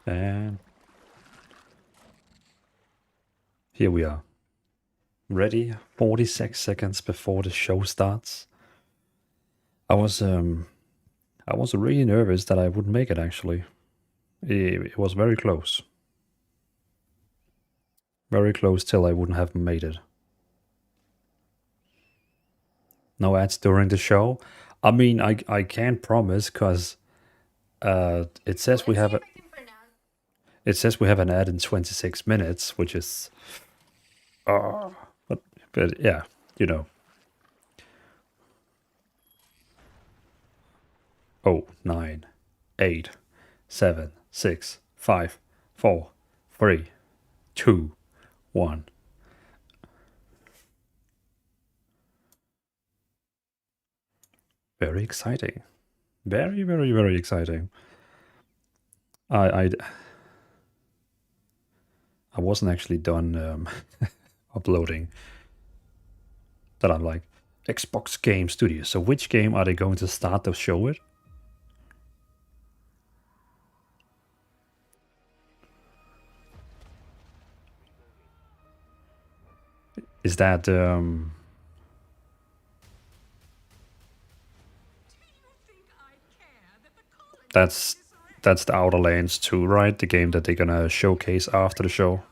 And here we are. Ready 46 seconds before the show starts. I was really nervous that I wouldn't make it actually. It was very close. Very close till I wouldn't have made it. No ads during the show. I mean, I can't promise because it says we have a, it says we have an ad in 26 minutes, which is but yeah, you know. Oh, 9, 8, 7, 6, 5, 4, 3, 2, 1. Very exciting. Very, very, very exciting. I wasn't actually done uploading. That I'm like, Xbox Game Studio. So which game are they going to start to show it? Is that that's the Outer Lands 2, right? The game that they're gonna showcase after the show.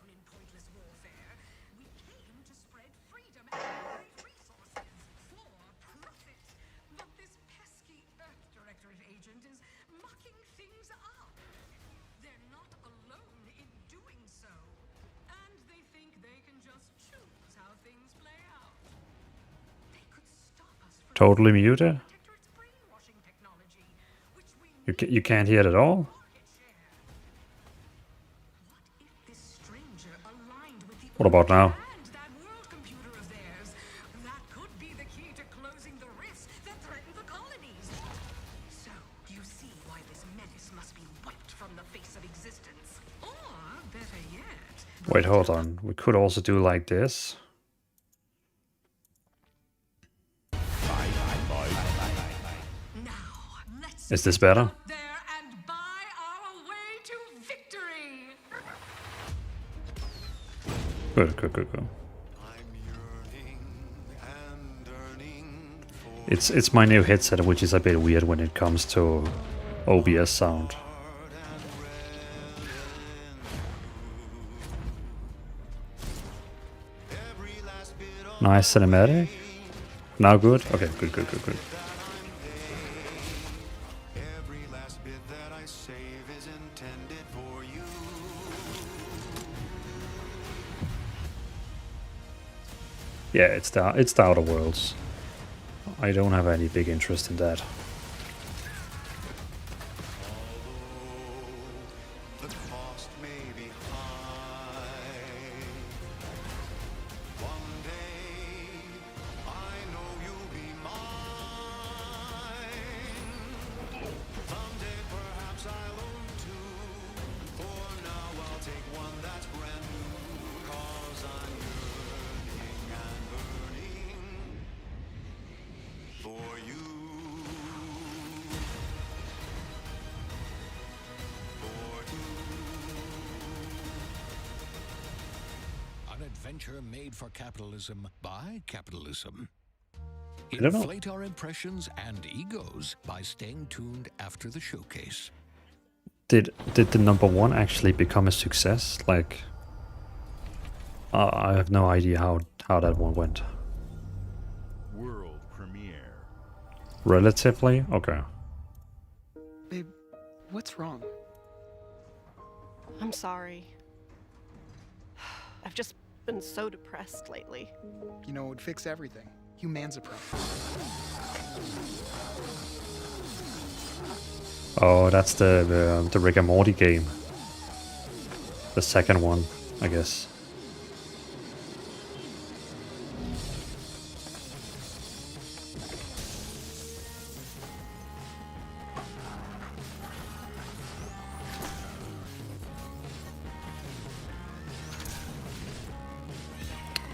Totally muted? You can't hear it at all? What about now? Wait, hold on. We could also do like this. Is this better? Good, good, good, good. It's my new headset, which is a bit weird when it comes to OBS sound. Nice cinematic. Now good? Okay, good, good, good, good. Yeah, it's the Outer Worlds. I don't have any big interest in that. An adventure made for capitalism by capitalism. I don't know. Inflate our impressions and egos by staying tuned after the showcase. Did the number 1 actually become a success? Like, I have no idea how that one went. World premiere. Relatively? Okay. Babe, what's wrong? I'm sorry. I've just been so depressed lately. You know, it would fix everything. Humanzapro. Oh, that's the Rick and Morty game. The second one, I guess.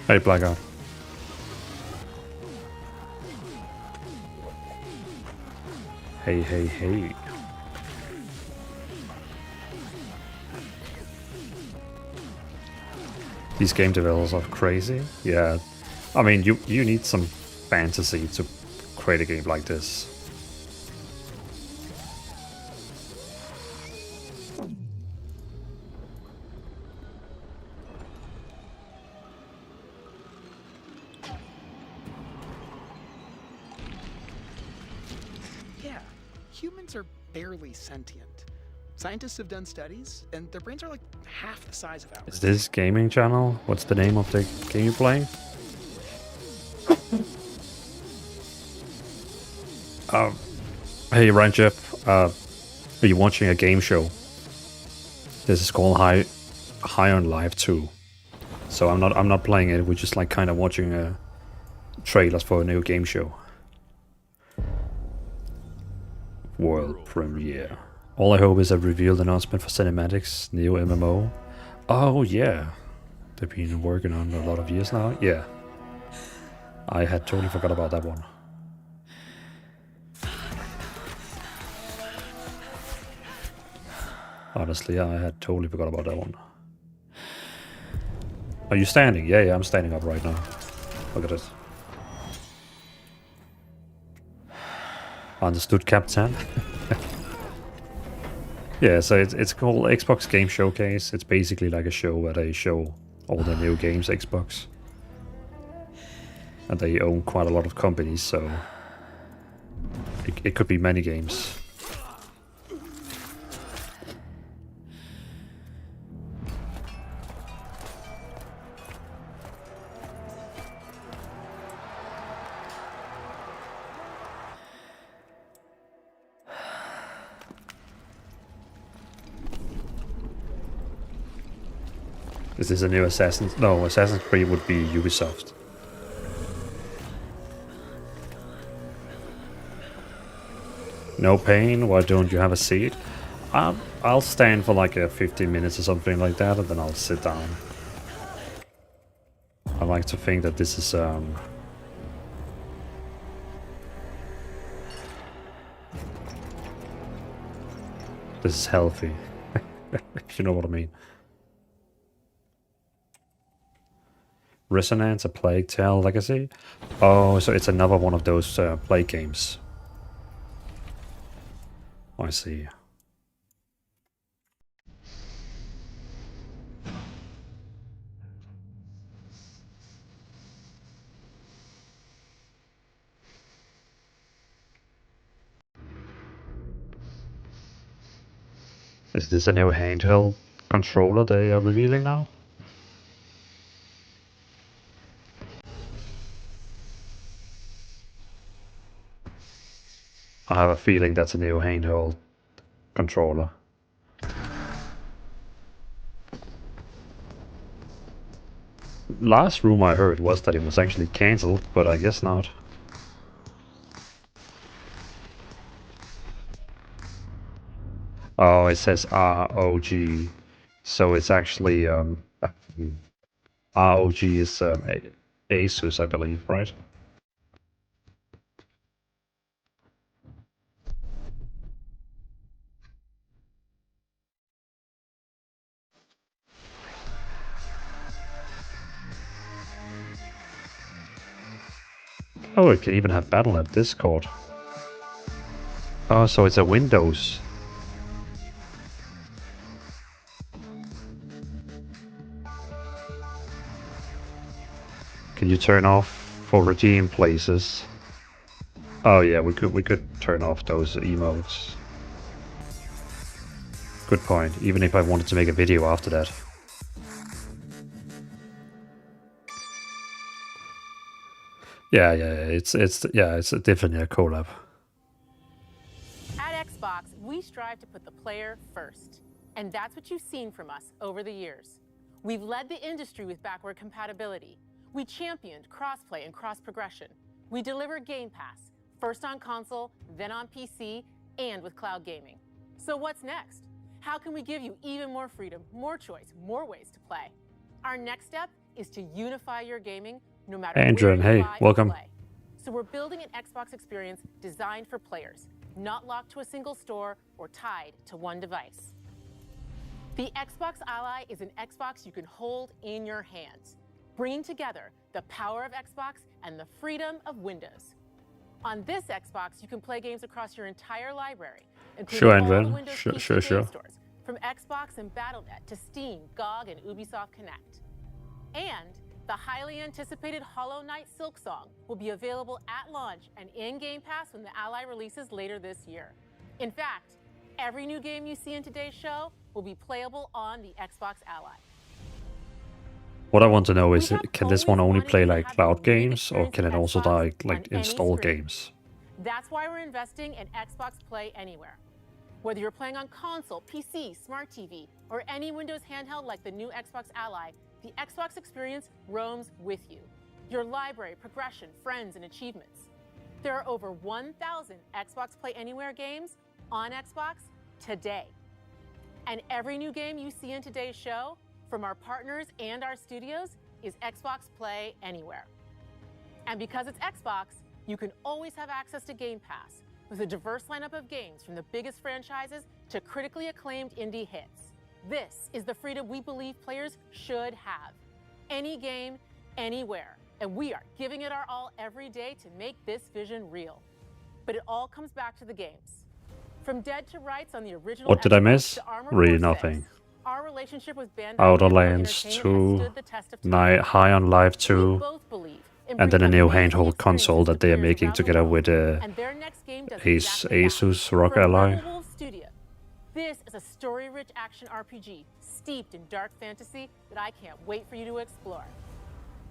Hey, Blackout. Hey, hey, hey. These game developers are crazy. Yeah. I mean, you need some fantasy to create a game like this. Yeah, humans are barely sentient. Scientists have done studies, and their brains are like half the size of ours. Is this gaming channel? What's the name of the game you play? Hey, Ranjip, are you watching a game show? This is called High on Live 2. So I'm not playing it. We're just like kind of watching trailers for a new game show. World premiere. All I hope is a revealed announcement for cinematics, new MMO. Oh yeah, they've been working on a lot of years now. Yeah, I had totally forgot about that one. Honestly, I had totally forgot about that one. Are you standing? Yeah, I'm standing up right now. Look at this. Understood, Captain. Yeah, so it's called Xbox Game Showcase. It's basically like a show where they show all the new games Xbox. And they own quite a lot of companies, so it could be many games. Is this a new Assassin's? No, Assassin's Creed would be Ubisoft. No pain, why don't you have a seat? I'll stand for like 15 minutes or something like that, and then I'll sit down. I like to think that this is healthy. If you know what I mean. Resonance, A Plague Tale Legacy? Oh, so it's another one of those play games. I see. Is this a new handheld controller they are revealing now? I have a feeling that's a new handheld controller. Last rumor I heard was that it was actually cancelled, but I guess not. Oh, it says ROG, so it's actually ROG is Asus, I believe, right? Oh, it can even have Battle.net Discord. Oh, so it's a Windows. Can you turn off for redeem places? Oh yeah, we could turn off those emotes. Good point. Even if I wanted to make a video after that. Yeah, it's definitely a collab. At Xbox, we strive to put the player first. And that's what you've seen from us over the years. We've led the industry with backward compatibility. We championed crossplay and cross-progression. We delivered Game Pass, first on console, then on PC, and with cloud gaming. So what's next? How can we give you even more freedom, more choice, more ways to play? Our next step is to unify your gaming no matter Andrew, where you hey, buy or welcome. play. So we're building an Xbox experience designed for players, not locked to a single store or tied to one device. The Xbox Ally is an Xbox you can hold in your hands, bringing together the power of Xbox and the freedom of Windows. On this Xbox, you can play games across your entire library, including Sure, all the Andrew. Windows Sure, PC sure, game sure. stores, from Xbox and Battle.net to Steam, GOG, and Ubisoft Connect. And the highly anticipated Hollow Knight Silksong will be available at launch and in Game Pass when the Ally releases later this year. In fact, every new game you see in today's show will be playable on the Xbox Ally. What I want to know is, We have can this one always only wanted play you to like have cloud the unique games, or experience can of it also Xbox like on any install screen. games? That's why we're investing in Xbox Play Anywhere. Whether you're playing on console, PC, smart TV, or any Windows handheld like the new Xbox Ally, the Xbox experience roams with you. Your library, progression, friends, and achievements. There are over 1,000 Xbox Play Anywhere games on Xbox today. And every new game you see in today's show, from our partners and our studios, is Xbox Play Anywhere. And because it's Xbox, you can always have access to Game Pass with a diverse lineup of games from the biggest franchises to critically acclaimed indie hits. This is the freedom we believe players should have. Any game, anywhere. And we are giving it our all every day to make this vision real. But it all comes back to the games. From Dead to Rights on the original What did I Xbox miss? to Armored Really Core 6, nothing. our relationship with Bandai Outer Namco Lands Entertainment 2, has stood the test of time. High on Life We 2, both believe in and then a bringing new amazing handheld console experiences that to they are players making around the together world. with And their next game does exactly that. Asus ROG From Ally. Rebel Wolf Studio, this is a story-rich action RPG steeped in dark fantasy that I can't wait for you to explore.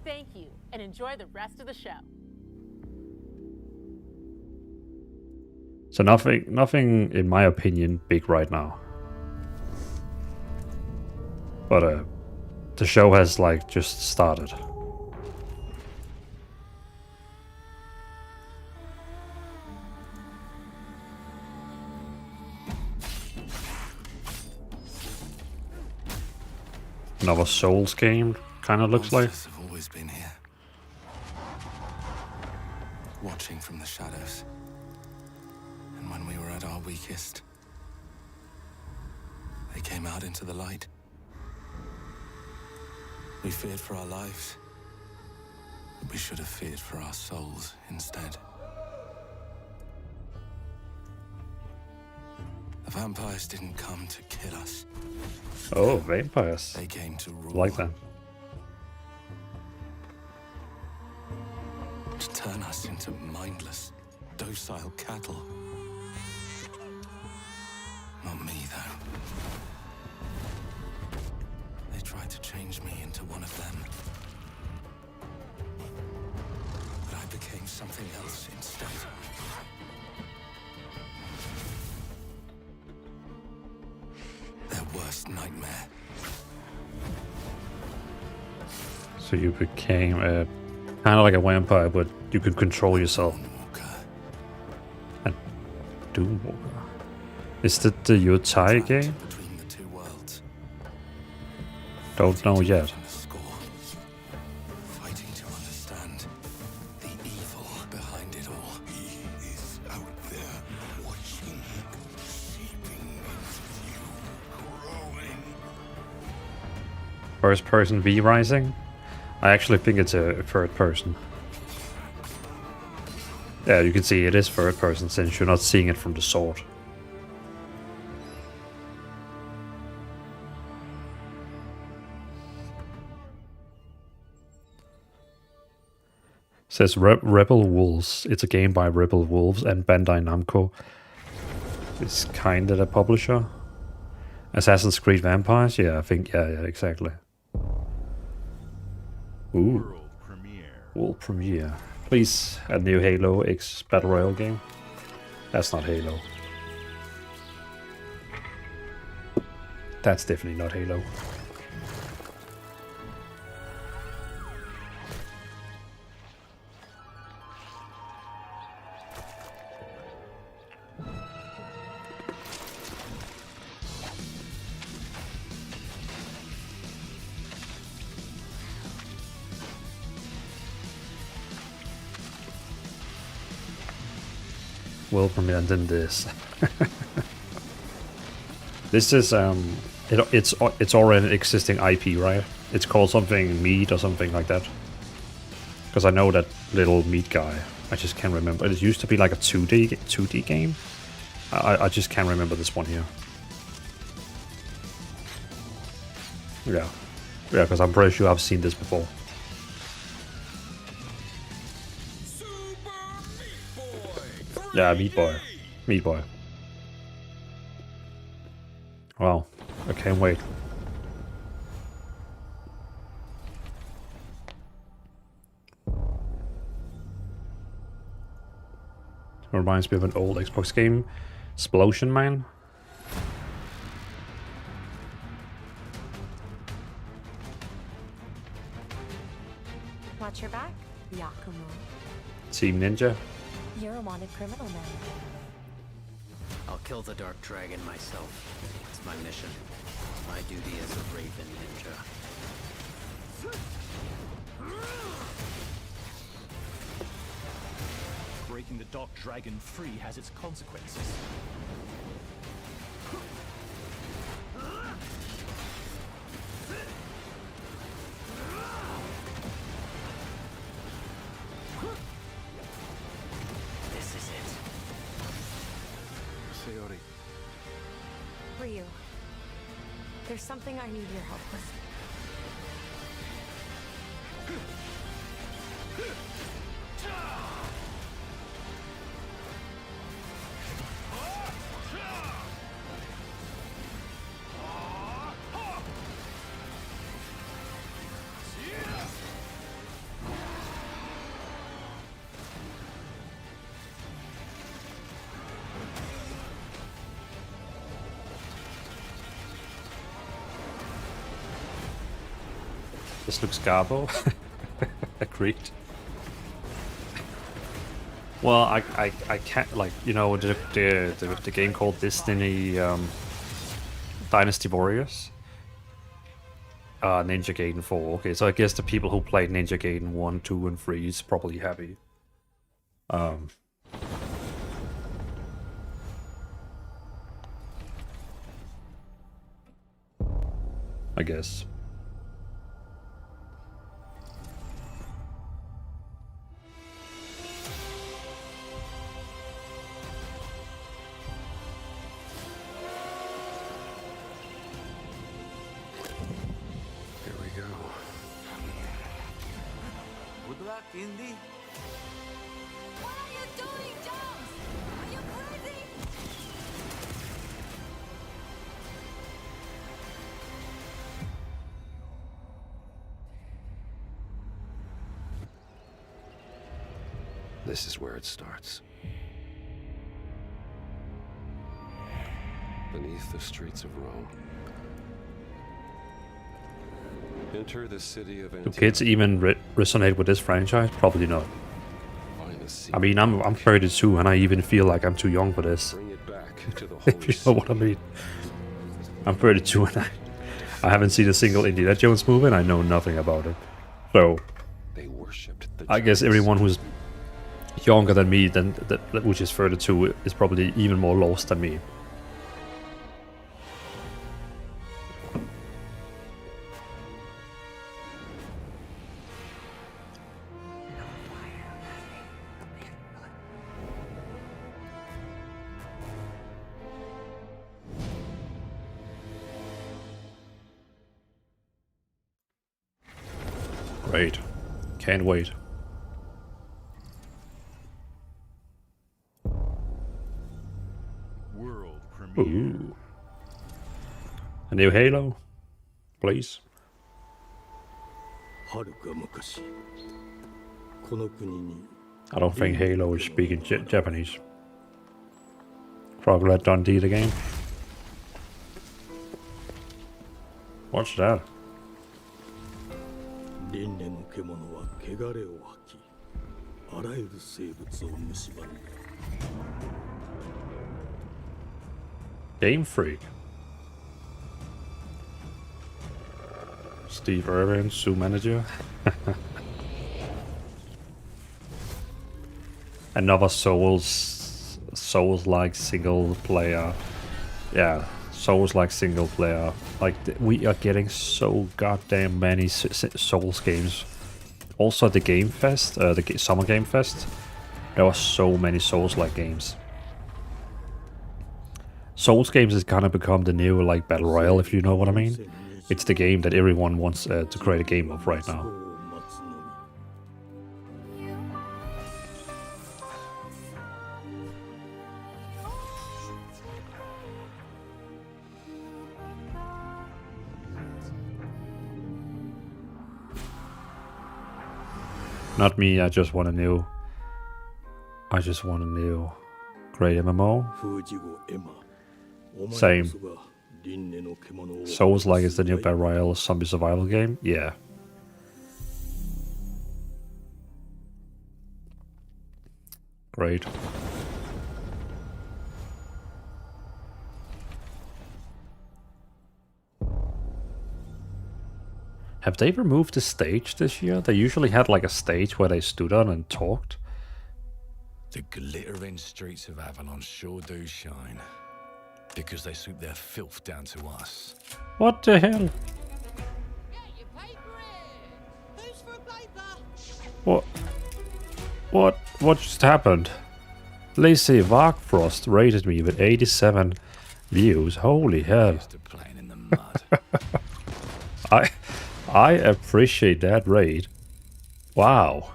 Thank you, and enjoy the rest of the show. So nothing in my opinion big right now. But the show has like just started. Another Souls game, kind of looks like. Monsters have always been here, watching from the shadows. And when we were at our weakest, they came out into the light. We feared for our lives, but we should have feared for our souls instead. The vampires didn't come to kill us. Oh, vampires. They came to rule. Like that. To turn us into mindless, docile cattle. Not me, though. They tried to change me into one of them. But I became something else instead. Their worst nightmare. So you became a kind of like a vampire, but you could control yourself. Walker. And Doomwalker. Is that the Yotai game? Between the two worlds. Don't know yet. Fighting to score. Fighting to understand the evil behind it all. He is out there watching, seeping into you, growing. First person V Rising? I actually think it's a third person. Yeah, you can see it is third person since you're not seeing it from the sword. Says Rebel Wolves. It's a game by Rebel Wolves and Bandai Namco. It's kind of the publisher. Assassin's Creed Vampires? Yeah, I think, yeah, exactly. Ooh. World premiere. Please, a new Halo X Battle Royale game. That's not Halo. That's definitely not Halo. World premiere and then this. This is it's already an existing IP, right? It's called something Meat or something like that. Because I know that little Meat guy. I just can't remember. It used to be like a 2D game. I just can't remember this one here. Yeah, because I'm pretty sure I've seen this before. Yeah, Meat Boy. Wow, I can't wait. Reminds me of an old Xbox game, Explosion Man. Watch your back, Yakumo. Team Ninja. You're a wanted criminal now. I'll kill the Dark Dragon myself. It's my mission. My duty as a Raven Ninja. Breaking the Dark Dragon free has its consequences. This is it. Sayori. Ryu, there's something I need your help with. This looks garbo. Agreed. Well, I can't, like, you know, the game called Destiny Dynasty Warriors. Ninja Gaiden 4. Okay, so I guess the people who played Ninja Gaiden 1, 2, and 3 is probably happy. I guess. Here we go. Good luck, Indy. What are you doing, Jones? Are you crazy? This is where it starts. Beneath the streets of Rome. Enter the city of Do Antioch. kids even resonate with this franchise? Probably not. Find a I mean, I'm 32 and I even feel like I'm too young for this. Bring it back to the If holy you know what I mean. I'm 32 and I haven't seen a single Indiana Jones movie and I know nothing about it. So They worshipped the I guess giants. everyone who's younger than me, which is 32, is probably even more lost than me. Great. Can't wait. World premiere. Ooh. A new Halo, please. I don't think Halo is speaking Japanese. Crocodile Dundee the game. What's that? Game Freak. Steve Irwin, Zoo Manager. Another Souls-like single player. Yeah, Souls-like single player. Like, we are getting so goddamn many Souls games. Also at the Game Fest, the Summer Game Fest, there were so many Souls-like games. Souls games has kind of become the new like Battle Royale, if you know what I mean. It's the game that everyone wants to create a game of right now. Not me, I just want a new great MMO. Same. Souls-like is the new Battle Royale zombie survival game? Yeah. Great. Have they removed the stage this year? They usually had like a stage where they stood on and talked. The glittering streets of Avalon sure do shine. Because they sweep their filth down to us. What the hell? What just happened? Lacey Varkfrost rated me with 87 views. Holy hell. I appreciate that raid. Wow.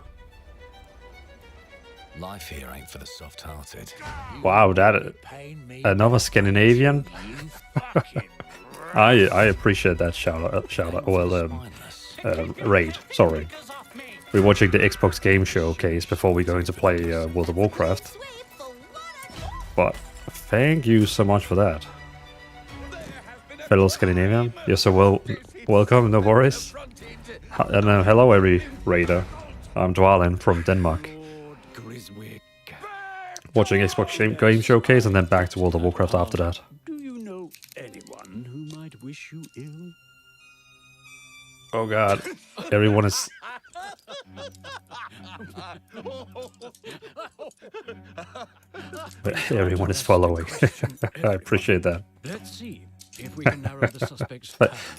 Life here ain't for the soft-hearted. Wow, that another Scandinavian. I appreciate that shout out. Well, raid. Sorry, we're watching the Xbox Game Showcase before we're going to play World of Warcraft. But thank you so much for that, fellow Scandinavian. You're so welcome. No worries. And hello, every raider. I'm Dvalin from Denmark. Watching Xbox Game Showcase and then back to World of Warcraft after that. Do you know anyone who might wish you ill? Oh god, everyone is... everyone is following. I appreciate that. Let's see if we can narrow the suspect's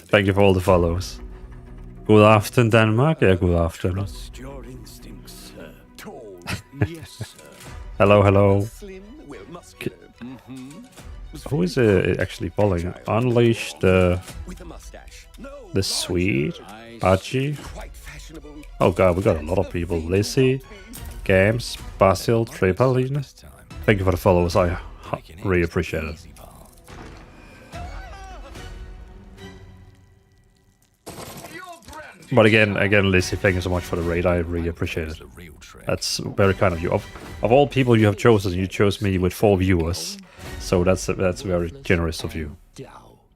Thank you for all the follows. Good afternoon, Denmark. Yeah, good afternoon. Trust your instincts, sir. Tall, yes, sir. Hello, hello. Who is actually following? Unleash the Swede, Archie. Oh god, we got a lot of people. Lizzie, Gams, Basil, Paladin. Thank you for the follows. I really appreciate it. But again, Lizzie, thank you so much for the raid. I really appreciate it. That's very kind of you. Of all people you have chosen, you chose me with 4 viewers. So that's very generous of you.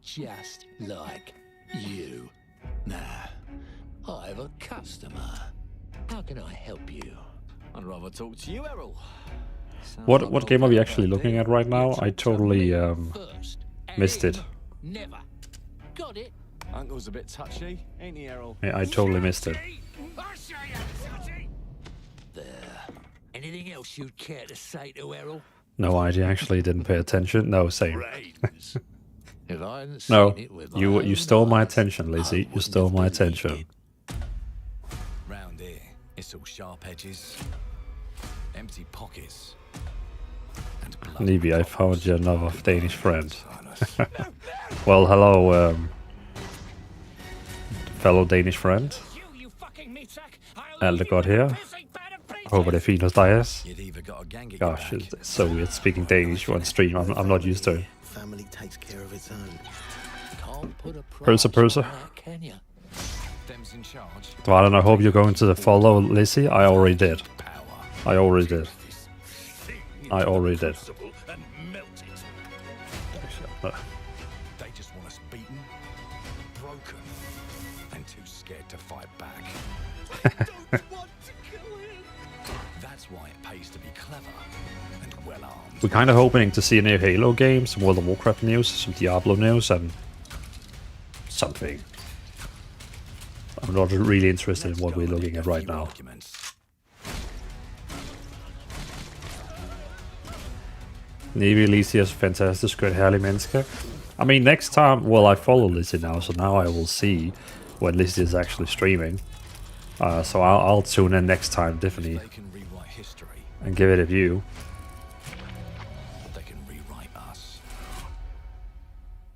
Just like you. Nah, I have a customer. How can I help you? I'd rather talk to you, Errol. What game are we actually looking at right now? I totally missed it. Never. Got it. Uncle's a bit touchy, ain't he, Errol? Yeah, I totally missed it. There. Anything else you'd care to say to Errol? No, I actually didn't pay attention. No, same. If I hadn't No, seen it with you stole my attention, Lizzie. You stole my attention. Round here, it's all sharp edges, empty pockets, and blood. Nibi, I found you another Danish friend. Well, hello, fellow Danish friend. Alt er godt her. Håber det er fint hos dig, As. Gosh, it's so weird speaking Danish on stream. I'm not used to it. Family takes care of its own. Persa. Dvalin, I hope you're going to follow Lizzie. I already did. They just want us beaten, broken, and too scared to fight back. They don't want to kill him. That's why it pays to be clever and well armed. We're kind of hoping to see a new Halo game, some World of Warcraft news, some Diablo news, and something. I'm not really interested in what we're looking at right now. Navy Lizzie is fantastisk skørt herlig menneske. I mean, next time, well, I follow Lizzie now, so now I will see when Lizzie is actually streaming. So I'll tune in next time, definitely, and give it a view.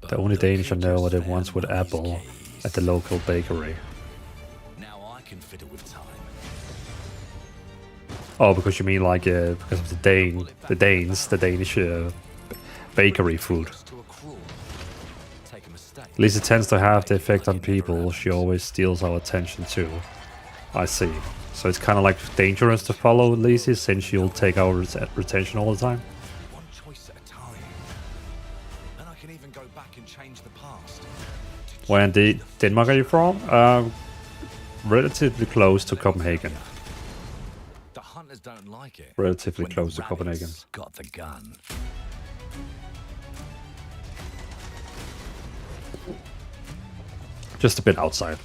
The only Danish I know are the ones with apple at the local bakery. Now I can fiddle with time. Oh, because you mean like because of the Danish bakery food. Lisa tends to have the effect on people. She always steals our attention too. I see. So it's kind of like dangerous to follow Lisa since she'll take our retention all the time. One choice at a time. And I can even go back and change the past. Where in Denmark are you from? Relatively close to Copenhagen. The hunters don't like it. Relatively close to Copenhagen. Got the gun. Just a bit outside.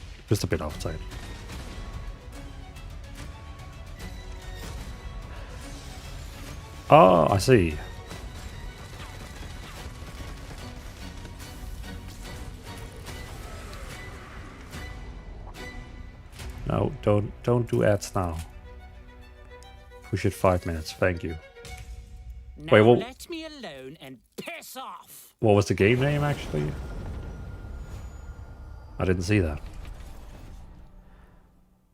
Oh, I see. No, don't do ads now. Push it 5 minutes, thank you. Now Wait, what? Let me alone and piss off. What was the game name actually? I didn't see that.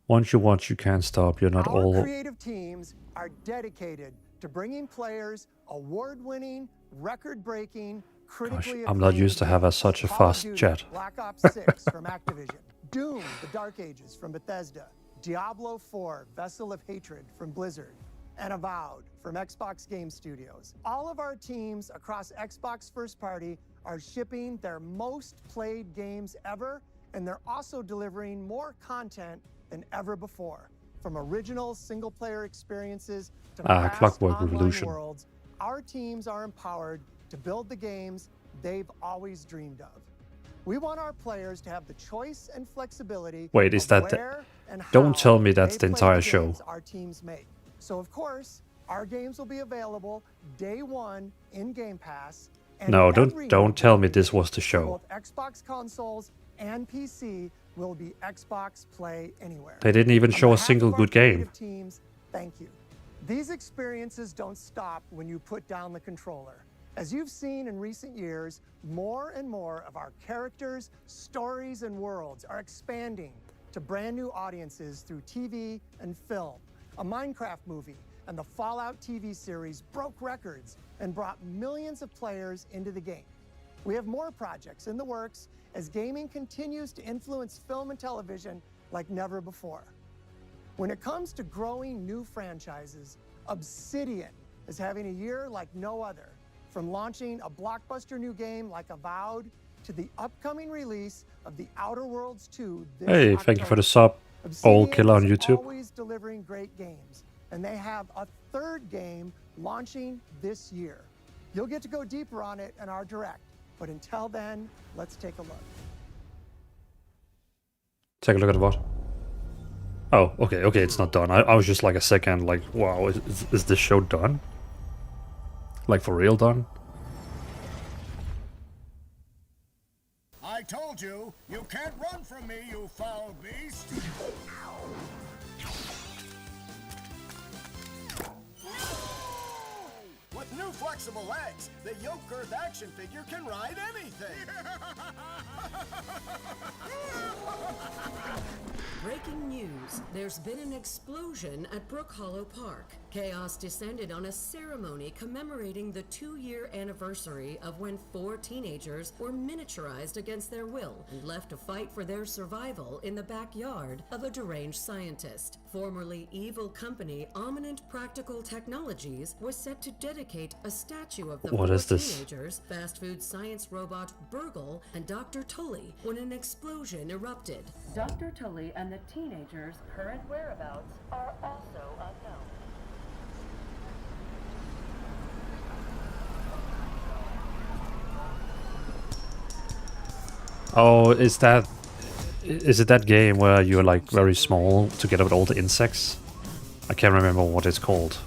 Once you watch, you can't stop. You're not all. Our creative teams are dedicated to bringing players award-winning, record-breaking, critically I'm not used to have such a Call of fast Duty, chat. Black Ops 6 from Activision, Doom: The Dark Ages from Bethesda, Diablo 4: Vessel of Hatred from Blizzard, and Avowed from Xbox Game Studios. All of our teams across Xbox First Party are shipping their most played games ever, and they're also delivering more content than ever before. From original single-player experiences to fast Clockwork online Revolution. worlds, our teams are empowered to build the games they've always dreamed of. We want our players to have the choice and flexibility. Wait, is of that where and don't how tell me that's they the play entire show. games our teams make. So of course, our games will be available day one in Game Pass. And No, every don't new tell me game this was the for show. both Xbox consoles and PC will be Xbox Play Anywhere. They didn't even On show a behalf single of our good game. creative teams, thank you. These experiences don't stop when you put down the controller. As you've seen in recent years, more and more of our characters, stories, and worlds are expanding to brand new audiences through TV and film. A Minecraft movie and the Fallout TV series broke records and brought millions of players into the game. We have more projects in the works as gaming continues to influence film and television like never before. When it comes to growing new franchises, Obsidian is having a year like no other. From launching a blockbuster new game like Avowed to the upcoming release of The Outer Worlds 2 this Hey, thank you for the sub, Obsidian Old Killer on is YouTube. always delivering great games, and they have a third game launching this year. You'll get to go deeper on it in our Direct, but until then, let's take a look. Take a look at what? Oh, okay, it's not done. I was just like a second, like, wow, is this show done? Like for real done? I told you, you can't run from me, you foul beast! With new flexible legs, the yoke girth action figure can ride anything! Breaking news. There's been an explosion at Brook Hollow Park. Chaos descended on a ceremony commemorating the 2-year anniversary of when 4 teenagers were miniaturized against their will and left to fight for their survival in the backyard of a deranged scientist. Formerly evil company Ominent Practical Technologies was set to dedicate a statue of the What 4 is this? teenagers, fast food science robot Burgle, and Dr. Tully when an explosion erupted. Dr. Tully and the teenagers' current whereabouts are also unknown. Oh, is it that game where you're like very small together with all the insects? I can't remember what it's called.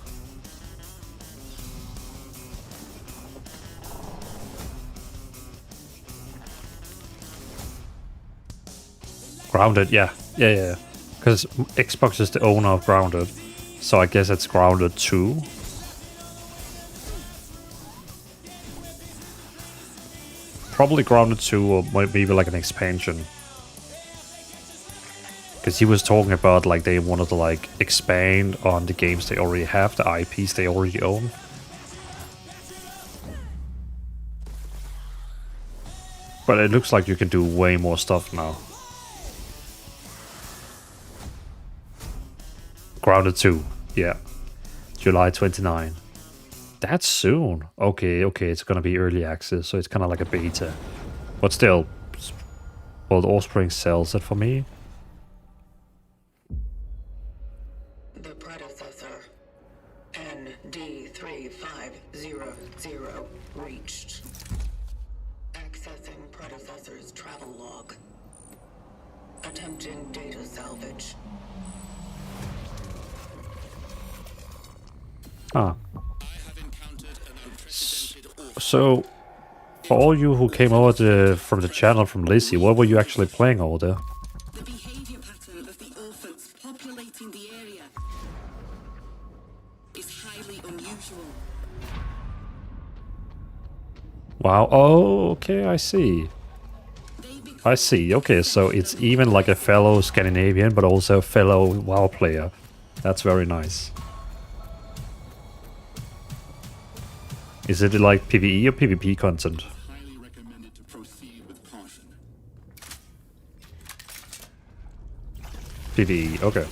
Grounded, yeah. Because Xbox is the owner of Grounded, so I guess it's Grounded 2. Probably Grounded 2 or maybe like an expansion. Because he was talking about like they wanted to like expand on the games they already have, the IPs they already own. But it looks like you can do way more stuff now. Grounded 2, yeah. July 29. That's soon. Okay, it's gonna be early access, so it's kind of like a beta. But still, well, the Offspring sells it for me. The predecessor, ND3500, reached. Accessing predecessor's travel log. Attempting data salvage. Ah. So, for all you who came over from the channel from Lizzie, what were you actually playing over there? The behavior pattern of the orphans populating the area is highly unusual. Wow, oh, okay, I see. Okay, so it's even like a fellow Scandinavian, but also a fellow WoW player. That's very nice. Is it like PvE or PvP content? Highly recommended to proceed with caution. PvE, okay.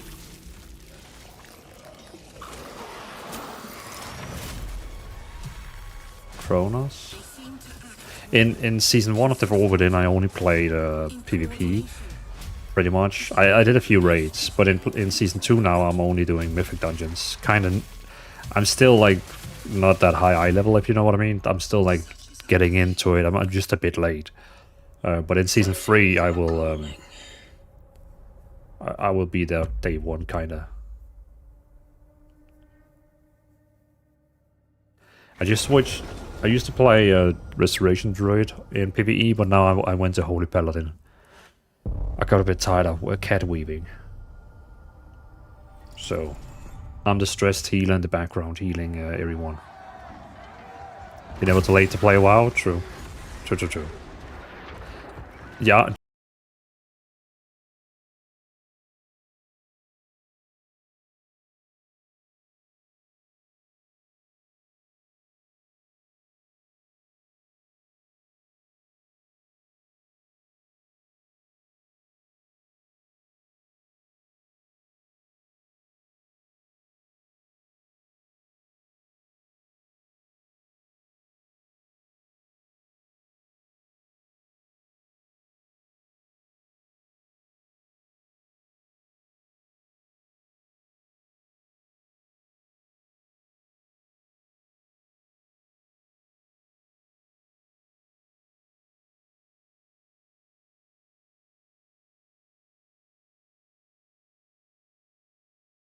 Kronos? In season 1 of the Within, I only played PvP, pretty much. I did a few raids, but in season 2 now I'm only doing Mythic dungeons. I'm still like not that high eye level, if you know what I mean. I'm still like getting into it. I'm just a bit late. But in season 3 I will be there day 1 kinda. I just switched. I used to play Restoration Druid in PvE, but now I went to Holy Paladin. I got a bit tired of cat weaving. So, I'm the stressed healer in the background, healing everyone. You're never too late to play WoW? True. True. Yeah.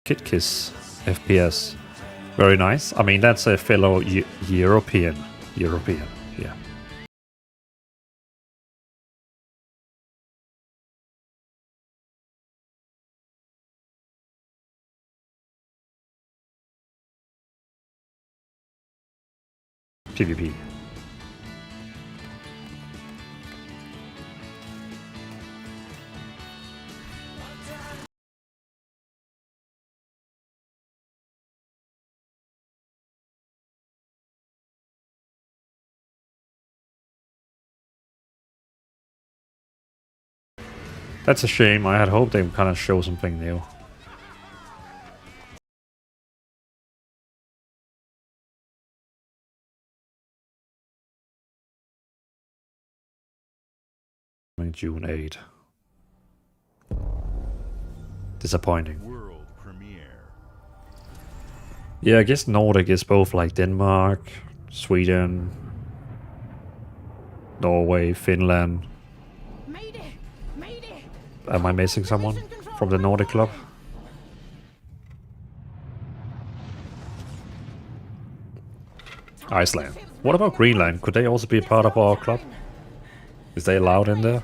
Kit Kiss FPS. Very nice. I mean, that's a fellow European, yeah. PvP. That's a shame. I had hoped they would kind of show something new. June 8. Disappointing. World premiere. Yeah, I guess Nordic is both like Denmark, Sweden, Norway, Finland. Am I missing someone from the Nordic club? Iceland. What about Greenland? Could they also be a part of our club? Is they allowed in there?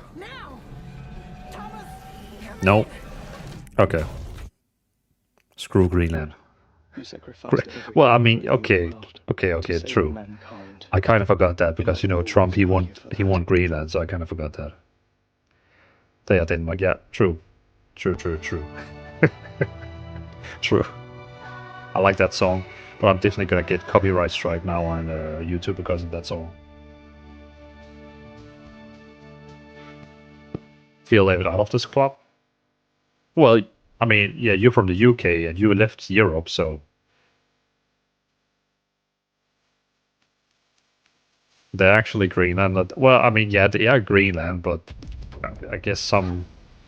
No. Okay. Screw Greenland. Well, I mean, okay, true. I kind of forgot that because, you know, Trump, he won Greenland, so I kind of forgot that. They are Denmark, yeah, true. True. True. I like that song, but I'm definitely gonna get copyright strike now on YouTube because of that song. Feel left out of this club? Well, I mean, yeah, you're from the UK and you left Europe, so they're actually Greenland. Well, I mean, yeah, they are Greenland, but I guess some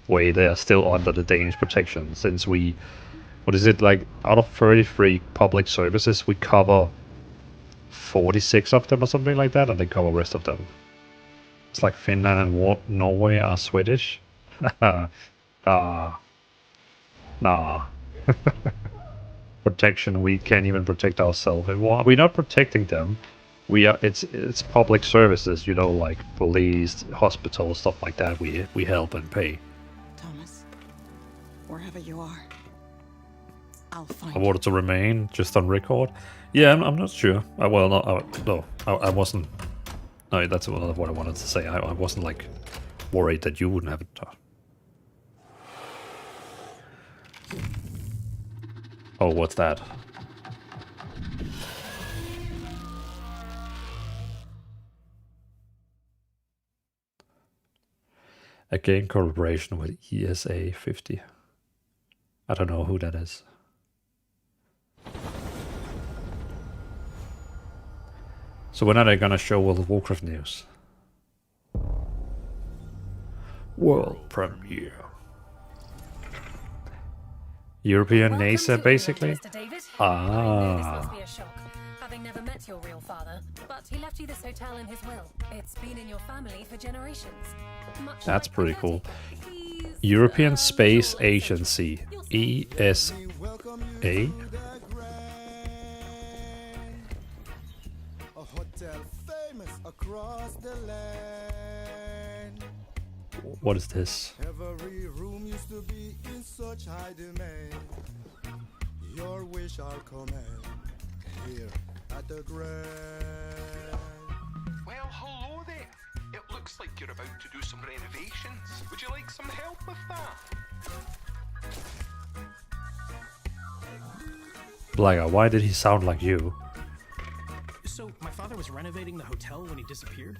way they are still under the Danish protection since we, what is it, like out of 33 public services, we cover 46 of them or something like that, and they cover the rest of them. It's like Finland and Norway are Swedish. Nah. Protection, we can't even protect ourselves. We're not protecting them. We are. It's public services, you know, like police, hospitals, stuff like that. We help and pay. Thomas, wherever you are, I'll find I wanted to remain just on record. Yeah, I'm not sure. Well, no, I wasn't. No, that's what I wanted to say. I wasn't like worried that you wouldn't have it. Oh, what's that? Again, collaboration with ESA 50. I don't know who that is. So when are they gonna show World of Warcraft news? World premiere. European NASA, basically? Ah. Having never met your real father, but he left you this hotel in his will. It's been in your family for generations. That's pretty cool. European Space Agency, ESA. What is this? Every room used to be in such high demand. Your wish I'll command here at the Grand. Well, hello there. It looks like you're about to do some renovations. Would you like some help with that? Blaga, why did he sound like you? So, my father was renovating the hotel when he disappeared?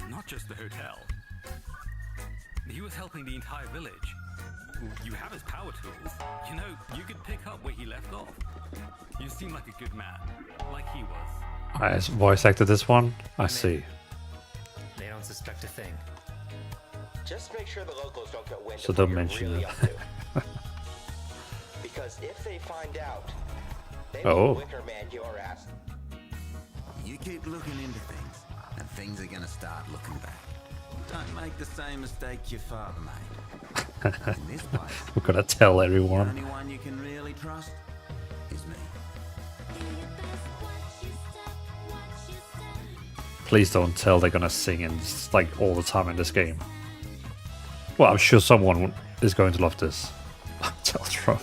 Not just the hotel. He was helping the entire village. You have his power tools. You know, you could pick up where he left off. You seem like a good man, like he was. I voice acted this one? I see. They don't suspect a thing. Just make sure the locals don't get wind So of don't what you're mention really it. up to. Because if they find out, they Oh. will wicker man your ass. You keep looking into things, and things are gonna start looking back. Don't make the same mistake your father made. In this place, We're gonna tell the everyone. only one you can really trust is me. Please don't tell they're gonna sing in like all the time in this game. Well, I'm sure someone is going to love this. Tell Trump.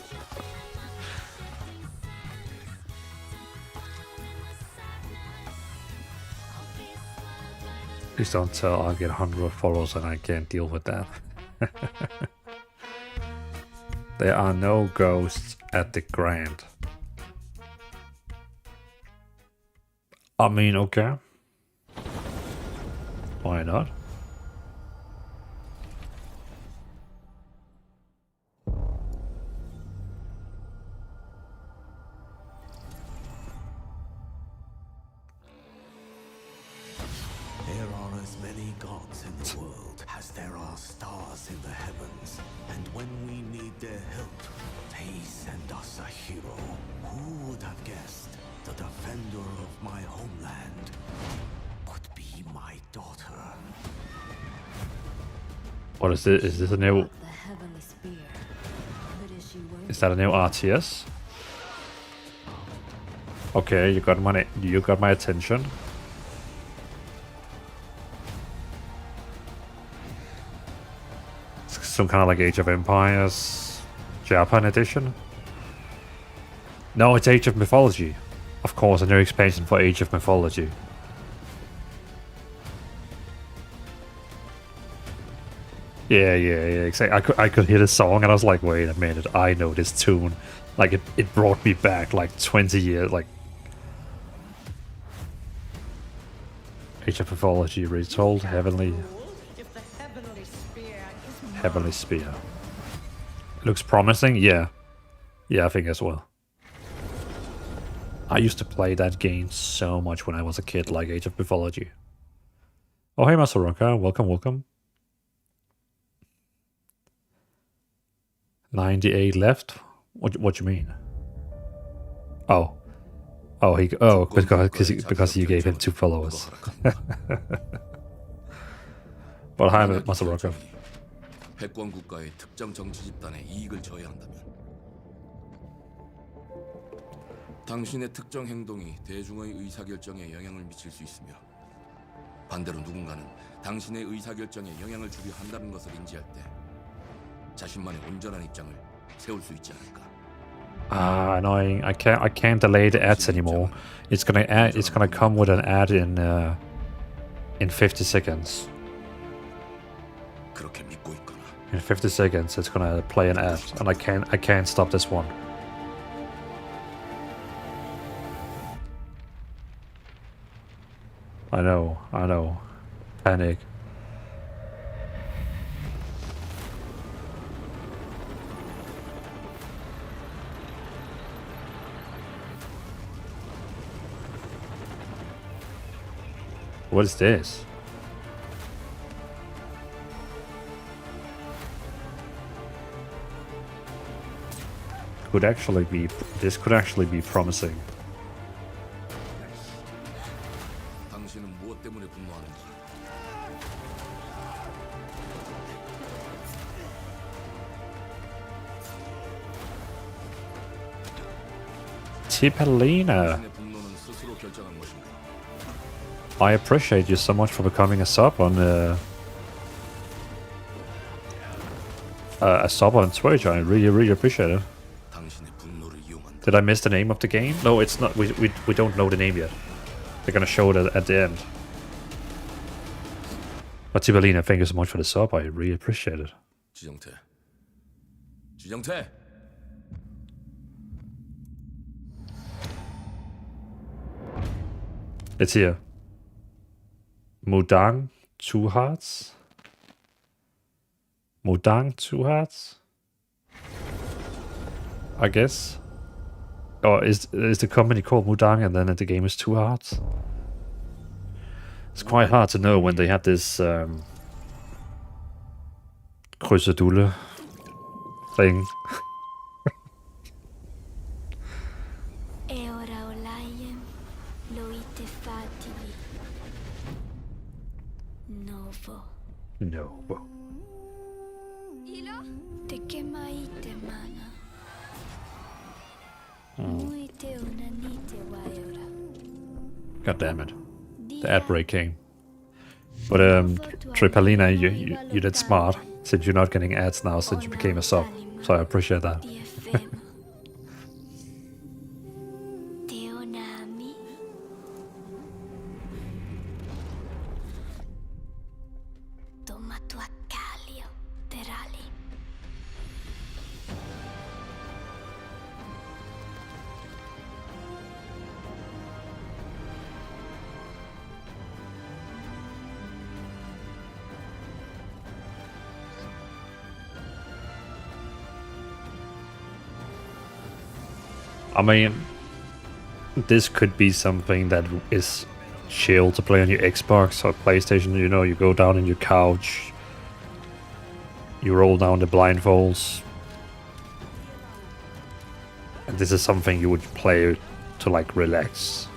Please don't tell I'll get 100 followers and I can't deal with that. There are no ghosts at the Grand. I mean, okay. Why not? us in the heavens, and when we need their help, they send us a hero. Who would have guessed the defender of my homeland would be my daughter? What is this? Is this a new... The heavenly spear. But is she worth Is that a new RTS? Okay, you got my attention. It's some kind of like Age of Empires Japan edition. No, it's Age of Mythology. Of course, a new expansion for Age of Mythology. Yeah, exactly. I could hear the song and I was like, wait a minute, I know this tune. Like, it brought me back like 20 years, like... Age of Mythology retold, Heavenly Spear. It looks promising, yeah. Yeah, I think as well. I used to play that game so much when I was a kid, like Age of Mythology. Oh, hey, Masaroka, welcome. 98 left? What you mean? Because you gave him 2 followers. But hi, Masaroka. 패권 국가의 특정 정치 집단의 이익을 저해한다면 당신의 특정 행동이 대중의 의사결정에 영향을 미칠 수 있으며 반대로 누군가는 당신의 의사결정에 영향을 주려 한다는 것을 인지할 때 자신만의 온전한 입장을 세울 수 있지 않을까? Annoying. I can't delay the ads anymore. It's gonna come with an ad in 50 seconds. 그렇게 믿고 있거나. In 50 seconds, it's gonna play an ad, and I can't stop this one. I know. Panic. What is this? This could actually be promising. 당신은 무엇 때문에 분노하는지. Dvalin. I appreciate you so much for becoming a sub on Twitch. I really appreciate it. Did I miss the name of the game? No, it's not. We don't know the name yet. They're gonna show it at the end. But Dvalin, thank you so much for the sub. I really appreciate it. 지정태. It's here. Mudang, 2 hearts. Mudang, 2 hearts. I guess. Or is the company called Mudang and then the game is 2 hearts? It's quite hard to know when they have this krusedulle thing. No. God damn it. The ad break came. But Tripalina, you did smart, since you're not getting ads now since you became a sub. So I appreciate that. I mean, this could be something that is chill to play on your Xbox or PlayStation. You know, you go down on your couch, You roll down the blindfolds. And this is something you would play to like relax.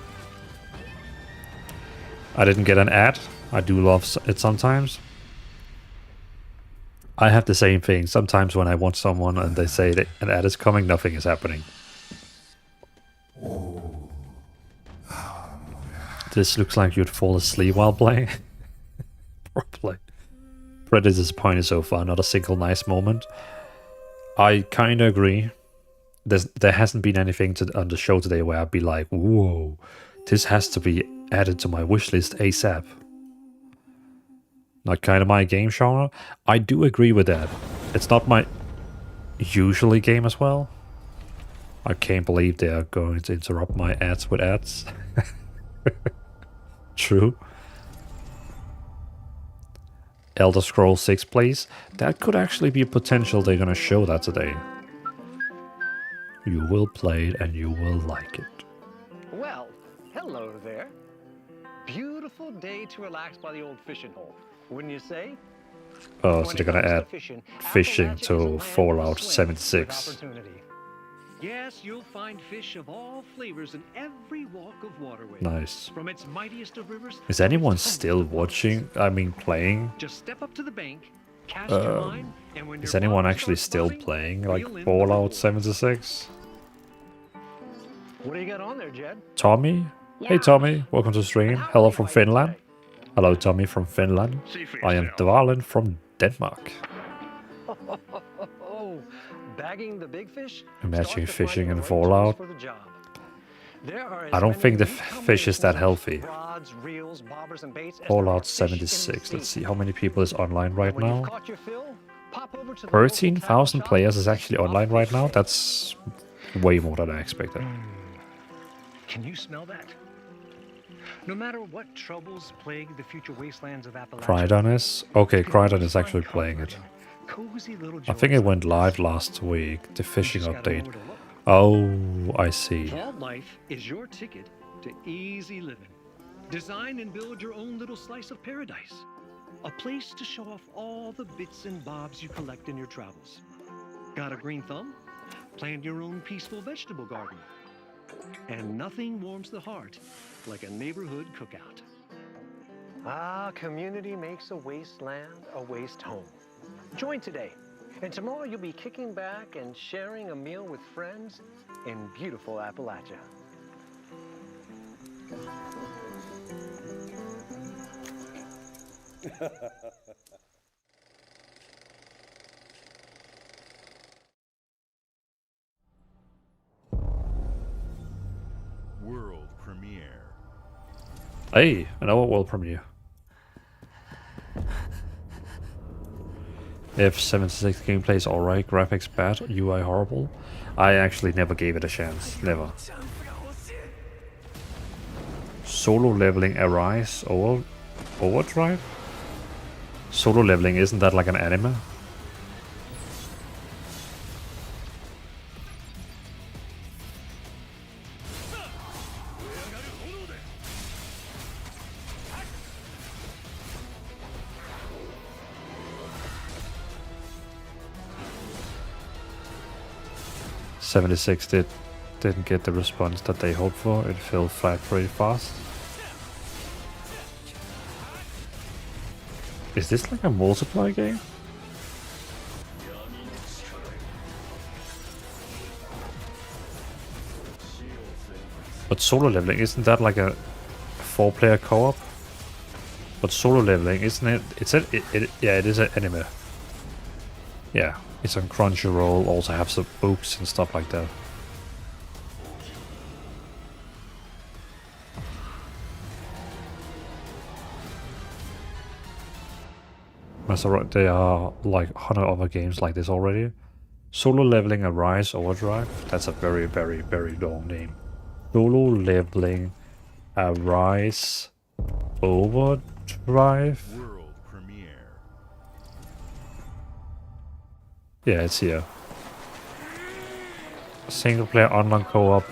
I didn't get an ad. I do love it sometimes. I have the same thing. Sometimes when I watch someone and they say that an ad is coming, nothing is happening. This looks like you'd fall asleep while playing. Probably. Pretty disappointed so far. Not a single nice moment. I kind of agree. There hasn't been anything on the show today where I'd be like, whoa, this has to be added to my wishlist ASAP. Not kind of my game genre. I do agree with that. It's not my usually game as well. I can't believe they are going to interrupt my ads with ads. True. Elder Scrolls 6, please. That could actually be a potential they're gonna show that today. You will play it and you will like it. Well, hello there. Beautiful day to relax by the old fishing hole, wouldn't you say? Oh, so they're gonna add fishing to Fallout 76. Yes, you'll find fish of all flavors in every walk of waterway. Nice. From its mightiest of rivers. Is anyone still watching? I mean, playing? Just step up to the bank, cast your line, and when Is anyone actually still playing like Fallout 76? What do you got on there, Jed? Tommy? Hey Tommy, welcome to the stream. Hello from Finland. Hello Tommy from Finland. I am Dvalin from Denmark. Bagging the big fish? Imagine fishing in Fallout. I don't think the fish is that healthy. Fallout 76. Let's see how many people is online right now. 13,000 players is actually online right now. That's way more than I expected. Can you smell that? No matter what troubles plague the future wastelands of Appalachia. Crydon is? Okay, Crydon is actually playing it. I think it went live last week, the fishing update. Oh, I see. Vault life is your ticket to easy living. Design and build your own little slice of paradise. A place to show off all the bits and bobs you collect in your travels. Got a green thumb? Plant your own peaceful vegetable garden. And nothing warms the heart like a neighborhood cookout. Ah, community makes a wasteland a waste home. Join today, and tomorrow you'll be kicking back and sharing a meal with friends in beautiful Appalachia. World premiere. Hey, another world premiere. If 76 gameplay is alright, graphics bad, UI horrible. I actually never gave it a chance. Never. Solo leveling Arise Overdrive? Solo leveling, isn't that like an anime? .76 didn't get the response that they hoped for. It fell flat pretty fast. Is this like a multiplayer game? But solo leveling, isn't that like a 4-player co-op? But solo leveling, isn't it? Yeah, it is an anime. Yeah, it's on Crunchyroll. Also have some books and stuff like that. There are like 100 other games like this already. Solo leveling Arise Overdrive. That's a very, very, very long name. Solo leveling Arise Overdrive. World premiere. Yeah, it's here. Single player online co-op.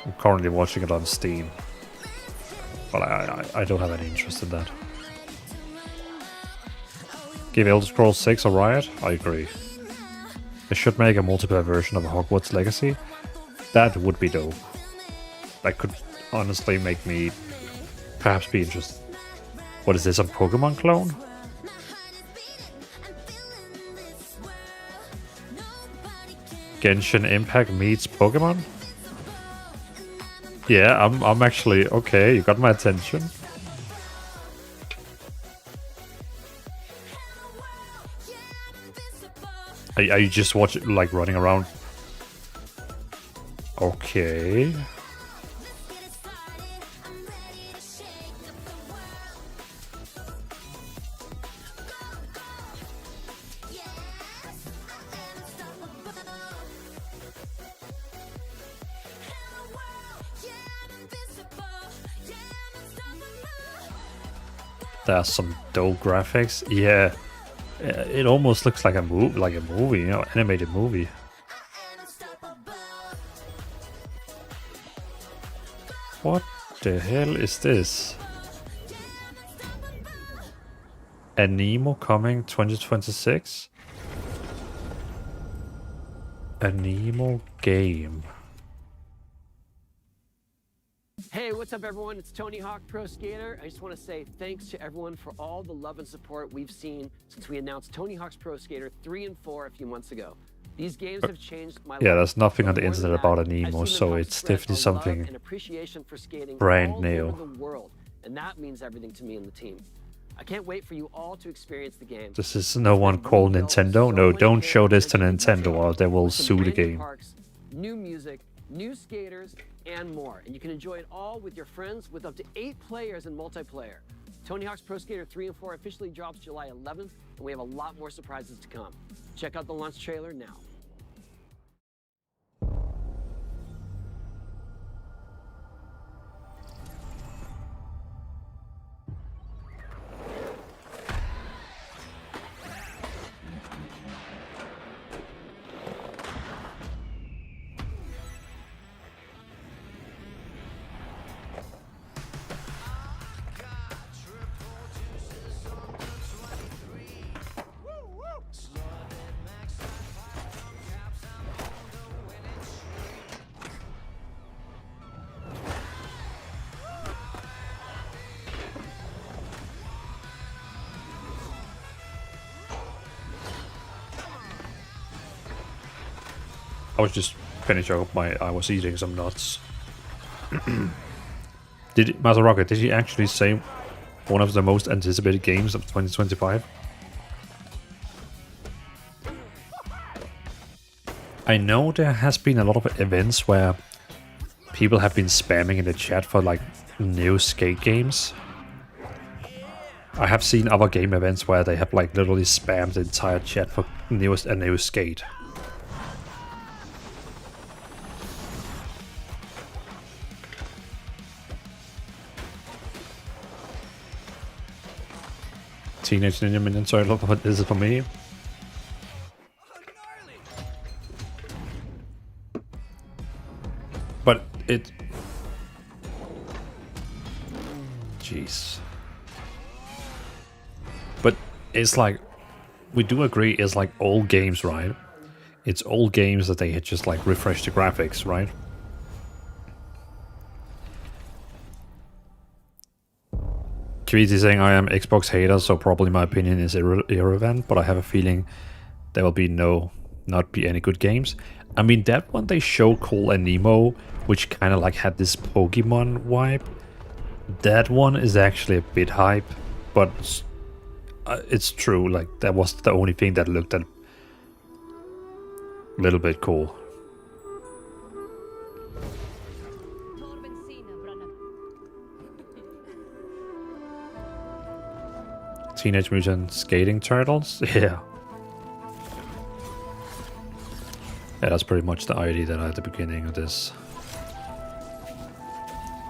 I'm currently watching it on Steam. But I don't have any interest in that. Give Elder Scrolls 6 a riot? I agree. They should make a multiplayer version of Hogwarts Legacy. That would be dope. That could honestly make me perhaps be interested. What is this, a Pokemon clone? Genshin Impact meets Pokemon? Yeah, I'm actually okay, you got my attention. Are you just watching, like, running around? Okay. There's some dope graphics. Yeah. It almost looks like a movie, you know, animated movie. What the hell is this? Anemo coming 2026? Anemo game. Hey, what's up everyone? It's Tony Hawk Pro Skater. I just want to say thanks to everyone for all the love and support we've seen since we announced Tony Hawk's Pro Skater 3 and 4 a few months ago. These games have changed my life. Yeah, there's nothing on the internet about Anemo, so it's definitely something brand new. The world, and that means everything to me and the team. I can't wait for you all to experience the game. This is no one called Nintendo. No, don't show this to Nintendo or they will sue the game. Parks, new music, new skaters, and more. And you can enjoy it all with your friends with up to 8 players in multiplayer. Tony Hawk's Pro Skater 3 and 4 officially drops July 11th, and we have a lot more surprises to come. Check out the launch trailer now. I was just finishing up I was eating some nuts. Master Rocket, did he actually say one of the most anticipated games of 2025? I know there has been a lot of events where people have been spamming in the chat for like new skate games. I have seen other game events where they have like literally spammed the entire chat for a new skate. Teenage Ninja Minion, sorry, look what this is for me. But it... Jeez. But it's like, we do agree it's like old games, right? It's old games that they had just like refreshed the graphics, right? Tweety saying I am Xbox hater, so probably my opinion is irrelevant, but I have a feeling there will not be any good games. I mean, that one they showed called Anemo, which kind of like had this Pokemon vibe. That one is actually a bit hype, but it's true, like that was the only thing that looked a little bit cool. Teenage Mutant Skating Turtles? Yeah. Yeah, that's pretty much the idea that I had at the beginning of this.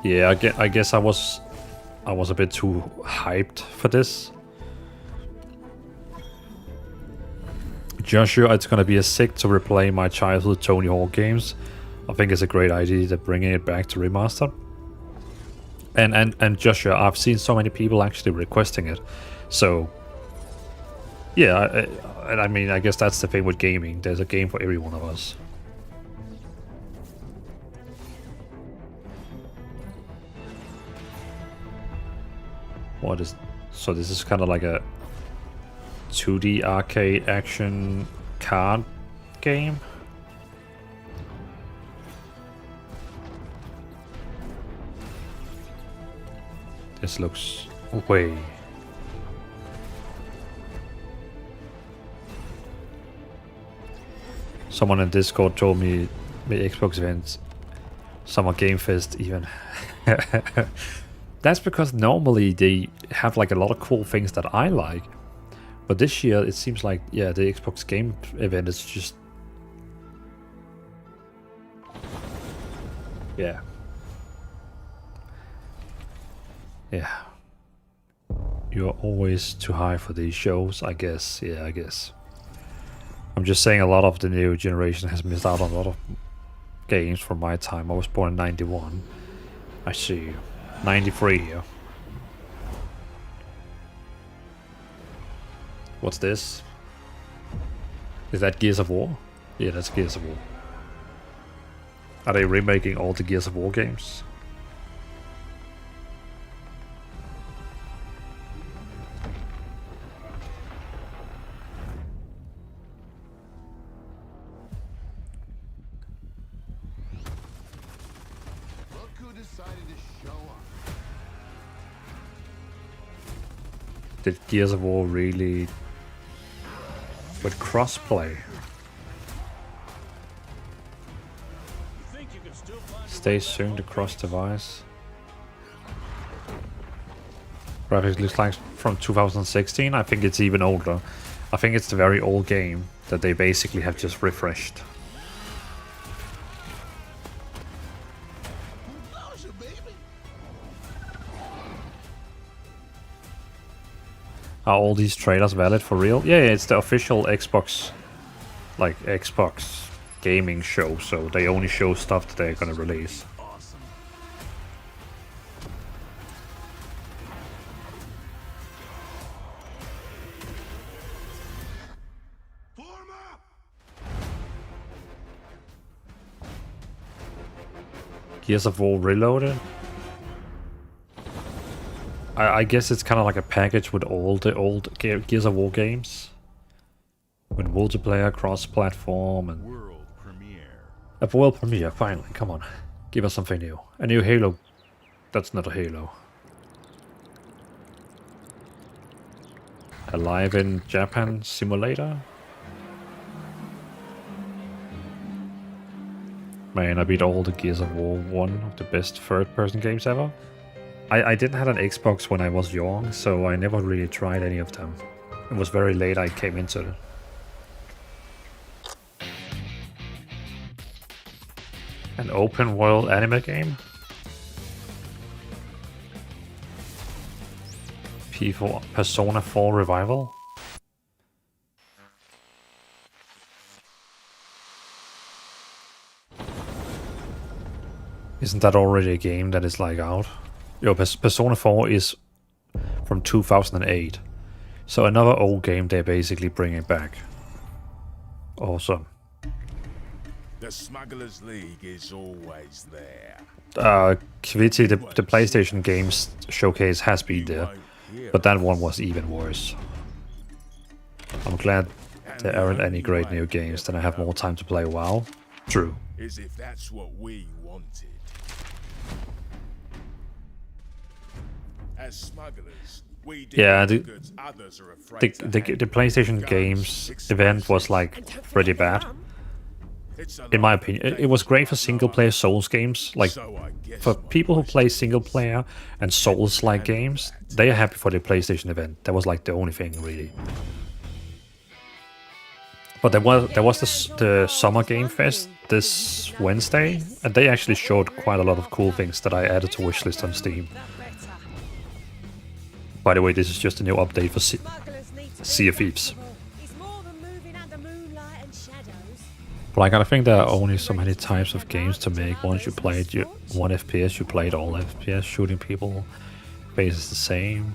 Yeah, I guess I was a bit too hyped for this. Joshua, it's gonna be a sick to replay my childhood Tony Hawk games. I think it's a great idea that bringing it back to remaster. And Joshua, I've seen so many people actually requesting it. So Yeah, and I mean, I guess that's the thing with gaming. There's a game for every one of us. What is... So this is kind of like a 2D arcade action card game? This looks way... Someone in Discord told me the Xbox event, Summer Game Fest even. That's because normally they have like a lot of cool things that I like. But this year it seems like, yeah, the Xbox Game event is just... Yeah. Yeah. You're always too high for these shows, I guess. Yeah, I guess. I'm just saying a lot of the new generation has missed out on a lot of games from my time. I was born in 91. I see. 93 here. What's this? Is that Gears of War? Yeah, that's Gears of War. Are they remaking all the Gears of War games? Did Gears of War really... with crossplay? Stay soon to cross-device. Graphics looks like from 2016. I think it's even older. I think it's the very old game that they basically have just refreshed. Are all these trailers valid for real? Yeah, it's the official Xbox, like Xbox gaming show, so they only show stuff that they're gonna release. Gears of War Reloaded? I guess it's kind of like a package with all the old Gears of War games. With multiplayer, cross-platform, and... World premiere. A world premiere, finally, come on. Give us something new. A new Halo. That's not a Halo. A live in Japan simulator? Man, I beat all the Gears of War, one of the best third-person games ever. I didn't have an Xbox when I was young, so I never really tried any of them. It was very late I came into it. An open world anime game? P4 Persona 4 Revival? Isn't that already a game that is like out? Yo, Persona 4 is from 2008. So another old game they're basically bringing back. Awesome. The Smugglers League is always there. Kviti, the PlayStation Games showcase has been there. But that one was even worse. I'm glad there aren't any great new games, then I have more time to play WoW. True. As if that's what we wanted. As smugglers, we Yeah, the the PlayStation Games event was like pretty bad. In my opinion, it was great for single-player Souls games. Like, for people who play single-player and Souls-like games, they are happy for the PlayStation event. That was like the only thing, really. But there was the Summer Game Fest this Wednesday, and they actually showed quite a lot of cool things that I added to wishlist on Steam. By the way, this is just a new update for Sea of Thieves. But like, I think there are only so many types of games to make. Once you played one FPS, you played all FPS. Shooting people, base is the same.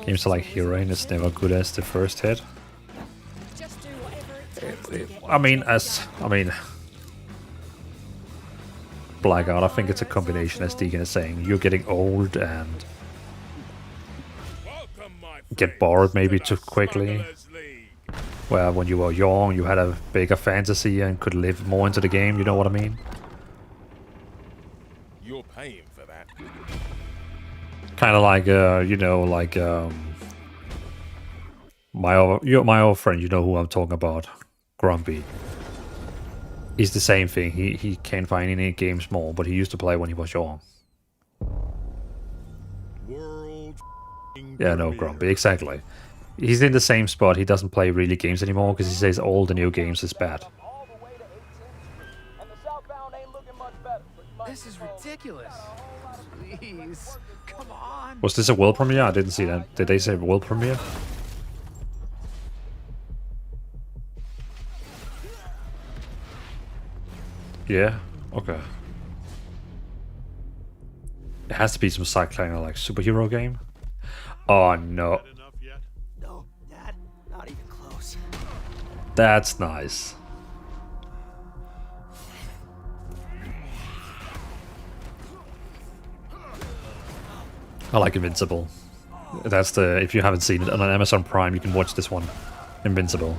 Games like Heroine is never good as the first hit. I mean, Blackout, I think it's a combination, as Deacon is saying. You're getting old and get bored maybe too quickly. Where when you were young, you had a bigger fantasy and could live more into the game, you know what I mean? You're paying for that. Kind of like, you know, like my old friend, you know who I'm talking about, Grumpy. He's the same thing. He can't find any games more, but he used to play when he was young. Yeah, no, Grumpy, exactly. He's in the same spot. He doesn't play really games anymore because he says all the new games is bad. This is ridiculous. Please, come on. Was this a world premiere? I didn't see that. Did they say world premiere? Yeah, okay. It has to be some side kind of like superhero game. Oh no. No, Dad, not even close. That's nice. I like Invincible. That's the, if you haven't seen it on Amazon Prime, you can watch this one. Invincible.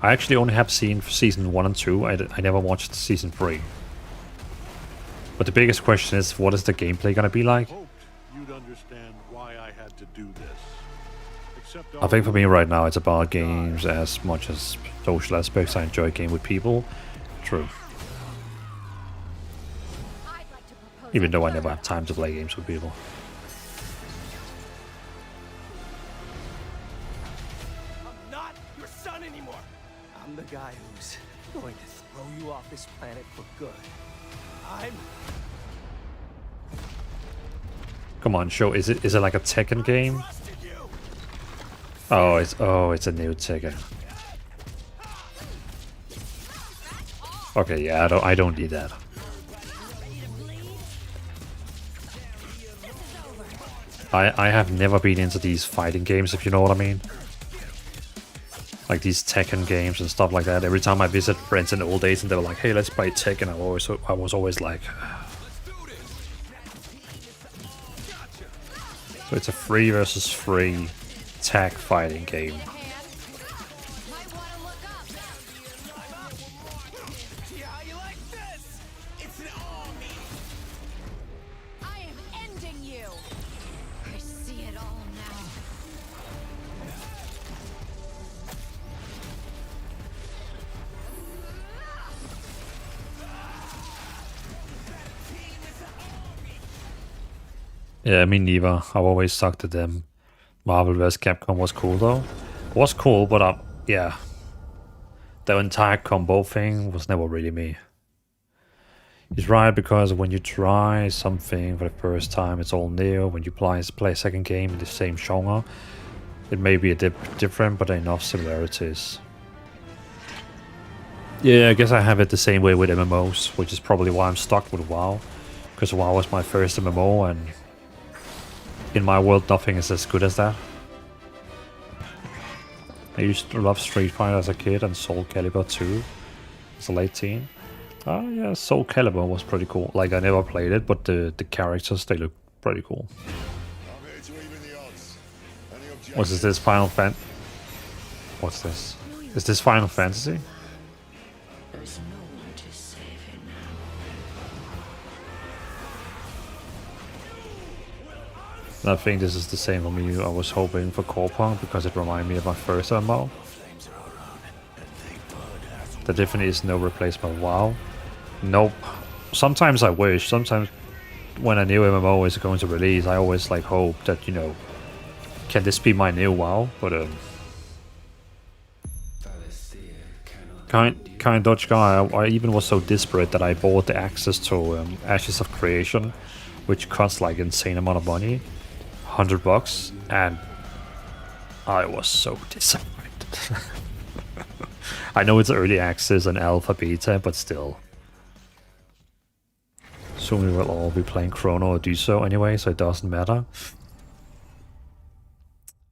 I actually only have seen season 1 and 2. I never watched season 3. But the biggest question is, what is the gameplay gonna be like? You'd understand why I had to do this. I think for me right now, it's about games as much as social aspects. I enjoy game with people. True. Even though I never have time to play games with people. I'm not your son anymore. I'm the guy who's going to throw you off this planet for good. Come on, show. Is it like a Tekken game? Oh, it's a new Tekken. Okay, yeah, I don't need that. I have never been into these fighting games, if you know what I mean. Like these Tekken games and stuff like that. Every time I visit friends in the old days and they were like, hey, let's play Tekken, I was always like... So it's a 3 versus 3 tag fighting game. Yeah, me neither. I've always sucked at them. Marvel vs. Capcom was cool though. Was cool, but yeah. The entire combo thing was never really me. He's right, because when you try something for the first time, it's all new. When you play a second game in the same genre, it may be a different, but enough similarities. Yeah, I guess I have it the same way with MMOs, which is probably why I'm stuck with WoW. Because WoW was my first MMO, and in my world, nothing is as good as that. I used to love Street Fighter as a kid and Soul Calibur 2 as a late teen. Oh yeah, Soul Calibur was pretty cool. Like, I never played it, but the characters, they look pretty cool. What's this, Final Fan? What's this? Is this Final Fantasy? There's no one to save him I think this is the same for me. I was hoping for Corpunk because it reminded me of my first MMO. There definitely is no replacement. WoW. Nope. Sometimes I wish. Sometimes when a new MMO is going to release, I always like hope that, you know, can this be my new WoW? But kind Dutch guy, I even was so desperate that I bought the access to Ashes of Creation, which costs like insane amount of money. $100, and I was so disappointed. I know it's early access and alpha beta, but still. Soon we will all be playing Chrono or Duso anyway, so it doesn't matter.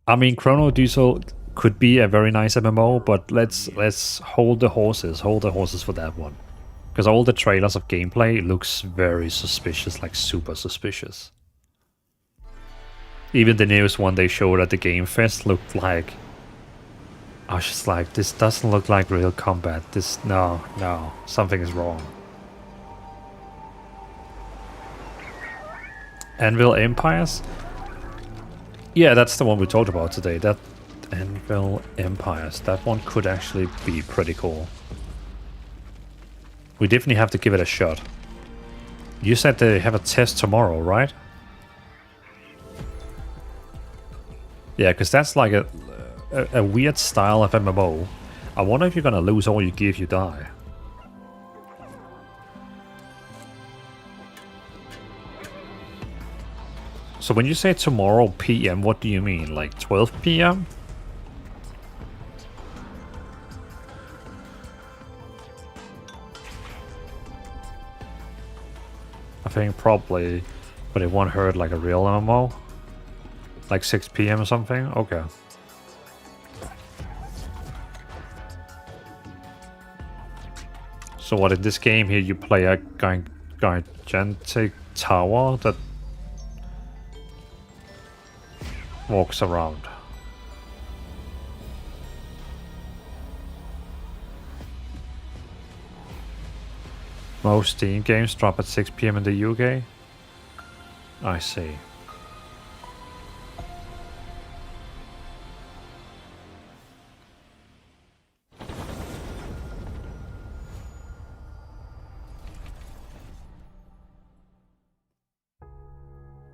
I mean, Chrono Duso could be a very nice MMO, but let's hold the horses for that one. Because all the trailers of gameplay looks very suspicious, like super suspicious. Even the newest one they showed at the Game Fest looked like... I was just like, this doesn't look like real combat. No, something is wrong. Anvil Empires? Yeah, that's the one we talked about today. That Anvil Empires. That one could actually be pretty cool. We definitely have to give it a shot. You said they have a test tomorrow, right? Yeah, because that's like a weird style of MMO. I wonder if you're gonna lose all you gear if you die. So when you say tomorrow PM, what do you mean? Like 12 PM? I think probably, but it won't hurt like a real MMO. Like 6 PM or something? Okay. So what, in this game here you play a gigantic tower that walks around. Most Steam games drop at 6 PM in the UK? I see.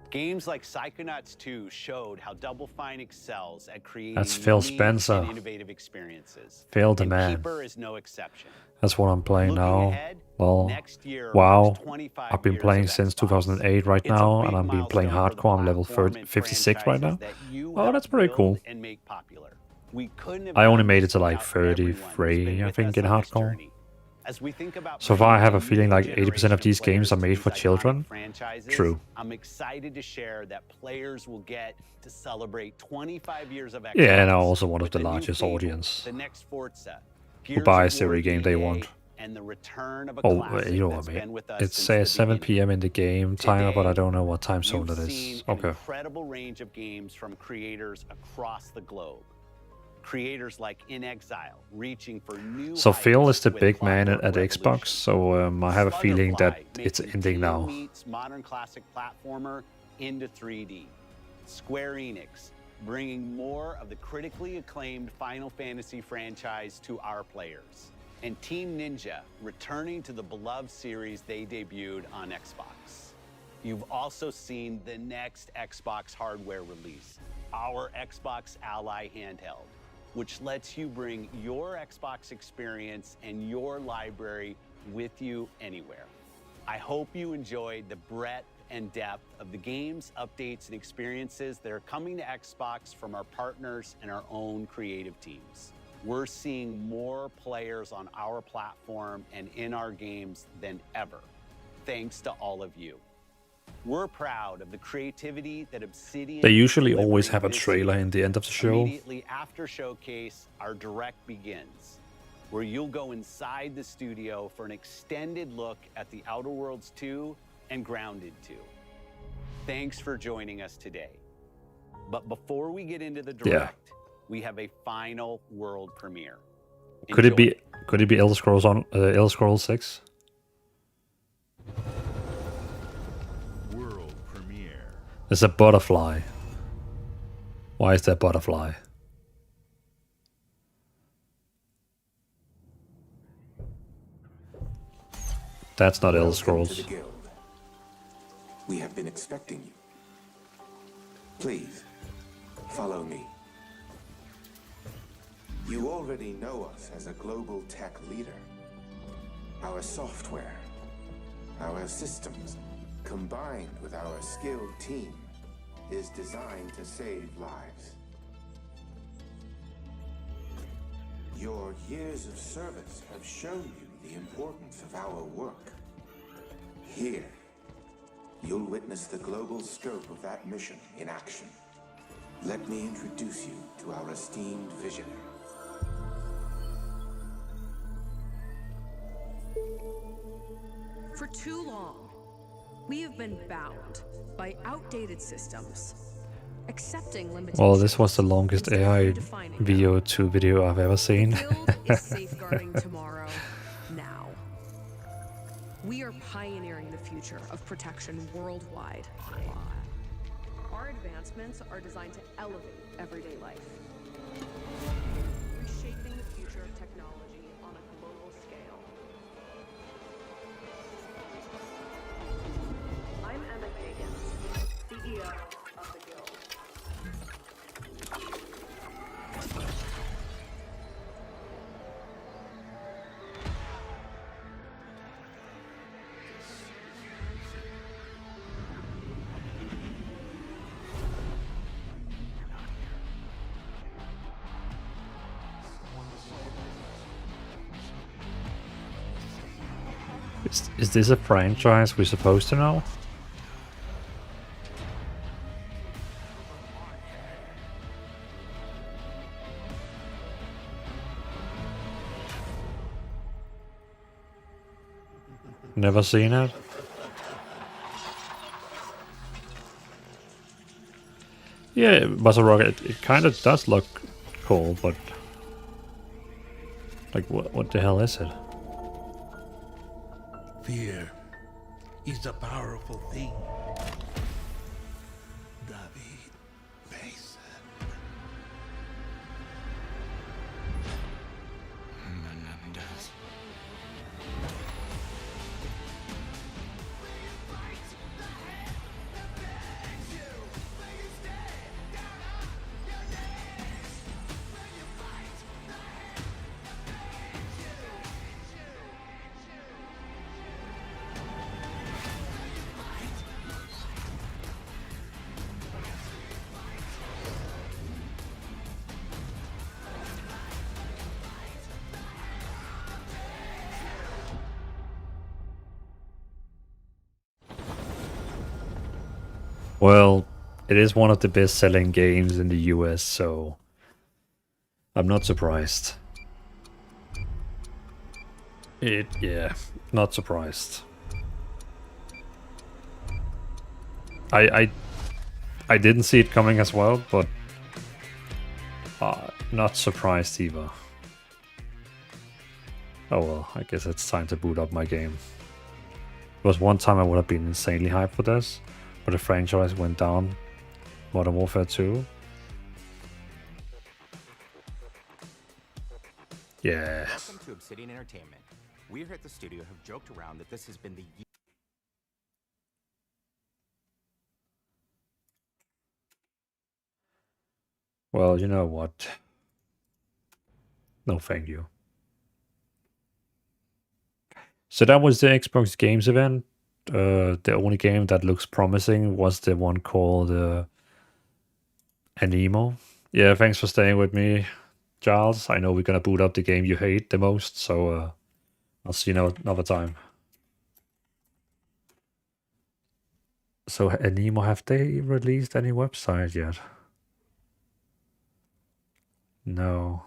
Games like Psychonauts 2 showed how Double Fine excels at creating That's Phil Spencer. and innovative experiences. Phil the And man. Keeper is no exception. That's what I'm playing now. ahead, Well, next year WoW. marks 25 I've been years playing of since Xbox. 2008 right It's a now, big and I've been playing milestone for the hardcore. I'm level platform and 56 right now. franchises that you Oh, helped that's pretty build cool. and make popular. We couldn't have I only done made this it to like without everyone who's 33, been I with think, us in on this hardcore. journey. As we think about So far I have a bringing feeling new like 80% of these generation games are players made to for these children. iconic franchises, True. I'm excited to share that players will get to celebrate 25 years of Xbox. Yeah, and I'm also one of with the a new largest Fable, audience the next Forza, who Gears buys of War every game they EA, want. and the return of a Oh, classic you know that's what I been mean. with us It since says the 7 beginning. PM in the game timer, but I Today, don't know what time zone You've that seen is. an Okay. incredible range of games from creators across the globe. Creators like In Exile, reaching for new So Phil heights is the with big man Clockwork at Xbox, so I have a feeling that it's ending now. meets modern classic platformer into 3D. Square Enix, bringing more of the critically acclaimed Final Fantasy franchise to our players. And Team Ninja, returning to the beloved series they debuted on Xbox. You've also seen the next Xbox hardware release, our Xbox Ally handheld, which lets you bring your Xbox experience and your library with you anywhere. I hope you enjoyed the breadth and depth of the games, updates, and experiences that are coming to Xbox from our partners and our own creative teams. We're seeing more players on our platform and in our games than ever, thanks to all of you. We're proud of the creativity that Obsidian. They usually is always delivering have a this trailer year. in the end of the show. Immediately after Showcase, our direct begins, where you'll go inside the studio for an extended look at the Outer Worlds 2 and Grounded 2. Thanks for joining us today. But before we get into the direct, we have a final world premiere. Could it be Elder Scrolls on Elder Scrolls 6? World premiere. There's a butterfly. Why is there a butterfly? That's not Elder Scrolls. To the guild. We have been expecting you. Please, follow me. You already know us as a global tech leader. Our software, our systems, combined with our skilled team, is designed to save lives. Your years of service have shown you the importance of our work. Here, you'll witness the global scope of that mission in action. Let me introduce you to our esteemed visionary. For too long, we have been bound by outdated systems, accepting limitations. Well, this was the longest AI VO2 video I've ever seen. Is safeguarding tomorrow now. We are pioneering the future of protection worldwide. Our advancements are designed to elevate everyday life, reshaping the future of technology on a global scale. I'm Emma Kagan, CEO of the Guild. Is this a franchise we're supposed to know? Never seen it? Yeah, Buzzer Rocket, it kind of does look cool, but like what the hell is it? Fear is a powerful thing. David, face Menendez. Well, it is one of the best-selling games in the US, so I'm not surprised. Yeah, not surprised. I didn't see it coming as well, but not surprised either. Oh well, I guess it's time to boot up my game. There was one time I would have been insanely hyped for this, but the franchise went down. Modern Warfare 2. Yeah. Welcome to Obsidian Entertainment. We here at the studio have joked around that this has been the Well, you know what? No, thank you. So that was the Xbox Games event. The only game that looks promising was the one called Anemo. Yeah, thanks for staying with me, Giles. I know we're gonna boot up the game you hate the most, so I'll see you another time. So Anemo, have they released any website yet? No.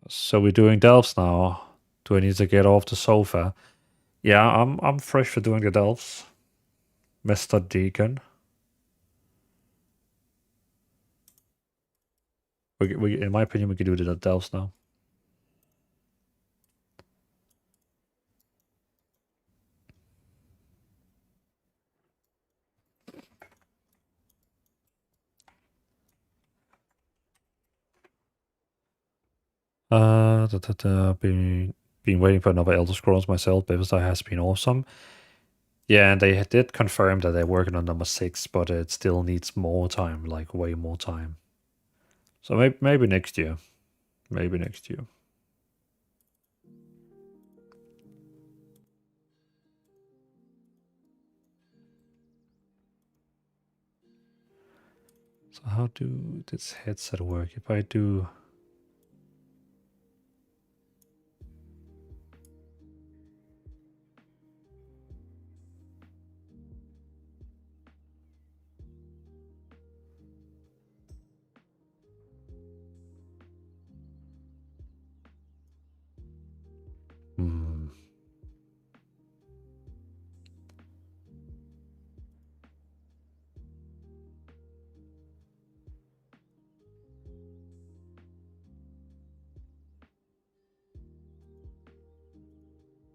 So we're doing delves now. Do I need to get off the sofa? Yeah, I'm fresh for doing the delves, Mr. Deacon. In my opinion, we can do the delves now. Been waiting for another Elder Scrolls myself. Bethesda has been awesome. Yeah, and they did confirm that they're working on number 6, but it still needs more time, like way more time. So maybe next year. Maybe next year. So how do this headset work? If I do...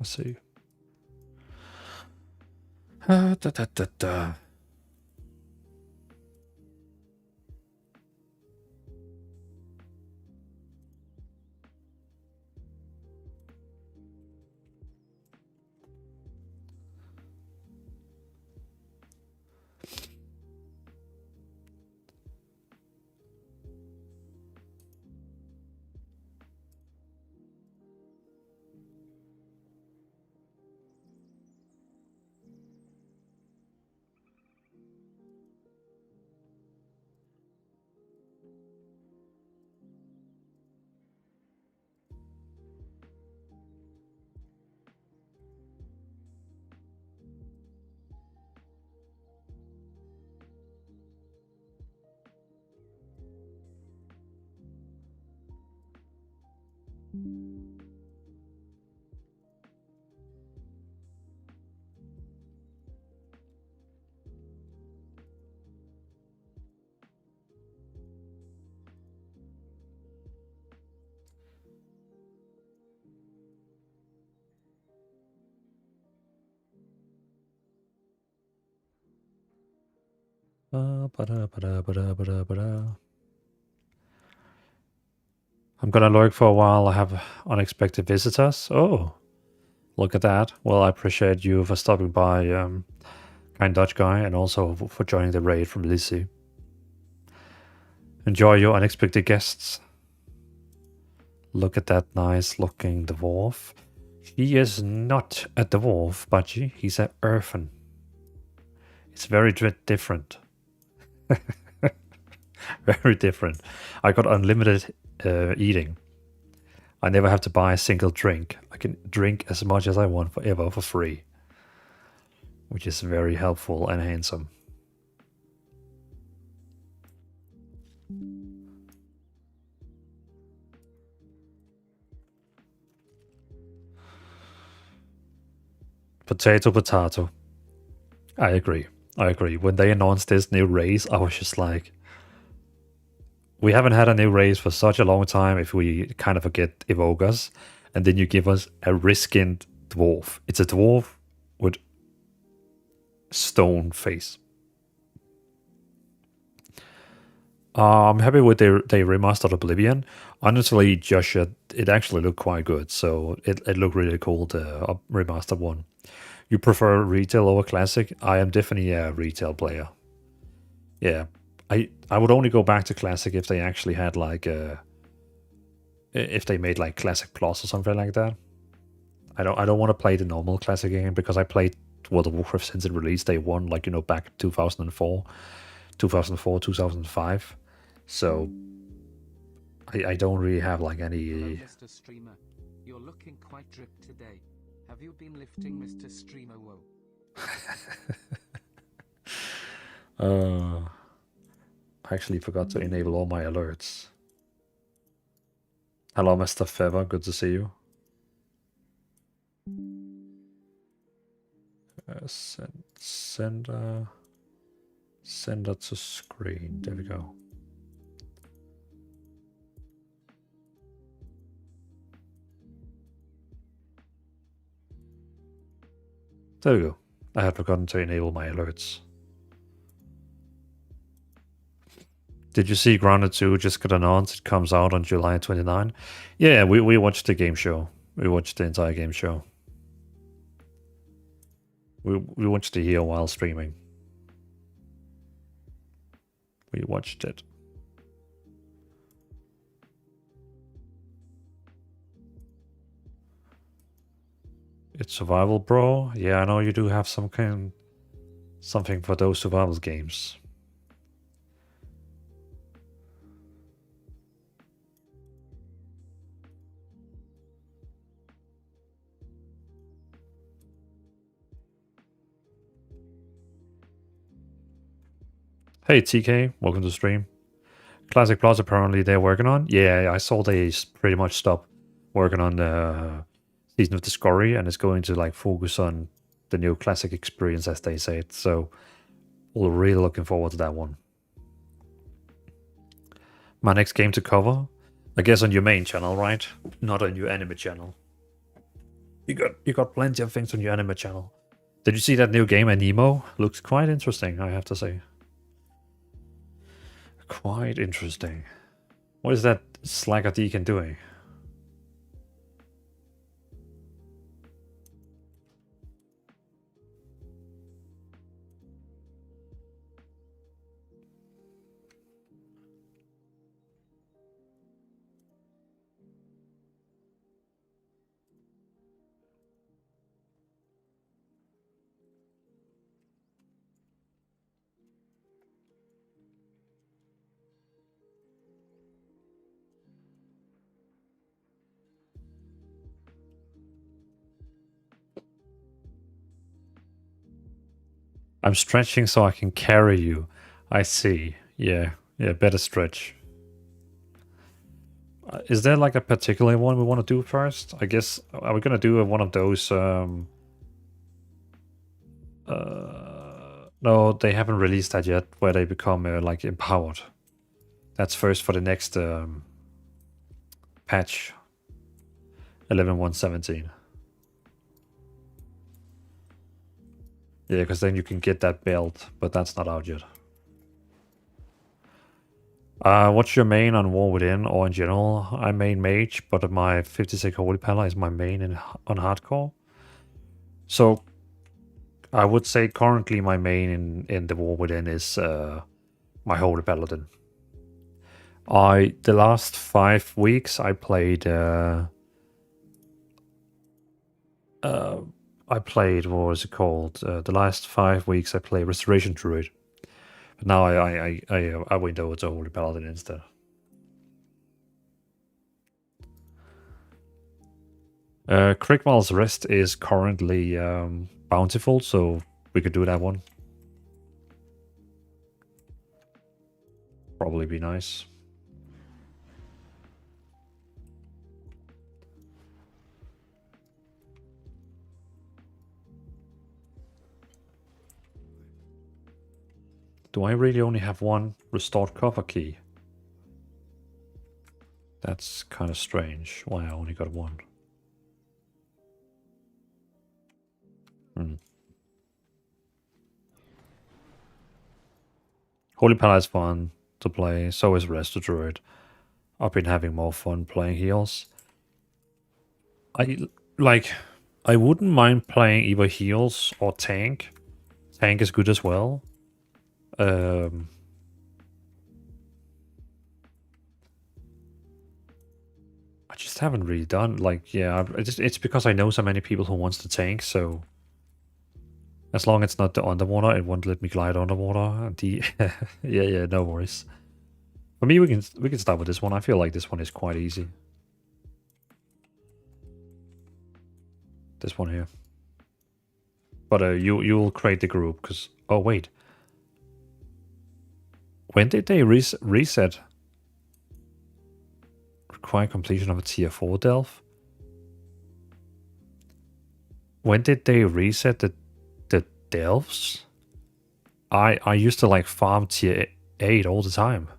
Let's see. Da, da, da, da. Ba-da-ba-da-ba-da-ba-da-ba-da. I'm gonna lurk for a while. I have unexpected visitors. Oh, look at that. Well, I appreciate you for stopping by, kind Dutch guy, and also for joining the raid from Lizzie. Enjoy your unexpected guests. Look at that nice looking dwarf. He is not a dwarf, Budgie. He's an earthen. It's very different. Very different. I got unlimited eating. I never have to buy a single drink. I can drink as much as I want forever for free, which is very helpful and handsome. Potato, potato. I agree. I agree. When they announced this new race, I was just like, we haven't had a new race for such a long time if we kind of forget Evokers, and then you give us a reskinned dwarf. It's a dwarf with stone face. I'm happy with they remastered Oblivion. Honestly, Joshua, it actually looked quite good, so it looked really cool, the remastered one. You prefer retail over classic? I am definitely a retail player. Yeah, I would only go back to classic if they actually had like if they made like classic plus or something like that. I don't want to play the normal classic game because I played World of Warcraft since it released day one, like, you know, back in 2004, 2005. So I don't really have like any. Hello, Mr. Streamer. You're looking quite dripped today. Have you been lifting Mr. Streamer WoW? I actually forgot to enable all my alerts. Hello, Mr. Feather. Good to see you. Sender to screen. There we go. There we go. I had forgotten to enable my alerts. Did you see Grounded 2 just got announced? It comes out on July 29. Yeah, we watched the game show. We watched the entire game show. We watched it here while streaming. We watched it. It's survival, bro. Yeah, I know you do have something for those survival games. Hey TK, welcome to the stream. Classic Plus apparently they're working on. Yeah, I saw they pretty much stopped working on the Season of Discovery, and it's going to like focus on the new classic experience, as they said. So we're really looking forward to that one. My next game to cover, I guess on your main channel, right? Not on your anime channel. You got plenty of things on your anime channel. Did you see that new game, Anemo? Looks quite interesting, I have to say. Quite interesting. What is that Slacker Deacon doing? I'm stretching so I can carry you. I see. Yeah, better stretch. Is there like a particular one we want to do first? I guess, are we gonna do one of those? No, they haven't released that yet, where they become like empowered. That's first for the next patch, 11.1.17. Yeah, because then you can get that belt, but that's not out yet. What's your main on War Within or in general? I main mage, but my 56 Holy Paladin is my main on hardcore. So I would say currently my main in the War Within is my Holy Paladin. The last 5 weeks I played what was it called? The last 5 weeks I played Restoration Druid. But now I went over to Holy Paladin instead. Krigmal's Rest is currently bountiful, so we could do that one. Probably be nice. Do I really only have one restored copper key? That's kind of strange. Why I only got one. Holy Paladin is fun to play, so is Resto Druid. I've been having more fun playing heals. I wouldn't mind playing either heals or tank. Tank is good as well. I just haven't really done it's because I know so many people who wants to tank, so as long as it's not the underwater, it won't let me glide underwater. Yeah, no worries. For me, we can start with this one. I feel like this one is quite easy. This one here. But you'll create the group because wait. When did they reset? Require completion of a tier 4 delve? When did they reset the delves? I used to farm tier 8 all the time.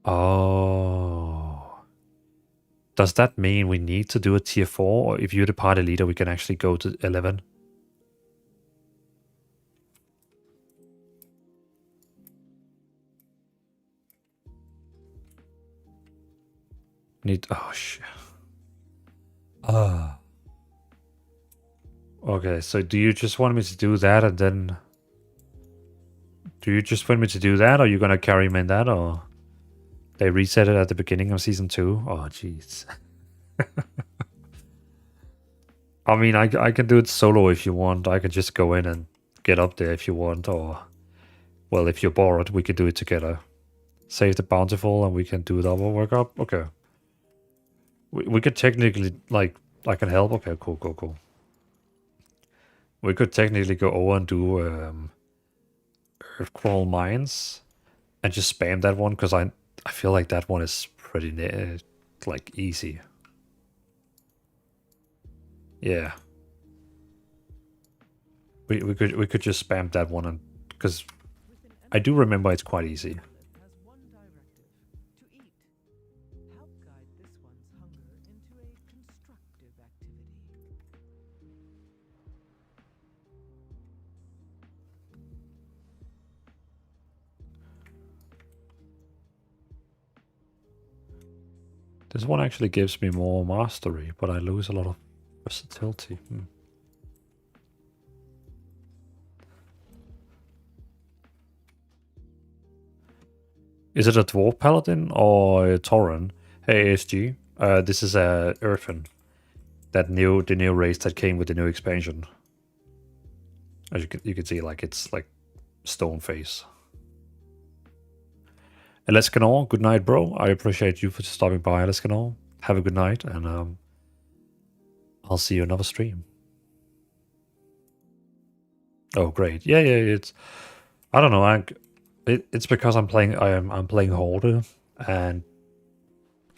Oh. Does that mean we need to do a tier 4? Or if you're the party leader, we can actually go to 11? Oh shit. Okay, so do you just want me to do that and then... Do you just want me to do that, or are you gonna carry me in that, or... They reset it at the beginning of season 2? Oh, jeez. I mean, I can do it solo if you want. I can just go in and get up there if you want, or... Well, if you're bored, we could do it together. Save the bountiful and we can do the other workup. Okay. We could technically, I can help. Okay, cool. We could technically go over and do Earthcrawl Mines and just spam that one, because I feel like that one is pretty easy. Yeah. We could just spam that one, and because I do remember it's quite easy. This one actually gives me more mastery, but I lose a lot of versatility. Is it a Dwarf Paladin or a Tauren? Hey ASG, this is a Earthen. The new race that came with the new expansion. As you can see, like it's like stone face. Lescanor, good night, bro. I appreciate you for stopping by, Lescanor. Have a good night, and I'll see you another stream. Oh, great! Yeah. It's I don't know. It's because I'm playing Horde, and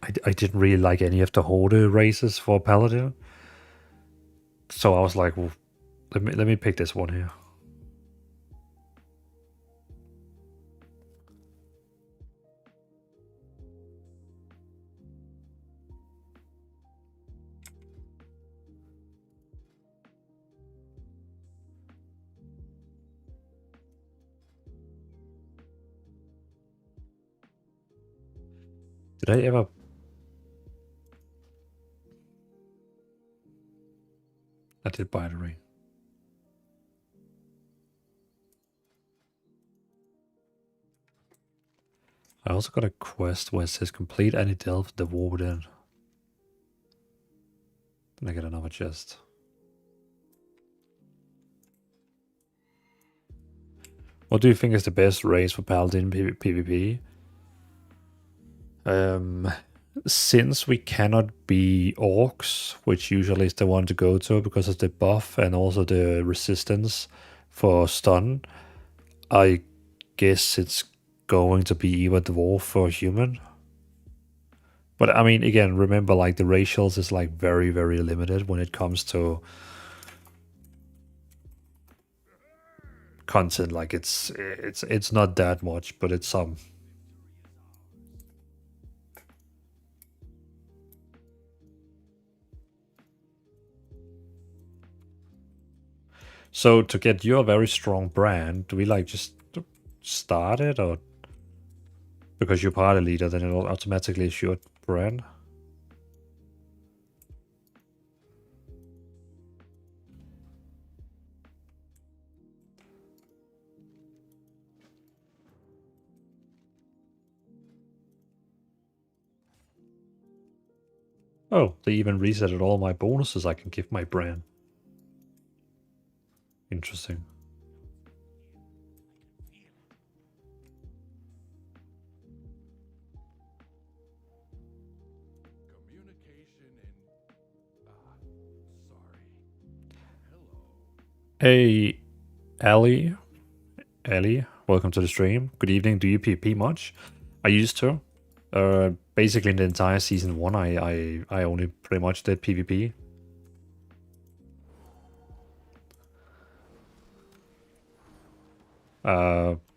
I didn't really like any of the Horde races for Paladin. So I was like, well, let me pick this one here. Did I ever? I did buy the ring. I also got a quest where it says complete any delve the war within. Then I get another chest. What do you think is the best race for Paladin PvP? Since we cannot be orcs, which usually is the one to go to because of the buff and also the resistance for stun, I guess it's going to be either dwarf or human. But I mean, again, remember, like the racials is like very, very limited when it comes to content. Like it's not that much, but it's some. So to get your very strong brand, do we like just start it, or because you're party leader, then it'll automatically issue your brand? Oh, they even resetted all my bonuses I can give my brand. Interesting. Hey, Ali, welcome to the stream. Good evening. Do you PvP much? I used to. Basically, in the entire season 1, I only pretty much did PvP.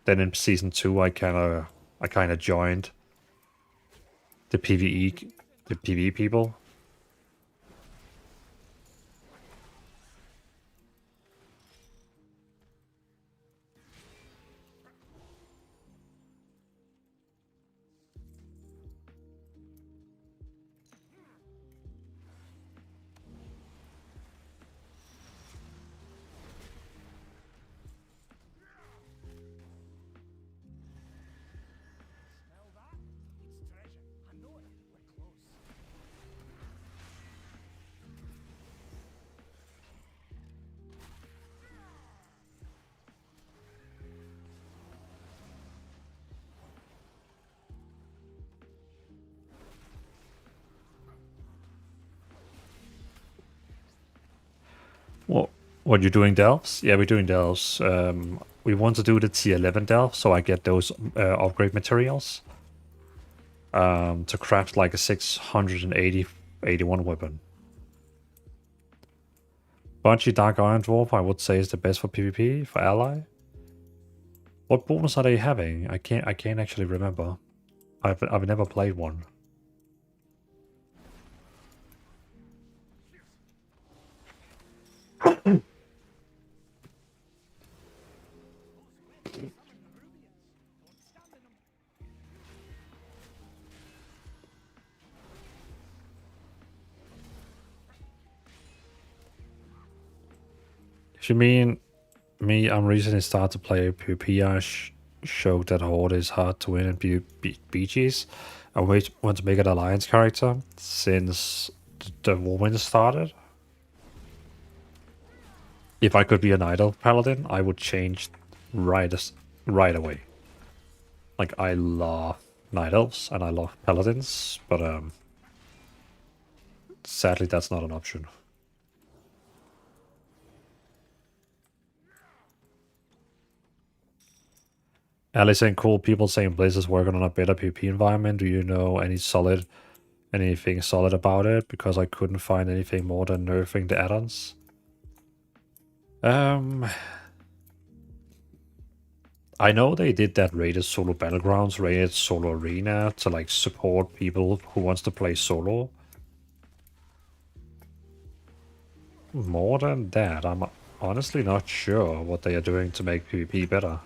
Then in season 2, I kind of joined the PvE people. What you're doing delves? Yeah, we're doing delves. We want to do the tier 11 delve, so I get those upgrade materials to craft like a 681 weapon. Bungie Dark Iron Dwarf, I would say, is the best for PvP, for ally. What bonus are they having? I can't actually remember. I've never played one. If you mean me, I'm recently started to play PvP. I showed that Horde is hard to win in BGs. I want to make an alliance character since the woman started. If I could be an idol paladin, I would change right away. Like, I love night elves and I love paladins, but sadly that's not an option. Alice and cool people saying Blizz is working on a better PvP environment. Do you know anything solid about it? Because I couldn't find anything more than nerfing the add-ons. I know they did that rated solo battlegrounds, rated solo arena to like support people who wants to play solo. More than that, I'm honestly not sure what they are doing to make PvP better.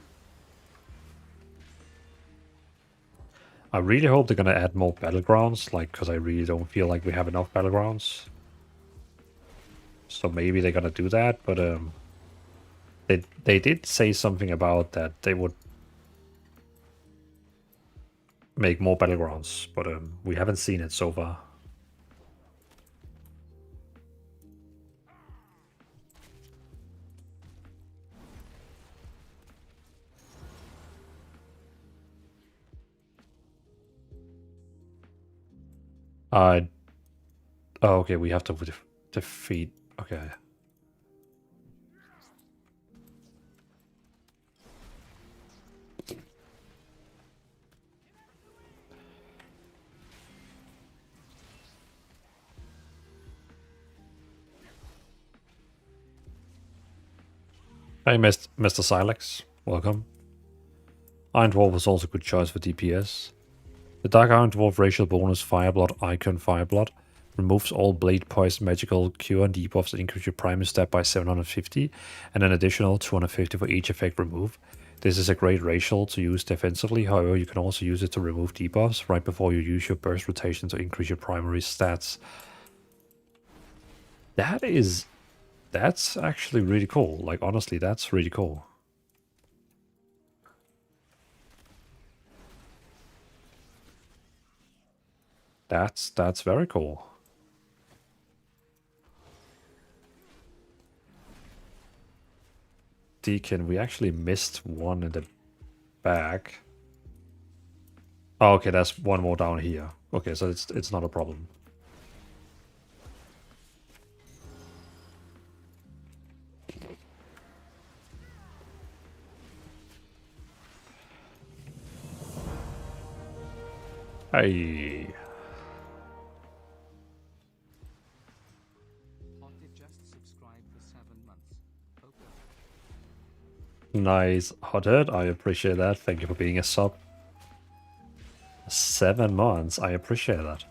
I really hope they're gonna add more battlegrounds, like, because I really don't feel like we have enough battlegrounds. So maybe they're gonna do that, but they did say something about that they would make more battlegrounds, but we haven't seen it so far. Oh, okay, we have to defeat. Okay. Hey, Mr. Silex, welcome. Iron Dwarf was also a good choice for DPS. The Dark Iron Dwarf racial bonus Fireblood Icon Fireblood removes all blade poison, magical, cure, and debuffs that increase your primary stat by 750, and an additional 250 for each effect removed. This is a great racial to use defensively, however you can also use it to remove debuffs right before you use your burst rotation to increase your primary stats. That's actually really cool. Like, honestly, that's really cool. That's very cool. Deacon, we actually missed one in the back. Oh, okay, that's one more down here. Okay, so it's not a problem. Hey. Nice, Hothead. I appreciate that. Thank you for being a sub. 7 months. I appreciate that.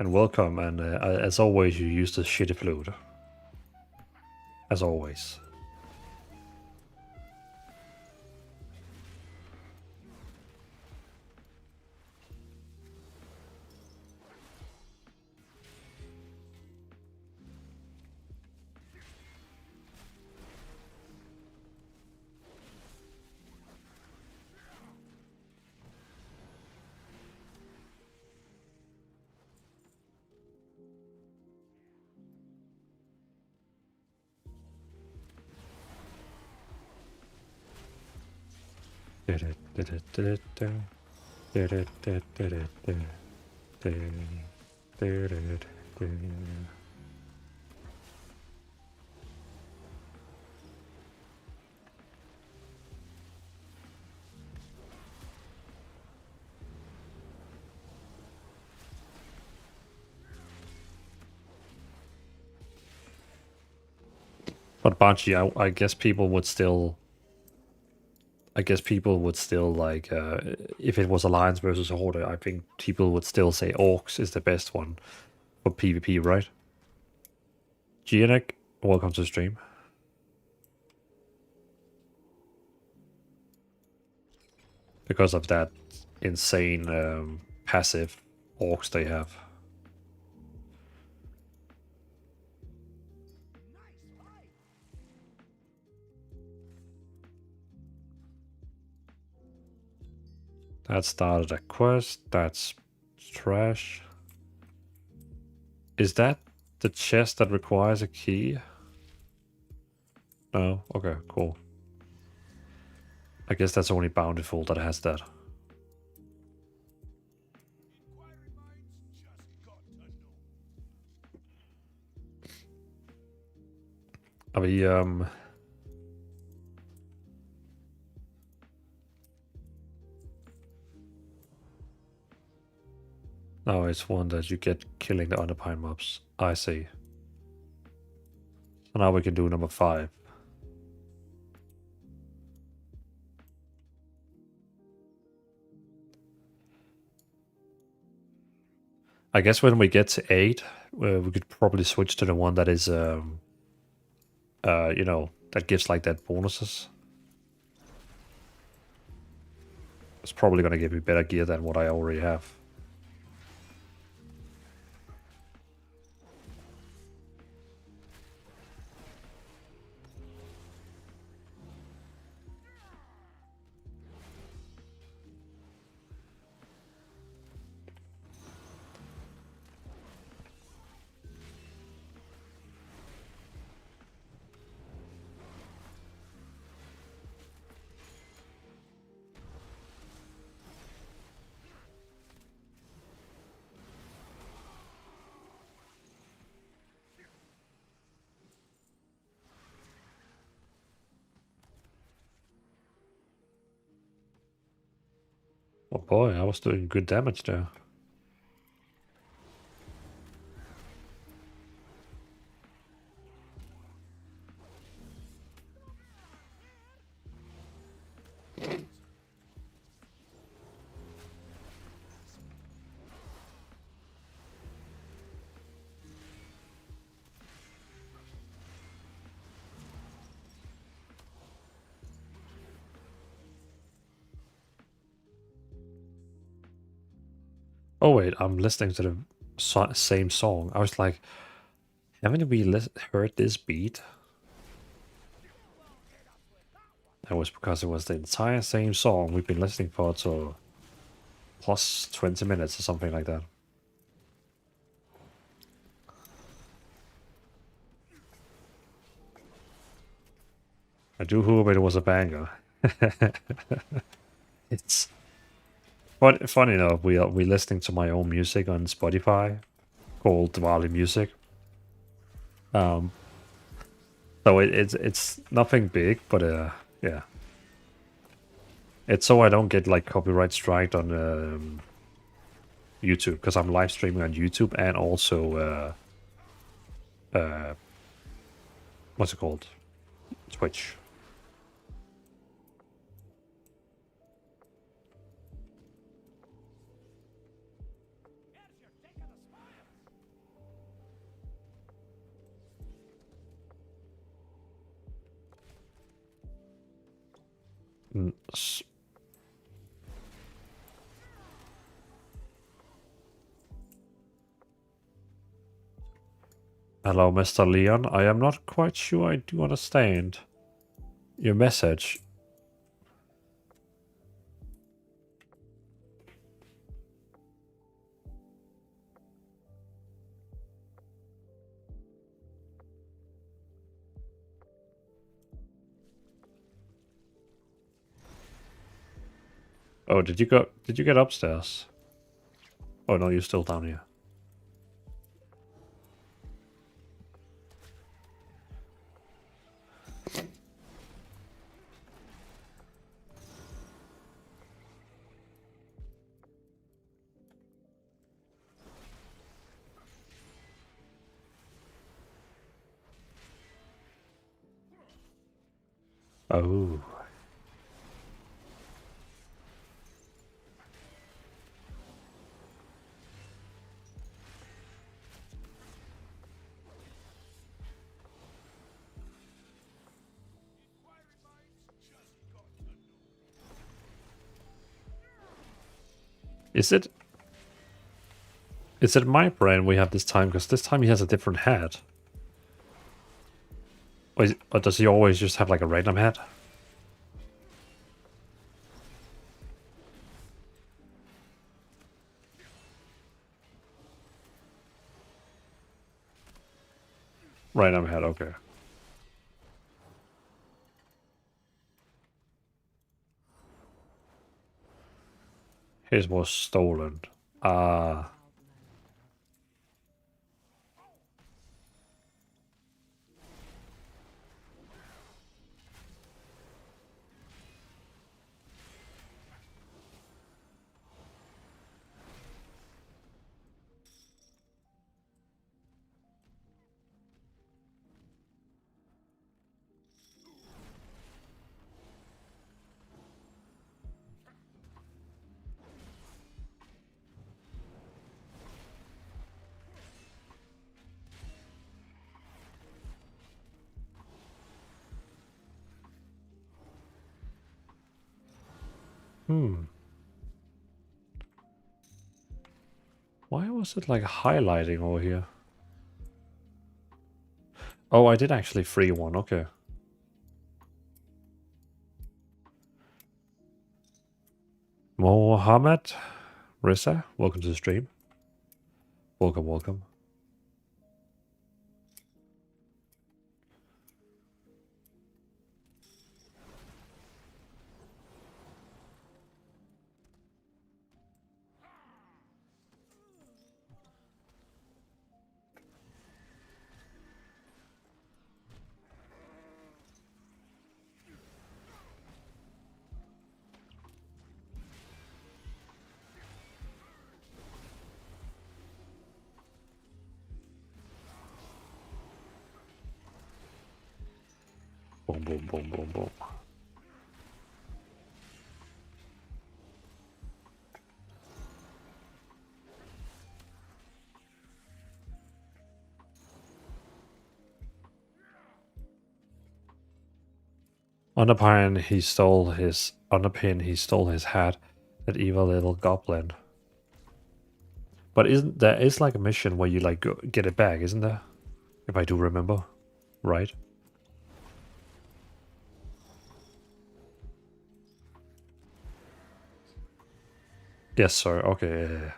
And welcome. And as always, you use the shitty flute. As always. But Banshee, I guess people would still I guess people would still like, if it was Alliance versus Horde, I think people would still say Orcs is the best one for PvP, right? Gianek, welcome to stream. Because of that insane passive Orcs they have. That started a quest. That's trash. Is that the chest that requires a key? No? Okay, cool. I guess that's only Bountiful that has that. Are we, No, it's one that you get killing the underpine mobs. I see. So now we can do number 5. I guess when we get to 8, we could probably switch to the one that is, you know, that gives like that bonuses. It's probably gonna give me better gear than what I already have. Oh boy, I was doing good damage there. Oh wait, I'm listening to the same song. I was like, haven't we heard this beat? That was because it was the entire same song we've been listening for to plus 20 minutes or something like that. I do hope it was a banger. It's funny enough, we listening to my own music on Spotify called Dvalin Music. So it's nothing big, but yeah. It's so I don't get like copyright striked on YouTube, because I'm live streaming on YouTube and also what's it called? Twitch. Hello, Mr. Leon. I am not quite sure I do understand your message. Oh, did you get upstairs? Oh no, you're still down here. Oh. Is it my brain we have this time? Because this time he has a different hat. Or does he always just have like a random hat? Random hat, okay. His was stolen. Ah. Why was it like highlighting over here? Oh, I did actually free one, okay. Mohammed Rissa, welcome to the stream. Welcome, welcome. Boom, boom, boom, boom, boom. Underpin, he stole his hat. That evil little goblin. But isn't there is like a mission where you like go get it back, isn't there? If I do remember, right? Yes, sir. Okay.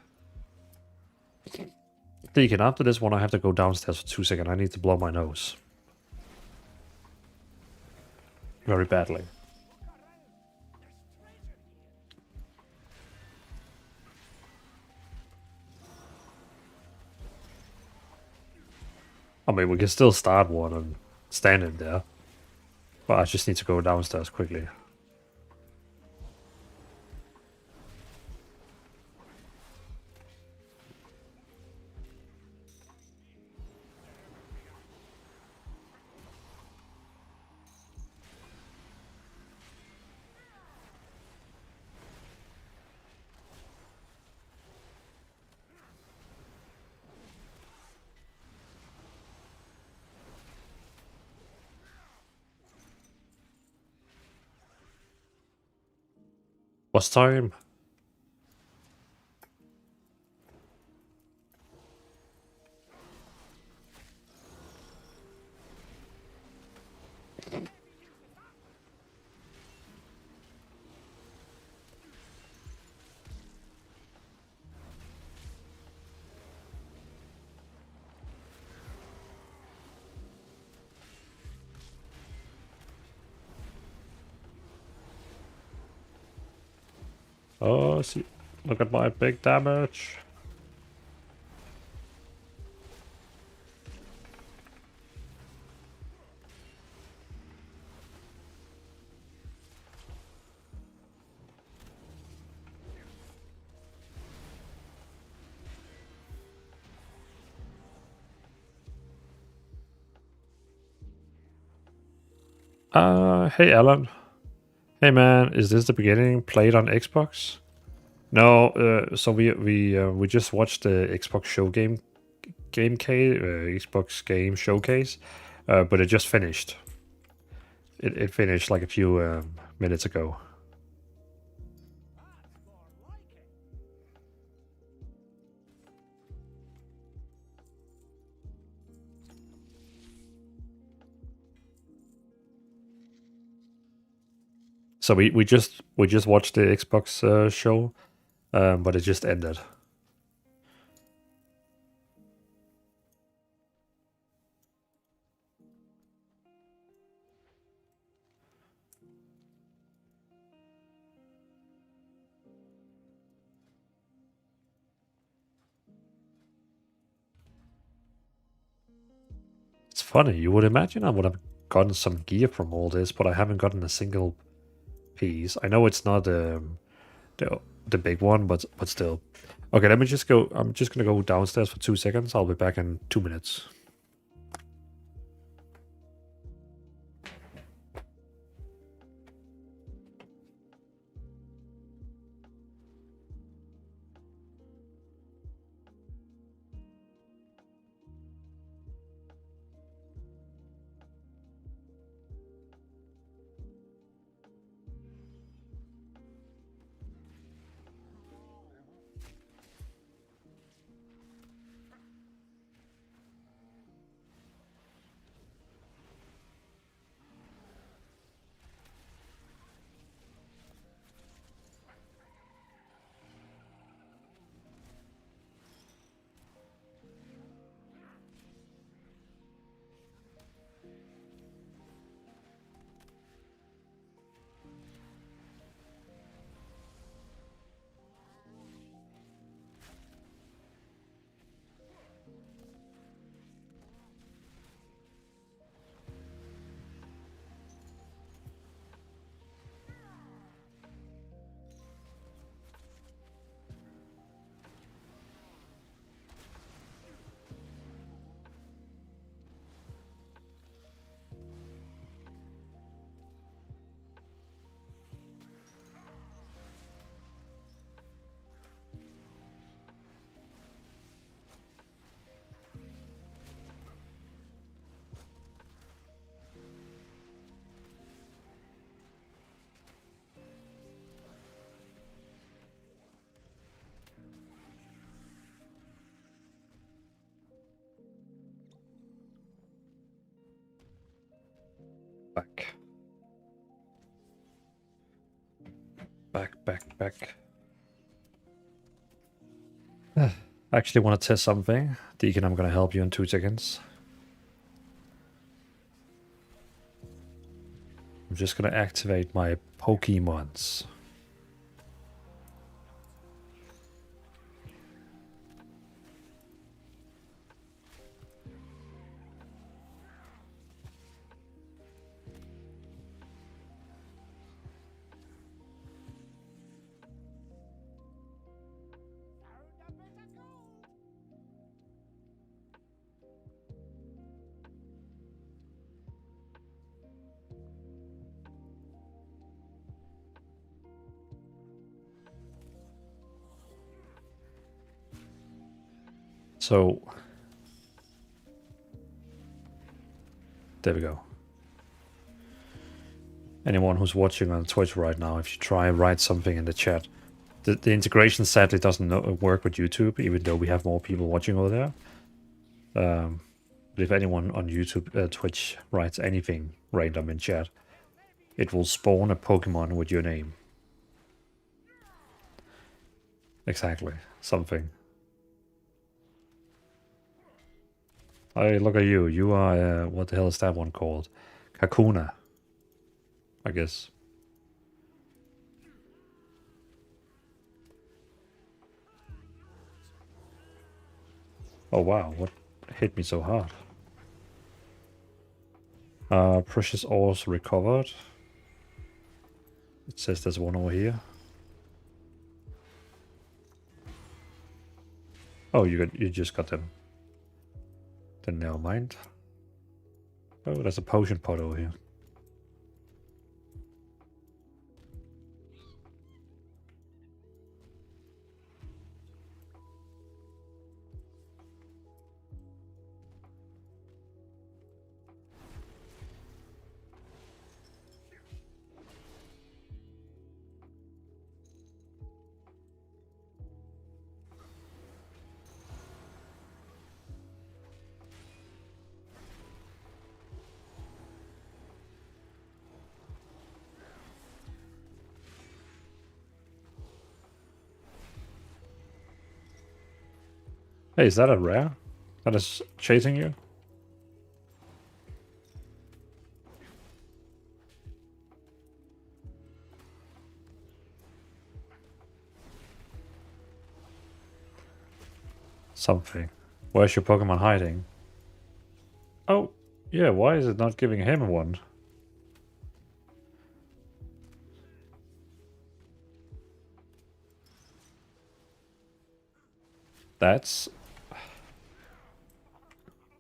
Deacon, after this one, I have to go downstairs for 2 seconds. I need to blow my nose. Very badly. I mean, we can still start one and stand in there. But I just need to go downstairs quickly. What's time? Oh, see, look at my big damage. Hey Alan. Hey man, is this the beginning? Played on Xbox? No, so we just watched the Xbox show Xbox game showcase, but it just finished. It finished like a few minutes ago. So we just watched the Xbox show, but it just ended. It's funny. You would imagine I would have gotten some gear from all this, but I haven't gotten a single piece. I know it's not the big one, but still. Okay, let me just go. I'm just gonna go downstairs for 2 seconds. I'll be back in 2 minutes. Back. I actually want to test something. Deacon, I'm gonna help you in 2 seconds. I'm just gonna activate my Pokemons. So there we go. Anyone who's watching on Twitch right now, if you try and write something in the chat, the integration sadly doesn't work with YouTube, even though we have more people watching over there. But if anyone on YouTube, Twitch writes anything random in chat, it will spawn a Pokemon with your name. Exactly, something. Hey, look at you. You are, what the hell is that one called? Kakuna, I guess. Oh wow, what hit me so hard? Precious ores recovered. It says there's one over here. Oh, you just got them. Then never mind. Oh, there's a potion pot over here. Hey, is that a rare that is chasing you? Something. Where's your Pokemon hiding? Oh, yeah, why is it not giving him one? That's...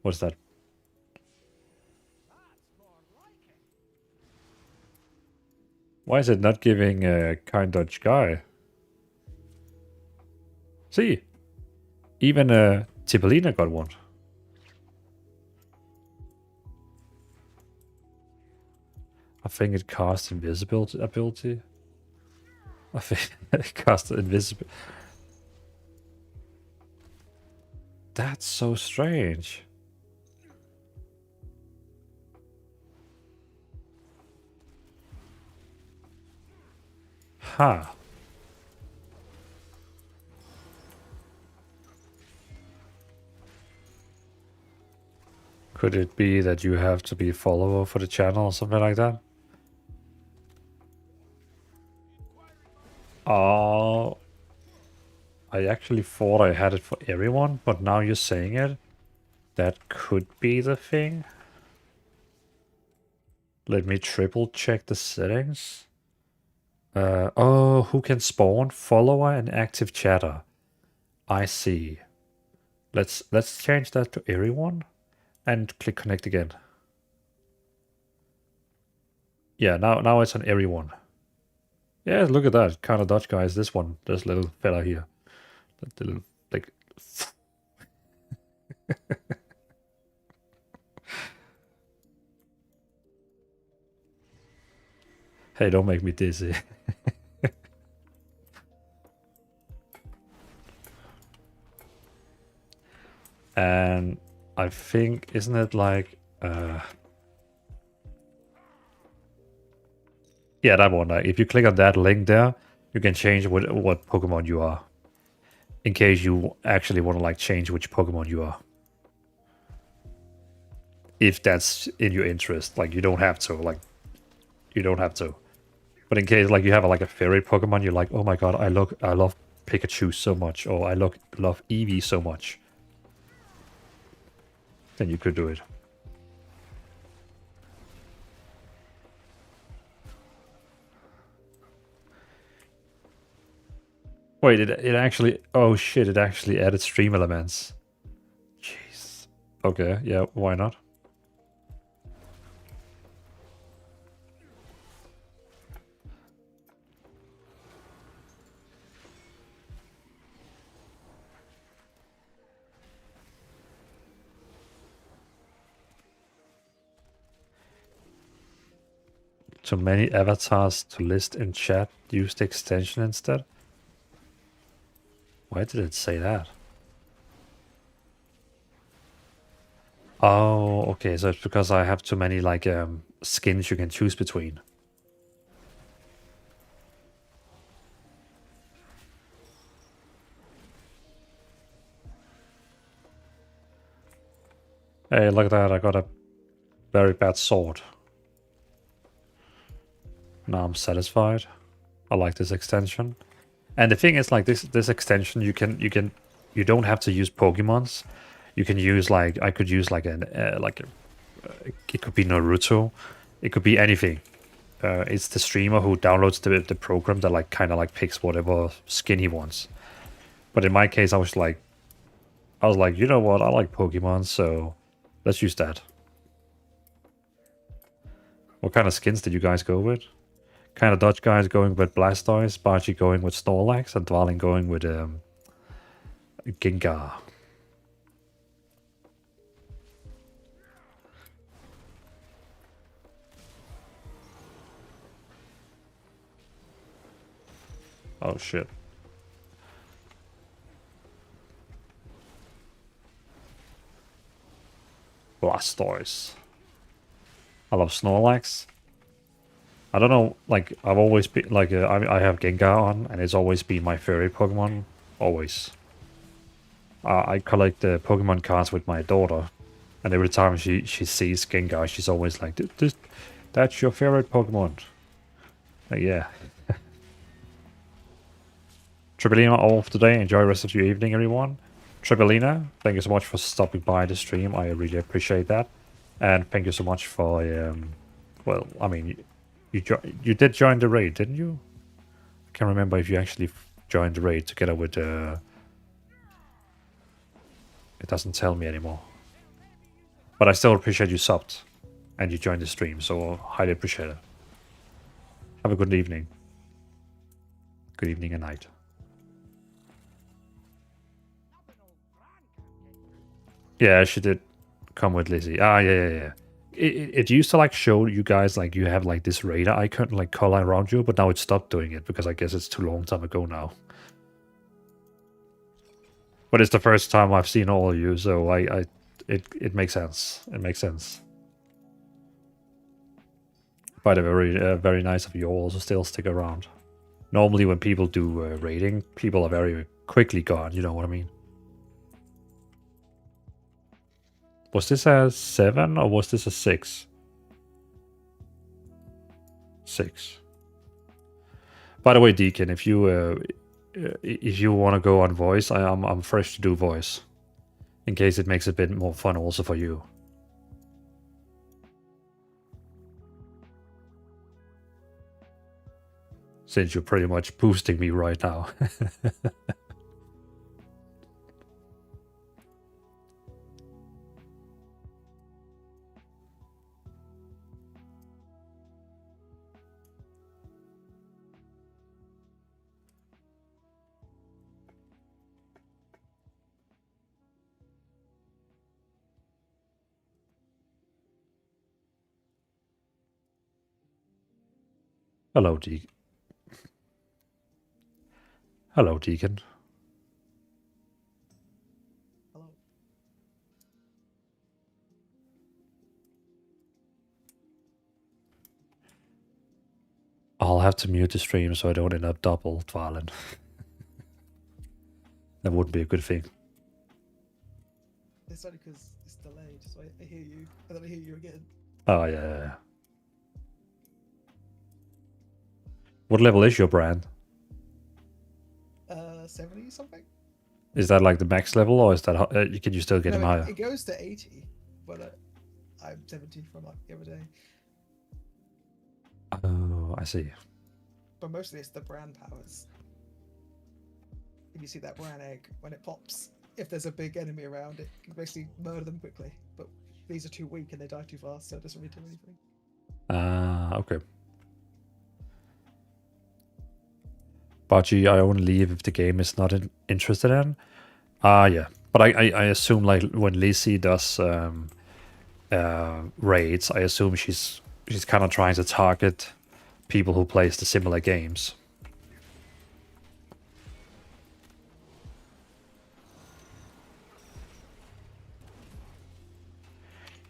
What's that? Why is it not giving a kind Dutch guy? See? Even Dvalin got one. I think it casts invisibility ability. I think it casts invisible. That's so strange. Huh. Could it be that you have to be a follower for the channel or something like that? Oh, I actually thought I had it for everyone, but now you're saying it. That could be the thing. Let me triple check the settings. Oh, who can spawn? Follower and active chatter. I see. Let's change that to everyone and click connect again. Yeah, now it's on everyone. Yeah, look at that. Kind of Dutch guy is this one. This little fella here. The little, like... Hey, don't make me dizzy. And I think, isn't it like... Yeah, that one. Like, if you click on that link there, you can change what Pokemon you are. In case you actually want to like change which Pokemon you are. If that's in your interest. Like, you don't have to. Like, you don't have to. But in case like you have like a fairy Pokemon, you're like, oh my god, I love Pikachu so much, or I love Eevee so much. Then you could do it. Wait, it actually... Oh shit, it actually added stream elements. Jeez. Okay, yeah, why not? Too many avatars to list in chat. Use the extension instead. Why did it say that? Oh, okay, so it's because I have too many like skins you can choose between. Hey, look at that, I got a very bad sword. Now I'm satisfied. I like this extension. And the thing is, like this extension, you don't have to use Pokemons. You can use like I could use like it could be Naruto, it could be anything. It's the streamer who downloads the program that like kind of like picks whatever skin he wants. But in my case, I was like, you know what? I like Pokemon, so let's use that. What kind of skins did you guys go with? Kind of Dutch guys going with Blastoise, Bargy going with Snorlax, and Dvalin going with Gengar. Oh shit. Blastoise. I love Snorlax. I don't know, like, I've always been, like, I have Gengar on, and it's always been my favorite Pokemon. Always. I collect the Pokemon cards with my daughter, and every time she sees Gengar, she's always like, "That's your favorite Pokemon." Like, yeah. Tripolina off today. Enjoy the rest of your evening, everyone. Tripolina, thank you so much for stopping by the stream. I really appreciate that, and thank you so much for well, I mean, you did join the raid, didn't you? I can't remember if you actually joined the raid together with it doesn't tell me anymore. But I still appreciate you subbed and you joined the stream, so highly appreciate it. Have a good evening. Good evening and night. Yeah, she did come with Lizzie. Ah, yeah. It used to like show you guys like you have like this radar icon like color around you, but now it stopped doing it because I guess it's too long time ago now. But it's the first time I've seen all of you, so it makes sense. It makes sense. But very nice of you all to still stick around. Normally when people do raiding, people are very quickly gone, you know what I mean? Was this a 7 or was this a 6? 6. By the way, Deacon, if you want to go on voice, I'm fresh to do voice, in case it makes it a bit more fun also for you. Since you're pretty much boosting me right now. Hello, Deacon. Hello, Deacon. Hello. I'll have to mute the stream so I don't end up double Dvalin. That wouldn't be a good thing. It's only because it's delayed, so I hear you, and then I hear you again. Oh, yeah. What level is your brand? 70 something? Is that like the max level, or is that can you still get him higher? It goes to 80, but I'm 70 from like the other day. Oh, I see. But mostly it's the brand powers. If you see that brand egg, when it pops, if there's a big enemy around, it can basically murder them quickly. But these are too weak and they die too fast, so it doesn't really do anything. Ah, okay. Baji, I only leave if the game is not interested in. Yeah. But I assume like when Lizzie does raids, I assume she's kind of trying to target people who plays the similar games.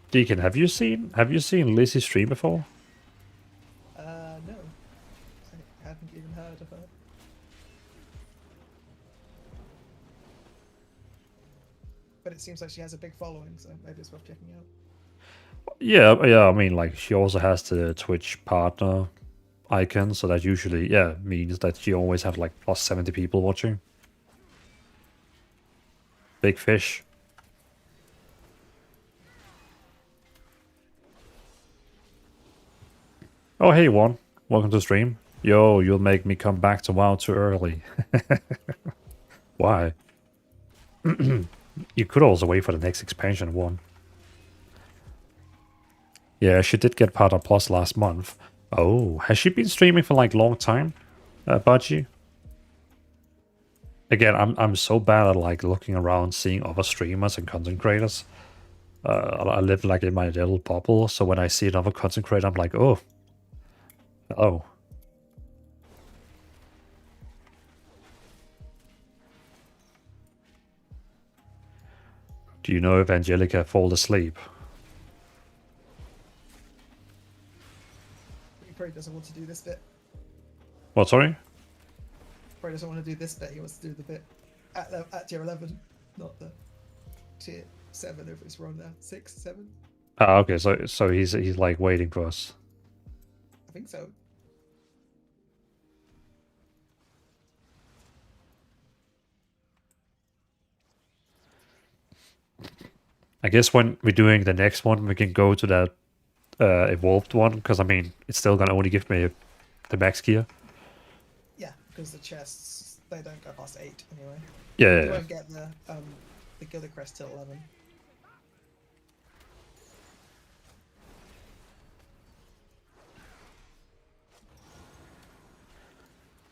Deacon, have you seen Lizzie stream before? No. I haven't even heard of her. But it seems like she has a big following, so maybe it's worth checking out. Yeah, I mean, like, she also has the Twitch partner icon, so that usually, means that she always have, like, plus 70 people watching. Big fish. Oh, hey, Juan. Welcome to the stream. Yo, you'll make me come back to WoW too early. Why? You could also wait for the next expansion, Juan. Yeah, she did get Partner Plus last month. Oh, has she been streaming for like long time, Budgie? Again, I'm so bad at like looking around, seeing other streamers and content creators. I live like in my little bubble, so when I see another content creator, I'm like, oh, hello. Do you know if Angelica fall asleep? He probably doesn't want to do this bit. What, sorry? Probably doesn't want to do this bit. He wants to do the bit at tier 11. not the tier 7 if it's wrong now. 6, 7? Ah, okay, so he's like waiting for us. I think so. I guess when we're doing the next one, we can go to that evolved one, because I mean, it's still gonna only give me the max gear. Yeah, because the chests, they don't go past 8 anyway. Yeah. You won't get the Gilded Crest till 11.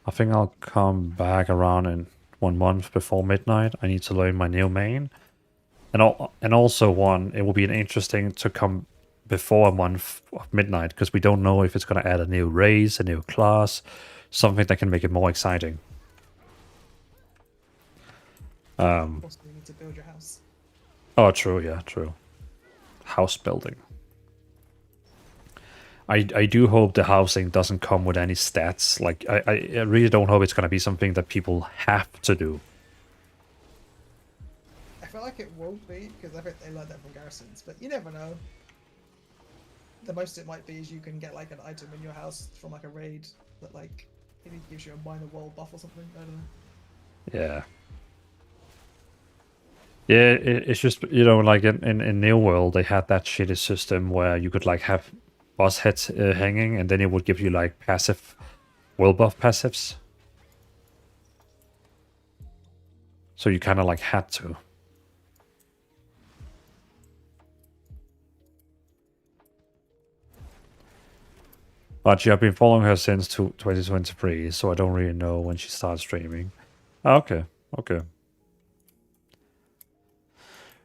I think I'll come back around in 1 month before midnight. I need to learn my new main. And also it will be interesting to come before a month of midnight, because we don't know if it's going to add a new race, a new class, something that can make it more exciting. Also, you need to build your house. Oh, true, yeah, true. House building. I do hope the housing doesn't come with any stats. Like, I really don't hope it's going to be something that people have to do. I feel like it won't be, because I think they learned that from Garrisons, but you never know. The most it might be is you can get like an item in your house from like a raid that like maybe gives you a minor wall buff or something. I don't know. Yeah. Yeah, it's just, you know, like in New World, they had that shitty system where you could like have boss heads hanging, and then it would give you like passive world buff passives. So you kind of like had to. But yeah, I've been following her since 2023, so I don't really know when she starts streaming. Ah, okay, okay.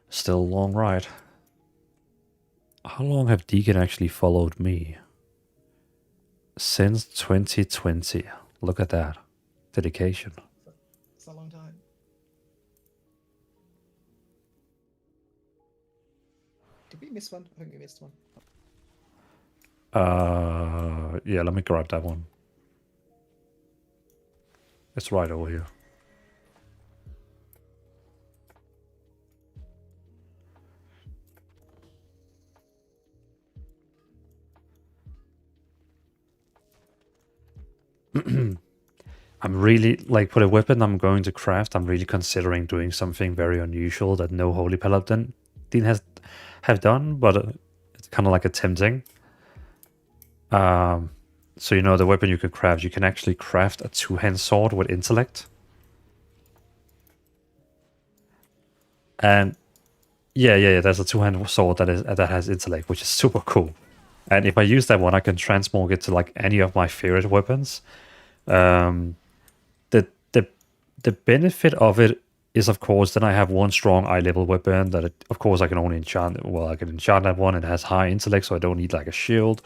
Still a long ride. How long have Deacon actually followed me? Since 2020. Look at that. Dedication. It's a long time. Did we miss one? I think we missed one. Yeah, let me grab that one. It's right over here. I'm really, like, for the weapon I'm going to craft, I'm really considering doing something very unusual that no Holy Paladin have done, but it's kind of like a tempting. So, you know, the weapon you could craft, you can actually craft a two-hand sword with intellect. And yeah, there's a two-hand sword that has intellect, which is super cool. And if I use that one, I can transmog it to like any of my favorite weapons. The benefit of it is, of course, then I have one strong eye-level weapon that, of course, I can only enchant. Well, I can enchant that one. It has high intellect, so I don't need like a shield.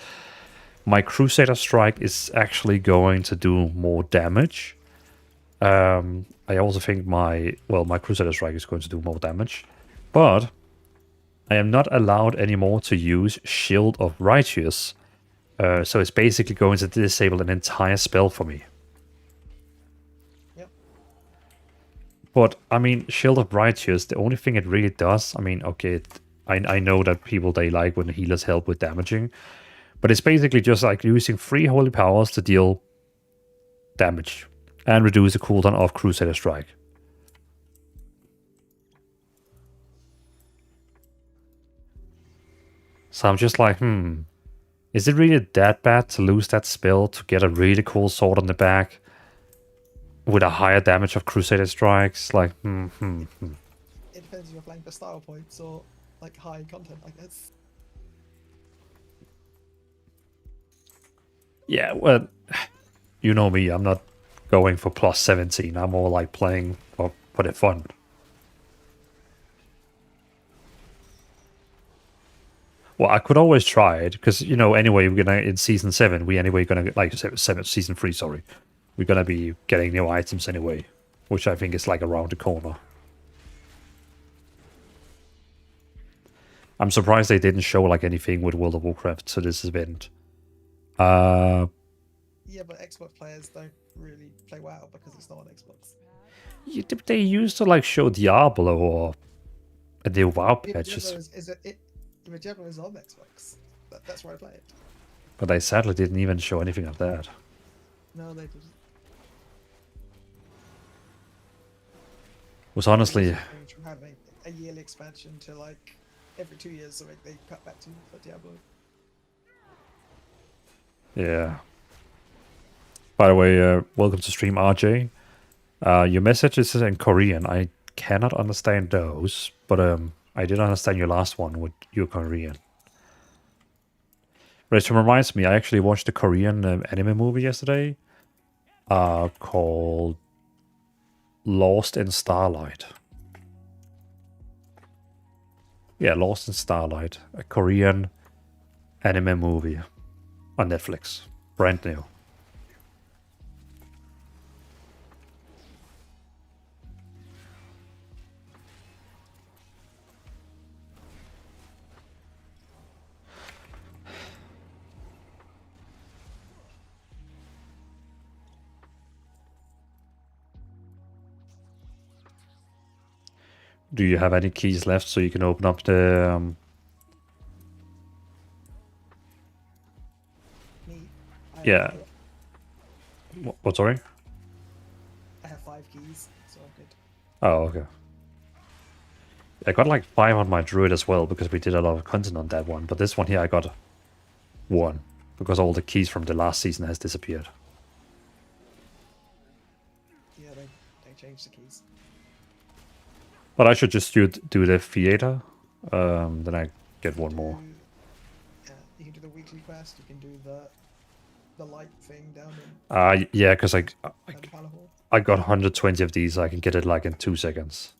My Crusader Strike is actually going to do more damage. I also think my Crusader Strike is going to do more damage. But I am not allowed anymore to use Shield of Righteous. So it's basically going to disable an entire spell for me. Yep. But, I mean, Shield of Righteous, the only thing it really does, I mean, okay, I know that people, they like when healers help with damaging. But it's basically just like using 3 holy powers to deal damage and reduce the cooldown of Crusader Strike. So I'm just like, is it really that bad to lose that spell to get a really cool sword on the back with a higher damage of Crusader Strikes? Like, It depends if you're playing for style points or like high content, I guess. Yeah, well, you know me, I'm not going for plus 17. I'm more like playing for the fun. Well, I could always try it, because, you know, anyway, we're gonna, in Season 7, Season 3, sorry. We're gonna be getting new items anyway, which I think is like around the corner. I'm surprised they didn't show like anything with World of Warcraft to this event. Yeah, but Xbox players don't really play WoW because it's not on Xbox. They used to like show Diablo or the WoW patches, Diablo is on Xbox. That's where I play it. but they sadly didn't even show anything of that. No, they didn't. Was honestly, From having a yearly expansion to like every 2 years, so they cut back to for Diablo. yeah. By the way, welcome to stream, RJ. Your messages is in Korean. I cannot understand those, but I did understand your last one with your Korean. Which reminds me, I actually watched a Korean anime movie yesterday called Lost in Starlight. Yeah, Lost in Starlight. A Korean anime movie on Netflix. Brand new. Do you have any keys left so you can open up the... yeah. What, sorry? I have 5 keys, so I'm good. Oh, okay. I got like 5 on my druid as well, because we did a lot of content on that one. But this one here I got 1, because all the keys from the last season has disappeared. Yeah, they changed the keys. But I should just do the theater, then I get 1 more. Yeah, you can do the weekly quest, you can do the light thing down in... Yeah, because I got 120 of these, I can get it like in 2 seconds.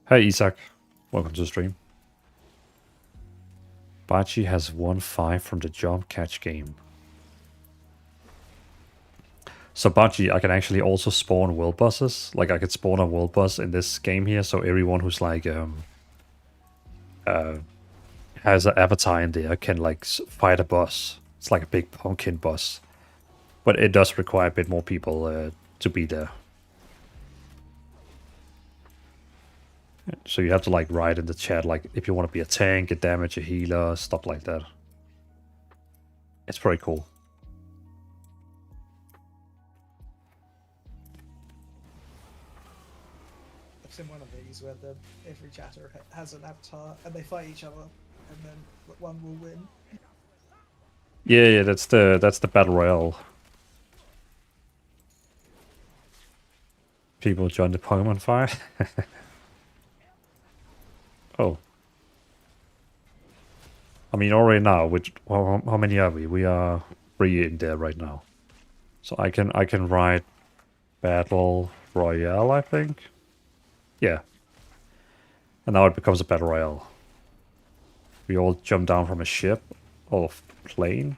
Hey Isaac, welcome to the stream. Bachi has won 5 from the jump catch game. So Bachi, I can actually also spawn world bosses. Like I could spawn a world boss in this game here, so everyone who's like has an avatar in there can like fight a boss. It's like a big pumpkin boss, but it does require a bit more people to be there. So you have to like write in the chat like if you want to be a tank, a damage, a healer, stuff like that. It's pretty cool. I've seen one of these where every chatter has an avatar and they fight each other, and then one will win. Yeah, that's the battle royale. People join the Pokemon fight. Oh. I mean, already now, which how many are we? We are 3 in there right now. So I can write battle royale, I think. Yeah. And now it becomes a battle royale. We all jump down from a ship or plane.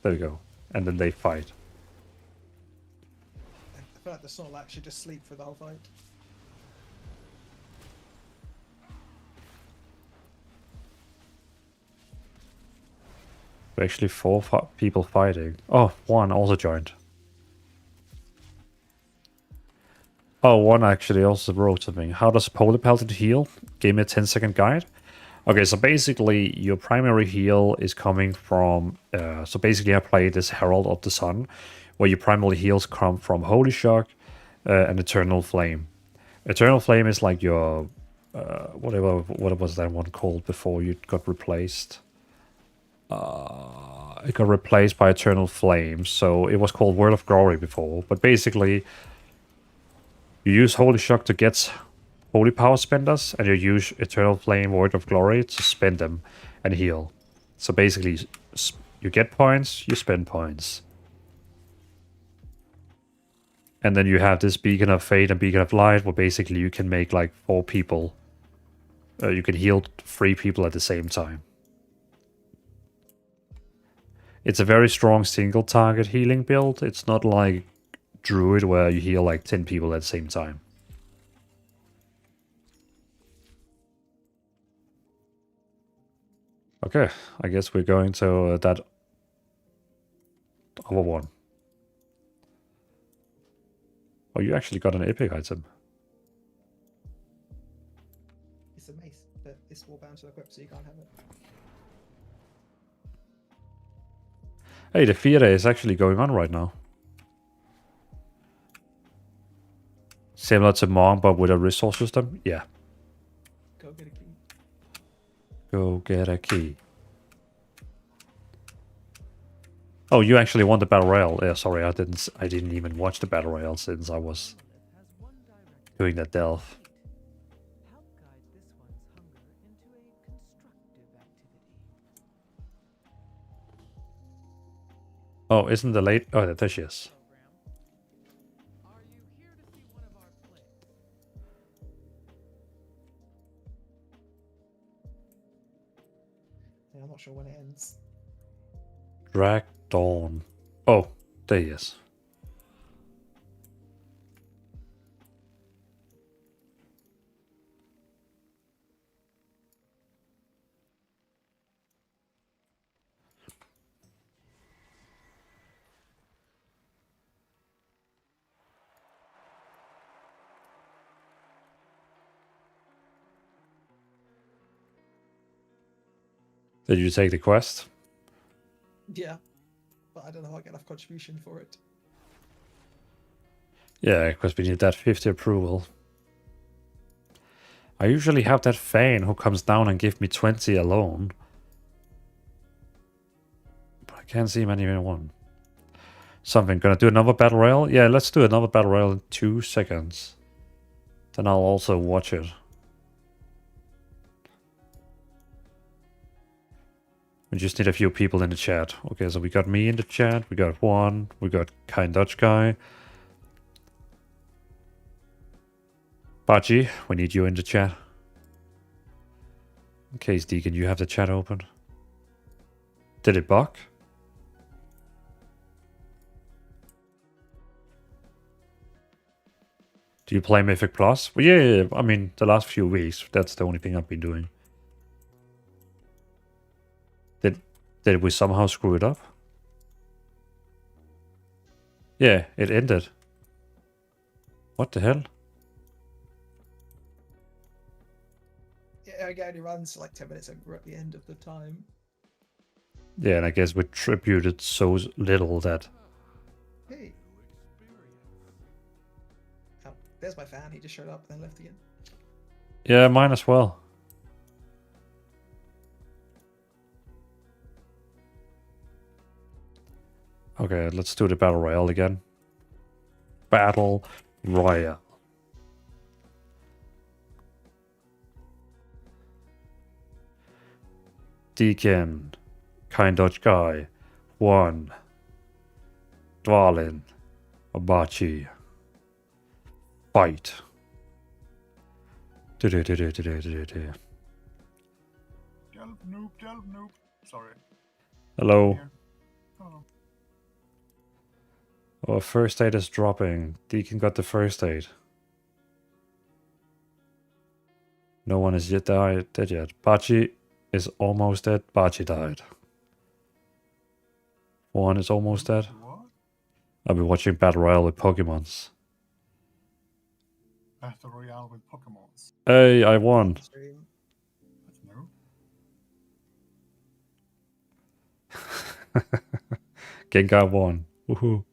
There we go. And then they fight. I feel like the Snorlax should just sleep for the whole fight. Actually 4 people fighting. Oh, 1 also joined. Oh, 1 actually also wrote something. How does Holy Paladin heal? Gave me a 10-second guide. Okay, so basically your primary heal is coming from... so basically I play this Herald of the Sun, where your primary heals come from Holy Shock and Eternal Flame. Eternal Flame is like your... what was that one called before you got replaced? It got replaced by Eternal Flame, so it was called World of Glory before. But basically, you use Holy Shock to get Holy Power spenders, and you use Eternal Flame, Word of Glory to spend them and heal. So basically, you get points, you spend points. And then you have this Beacon of Fate and Beacon of Light, where basically you can make like 4 people. You can heal 3 people at the same time. It's a very strong single target healing build. It's not like Druid where you heal like 10 people at the same time. Okay, I guess we're going to that Over 1. Oh, you actually got an epic item. It's a mace, but it's wallbound to equip, so you can't have it. Hey, the theater is actually going on right now. Similar to Monk, but with a resource system? Yeah. Go get a key. Go get a key. Oh, you actually won the battle royale. Yeah, sorry, I didn't even watch the battle royale since I was doing that delve. Oh, isn't the late? Oh, there she is. Yeah, I'm not sure when it ends. Drag Dawn. Oh, there he is. Did you take the quest? Yeah, but I don't know how I get enough contribution for it. Yeah, because we need that 50 approval. I usually have that fan who comes down and gives me 20 alone. But I can't see many even one. Something. Gonna do another battle royale? Yeah, let's do another battle royale in 2 seconds. Then I'll also watch it. We just need a few people in the chat. Okay, so we got me in the chat. We got one. We got Kind Dutch Guy. Baji, we need you in the chat. In case Deacon, you have the chat open. Did it bug? Do you play Mythic Plus? Well, yeah, I mean, the last few weeks, that's the only thing I've been doing. Did we somehow screw it up? Yeah, it ended. What the hell? Yeah, it only runs like 10 minutes and we're at the end of the time. Yeah, and I guess we tributed so little that... Hey. Oh, there's my fan. He just showed up and then left again. Yeah, mine as well. Okay, let's do the Battle Royale again. Battle Royale. Deacon. Kind Dutch Guy. 1. Dvalin. Abachi. Fight. Delve noob. Sorry. Hello. Oh. Oh, first aid is dropping. Deacon got the first aid. No one is yet dead yet. Bachi is almost dead. Bachi died. 1 is almost dead. What? I've been watching Battle Royale with Pokemons. Battle Royale with Pokemons. Hey, I won. That's new. Gengar won. Woohoo.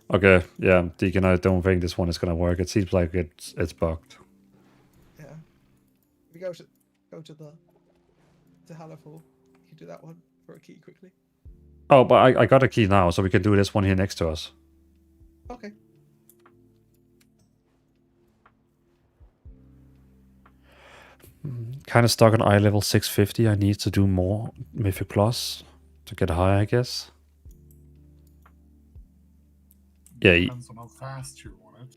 Okay, yeah, Deacon, I don't think this one is gonna work. It seems like it's bugged. Yeah. We go to Hallerfall. You can do that one for a key quickly. Oh, but I got a key now, so we can do this one here next to us. Okay. Kind of stuck on eye level 650. I need to do more Mythic Plus to get higher, I guess. Yeah. Depends on how fast you want it.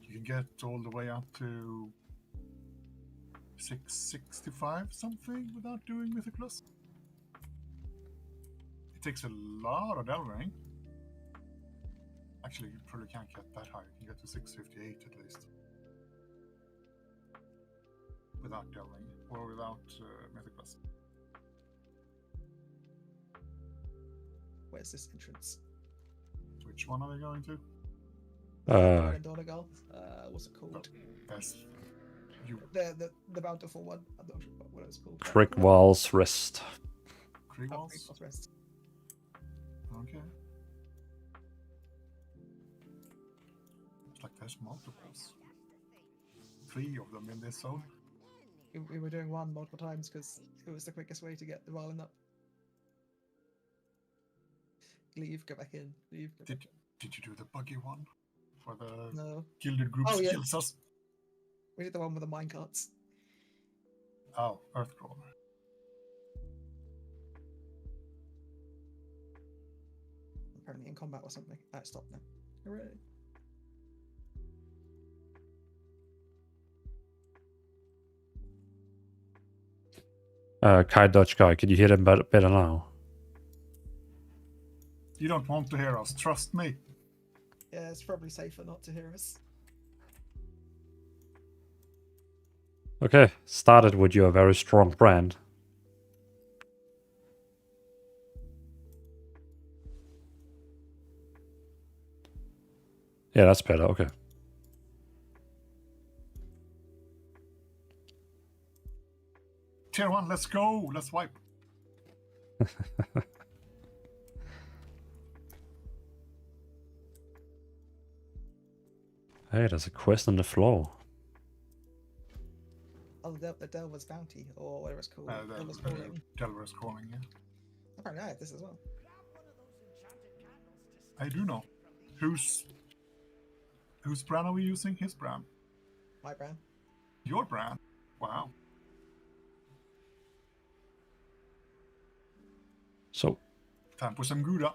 You can get all the way up to 665 something without doing Mythic Plus. It takes a lot of delving. Actually, you probably can't get that high. You can get to 658 at least. Without delving. or without Mythic Plus. Where's this entrance? Which one are we going to? Donegal. What's it called? Yes. You. The bountiful one. I'm not sure what it's called. Krigwall's Rest. Krigwall's Rest. Okay. It's like there's multiples. 3 of them in this zone. We were doing one multiple times because it was the quickest way to get the Dvalin up. Leave, go back in. Leave. Did you do the buggy one for the No. gilded group kills us? We did the one with the minecarts. Oh, Earthcrawler. Apparently in combat or something. Stop now. Hooray. Kai Dutch guy, can you hear them better now? You don't want to hear us, trust me. Yeah, it's probably safer not to hear us. Okay, started with your very strong brand. Yeah, that's better, okay. Tier 1, let's go! Let's wipe. Hey, there's a quest on the floor. Oh, the Delver's Bounty, or whatever it's called. Delver's Calling, yeah. Apparently I have this as well. I do know. Whose brand are we using? His brand? My brand. Your brand? Wow. So. Time for some Gouda.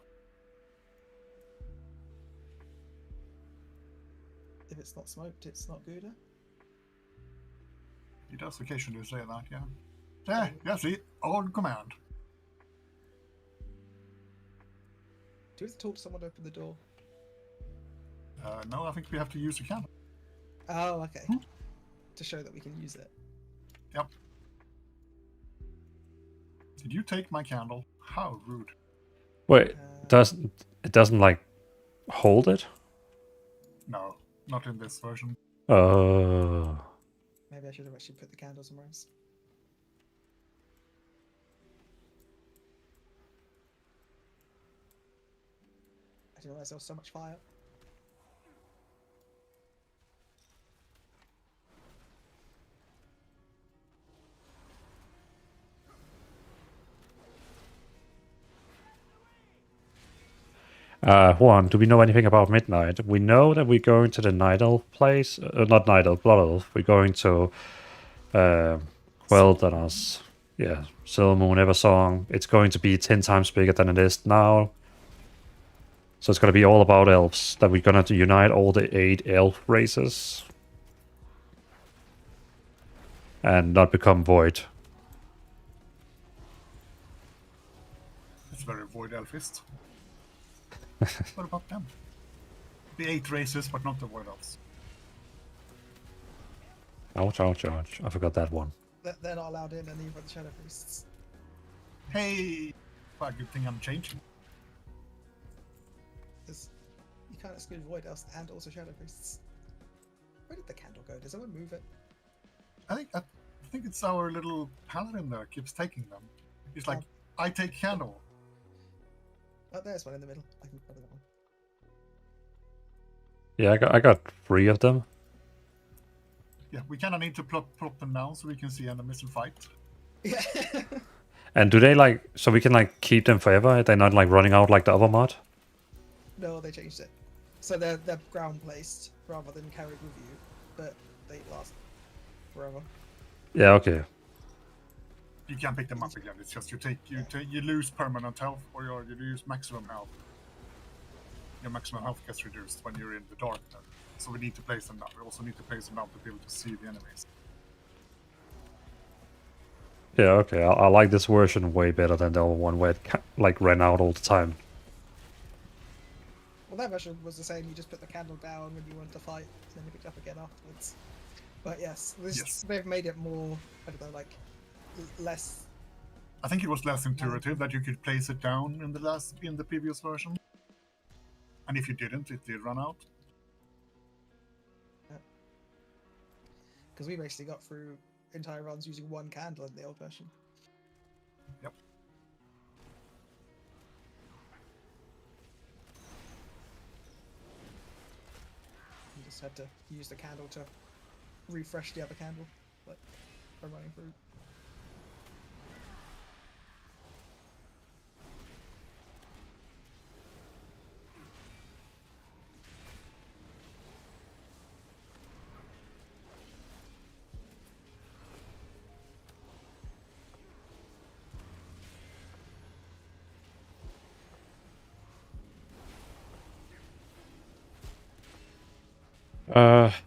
If it's not smoked, it's not Gouda. He does occasionally say that, yeah. Yeah, see, on command. Do we have to talk to someone to open the door? No, I think we have to use a candle. Oh, okay. To show that we can use it. Yep. Did you take my candle? How rude. Wait, it doesn't like hold it? No, not in this version. Maybe I should have actually put the candle somewhere else. I didn't realize there was so much fire. Juan, do we know anything about Midnight? We know that we're going to the Night Elf place. Not Night Elf, Blood Elf. We're going to Wilderness. Yeah, Silver Moon, Eversong. It's going to be 10 times bigger than it is now. So it's going to be all about elves. That we're going to unite all the 8 elf races. And not become void. It's very void elfist. What about them? The 8 races, but not the void elves. Ouch, ouch, ouch. I forgot that one. They're not allowed in, and neither the Shadow Priests. Hey! Well, good thing I'm changing. Because you can't exclude Void Elves and also Shadow Priests. Where did the candle go? Does someone move it? I think it's our little paladin there keeps taking them. He's like, I take candle. Oh, there's one in the middle. I can cover that one. Yeah, I got 3 of them. Yeah, we kind of need to plop them down so we can see enemies and fight. Yeah. And do they like, so we can like keep them forever? They're not like running out like the other mod? No, they changed it. So they're ground placed rather than carried with you, but they last forever. Yeah, okay. You can't pick them up again. It's just you lose permanent health or you lose maximum health. Your maximum health gets reduced when you're in the dark. Then. So we need to place them down. We also need to place them down to be able to see the enemies. Yeah, okay. I like this version way better than the other one where it like ran out all the time. Well, that version was the same. You just put the candle down when you wanted to fight, and then you picked it up again afterwards. But yes, Yes. they've made it more, I don't know, like less. I think it was less intuitive that you could place it down in the previous version, and if you didn't, it did run out. Because we basically got through entire runs using one candle in the old version. Yep. You just had to use the candle to refresh the other candle, like by running through.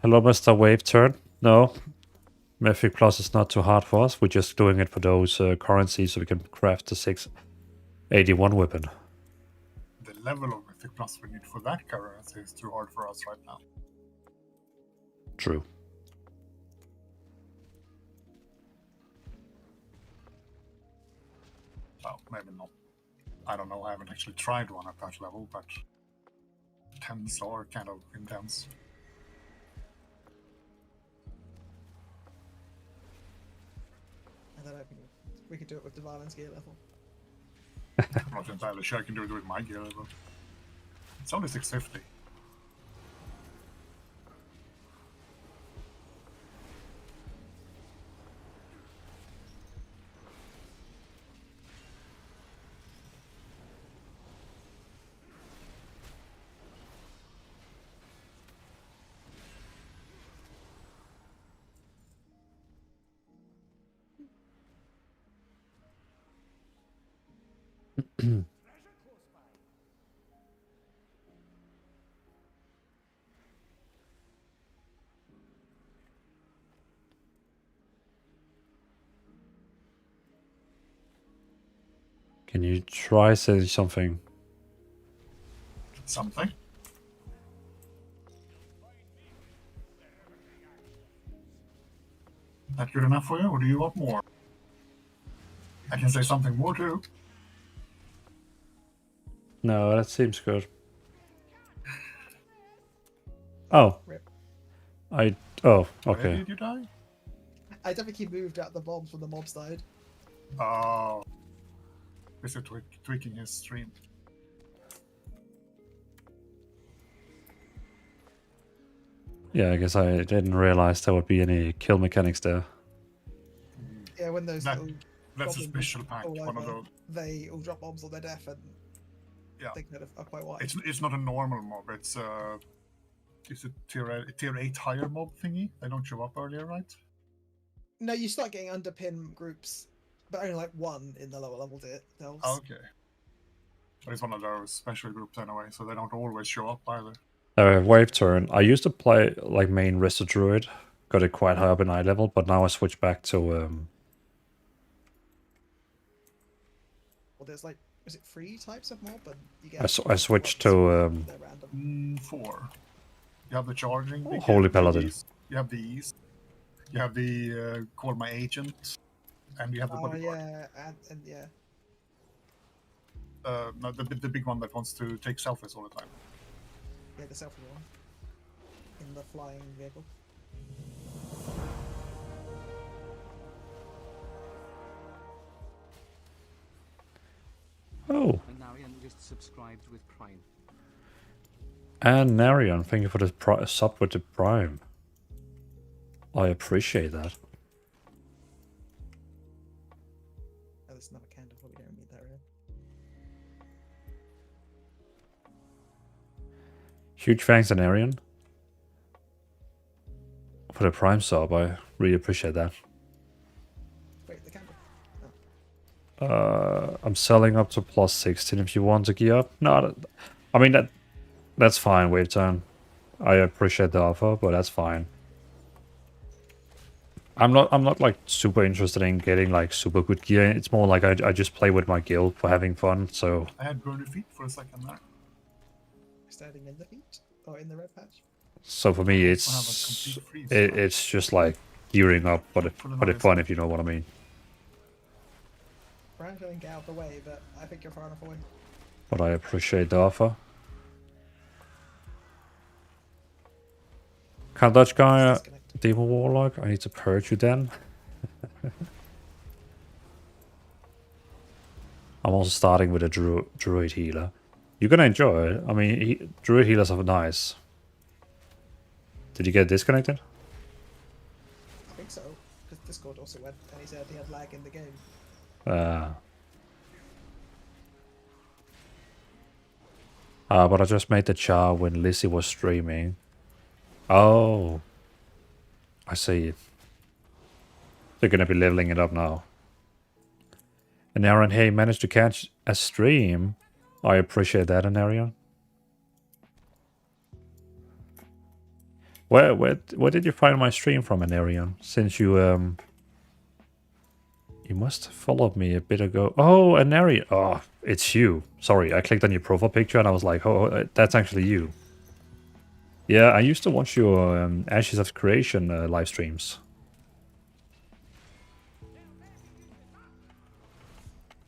Hello, Mr. Wave Turn. No, Mythic Plus is not too hard for us. We're just doing it for those currencies so we can craft the 681 weapon. The level of Mythic Plus we need for that currency is too hard for us right now. True. Well, maybe not. I don't know, I haven't actually tried one at that level, but 10s are kind of intense. And then we could do it with Dvalin's gear level. I'm not entirely sure I can do it with my gear level. It's only 650. Can you try saying something? Something? That good enough for you, or do you want more? I can say something more too. No, that seems good. Oh. Oh, Where okay. did you die? I don't think he moved out the bombs when the mobs died. Oh. Is it tweaking his stream? Yeah, I guess I didn't realize there would be any kill mechanics there. Yeah, when those little That's a goblins special pack, all one of over, those. they all drop bombs on their death, and Yeah. they kind of are quite wide. It's not a normal mob, it's a tier 8 higher mob thingy. They don't show up earlier, right? No, you start getting underpin groups, but only like one in the lower level delves. Okay. But it's one of those special groups anyway, so they don't always show up either. Wave Turn. I used to play like main Resto Druid. Got it quite high up in eye level, but now I switched back to Well, there's like, is it 3 types of mob? And you get I switched to they're random. 4. You have the charging. Holy Paladin. You have these. You have the Call My Agent, and you have the bodyguard. Yeah, and yeah. No, the big one that wants to take selfies all the time. Yeah, the selfie one. In the flying vehicle. Oh. And Narian just subscribed with Prime. And Narion, thank you for the sub with the Prime. I appreciate that. Oh, there's another candle, but we don't need that really. Huge thanks, Narion, for the Prime sub. I really appreciate that. Wait, the candle. I'm selling up to plus 16 if you want to gear up. No, I mean that's fine, Wave Turn. I appreciate the offer, but that's fine. I'm not like super interested in getting like super good gear. It's more like I just play with my guild for having fun. So I had burning feet for a second there. Standing in the feet? Or in the red patch? So for me, it's just like gearing up for the fun, if you know what I mean. Brian's going to get out of the way, but I think you're far enough away. But I appreciate the offer. Can't Dutch guy, Demon Warlock. I need to purge you then. I'm also starting with a druid healer. You're gonna enjoy it. I mean, druid healers are nice. Did you get disconnected? I think so, because Discord also went and he said he had lag in the game. But I just made the char when Lizzie was streaming. Oh, I see. They're gonna be leveling it up now. And Aaron, hey, managed to catch a stream. I appreciate that, Anarion. Where did you find my stream from, Anarion? Since you you must have followed me a bit ago. Oh, Anarion. Oh, it's you. Sorry, I clicked on your profile picture and I was like, oh, that's actually you. Yeah, I used to watch your Ashes of Creation live streams.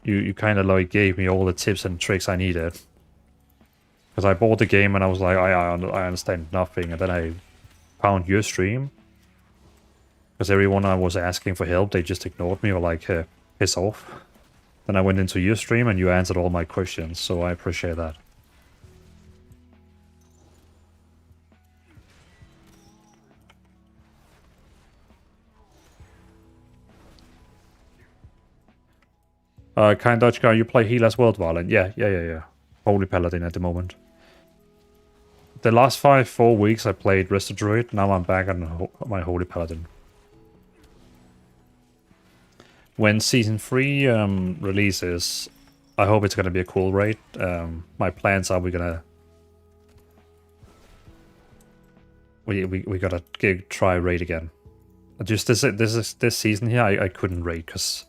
You kind of like gave me all the tips and tricks I needed. Because I bought the game and I was like, I understand nothing. And then I found your stream. Because everyone I was asking for help, they just ignored me or like, piss off. Then I went into your stream and you answered all my questions. So I appreciate that. Kind Dutch guy, you play heal as well, Dvalin? Yeah. Holy Paladin at the moment. The last 4 weeks I played Resto Druid, now I'm back on my Holy Paladin. When Season 3 releases, I hope it's gonna be a cool raid. My plans are we gotta try raid again. Just this season here, I couldn't raid because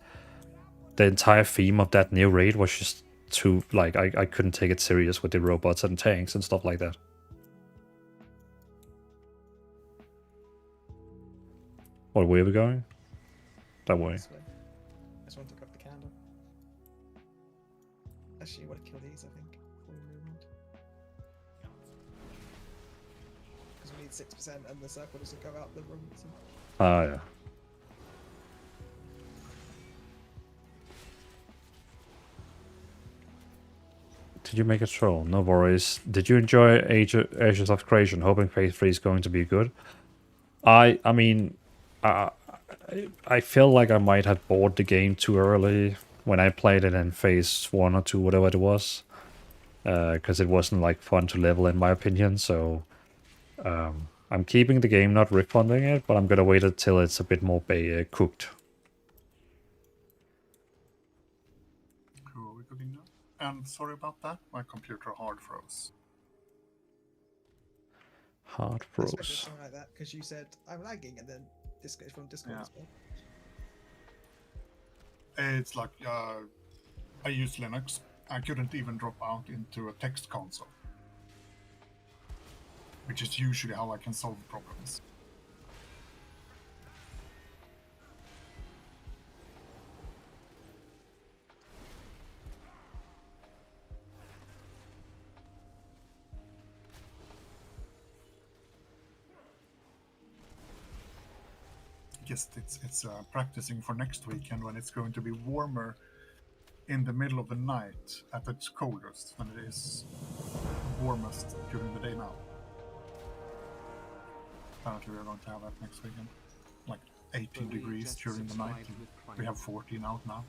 the entire theme of that new raid was just too, like, I couldn't take it serious with the robots and tanks and stuff like that. What way are we going? That way. I just want to grab the candle. Actually, you want to kill these, I think, before we move on. Because we need 6% and the circle doesn't go out the room. So. Ah, yeah. Did you make a troll? No worries. Did you enjoy Ashes of Creation? Hoping Phase 3 is going to be good. I mean, I feel like I might have bought the game too early when I played it in Phase 1 or 2, whatever it was. Because it wasn't like fun to level in my opinion, so I'm keeping the game, not refunding it, but I'm gonna wait until it's a bit more cooked. And sorry about that, my computer hard froze. Hard froze. Something like that, because you said I'm lagging, and then this goes from Discord as well. It's like I use Linux. I couldn't even drop out into a text console, which is usually how I can solve problems. Yes, it's practicing for next weekend when it's going to be warmer in the middle of the night at its coldest when it is warmest during the day now. Apparently we're going to have that next weekend. Like 18 degrees during the night. We have 14 out now.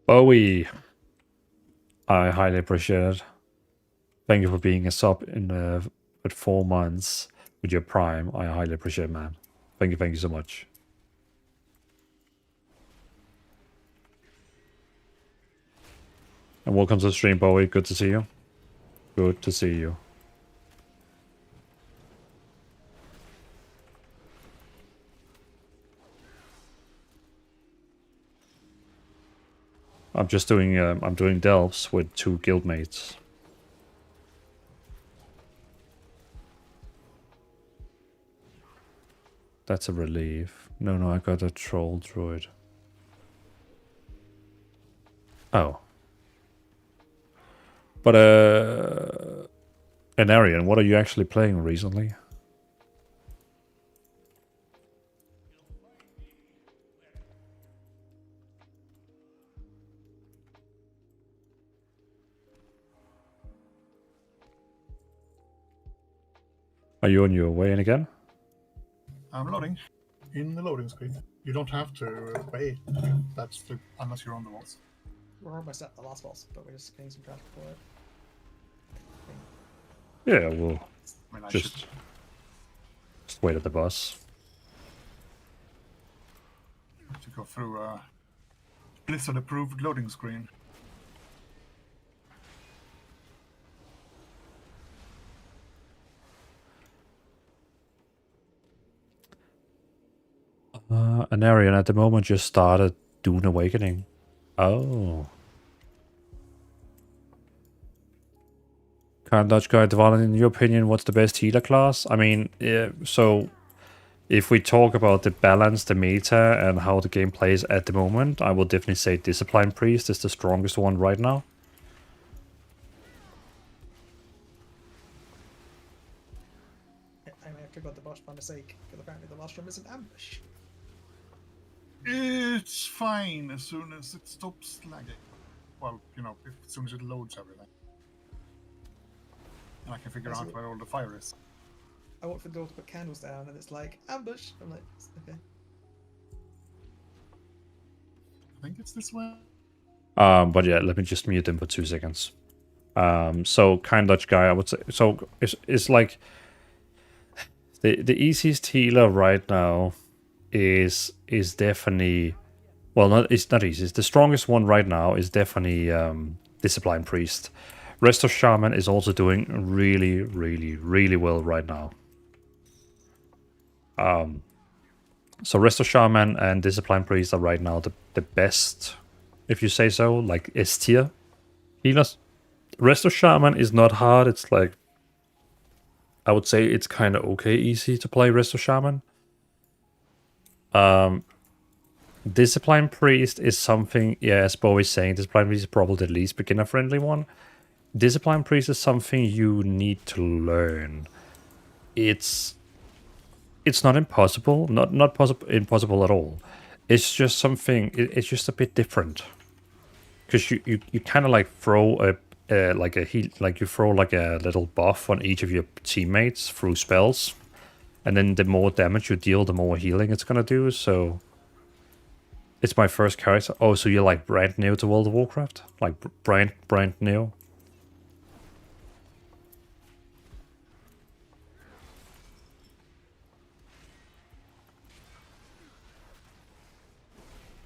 Bowie. I highly appreciate it. Thank you for being a sub in with 4 months with your Prime. I highly appreciate it, man. Thank you so much. And welcome to the stream, Bowie. Good to see you. Good to see you. I'm just doing I'm doing delves with 2 guildmates. That's a relief. No, I got a troll druid. Oh. But Anarian, what are you actually playing recently? Are you on your way in again? I'm loading. In the loading screen. You don't have to wait. That's the, unless you're on the boss. We're almost at the last boss, but we're just getting some traffic for it. Yeah, we'll I mean, just wait at the bus. To go through a Blizzard approved loading screen. Anarian at the moment just started Dune Awakening. Oh. Can't Dodge Guy Dvalin, in your opinion, what's the best healer class? I mean, so if we talk about the balance, the meta, and how the game plays at the moment, I will definitely say Discipline Priest is the strongest one right now. I may have to go the boss for the sake, because apparently the last room is an ambush. It's fine as soon as it stops lagging. Well, you know, as soon as it loads everything. And I can figure out where all the fire is. I walk for the door to put candles down, and it's like, ambush! I'm like, okay. I think it's this way. But yeah, let me just mute them for 2 seconds. So Kind Dutch Guy, I would say, so it's like the easiest healer right now is definitely, well, it's not easy. The strongest one right now is definitely Discipline Priest. Resto Shaman is also doing really, really, really well right now. So Resto Shaman and Discipline Priest are right now the best, if you say so, like S tier healers. Resto Shaman is not hard. It's like, I would say it's kind of okay easy to play Resto Shaman. Discipline Priest is something, yeah, as Bo is saying, Discipline Priest is probably the least beginner friendly one. Discipline Priest is something you need to learn. It's not impossible, not impossible at all. It's just something, it's just a bit different. Because you kind of like throw like a heal, like you throw like a little buff on each of your teammates through spells. And then the more damage you deal, the more healing it's gonna do, so... It's my first character. Oh, so you're like brand new to World of Warcraft? Like brand new?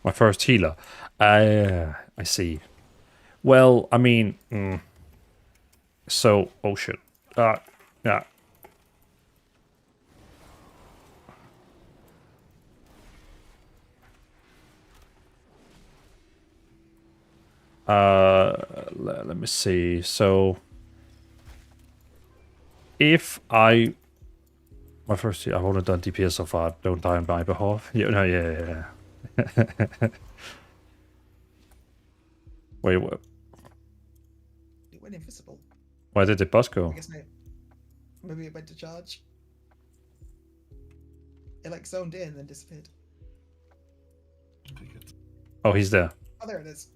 My first healer. I see. Well, I mean... So, oh shit. Yeah. Let me see. So, if I... My first... I've only done DPS so far. Don't die on my behalf. Yeah, no, yeah. Wait, what? It went invisible. Where did the boss go? I guess maybe it went to charge. It like zoned in and then disappeared. Oh, he's there. Oh, there it is.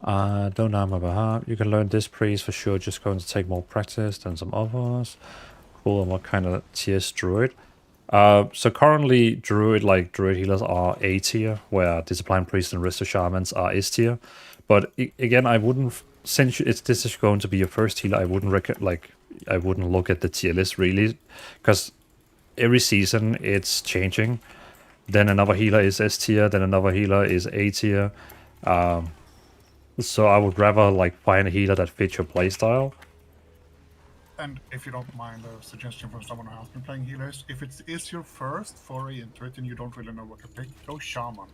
Don't know about how. You can learn this priest for sure, just going to take more practice than some others. Cool, and what kind of tier is druid? So currently druid healers are A tier, where discipline priests and resto shamans are S tier. But again, I wouldn't, since this is going to be your first healer, I wouldn't I wouldn't look at the tier list really, because every season it's changing. Then another healer is S tier, then another healer is A tier. So I would rather like find a healer that fits your playstyle. And if you don't mind a suggestion from someone who has been playing healers, if it is your first foray into it and you don't really know what to pick, go Shaman.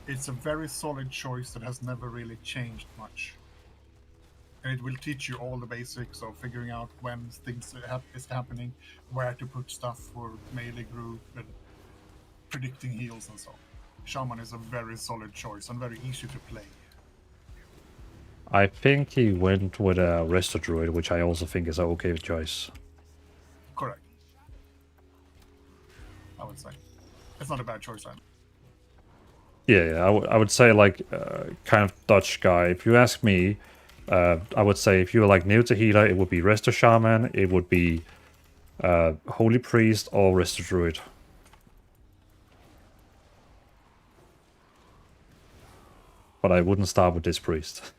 It's a very solid choice that has never really changed much. And it will teach you all the basics of figuring out when things is happening, where to put stuff for melee group, and predicting heals and so on. Shaman is a very solid choice and very easy to play. I think he went with a Resto Druid, which I also think is an okay choice. Correct. I would say. It's not a bad choice either. Yeah, I would say like kind of Dutch guy. If you ask me, I would say if you're like new to healer, it would be Resto Shaman, it would be Holy Priest or Resto Druid. But I wouldn't start with this priest.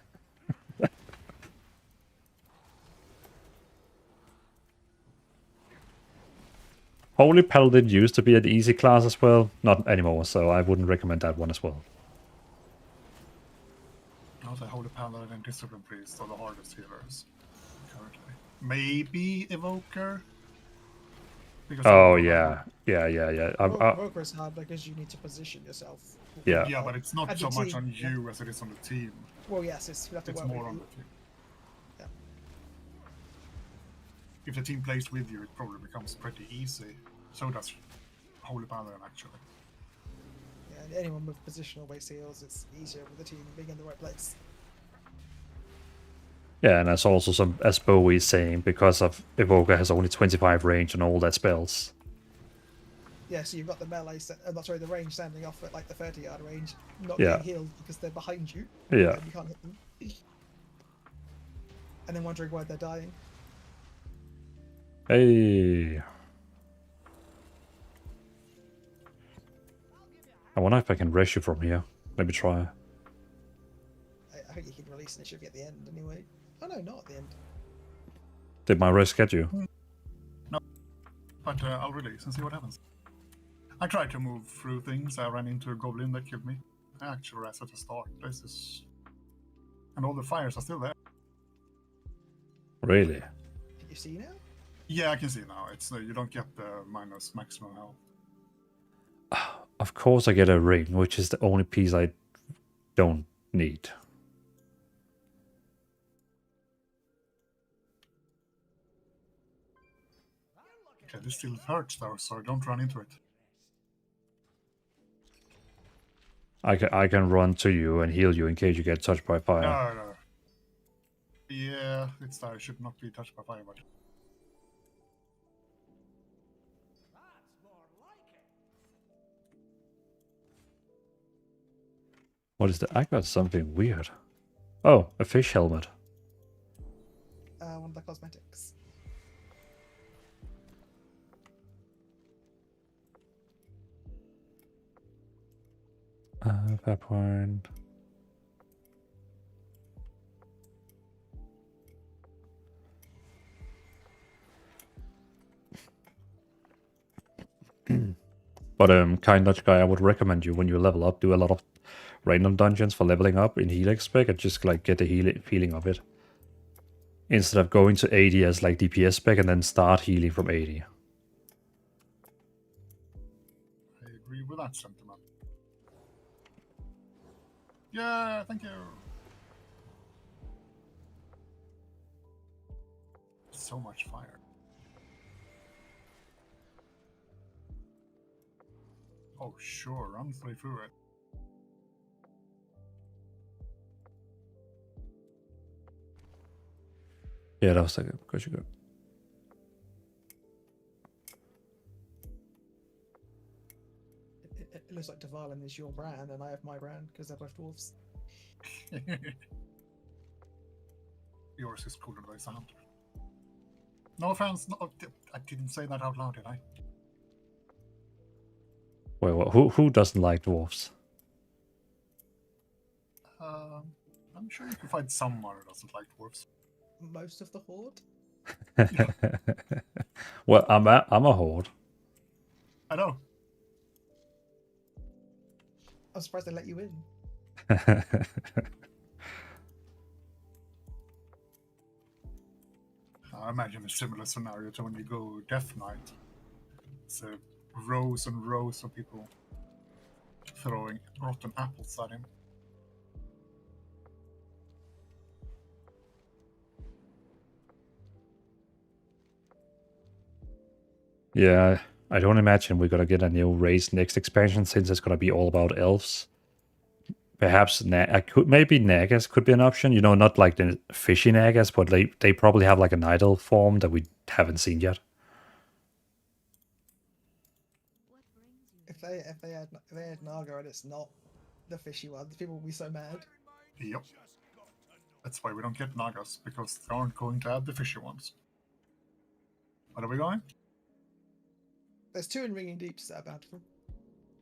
Holy Paladin used to be an easy class as well, not anymore, so I wouldn't recommend that one as well. I'll say Holy Paladin and Discipline Priest are the hardest healers currently. Maybe Evoker? Because Oh yeah. Evoker is hard because you need to position yourself. Yeah. Yeah, but it's not so much on you as it is on the team. Well, yes, you have to it's work more with on you. the team. Yeah. If the team plays with you, it probably becomes pretty easy. So does Holy Paladin, actually. Yeah, and anyone with positional base heals, it's easier with the team being in the right place. Yeah, and that's also some, as Bowie is saying, because of Evoker has only 25 range on all their spells. Yeah, so you've got the melee, the range standing off at like the 30-yard range, not Yeah. getting healed because they're behind you. Yeah. And you can't hit them. And then wondering why they're dying. Hey. I wonder if I can rush you from here. Maybe try. I think you can release and it should be at the end anyway. Oh no, not at the end. Did my rush get you? No, but I'll release and see what happens. I tried to move through things. I ran into a goblin that killed me. I actually reset to start. This is... And all the fires are still there. Really? Can you see now? Yeah, I can see now. It's you don't get the minus maximum health. Of course I get a ring, which is the only piece I don't need. Okay, this still hurts though, so don't run into it. I can run to you and heal you in case you get touched by fire. No. Yeah, it's there. It should not be touched by fire, but... What is that? I got something weird. Oh, a fish helmet. One of the cosmetics. Fair point. But kind Dutch guy, I would recommend you when you level up, do a lot of random dungeons for leveling up in healing spec and just like get the feeling of it. Instead of going to 80 as like DPS spec and then start healing from 80. I agree with that sentiment. Yeah, thank you. So much fire. Oh, sure, run through it. Yeah, that was like good. It looks like Dvalin is your brand and I have my brand because they're both dwarves. yours is cooler than sound. No offense, no, I didn't say that out loud, did I? Wait, who doesn't like dwarves? I'm sure you can find someone who doesn't like dwarves. Most of the horde. Well, I'm a horde. I know. I'm surprised they let you in. I imagine a similar scenario to when you go Death Knight. It's rows and rows of people throwing rotten apples at him. Yeah, I don't imagine we're gonna get a new race next expansion since it's gonna be all about elves. Perhaps maybe Nagas could be an option. You know, not like the fishy Nagas, but they probably have like an idol form that we haven't seen yet. If they had Naga and it's not the fishy ones, people will be so mad. Yep. That's why we don't get Nagas, because they aren't going to add the fishy ones. Where are we going? There's 2 in Ringing Deeps that are bountiful,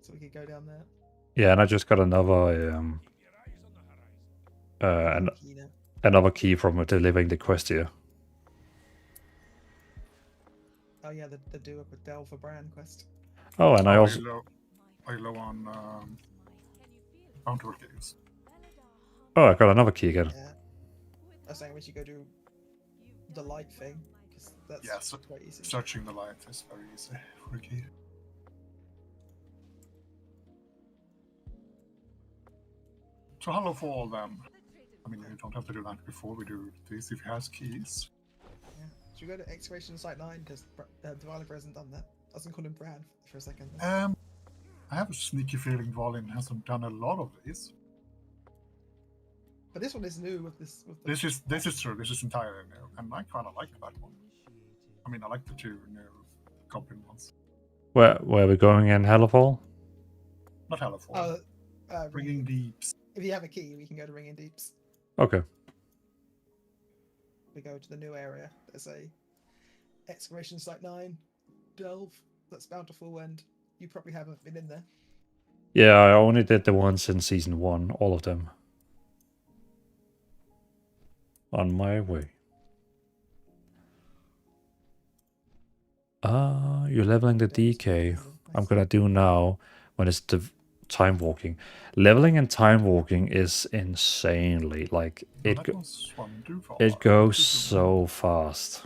so we could go down there. Yeah, and I just got another another key from delivering the quest here. Oh yeah, the do up with Delve for Bran quest. Oh, and I also Are you low on bountiful keys? Oh, I got another key again. Yeah. I was saying we should go do the light thing, because that's quite easy. Searching the light is very easy for a key. So Hollow Fall then. I mean, you don't have to do that before we do this if he has keys. Yeah. Should we go to Excavation Site 9, because Dvalin hasn't done that. I was going to call him Bran for a second. I have a sneaky feeling Dvalin hasn't done a lot of these. But this one is new with this. This is true. This is entirely new, and I kind of like that one. I mean, I like the 2 new goblin ones. Where are we going in Hellfall? Not Hellfall. Ringing Deeps. If you have a key, we can go to Ringing Deeps. Okay. We go to the new area. There's a Excavation Site 9 Delve that's bountiful, and you probably haven't been in there. Yeah, I only did the ones in Season 1, all of them. On my way. You're leveling the DK. I'm gonna do now when it's the time walking. Leveling and time walking is insanely like it goes so fast.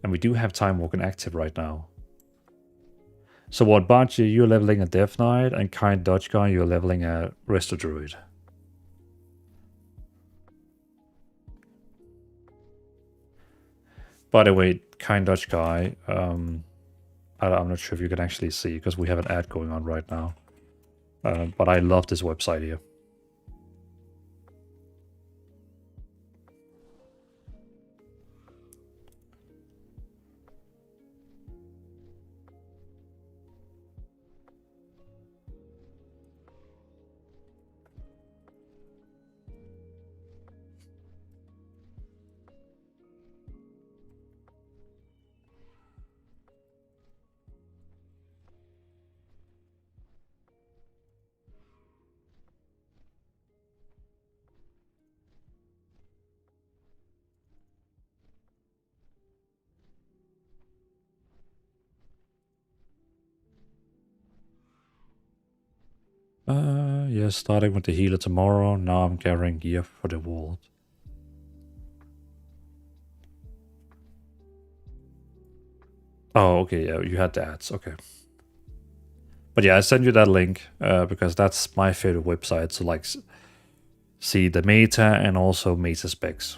And we do have time walking active right now. So what, Banshee, you're leveling a Death Knight, and Kind Dutch Guy, you're leveling a Resto Druid. By the way, Kind Dutch Guy, I'm not sure if you can actually see, because we have an ad going on right now. But I love this website here. Yeah, starting with the healer tomorrow. Now I'm gathering gear for the world. Oh, okay, yeah, you had the ads, okay. But yeah, I send you that link because that's my favorite website to like see the meta and also meta specs.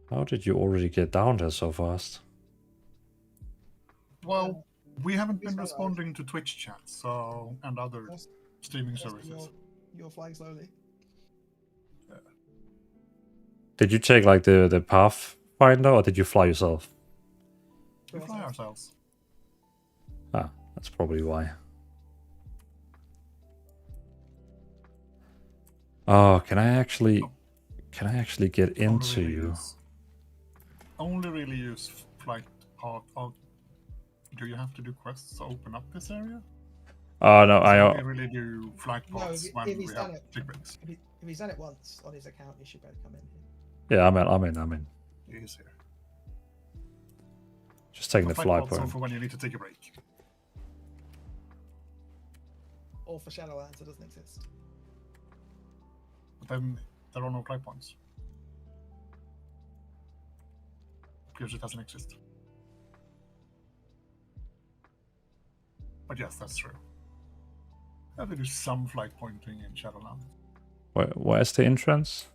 How did you already get down there so fast? Well, we haven't been responding to Twitch chat, so and other streaming services. You're flying slowly. Did you take like the pathfinder, or did you fly yourself? We fly ourselves. Ah, that's probably why. Oh, can I actually get into you? Only really use flight part of. Do you have to do quests to open up this area? Oh no, I only really do flight No, pods when if he's we done have it, big breaks. if he's done it once on his account, he should be able to come in here. Yeah, I'm in. He is here. Just taking the flight fly pods are point. for when you need to take a break. Or for Shadowlands, it doesn't exist. But then there are no flight points. Because it doesn't exist. But yes, that's true. I have to do some flight pointing in Shadowlands. Where's the entrance?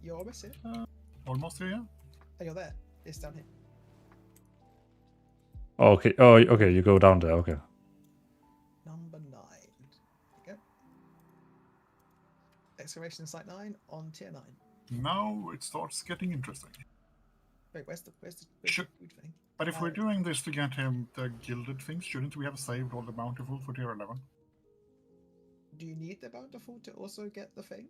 You're almost here. Almost here, yeah? Oh, you're there. It's down here. Oh, okay. Oh, okay. You go down there. Okay. Number 9. There you go. Excavation site 9 on tier 9. Now it starts getting interesting. Wait, where's the food thing? But if we're doing this to get him the gilded things, shouldn't we have saved all the bountiful for tier 11? Do you need the bountiful to also get the thing?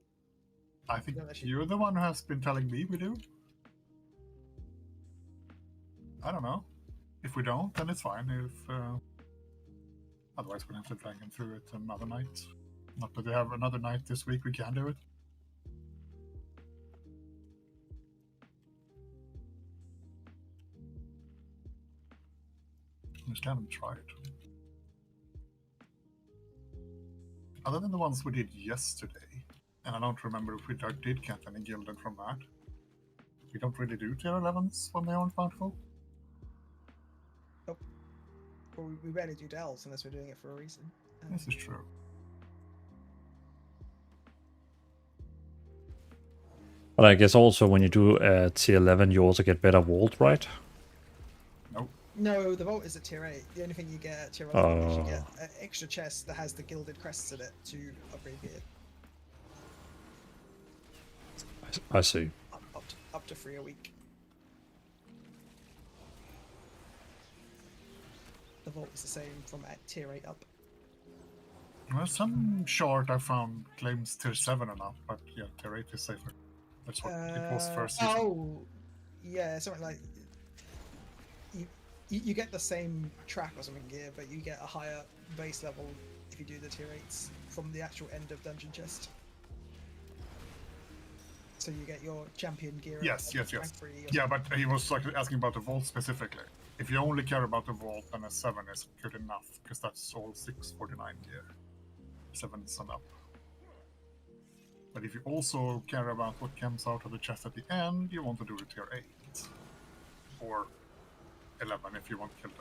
I think you're the one who has been telling me we do. I don't know. If we don't, then it's fine. If otherwise we'll have to drag him through it another night. Not that we have another night this week, we can do it. We just haven't tried. Other than the ones we did yesterday, and I don't remember if we did get any gilded from that. We don't really do tier 11s when they aren't bountiful. Nope. Well, we rarely do delves unless we're doing it for a reason. This is true. But I guess also when you do tier 11, you also get better vault, right? Nope. No, the vault is at tier 8. The only thing you get at tier 11 is you get an extra chest that has the gilded crests in it to upgrade gear. I see. Up to 3 a week. The vault is the same from at tier 8 up. Well, some short I found claims tier 7 and up, but yeah, tier 8 is safer. That's what it was first season. Oh, yeah, something like you get the same track or something gear, but you get a higher base level if you do the tier 8s from the actual end of dungeon chest. So you get your champion gear. Yes. Yeah, but he was like asking about the vault specifically. If you only care about the vault, then a 7 is good enough, because that's all 649 gear. 7s and up. But if you also care about what comes out of the chest at the end, you want to do a tier 8. Or 11 if you want gilded.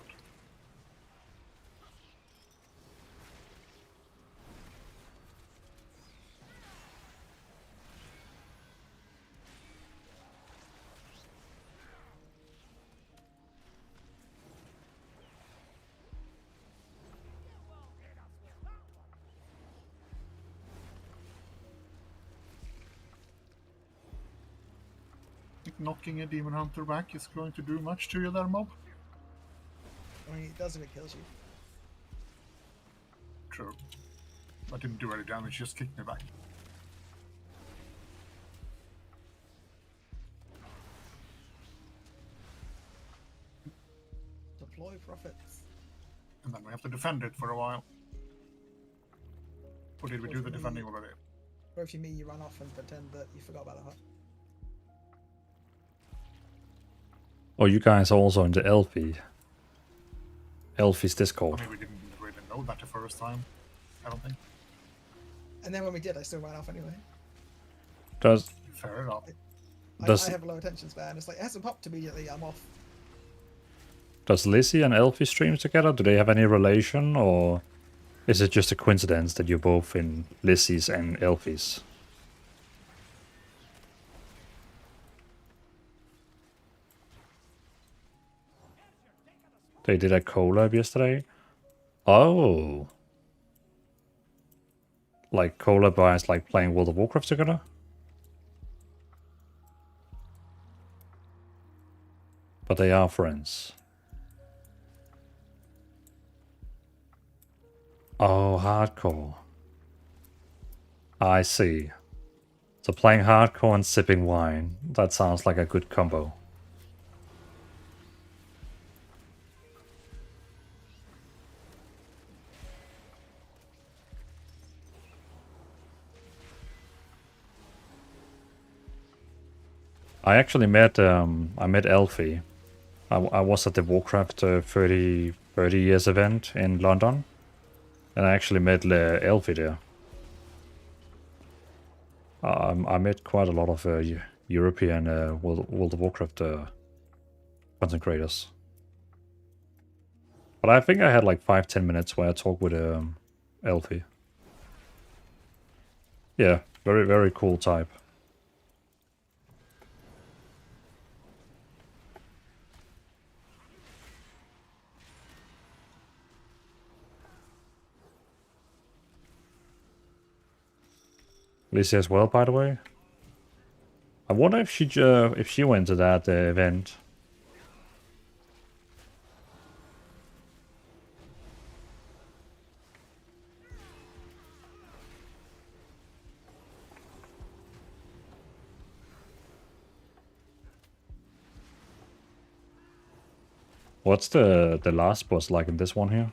Knocking a demon hunter back is going to do much to you there, mob. I mean, it does if it kills you. True. I didn't do any damage, just kicked me back. Deploy profits. And then we have to defend it for a while. Or did we do the defending already? Or if you meet, you run off and pretend that you forgot about the hut. Oh, you guys are also in the Elfi's Discord. I mean, we didn't really know that the first time, I don't think. And then when we did, I still ran off anyway. Fair enough. I have a low attention span. It's like, it hasn't popped immediately, I'm off. Does Lizzie and Elfie stream together? Do they have any relation, or is it just a coincidence that you're both in Lizzie's and Elfie's? They did a collab yesterday. Oh. Like collab wise, like playing World of Warcraft together? But they are friends. Oh, hardcore. I see. So playing hardcore and sipping wine. That sounds like a good combo. I actually met Elfie. I was at the Warcraft 30 years event in London, and I actually met Elfie there. I met quite a lot of European World of Warcraft content creators. But I think I had like 5-10 minutes where I talked with Elfie. Yeah, very, very cool type. Lizzie as well, by the way. I wonder if she went to that event. What's the last boss like in this one here?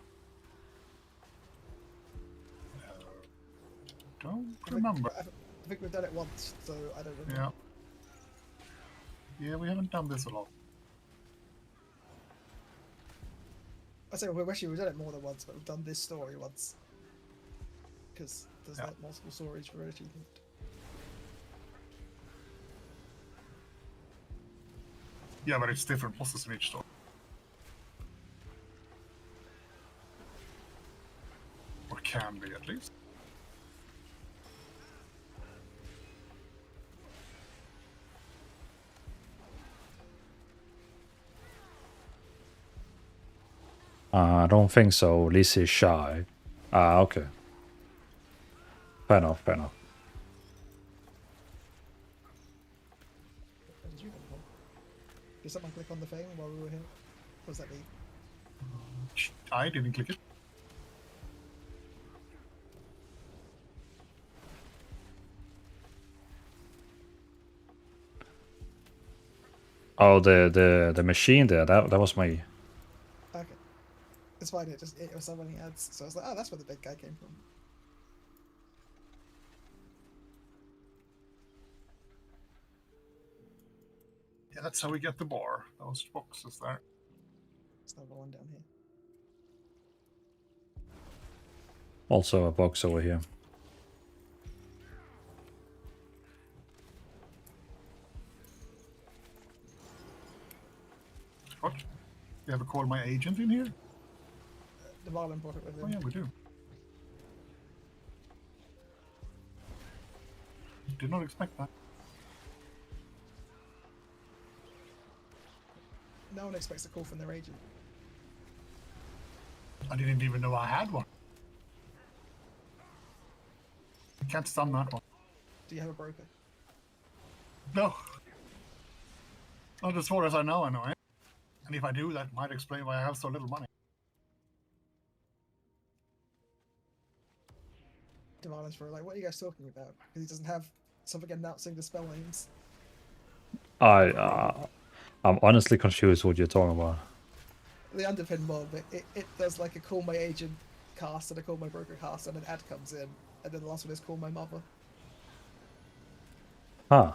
Don't remember. I think we've done it once, so I don't remember. Yeah, we haven't done this a lot. I say we've done it more than once, but we've done this story once. Because there's like multiple stories for achievement. Yeah, but it's different bosses in each story. Or can be, at least. I don't think so. Lizzie is shy. Ah, okay. Fair enough, fair enough. Did someone click on the thing while we were here? What does that mean? I didn't click it. Oh, the machine there. That was me. Okay, it's fine. It was someone ads, so I was like, oh, that's where the big guy came from. Yeah, that's how we get the bar. Those boxes there. There's another one down here. Also a box over here. What? You ever call my agent in here? Dvalin brought it with him. Oh yeah, we do. Did not expect that. No one expects a call from their agent. I didn't even know I had one. You can't stun that one. Do you have a broker? No. Not as far as I know it. And if I do, that might explain why I have so little money. Dvalin's for like, what are you guys talking about? Because he doesn't have something announcing the spell names. I'm honestly confused what you're talking about. The underpin mob, it does like a call my agent cast and a call my broker cast, and an ad comes in, and then the last one is call my mother. Huh.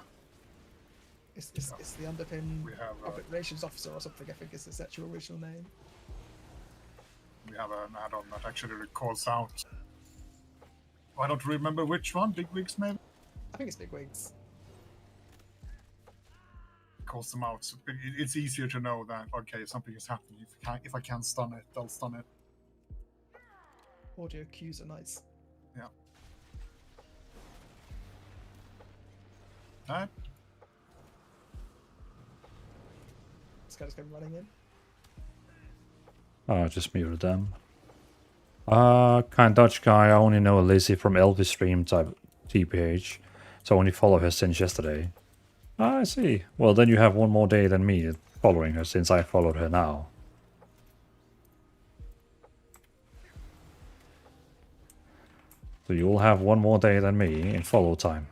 It's the underpin public relations officer or something. I think is its actual original name. We have an add-on that actually calls out. I don't remember which one. Big Wigs, maybe. I think it's Big Wigs. Calls them out. So it's easier to know that okay, something is happening. If I can stun it, they'll stun it. Audio cues are nice. Yeah. Alright. This guy just came running in. Oh, I just muted them. Kind Dutch guy, I only know Lizzie from Elvis stream type TPH, so I only follow her since yesterday. I see. Well, then you have one more day than me following her, since I followed her now. So you'll have one more day than me in follow time.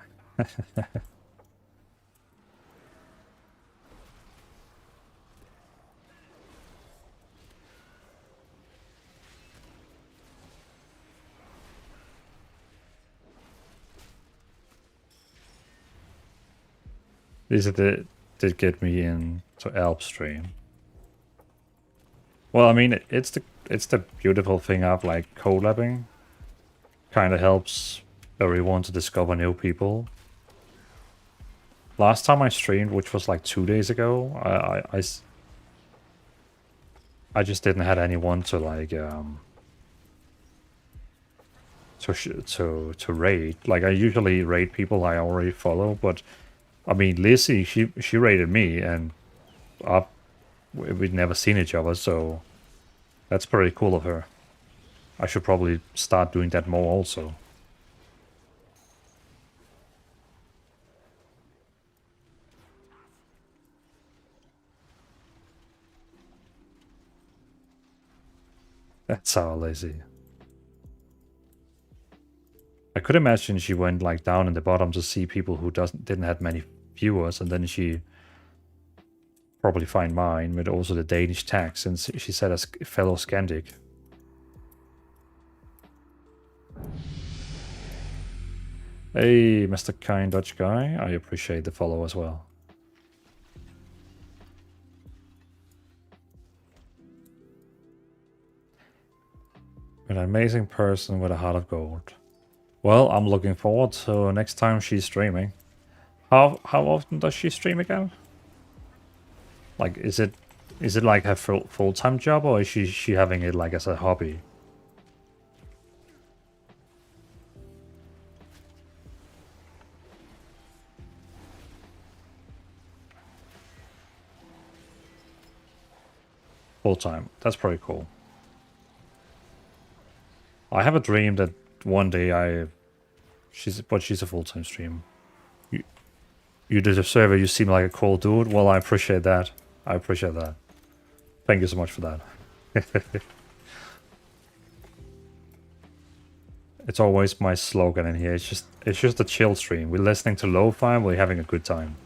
This did get me into Alp stream. Well, I mean, it's the beautiful thing of like collabing. Kind of helps everyone to discover new people. Last time I streamed, which was like 2 days ago, I just didn't have anyone to like to raid. Like I usually raid people I already follow, but I mean Lizzie, she raided me, and we'd never seen each other, so that's pretty cool of her. I should probably start doing that more also. That's our Lizzie. I could imagine she went like down in the bottom to see people who didn't have many viewers, and then she probably find mine with also the Danish tag, since she said as fellow Scandic. Hey, Mr. Kind Dutch Guy, I appreciate the follow as well. An amazing person with a heart of gold. Well, I'm looking forward to next time she's streaming. How often does she stream again? Like, is it like her full-time job, or is she having it like as a hobby? Full-time. That's pretty cool. I have a dream that one day she's a full-time streamer. You did a survey, you seem like a cool dude. Well, I appreciate that. I appreciate that. Thank you so much for that. It's always my slogan in here. It's just a chill stream. We're listening to lo-fi, we're having a good time.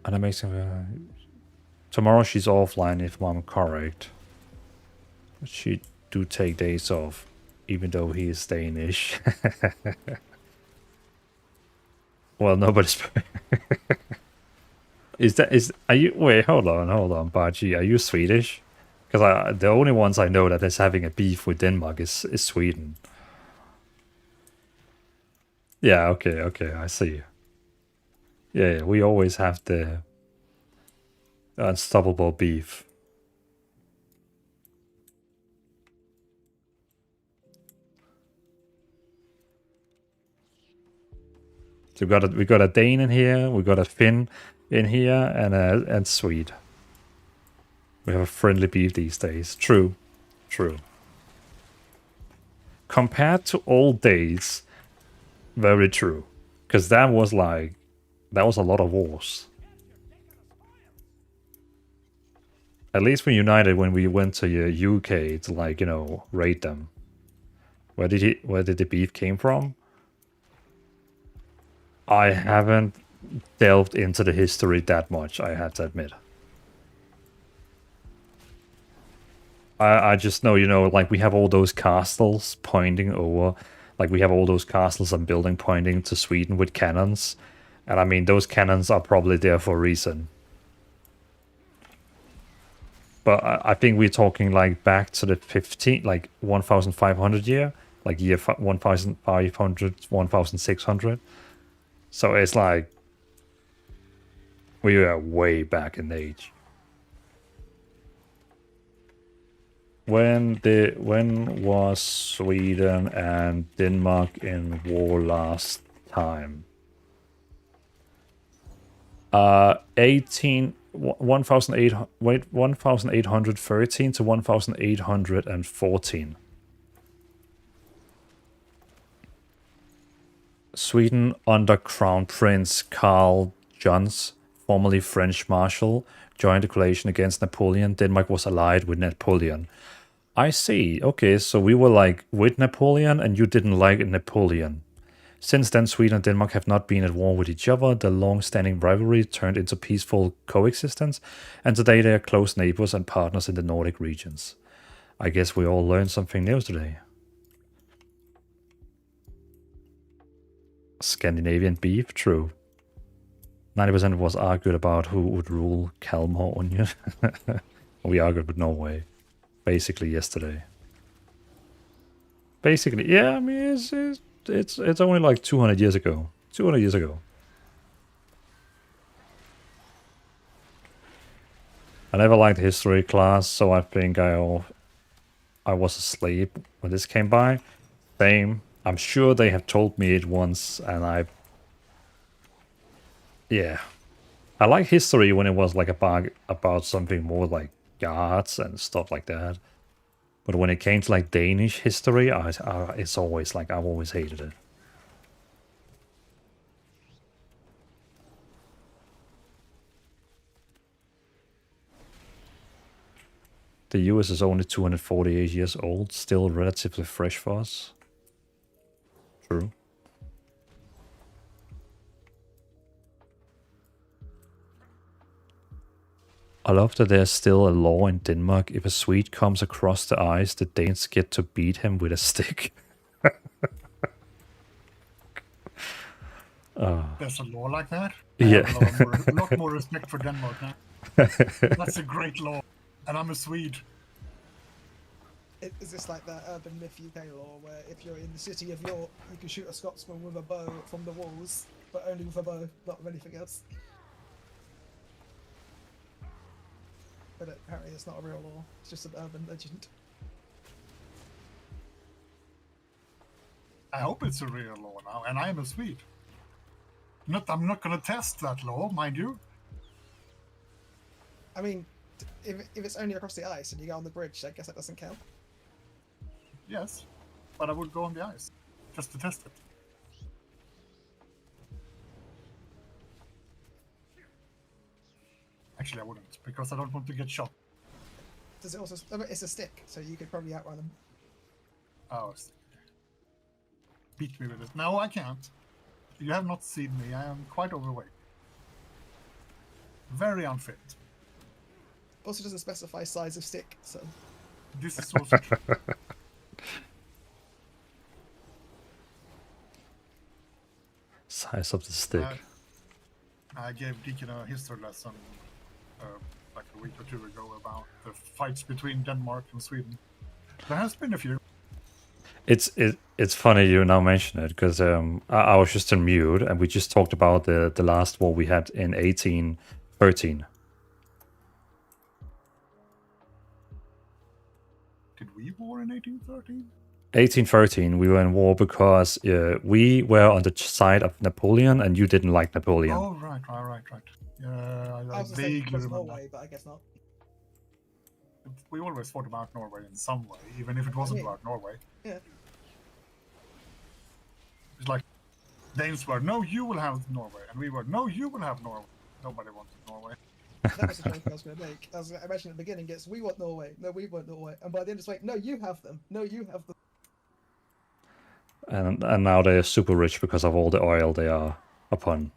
An amazing... Tomorrow she's offline if I'm correct. She do take days off, even though he is Danish. Well, nobody's... Are you... Wait, hold on, Baji. Are you Swedish? Because the only ones I know that is having a beef with Denmark is Sweden. Yeah, okay, I see. Yeah, we always have the unstoppable beef. So we got a Dane in here, we got a Finn in here, and Swede. We have a friendly beef these days. True. Compared to old days, very true. Because that was a lot of wars. At least we united when we went to UK to, like, you know, raid them. Where did the beef came from? I haven't delved into the history that much, I have to admit. I just know, you know, like we have all those castles pointing over, like we have all those castles and building pointing to Sweden with cannons. And I mean, those cannons are probably there for a reason. But I think we're talking like back to the 1500 year, like year 1500, 1600. So it's like we are way back in age. When was Sweden and Denmark in war last time? 1813 to 1814. Sweden under Crown Prince Carl John's formerly French Marshal, joined the coalition against Napoleon. Denmark was allied with Napoleon. I see. Okay, so we were like with Napoleon and you didn't like Napoleon. Since then, Sweden and Denmark have not been at war with each other. The long-standing rivalry turned into peaceful coexistence, and today they are close neighbors and partners in the Nordic regions. I guess we all learned something new today. Scandinavian beef, true. 90% was argued about who would rule Kalmar or Onion. We argued with Norway, basically yesterday. Basically, yeah. I mean, it's only like 200 years ago. 200 years ago. I never liked history class, so I think I was asleep when this came by. Same. I'm sure they have told me it once, and yeah. I like history when it was like about something more like gods and stuff like that. But when it came to like Danish history, it's always like I've always hated it. The US is only 248 years old, still relatively fresh for us. True. I love that there's still a law in Denmark. If a Swede comes across the ice, the Danes get to beat him with a stick. There's a law like that? Yeah. I have a lot more respect for Denmark now. That's a great law. And I'm a Swede. Is this like that urban myth UK law where if you're in the city of York, you can shoot a Scotsman with a bow from the walls, but only with a bow, not with anything else? But apparently it's not a real law, it's just an urban legend. I hope it's a real law now, and I am a Swede. I'm not going to test that law, mind you. I mean, if it's only across the ice and you go on the bridge, I guess that doesn't count. Yes, but I would go on the ice, just to test it. Actually, I wouldn't, because I don't want to get shot. Does it also? It's a stick, so you could probably outrun them. Oh, beat me with it. No, I can't. You have not seen me. I am quite overweight. Very unfit. Also doesn't specify size of stick, so... This is also true. Size of the stick. I gave Deacon a history lesson like a week or two ago about the fights between Denmark and Sweden. There has been a few. It's funny you now mention it, because I was just on mute and we just talked about the last war we had in 1813. Did we war in 1813? 1813, we were in war because we were on the side of Napoleon and you didn't like Napoleon. Oh, right. Yeah, I vaguely remember. Norway, but I guess not. We always thought about Norway in some way, even if it wasn't about Norway. Yeah. It's like Danes were, no, you will have Norway, and we were, no, you will have Norway. Nobody wanted Norway. That was the joke I was going to make. I mentioned at the beginning, it's we want Norway, no, we want Norway, and by the end it's like, no, you have them, no, you have them. And now they're super rich because of all the oil they are upon.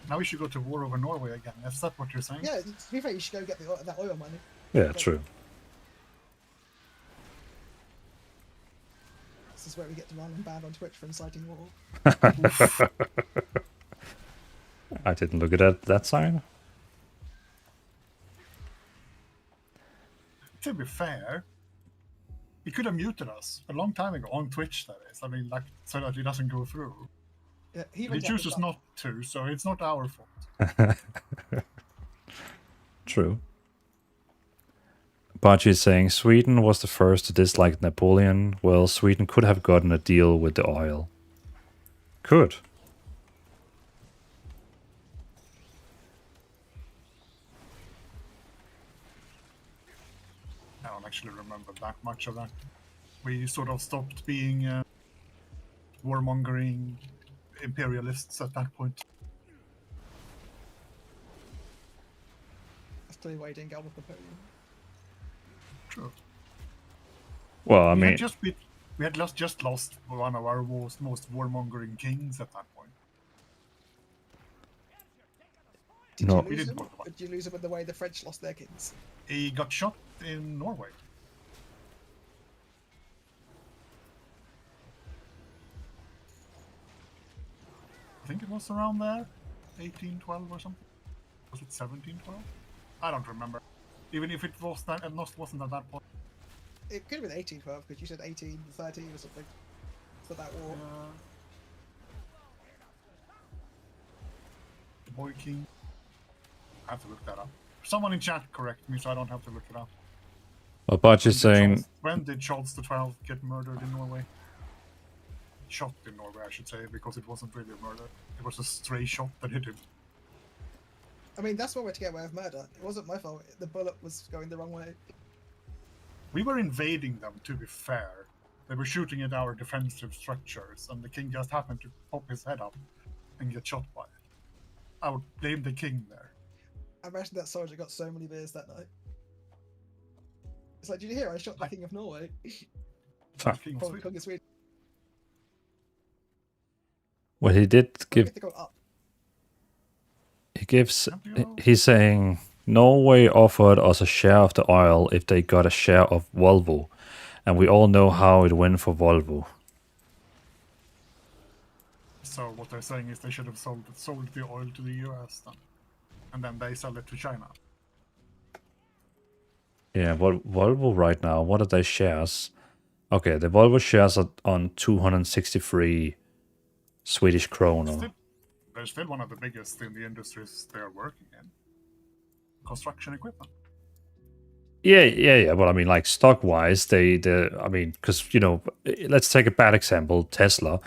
Now we should go to war over Norway again. Is that what you're saying? Yeah, to be fair, you should go get that oil money. Yeah, true. This is where we get Dvalin banned on Twitch for inciting war. I didn't look at that sign. To be fair, he could have muted us a long time ago on Twitch, that is. I mean, like, so that it doesn't go through. Yeah, he chooses not to, so it's not our fault. True. Baji is saying Sweden was the first to dislike Napoleon. Well, Sweden could have gotten a deal with the oil. Could. I don't actually remember that much of that. We sort of stopped being warmongering imperialists at that point. Tell you why you didn't get on with Napoleon. True. Well, I we mean, had just lost one of our most warmongering kings at that point. Did No. you lose him? Or did you lose him in the way the French lost their kings? He got shot in Norway. I think it was around there, 1812 or something. Was it 1712? I don't remember. Even if it was that, it wasn't at that point. It could have been 1812 because you said 1813 or something for that war. The Boy King. I have to look that up. Someone in chat correct me, so I don't have to look it up. well, but you're saying When did Charles XII get murdered in Norway? Shot in Norway, I should say, because it wasn't really a murder. It was a stray shot that hit him. I mean, that's one way to get away with murder. It wasn't my fault. The bullet was going the wrong way. We were invading them, to be fair. They were shooting at our defensive structures, and the king just happened to pop his head up and get shot by it. I would blame the king there. I imagine that soldier got so many beers that night. It's like, did you hear? I shot the king of Norway. Fuck. King of Probably Sweden. king of Sweden. well, he did give. They go up. He gives. He's saying Norway offered us a share of the oil if they got a share of Volvo, and we all know how it went for Volvo. So what they're saying is they should have sold the oil to the US then. And then they sell it to China. Yeah, well, Volvo right now, what are their shares? Okay, the Volvo shares are on 263 Swedish kroner. They're still one of the biggest in the industries they're working in. Construction equipment. Yeah. But I mean, like stock-wise, I mean, because, you know, let's take a bad example, Tesla.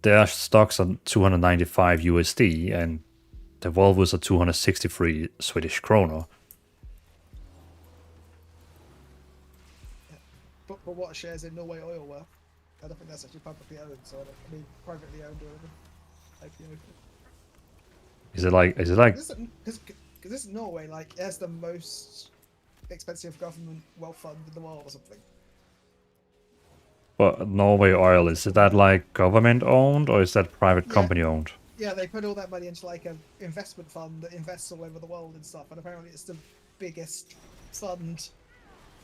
Their stocks are 295 USD, and the Volvos are 263 Swedish kroner. But what shares in Norway oil worth? I don't think that's actually publicly owned, so I mean privately owned or IPO. Is it like? Because this is Norway, like, it has the most expensive government wealth fund in the world or something. Well, Norway Oil, is that like government owned or is that private company owned? Yeah, they put all that money into like an investment fund that invests all over the world and stuff, and apparently it's the biggest fund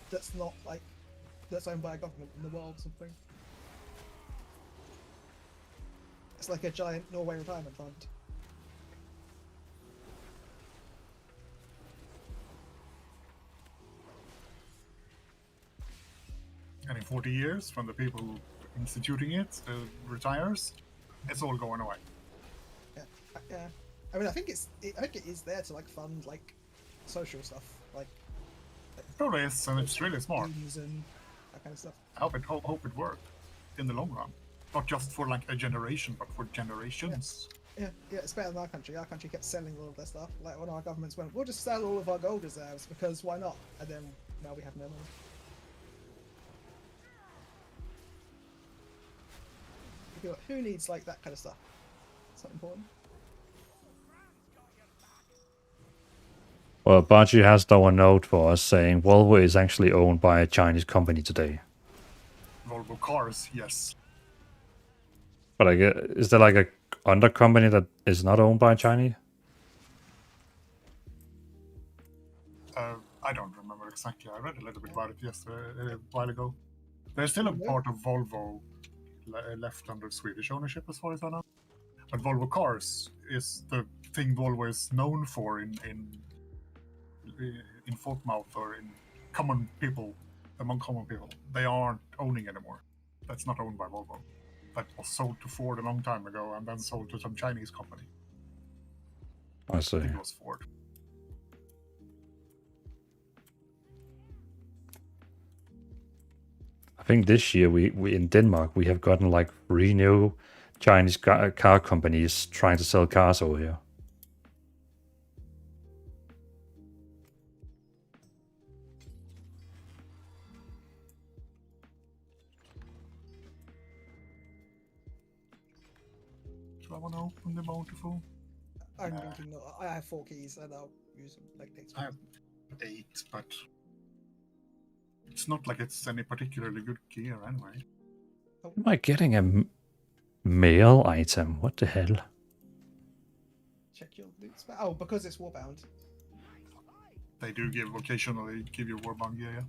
that's not like that's owned by a government in the world or something. It's like a giant Norway retirement fund. And in 40 years, when the people instituting it retires, it's all going away. Yeah, I mean, I think it is there to like fund like social stuff, like Probably is, and it's really smart. games and that kind of stuff. I hope it worked in the long run, not just for like a generation, but for generations. Yeah, it's better than our country. Our country kept selling all of their stuff. Like when our governments went, we'll just sell all of our gold reserves because why not? And then now we have no money. Who needs like that kind of stuff? It's not important. Well, Baji has done a note for us saying Volvo is actually owned by a Chinese company today. Volvo cars, yes. But I guess, is there like a under company that is not owned by Chinese? I don't remember exactly. I read a little bit about it yesterday, a while ago. There's still a part of Volvo left under Swedish ownership, as far as I know. But Volvo cars is the thing Volvo is known for in folk mouth or in common people, among common people. They aren't owning anymore. That's not owned by Volvo. That was sold to Ford a long time ago and then sold to some Chinese company. I see. I think it was Ford. I think this year we in Denmark we have gotten like 3 new Chinese car companies trying to sell cars over here. Do I want to open the Bountiful? I'm thinking I have 4 keys and I'll use them like next week. 8, but it's not like it's any particularly good gear anyway. Am I getting a mail item? What the hell? Check your loot spell. Oh, because it's warbound. They do occasionally give you warbound gear, yeah.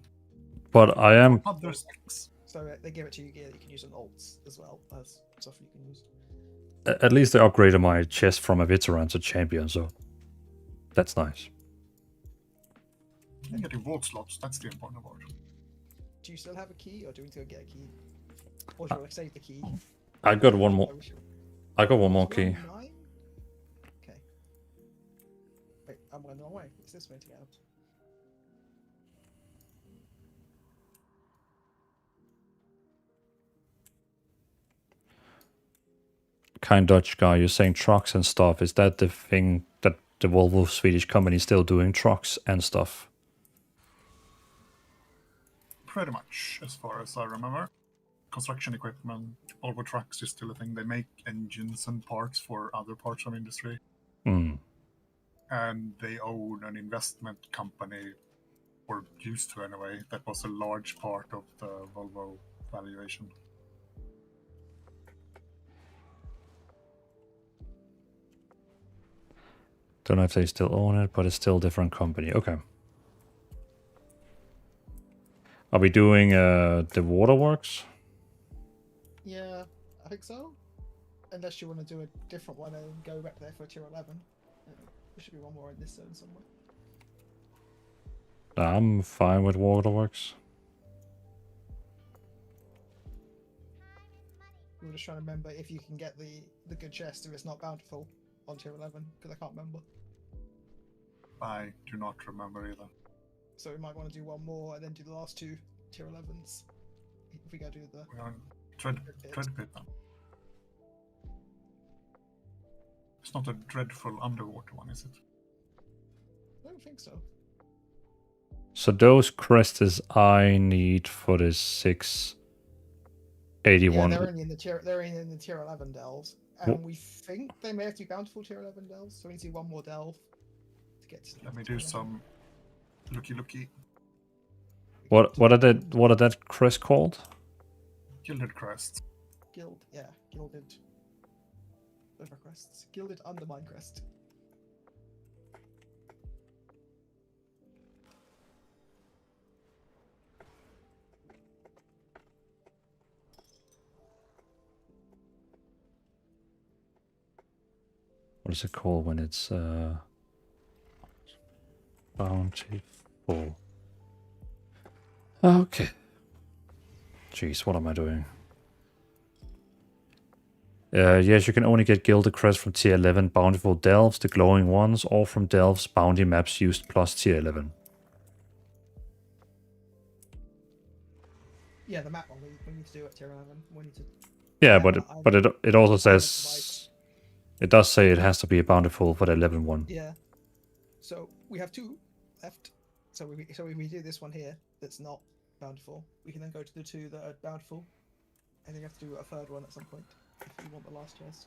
But I am. Other specs. So they give it to you gear that you can use on alts as well as stuff you can use. At least they upgraded my chest from a veteran to champion, so that's nice. You're getting vault slots, that's the important part. Do you still have a key, or do we need to go get a key? Or should I save the key? I got one more. I got one more key. 9? Okay. Wait, I'm going the wrong way. It's this way to get out. Kind Dutch guy, you're saying trucks and stuff. Is that the thing that the Volvo Swedish company is still doing, trucks and stuff? Pretty much, as far as I remember. Construction equipment, Volvo trucks is still a thing. They make engines and parts for other parts of industry. Mm. And they own an investment company, or used to anyway, that was a large part of the Volvo valuation. Don't know if they still own it, but it's still a different company. Okay. Are we doing the waterworks? Yeah, I think so. Unless you want to do a different one and go back there for tier 11. There should be one more in this zone somewhere. I'm fine with waterworks. We were just trying to remember if you can get the good chest if it's not bountiful on tier 11, because I can't remember. I do not remember either. So we might want to do one more and then do the last 2 tier 11s. If we go do the... Try to pit them. It's not a dreadful underwater one, is it? I don't think so. So those crests I need for the 681. Yeah, they're only in the tier 11 delves. And we think they may have to be bountiful tier 11 delves, so we need to do one more delve to get to. Let me do some looky. What are that crest called? Gilded crest. Gilded over crests. Gilded undermine crest. What is it called when it's bountiful? Okay. Jeez, what am I doing? Yes, you can only get Gilded Crest from tier 11 bountiful delves, the glowing ones, or from delves bounty maps used plus tier 11. Yeah, the map one we need to do at tier 11. We need to. Yeah, but it also says it does say it has to be a bountiful for the 11 one. Yeah. So we have 2 left. So if we do this one here that's not bountiful, we can then go to the 2 that are bountiful, and then you have to do a 3rd one at some point if you want the last chest.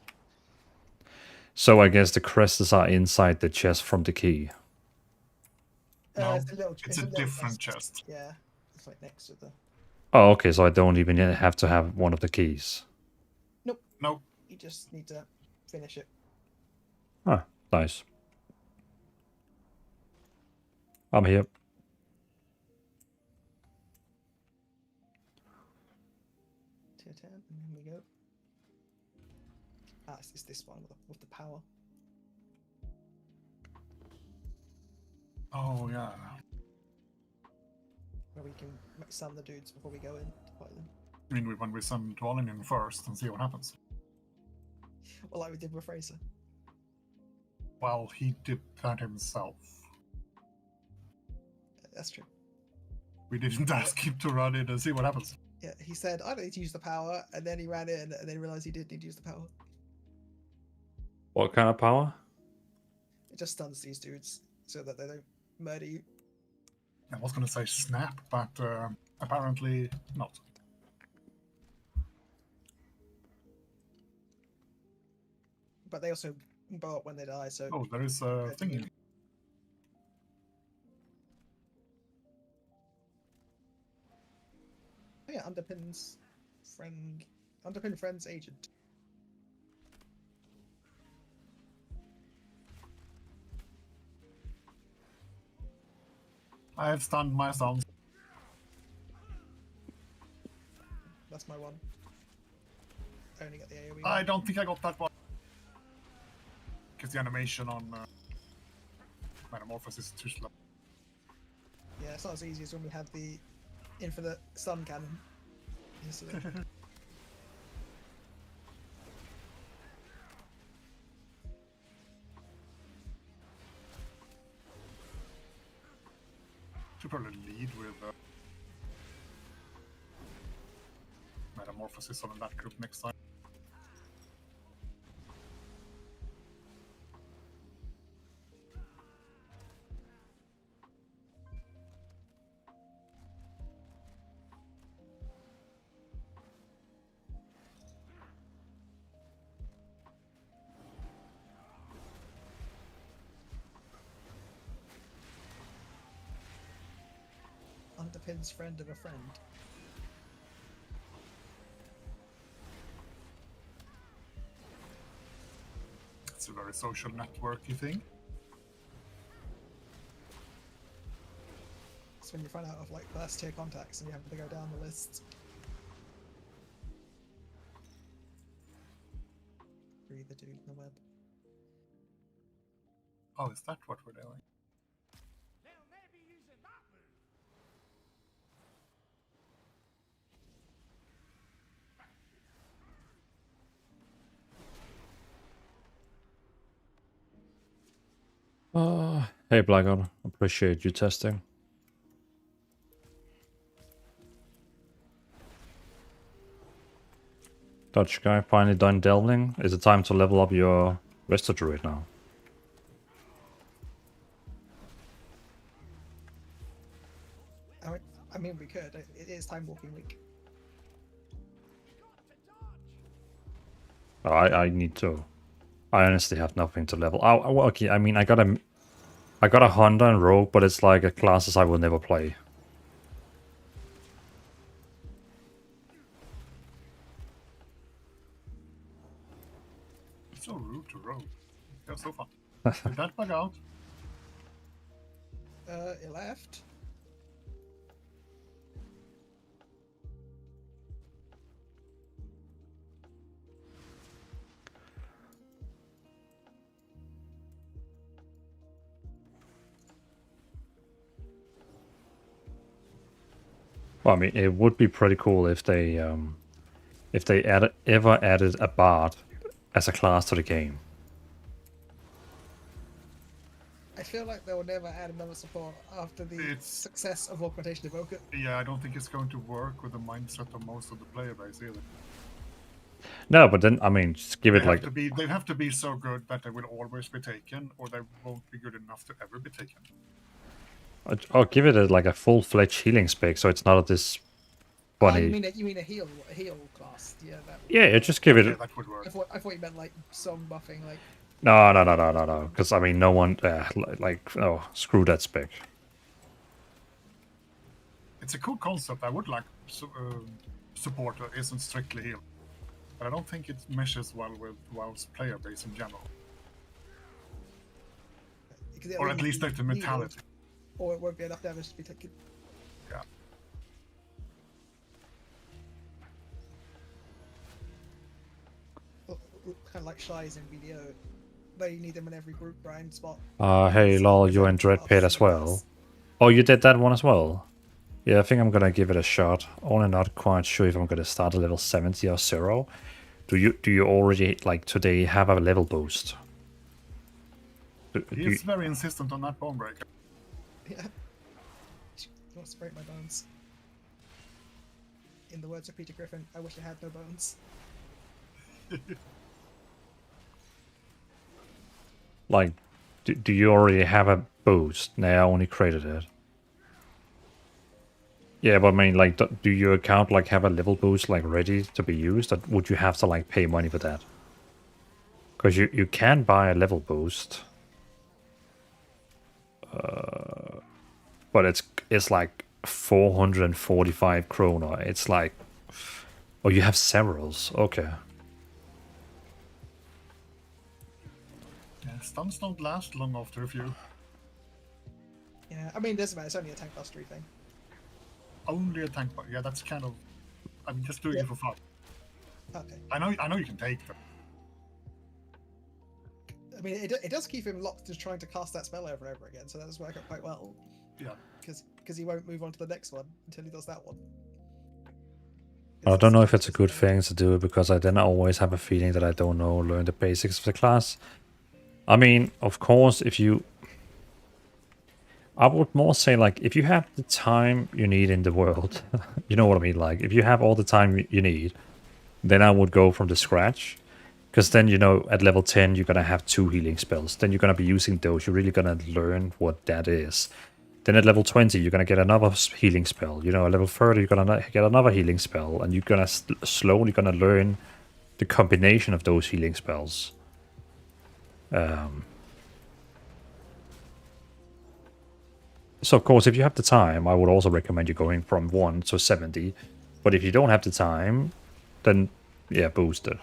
So I guess the crests are inside the chest from the key. No, it's a different chest. Yeah, it's like next to the. Oh, okay, so I don't even have to have one of the keys. Nope. Nope. You just need to finish it. Ah, nice. I'm here. Tier 10, and then we go. Ah, it's this one with the power. Oh, yeah. Where we can summon the dudes before we go in to fight them. I mean, when we send Dvalin in first and see what happens. Well, like we did with Fraser. Well, he did that himself. That's true. We didn't ask him to run in and see what happens. Yeah, he said, I don't need to use the power, and then he ran in, and then realized he did need to use the power. What kind of power? It just stuns these dudes so that they don't murder you. I was going to say snap, but apparently not. But they also blow up when they die, so... Oh, there is a thing. underpins friend, underpin friend's agent. I have stunned my sounds. That's my one. I only got the AoE. I don't think I got that one. Because the animation on Metamorphosis is too slow. Yeah, it's not as easy as when we had the infinite stun cannon. Yesterday. Should probably lead with Metamorphosis on that group next time. Underpins friend of a friend. It's a very social networky thing. It's when you run out of like first tier contacts and you have to go down the list. Free the dude in the web. Oh, is that what we're doing? Hey Blackguard, appreciate you testing. Dutch guy, finally done delving. Is it time to level up your Resto Druid now? I mean, we could. It is time walking week. Oh, I need to. I honestly have nothing to level. Oh, well, okay. I mean, I got a Hunter and Rogue, but it's like a classes I will never play. It's so rude to Rogue. Yeah, so fun. Did that bug out? It left. Well, I mean, it would be pretty cool if they ever added a bard as a class to the game. I feel like they will never add another support after the success of Augmentation Evoker. Yeah, I don't think it's going to work with the mindset of most of the player base either. No, but then I mean, just give it like They have to be so good that they will always be taken, or they won't be good enough to ever be taken. Or give it like a full-fledged healing spec, so it's not this funny. You mean a heal class? Yeah, that. Yeah, just give it. Yeah, that would work. I thought you meant like song buffing, like. No. Because I mean, no one oh, screw that spec. It's a cool concept. I would like support that isn't strictly heal, but I don't think it meshes well with WoW's player base in general, or at least the mentality. Or it won't be enough damage to be taken. Yeah. Kind of like Shies in BDO. They need them in every group grind spot. Hey lol, you in Dread Pit as well. Oh, you did that one as well? Yeah, I think I'm gonna give it a shot. Only not quite sure if I'm gonna start at level 70 or 0. Do you already like today have a level boost? He's very insistent on that bone breaker. Yeah. He wants to break my bones. In the words of Peter Griffin, I wish I had no bones. Like, do you already have a boost? No, I only created it. Yeah, but I mean, like, do your account like have a level boost like ready to be used, or would you have to like pay money for that? Because you can buy a level boost, but it's like 445 kroner. It's like, oh, you have severals. Okay. Yeah, stuns don't last long after a few. Yeah, I mean, doesn't matter. It's only a tank mastery thing. Only a tank, but yeah, that's kind of. I'm just doing it for fun. Okay. I know you can take them. I mean, it does keep him locked to trying to cast that spell over and over again, so that does work out quite well. Yeah. Because he won't move on to the next one until he does that one. I don't know if it's a good thing to do because I then always have a feeling that I don't know, learn the basics of the class. I mean, of course, I would more say, like, if you have the time you need in the world, you know what I mean? Like, if you have all the time you need, then I would go from the scratch. Because then, you know, at level 10, you're going to have 2 healing spells. Then you're going to be using those. You're really going to learn what that is. Then at level 20, you're going to get another healing spell. You know, at level 30, you're going to get another healing spell. And you're going to slowly going to learn the combination of those healing spells. So, of course, if you have the time, I would also recommend you going from 1 to 70. But if you don't have the time, then, yeah, boost it.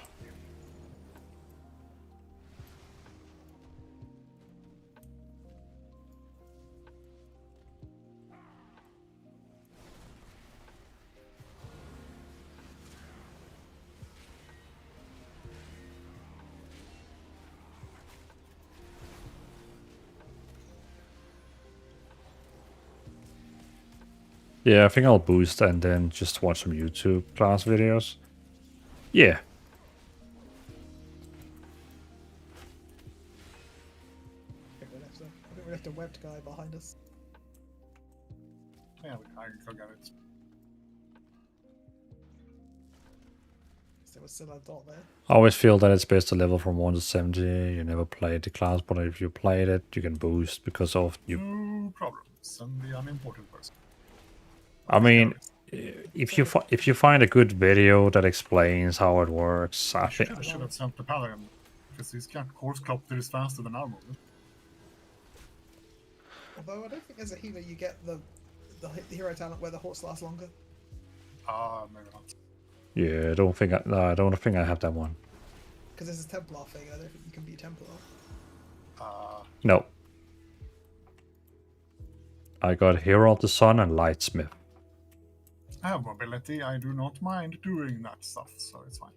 Yeah, I think I'll boost and then just watch some YouTube class videos. Yeah. I think we left a webbed guy behind us. Yeah, I can go get it. There was still a dot there. I always feel that it's best to level from 1 to 70. You never played the class, but if you played it, you can boost because of you. No problems. I'm the unimportant person. I mean, if you find a good video that explains how it works, I think I should have sent the Paladin because his course copter is faster than our movement. Although I don't think as a healer you get the hero talent where the horse lasts longer. Maybe not. Yeah, I don't think I have that one. Because there's a Templar thing. I don't think you can be a Templar. No. I got Hero of the Sun and Lightsmith. I have mobility. I do not mind doing that stuff, so it's fine.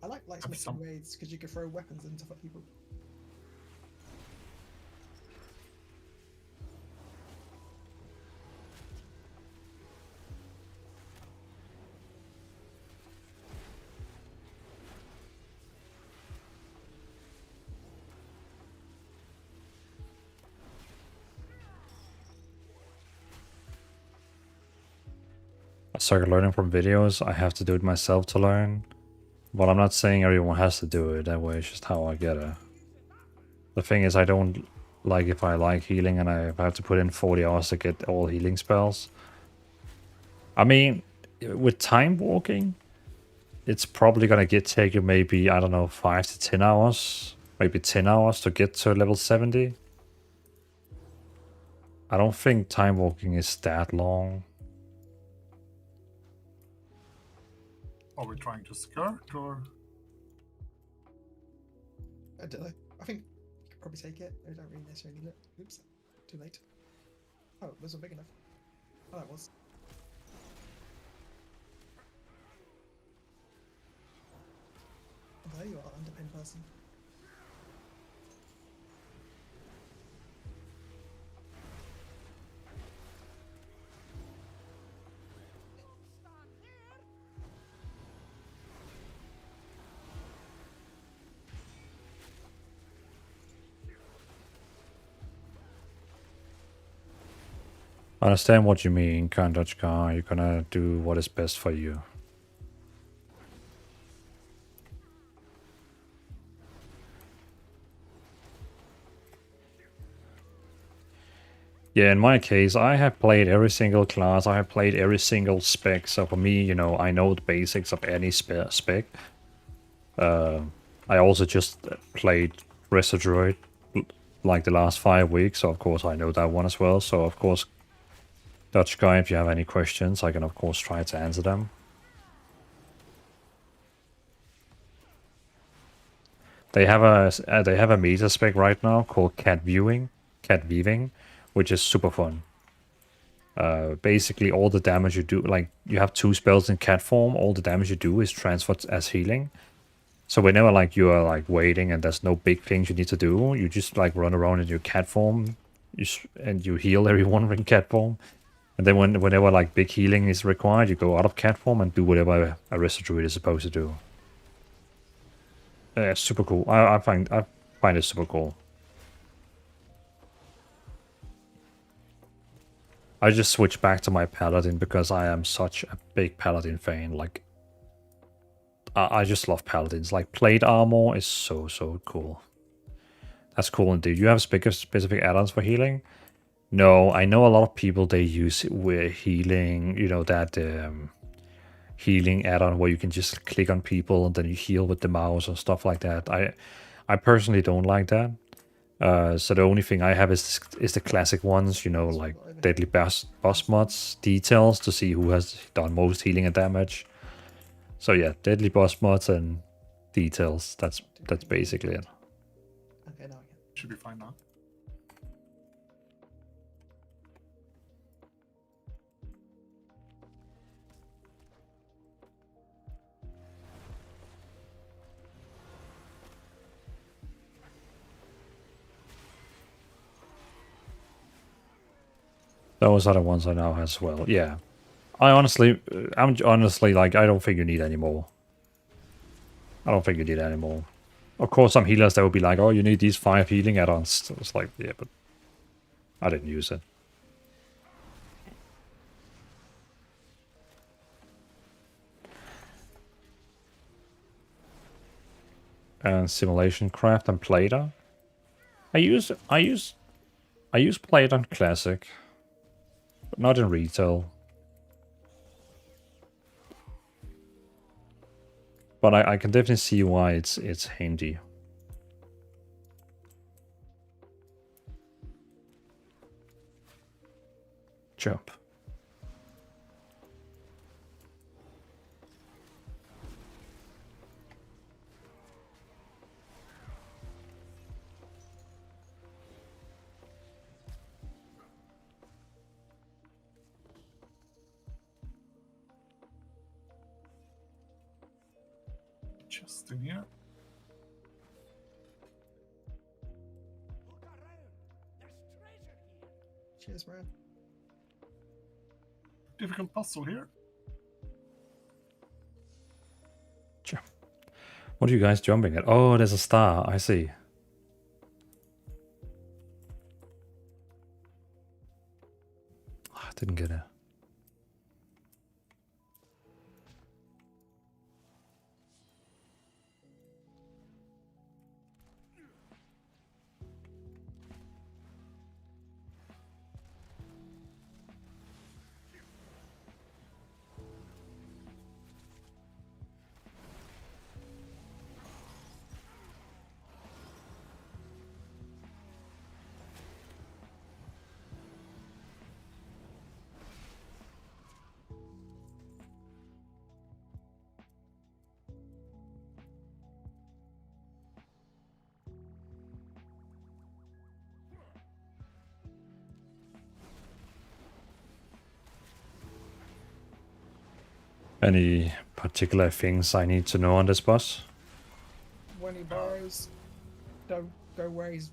I like Lightsmith in raids because you can throw weapons into people. I started learning from videos. I have to do it myself to learn. But I'm not saying everyone has to do it that way. It's just how I get it. The thing is, I don't like if I like healing and I have to put in 40 hours to get all healing spells. I mean, with time walking, it's probably gonna take you maybe, I don't know, 5 to 10 hours. Maybe 10 hours to get to level 70. I don't think time walking is that long. Are we trying to skirt or? I don't know. I think you could probably take it. I don't really necessarily need it. Oops, too late. Oh, it wasn't big enough. Oh, it was. Oh, there you are, underpinned person. I understand what you mean, Kandochka. You're gonna do what is best for you. Yeah, in my case, I have played every single class. I have played every single spec. So for me, you know, I know the basics of any spec. I also just played Resto like the last 5 weeks. So of course I know that one as well. So of course, Dutch guy, if you have any questions, I can of course try to answer them. They have a meta spec right now called cat weaving, which is super fun. Basically, all the damage you do, like you have 2 spells in cat form, all the damage you do is transferred as healing. So whenever like you are like waiting and there's no big things you need to do, you just like run around in your cat form, and you heal everyone in cat form. And then whenever like big healing is required, you go out of cat form and do whatever a Resto Druid is supposed to do. Yeah, super cool. I find it super cool. I just switched back to my Paladin because I am such a big Paladin fan. Like, I just love Paladins. Like, plate armor is so cool. That's cool indeed. You have specific add-ons for healing? No, I know a lot of people, they use with healing, you know, that healing add-on where you can just click on people and then you heal with the mouse or stuff like that. I personally don't like that. So the only thing I have is the classic ones, you know, like deadly boss mods, details to see who has done most healing and damage. So yeah, deadly boss mods and details. That's basically it. Okay, now should be fine now. Those are the ones I now have as well. Yeah. I'm honestly like, I don't think you need any more. I don't think you need any more. Of course, some healers that will be like, oh, you need these 5 healing add-ons. It's like, yeah, but I didn't use it. And simulation craft and Plater. I use Plater on classic, but not in retail. But I can definitely see why it's handy. Jump. Just in here. Cheers, man. Difficult puzzle here. What are you guys jumping at? Oh, there's a star. I see. I didn't get it. Any particular things I need to know on this boss? When he burrows, don't go where he's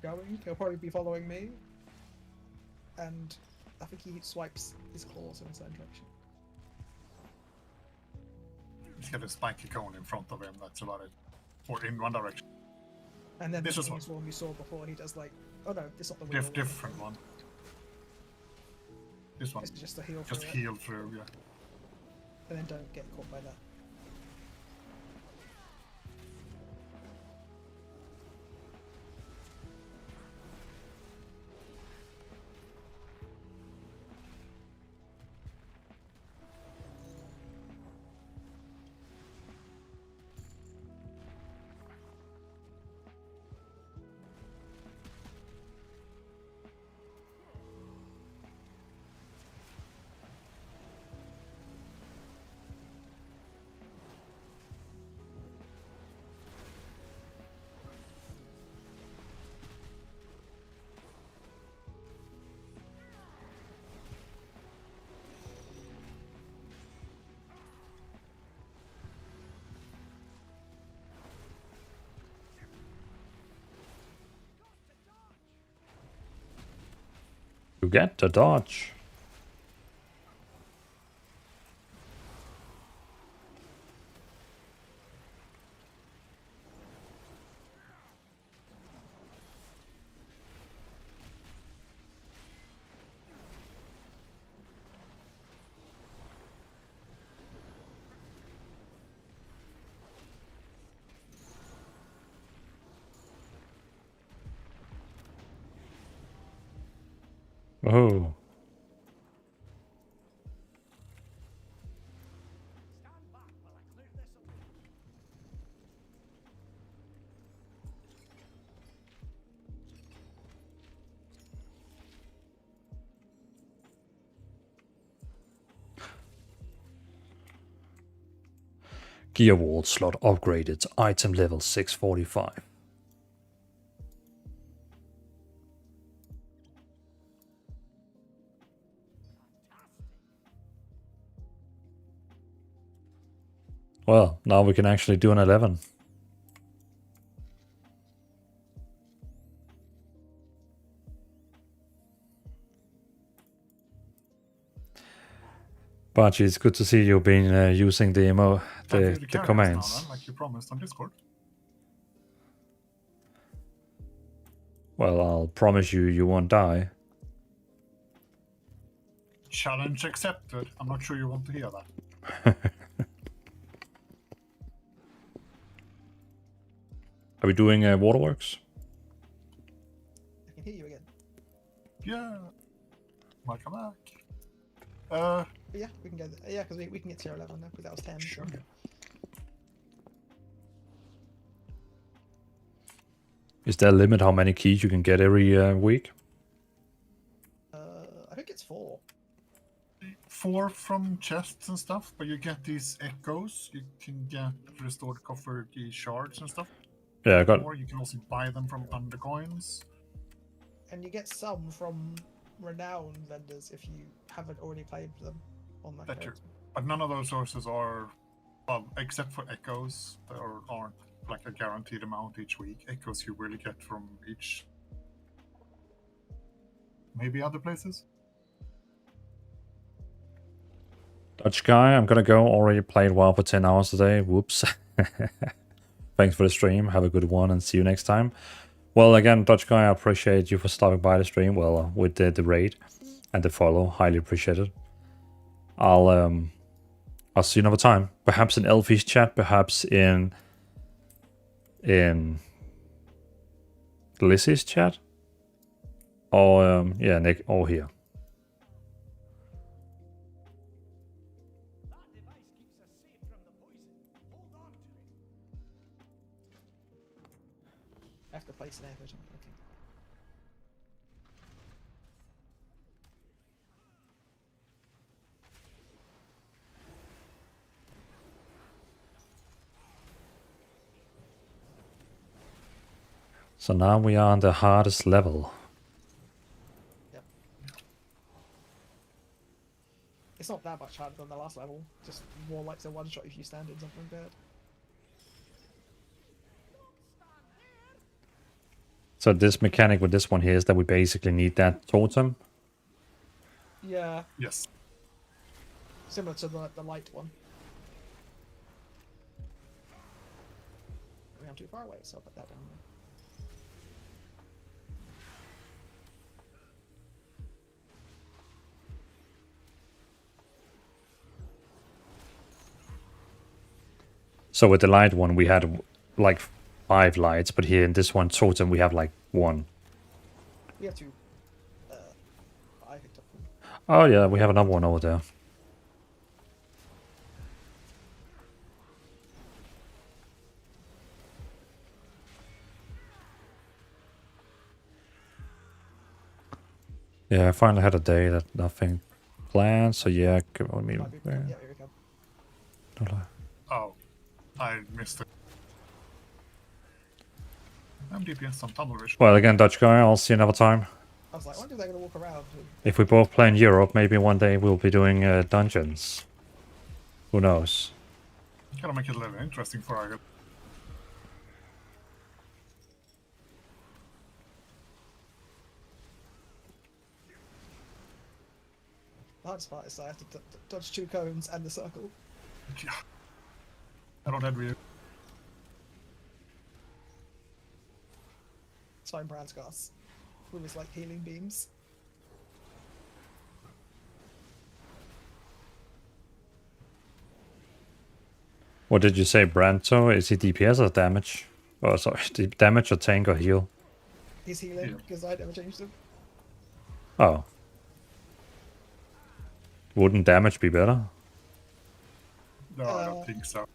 going. He'll probably be following me. And I think he swipes his claws in a certain direction. He's got a spiky cone in front of him, that's about it. Or in one direction. And then this there's is one we saw before, and he does like, oh no, this is not the one. different one. This one. This is just a heal. Just heal through, yeah. And then don't get caught by that. get the dodge. Oh. Gear wall slot upgraded. Item level 645. Well, now we can actually do an 11. Bachi, it's good to see you been using the the commands. Now, then, like you promised on Discord. Well, I'll promise you, you won't die. Challenge accepted. I'm not sure you want to hear that. Are we doing waterworks? I can hear you again. Yeah. Welcome back. Yeah, we can go. Yeah, because we can get tier 11 now. Because that was 10. Sure. So. Is there a limit how many keys you can get every week? I think it's 4. 4 from chests and stuff, but you get these echoes. You can get restored copper key shards and stuff. Yeah, I got. Or you can also buy them from undercoins. And you get some from renowned vendors if you haven't already played them on that That's true. character. But none of those sources are, well, except for echoes, there aren't like a guaranteed amount each week. Echoes you really get from each. Maybe other places? Dutch guy, I'm gonna go. Already played WoW for 10 hours today. Whoops. Thanks for the stream. Have a good one and see you next time. Well, again, Dutch guy, I appreciate you for stopping by the stream. Well, with the raid and the follow, highly appreciated. I'll see you another time. Perhaps in Elfie's chat, perhaps in Lizzie's chat, or yeah, Nick, or here. I have to place an average. Okay. So now we are on the hardest level. Yep. It's not that much harder than the last level. Just more like a one shot if you stand in something bad. So this mechanic with this one here is that we basically need that totem. Yeah. Yes. Similar to the light one. I'm too far away, so I'll put that down there. So with the light one, we had like 5 lights, but here in this one totem, we have like 1. We have 2. I picked up one. Oh yeah, we have another one over there. Yeah, I finally had a day that nothing planned, so yeah, I mean, Yeah, here we go. Oh, I missed it. I'm DPS some tunnel vision. Well, again, Dutch guy, I'll see you another time. I was like, I wonder if they're going to walk around. If we both play in Europe, maybe one day we'll be doing dungeons. Who knows? Gotta make it a little interesting for our. hardest part is I have to dodge 2 cones and the circle. Yeah. I don't envy you. It's fine, Brand's gas. With his like healing beams. What did you say, Branto? Is he DPS or damage? Oh, sorry, damage or tank or heal? He's healing because I never changed him. Oh. Wouldn't damage be better? No, I don't think so.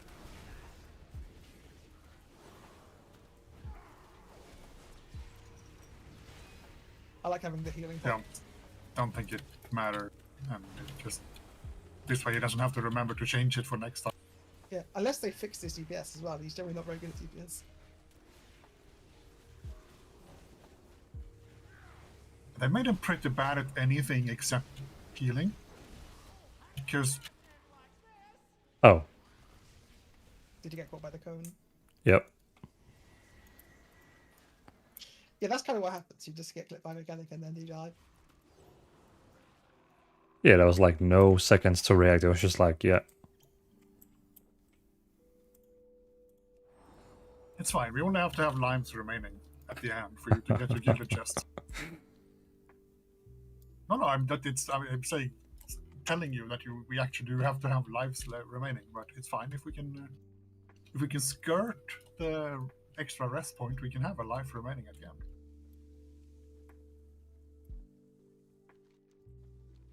I like having the healing Yeah, point. don't think it matters, and it just this way he doesn't have to remember to change it for next time. Yeah, unless they fix his DPS as well. He's generally not very good at DPS. They made him pretty bad at anything except healing, because. Oh. Did you get caught by the cone? Yep. Yeah, that's kind of what happens. You just get clipped by mechanic and then you die. Yeah, there was like no seconds to react. It was just like, yeah. It's fine. We only have to have lives remaining at the end for you to get your gilded chest. No, I'm saying, telling you that we actually do have to have lives remaining, but it's fine if we can skirt the extra rest point. We can have a life remaining at the end.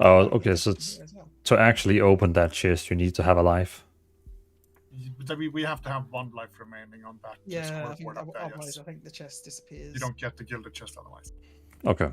Oh, okay. So to actually open that chest, you need to have a life. We have to have 1 life remaining on that. Yeah, I think, up there, otherwise yes. I think the chest disappears. You don't get the gilded chest otherwise. Okay.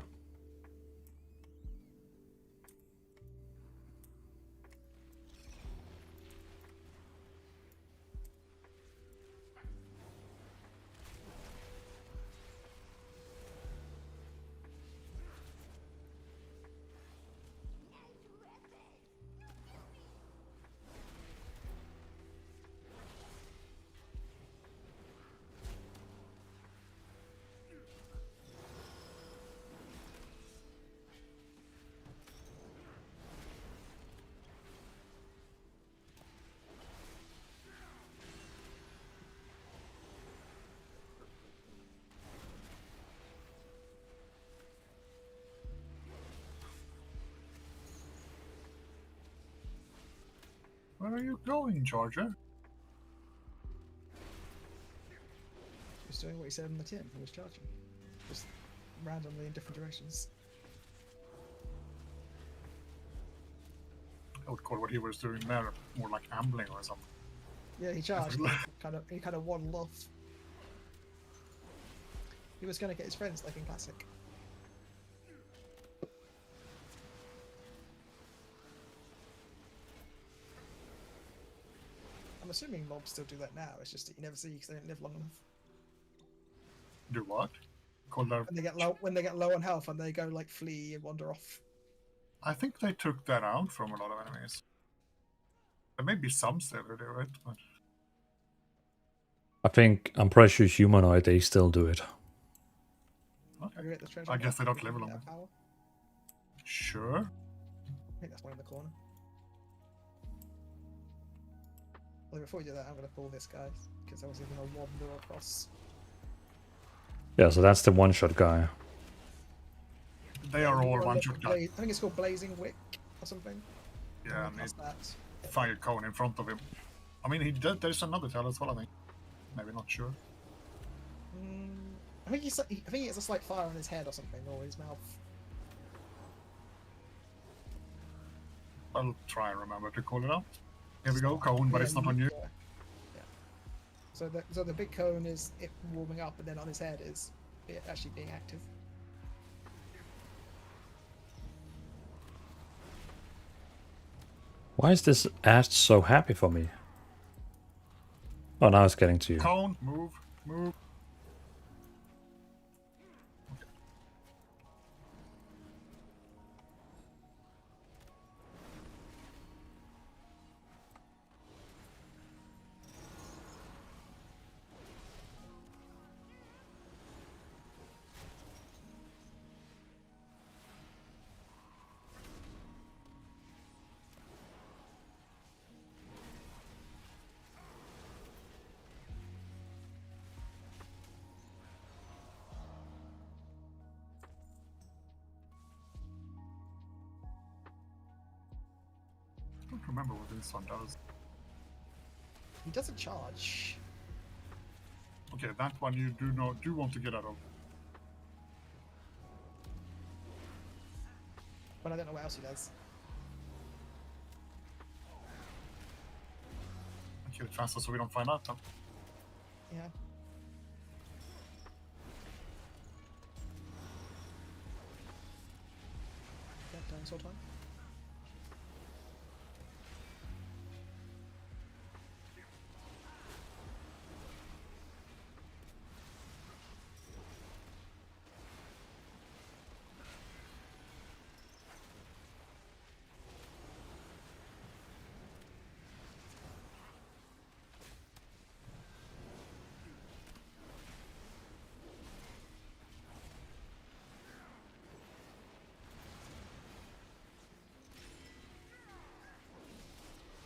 Where are you going, Georgia? Just doing what he said in the tin. He was charging. Just randomly in different directions. I would call what he was doing there more like ambling or something. Yeah, he charged. He kind of waddled off. He was going to get his friends like in Classic. I'm assuming mobs still do that now. It's just that you never see because they don't live long enough. Do what? Call that... When they get low on health and they go like flee and wander off. I think they took that out from a lot of enemies. There may be some still who do it, but... I'm pretty sure humanoid, they still do it. Okay. I guess they don't live long. Sure. I think that's one in the corner. Well, before we do that, I'm going to pull this guy, because I was going to wander across. Yeah, so that's the one-shot guy. They are all one-shot guys. I think it's called Blazing Wick or something. Yeah, and he fired cone in front of him. I mean, he did. There's another tail as well, I think. Maybe not sure. I think he has a slight fire on his head or something, or his mouth. I'll try and remember to call it out. Here we go, cone, but it's not on you. Yeah. So the big cone is it warming up, and then on his head is it actually being active. Why is this ad so happy for me? Oh, now it's getting to you. Cone, move, move. don't remember what this one does. He doesn't charge. Okay, that one you do want to get out of. But I don't know what else he does. Kill it faster so we don't find out. Huh? Yeah. Yeah, dinosaur time.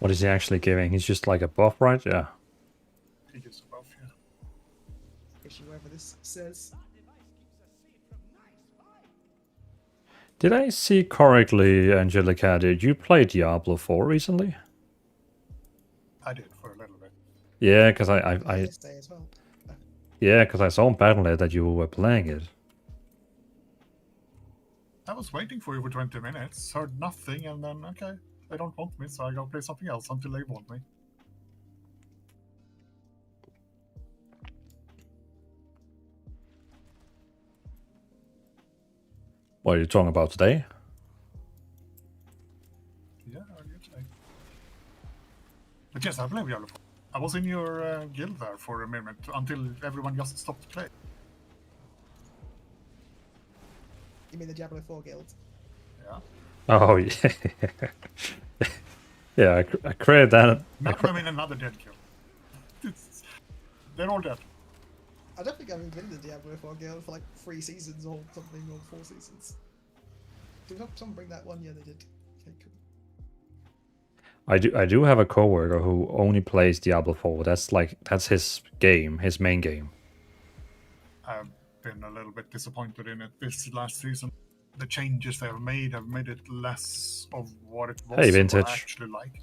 What is he actually giving? He's just like a buff, right? Yeah. He gives a buff, yeah. Issue whatever this says. Did I see correctly, Angelica? Did you play Diablo 4 recently? I did for a little bit. Yeah, because I Yesterday as well. yeah, because I saw on Battle.net that you were playing it. I was waiting for you for 20 minutes, heard nothing, and then, okay, they don't want me, so I go play something else until they want me. What are you talking about today? Yeah, earlier today. But yes, I play Diablo 4. I was in your guild there for a minute until everyone just stopped playing. You mean the Diablo 4 guild? Yeah. Oh, yeah. Yeah, I created that. Now I'm in another dead guild. They're all dead. I don't think I've been in the Diablo 4 guild for like 3 seasons or something, or 4 seasons. Did someone bring that one? Yeah, they did. Okay, cool. I do have a coworker who only plays Diablo 4. That's his game, his main game. I've been a little bit disappointed in it this last season. The changes they have made it less of what it was. Hey, Vintage. What I actually like.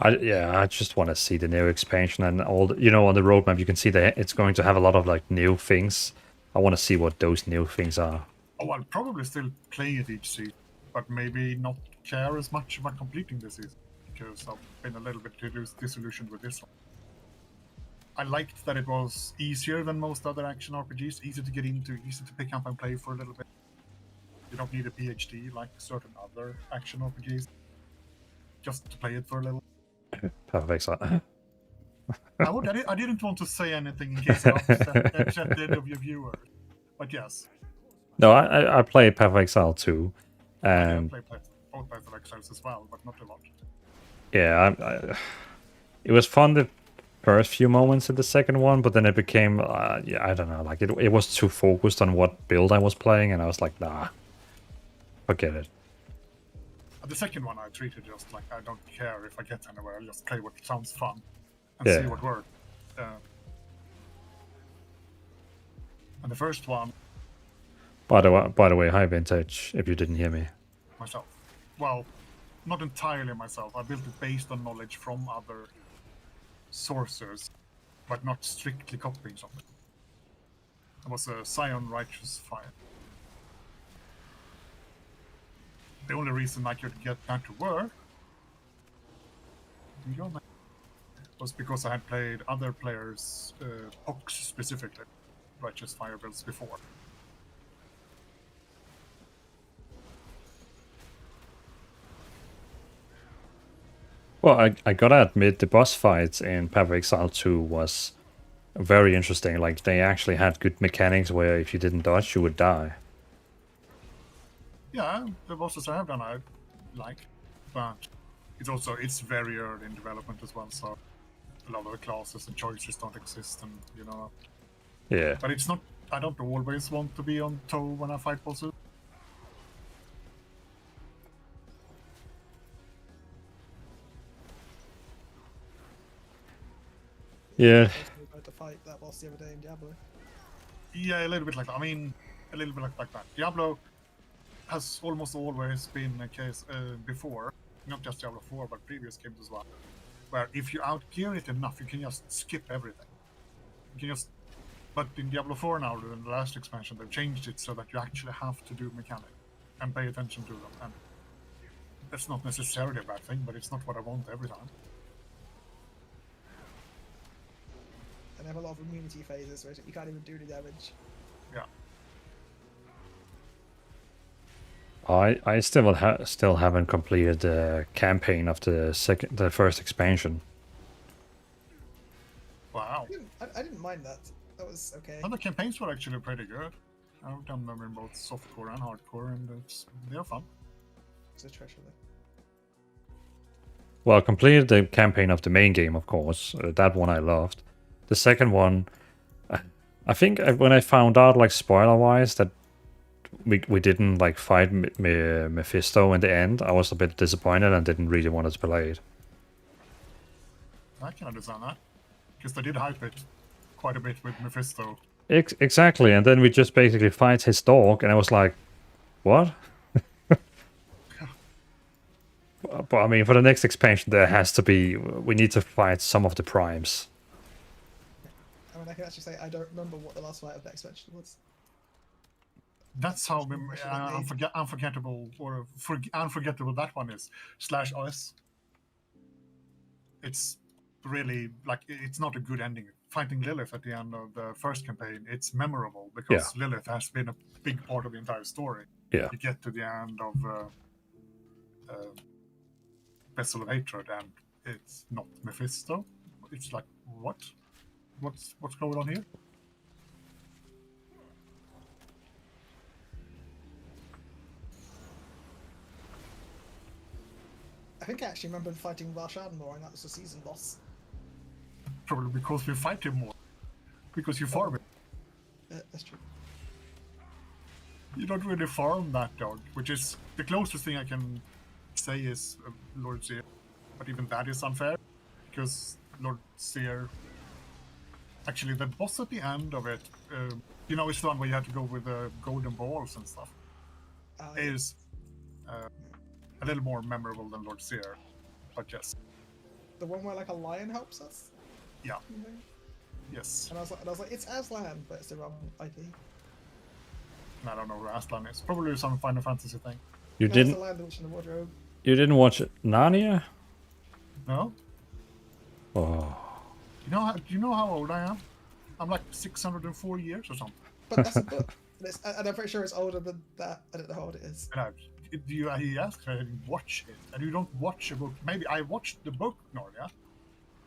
I just want to see the new expansion and all. On the roadmap you can see that it's going to have a lot of like new things. I want to see what those new things are. Oh, I'll probably still play it each season, but maybe not care as much about completing this season because I've been a little bit disillusioned with this one. I liked that it was easier than most other action RPGs, easy to get into, easy to pick up and play for a little bit. You don't need a PhD like certain other action RPGs, just to play it for a little. Perfect. I didn't want to say anything in case I upset any of your viewers, but yes. No, I play Path of Exile too, and I play both Path of Exiles as well, but not a lot. Yeah, it was fun the first few moments in the second one, but then it became, I don't know, like it was too focused on what build I was playing, and I was like, nah, forget it. The second one I treated just like I don't care if I get anywhere, I'll just play what sounds fun and Yeah. see what works. And the first one, By the way, hi Vintage, if you didn't hear me. myself. Well, not entirely myself. I built it based on knowledge from other sources, but not strictly copying something. It was a Scion Righteous Fire. The only reason I could get that to work was because I had played other players' Pox specifically, Righteous Fire builds before. Well, I gotta admit, the boss fights in Path of Exile 2 was very interesting. Like, they actually had good mechanics where if you didn't dodge, you would die. Yeah, the bosses I have done I like, but it's very early in development as well, so a lot of the classes and choices don't exist, and Yeah. But it's not. I don't always want to be on toe when I fight bosses. Yeah. I tried to fight that boss the other day in Diablo. Yeah, a little bit like that. I mean, a little bit like that. Diablo has almost always been a case before, not just Diablo 4, but previous games as well, where if you outgear it enough, you can just skip everything. You can just, but in Diablo 4 now, in the last expansion, they've changed it so that you actually have to do mechanics and pay attention to them. And that's not necessarily a bad thing, but it's not what I want every time. And they have a lot of immunity phases where you can't even do any damage. Yeah. I still haven't completed the campaign of the first expansion. Wow. I didn't mind that. That was okay. And the campaigns were actually pretty good. I've done them in both softcore and hardcore, and they're fun. It's a treasure though. Well, I completed the campaign of the main game, of course. That one I loved. The second one, I think when I found out, like spoiler-wise, that we didn't like fight Mephisto in the end, I was a bit disappointed and didn't really want to play it. I can understand that, because they did hype it quite a bit with Mephisto. Exactly, and then we just basically fight his dog, and I was like, what? But I mean, for the next expansion, there has to be, we need to fight some of the primes. I mean, I can actually say I don't remember what the last fight of that expansion was. That's how unforgettable unforgettable that one is. /us. It's really like, it's not a good ending. Fighting Lilith at the end of the first campaign, it's memorable because Lilith has been a big part of the entire story. Yeah. You get to the end of Vessel of Hatred, and it's not Mephisto. It's like, what? What's going on here? I think I actually remember fighting Varshan more, and that was a season boss. Probably because we fight him more. Because you farm it. That's true. You don't really farm that dog, which is the closest thing I can say is Lord Seer. But even that is unfair, because Lord Seer... Actually, the boss at the end of it, you know, it's the one where you have to go with the golden balls and stuff, is a little more memorable than Lord Seer, but yes. The one where like a lion helps us? Yeah. Mm-hmm. Yes. And I was like, it's Aslan, but it's the wrong IP. And I don't know where Aslan is. Probably some Final Fantasy thing. You No, didn't. It's the Lion Witch in the Wardrobe. You didn't watch Narnia? No. Oh. Do you know how old I am? I'm like 604 years or something. But that's a book. And I'm pretty sure it's older than that. I don't know how old it is. And he asked me, I didn't watch it. And you don't watch a book. Maybe I watched the book, Narnia,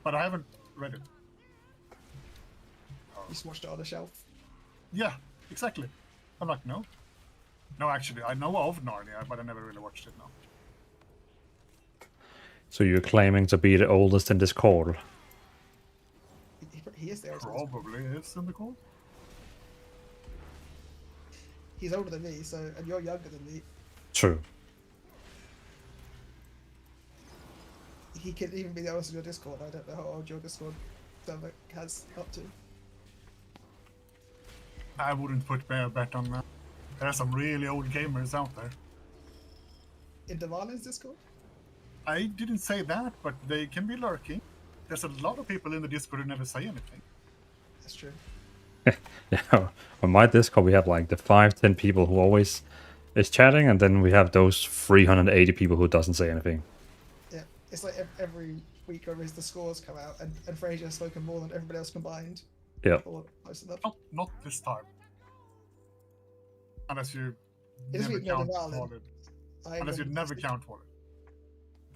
but I haven't read it. You just watched it on a shelf. Yeah, exactly. I'm like, no. No, actually, I know of Narnia, but I never really watched it, no. So you're claiming to be the oldest in this call? He is the oldest. Probably is in the call. He's older than me, so, and you're younger than me. True. He could even be the oldest in your Discord. I don't know how old your Discord server has up to. I wouldn't put a bet on that. There are some really old gamers out there. In Dvalin's Discord? I didn't say that, but they can be lurking. There's a lot of people in the Discord who never say anything. That's true. Yeah, on my Discord we have like the 5-10 people who always is chatting, and then we have those 380 people who doesn't say anything. Yeah, it's like every week over the scores come out, and Fraser has spoken more than everybody else combined. Yeah. Or most of them. Not this time. Unless you It doesn't never mean no count Dvalin. for it. Unless you never count for it.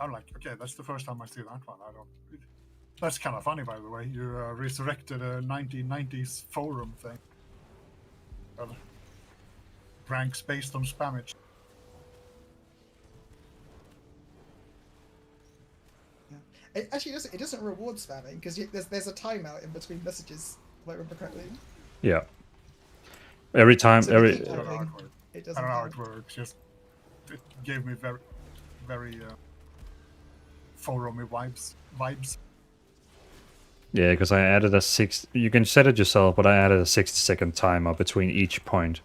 I'm like, okay, that's the first time I see that one. I don't. That's kind of funny, by the way. You resurrected a 1990s forum thing. Well, ranks based on spammage. Yeah. Actually, it doesn't reward spamming because there's a timeout in between messages. If I remember correctly. Yeah. Every time, So every. it I don't know how it doesn't. works. Just it gave me very forum-y vibes. Yeah, because I added a 6. You can set it yourself, but I added a 60-second timer between each point.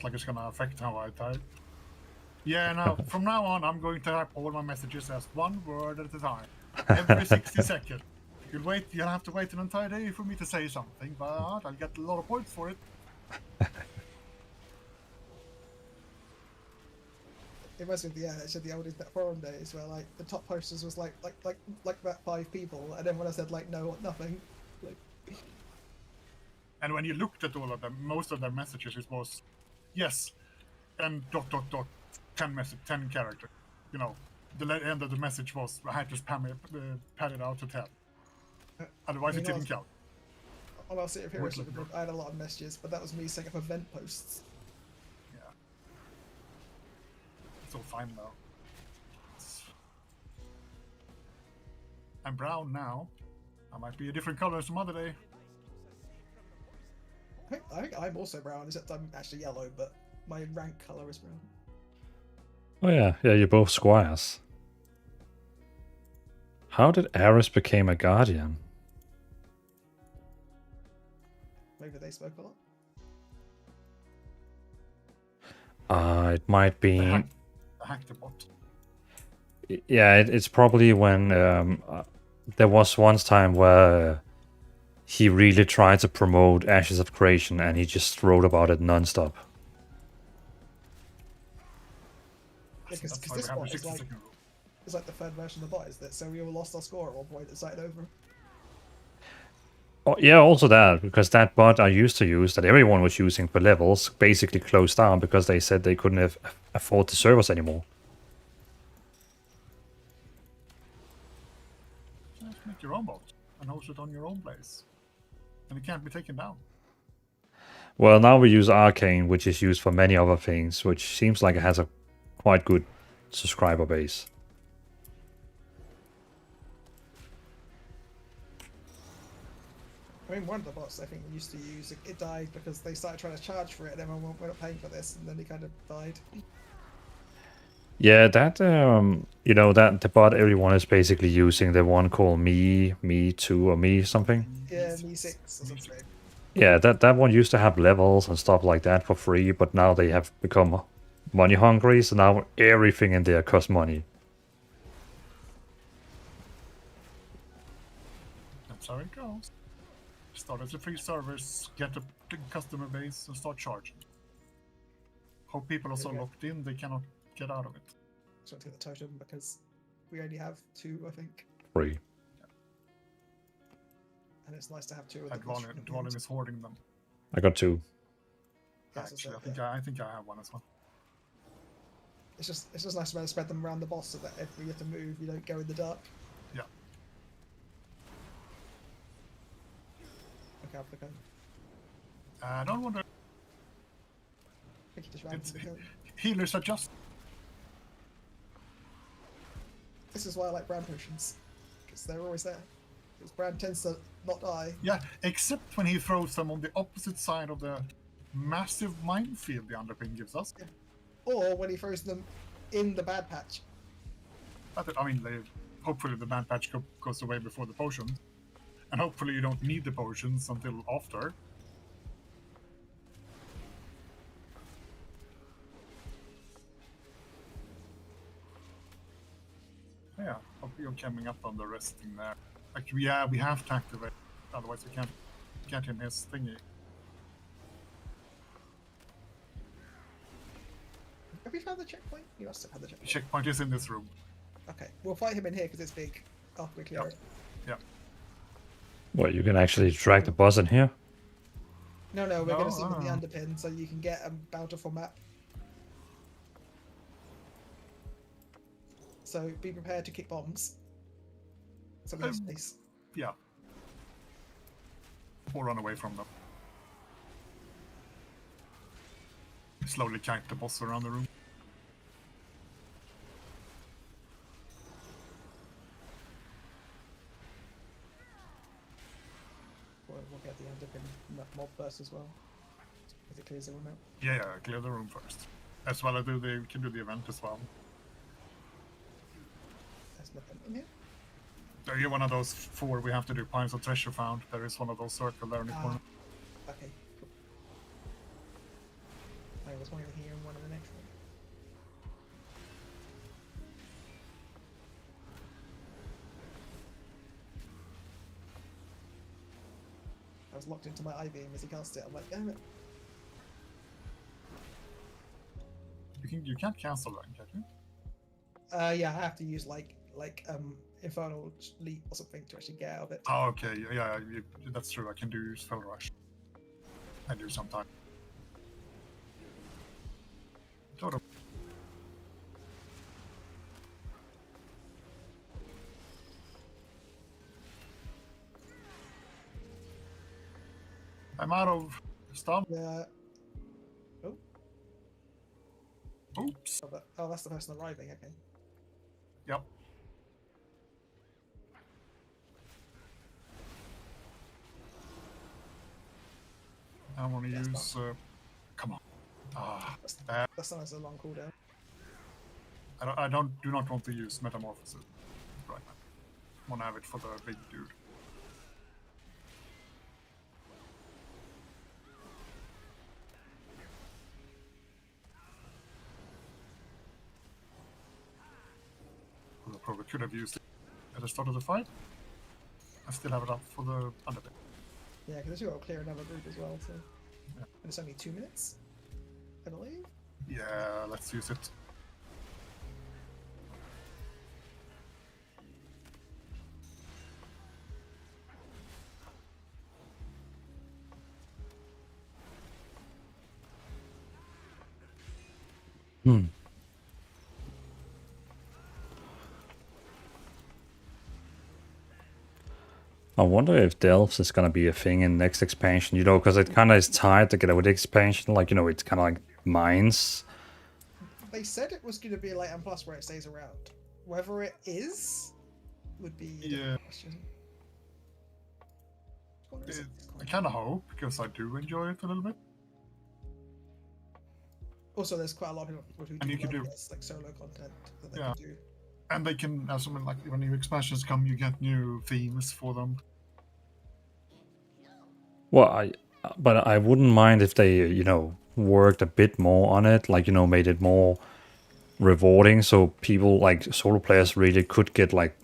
like it's gonna affect how I type. Yeah, now from now on, I'm going to type all my messages as one word at a time, every 60 seconds. You'll have to wait an entire day for me to say something, but I'll get a lot of points for it. It reminds me of the old internet forum days where like the top posters was like about 5 people, and everyone said like no, nothing. Like... And when you looked at all of them, most of their messages it was, yes, and ... 10 characters. You know, the end of the message was I had to pad it out to 10. Otherwise, it didn't count. On our City of Heroes group, I had a lot of messages, but that was me setting up event posts. Yeah. It's all fine though. I'm brown now. I might be a different color some other day. I think I'm also brown, except I'm actually yellow, but my rank color is brown. Oh yeah, you're both squires. How did Aris become a guardian? Maybe they spoke a lot. It might be. I hacked the bot. Yeah, it's probably when there was once time where he really tried to promote Ashes of Creation and he just wrote about it non-stop. Because this bot is like the third version of the bot, is that? So we all lost our score at one point and started over. Oh, yeah, also that, because that bot I used to use, that everyone was using for levels, basically closed down because they said they couldn't afford the servers anymore. Just make your own bot and host it on your own place. And it can't be taken down. Well, now we use Arcane, which is used for many other things, which seems like it has a quite good subscriber base. I mean, one of the bots I think we used to use, it died because they started trying to charge for it and everyone went, we're not paying for this, and then it kind of died. Yeah, that, you know, that the bot everyone is basically using, the one called Me2 or Me something. Yeah, Me6 or something. Yeah, that one used to have levels and stuff like that for free, but now they have become money hungry, so now everything in there costs money. That's how it goes. Start as a free service, get a big customer base, and start charging. Hope people are so locked in they cannot get out of it. So I'll take the totem because we only have 2, I think. 3. Yeah. And it's nice to have 2 of them. Dvalin is hoarding them. I got 2. Actually, I think I have 1 as well. It's just nice to be able to spread them around the boss so that if we have to move, you don't go in the dark. Yeah. Look out for the gun. I don't wonder. I think he just ran to the gun. Healers are just. This is why I like brand potions, because they're always there. Because brand tends to not die. Yeah, except when he throws them on the opposite side of the massive minefield the Underpin gives us. Yeah. Or when he throws them in the bad patch. I mean, hopefully the bad patch goes away before the potions. And hopefully you don't need the potions until after. Yeah, hope you're coming up on the resting there. Actually, yeah, we have to activate, otherwise we can't get him his thingy. Have we found the checkpoint? You must have had the checkpoint. The checkpoint is in this room. Okay, we'll fight him in here because it's big. After we clear it. Yeah. Well, you can actually drag the boss in here? No, we're going to see him in the underpin so you can get a bountiful map. So be prepared to kick bombs. So we have space. Yeah. Or run away from them. Slowly kite the boss around the room. We'll get the underpin mob first as well. As it clears the room out. Yeah, clear the room first. As well as we can do the event as well. There's nothing in here. Are you one of those 4 we have to do Pines of Treasure Found? There is one of those circles there in the corner. Okay. Cool. Oh, there's one over here and one in the next one. I was locked into my I-beam as he cast it. I'm like, damn it. You can't cancel that, can you? Yeah, I have to use like Infernal Leap or something to actually get out of it. Oh, okay. Yeah, that's true. I can do Spell Rush. I do sometimes. Sort of. I'm out of stuff. Yeah. Oh. Oops. Oh, that's the person arriving. Okay. Yep. I want to use. Come on. That's not as a long cooldown. I do not want to use Metamorphosis right now. I want to have it for the big dude. I probably could have used it at the start of the fight. I still have it up for the other bit. Yeah, because you got to clear another group as well, so. Yeah. And it's only 2 minutes, I believe. Yeah, let's use it. I wonder if Delves is gonna be a thing in next expansion, you know, because it kind of is tied together with the expansion. Like, you know, it's kind of like mines. They said it was going to be like M+ where it stays around. Whether it is would be a different question. I kind of hope, because I do enjoy it a little bit. Also, there's quite a lot of people who do like solo content that they can do. And they can, as I mean, like when new expansions come, you get new themes for them. Well, but I wouldn't mind if they, you know, worked a bit more on it, like, you know, made it more rewarding, so people like solo players really could get, like,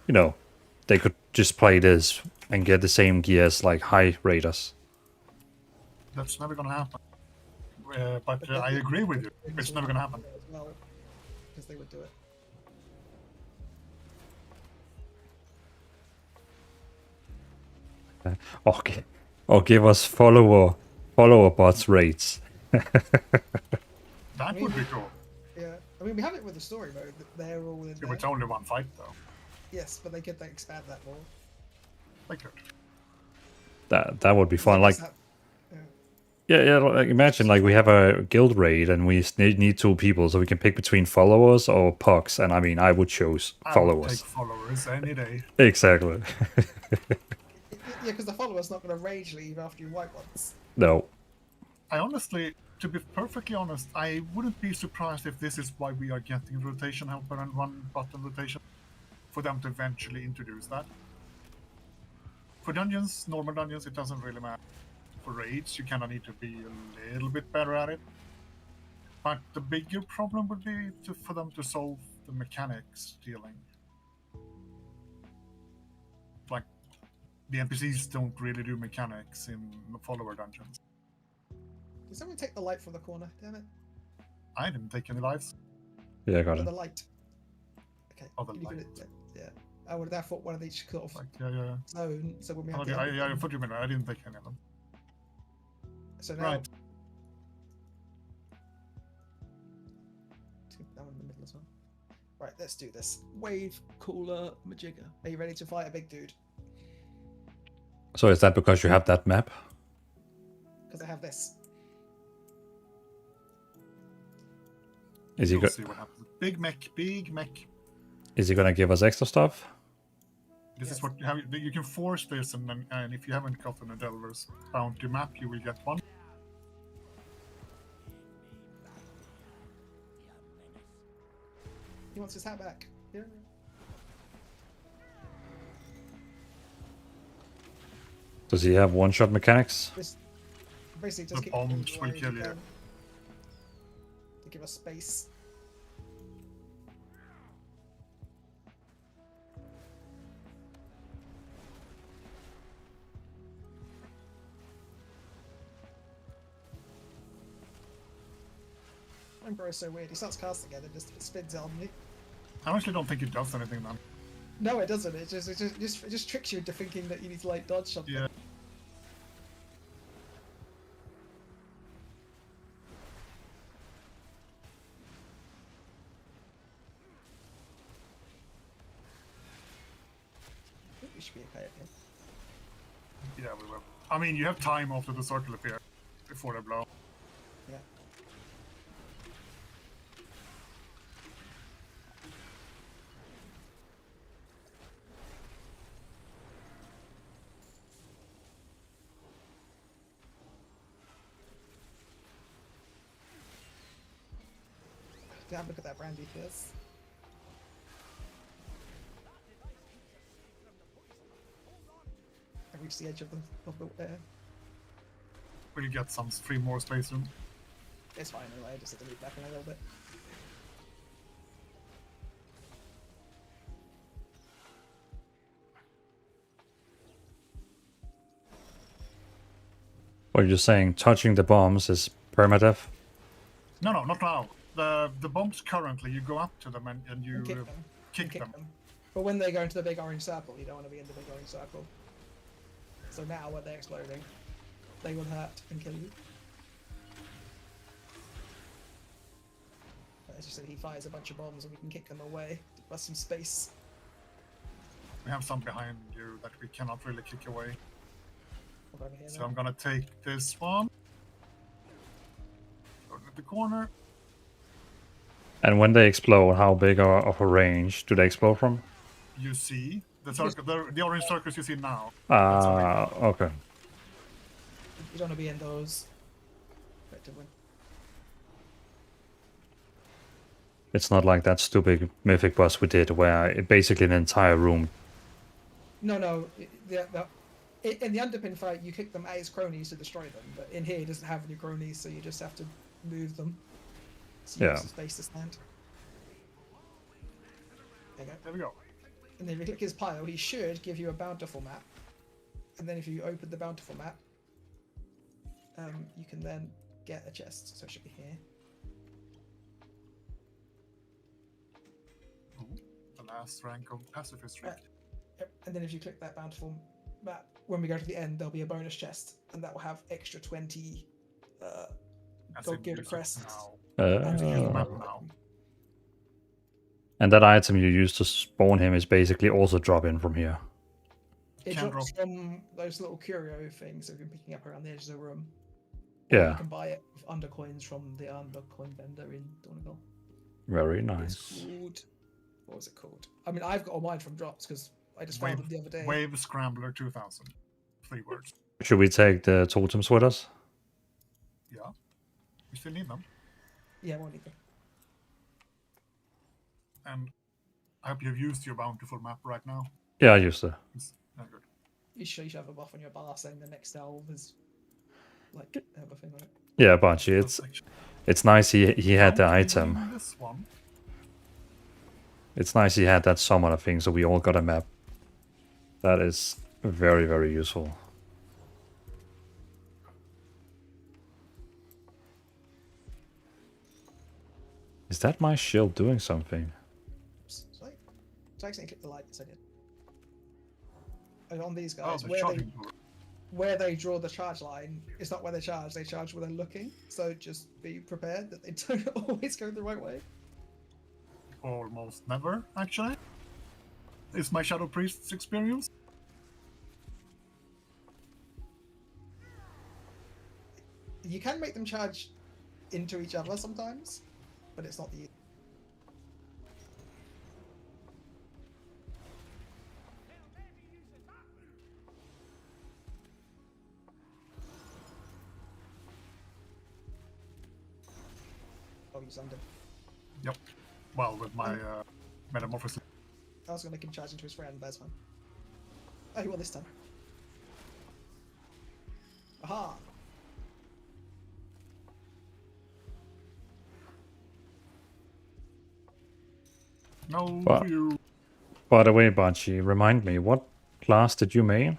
you know, they could just play this and get the same gear as like high raiders. That's never gonna happen. But I agree with you. It's never gonna happen. Well, because they would do it. Okay. Or give us follower bots rates. That would be cool. Yeah, I mean, we have it with the story mode. They're all in there. It's only one fight, though. Yes, but they could expand that more. They could. That would be fun. Like, yeah. Like, imagine like we have a guild raid and we need 2 people, so we can pick between followers or pucks. And I mean, I would choose followers. I would take followers any day. Exactly. Yeah, because the follower's not going to rage leave after you wipe once. No. I honestly, to be perfectly honest, I wouldn't be surprised if this is why we are getting rotation helper and one button rotation, for them to eventually introduce that. For dungeons, normal dungeons, it doesn't really matter. For raids, you kind of need to be a little bit better at it. But the bigger problem would be for them to solve the mechanics dealing. Like, the NPCs don't really do mechanics in the follower dungeons. Did someone take the light from the corner? Damn it. I didn't take any lives. Yeah, I got it. The light. Okay. Oh, the light. Yeah. I would have thought one of each sort of yeah. zone. So when we have I thought you meant I didn't take any of them. So now, right. That one in the middle as well. Right, let's do this. Wave Cooler Majigger. Are you ready to fight a big dude? So is that because you have that map? Because I have this. Is he see what happens. Big mech. Is he gonna give us extra stuff? This is what you can force this, and if you haven't gotten a Delver's bounty map, you will get one. He wants his hat back. Here. Does he have one-shot mechanics? Basically, just the bombs will kill you. give us space. Emperor is so weird. He starts casting it and just spins it on me. I actually don't think it does anything, man. No, it doesn't. It just tricks you into thinking that you need to like dodge something. Yeah. I think we should be okay. Yeah, we will. I mean, you have time after the circle appears before they blow. Yeah. Damn, look at that brandy fizz. I reached the edge of the air. We'll get some 3 more space room. It's fine anyway, I just have to move back in a little bit. What you're saying, touching the bombs is permadeath? No, not now. The bombs currently, you go up to them and you kick them. But when they go into the big orange circle, you don't want to be in the big orange circle. So now when they're exploding, they will hurt and kill you. But as you said, he fires a bunch of bombs and we can kick them away to bust some space. We have some behind you that we cannot really kick away. Over here So now. I'm gonna take this one. Go to the corner. And when they explode, how big of a range do they explode from? You see the circle, the orange circles you see now. Okay. You don't want to be in those. Effectively. It's not like that stupid Mythic boss we did, where it basically an entire room. No. In the underpin fight, you kick them at his cronies to destroy them, but in here, he doesn't have any cronies, so you just have to move them. So you have some space to stand. There you go. There we go. And then if you click his pile, he should give you a bountiful map. And then if you open the bountiful map, you can then get a chest. So it should be here. Ooh, the last rank of pacifist rank. Yep. And then if you click that bountiful map, when we go to the end, there'll be a bonus chest, and that will have extra 20 gold gilder crests. And that item you use to spawn him is basically also drop in from here. It drops from those little curio things that you've been picking up around the edges of the room. Yeah. You can buy it with undercoins from the undercoin vendor in Donegal. Very nice. It's called... What was it called? I mean, I've got all mine from drops because I just found them the other day. Wave Scrambler 2000. 3 words. Should we take the totems with us? Yeah. We still need them. Yeah, we'll need them. And I hope you've used your bountiful map right now. Yeah, I used it. Good. You should have a buff on your bar saying the next elf is like have a thing on it. Yeah, Bunchy, it's nice he had the item. This one. It's nice he had that summoner thing, so we all got a map. That is very, very useful. Is that my shield doing something? Oops, sorry. So I accidentally clicked the light, yes I did. And on these Oh, guys, where they draw the charge line, it's not where they charge where they're looking. So just be prepared that they don't always go the right way. Almost never, actually. Is my Shadow Priest's experience. You can make them charge into each other sometimes, but it's not the... Oh, you summoned him. Yep. Well, with my metamorphosis. I was going to make him charge into his friend, but that's fine. Oh, he will this time. Aha! No, But, you. by the way, Bachi, remind me, what class did you main?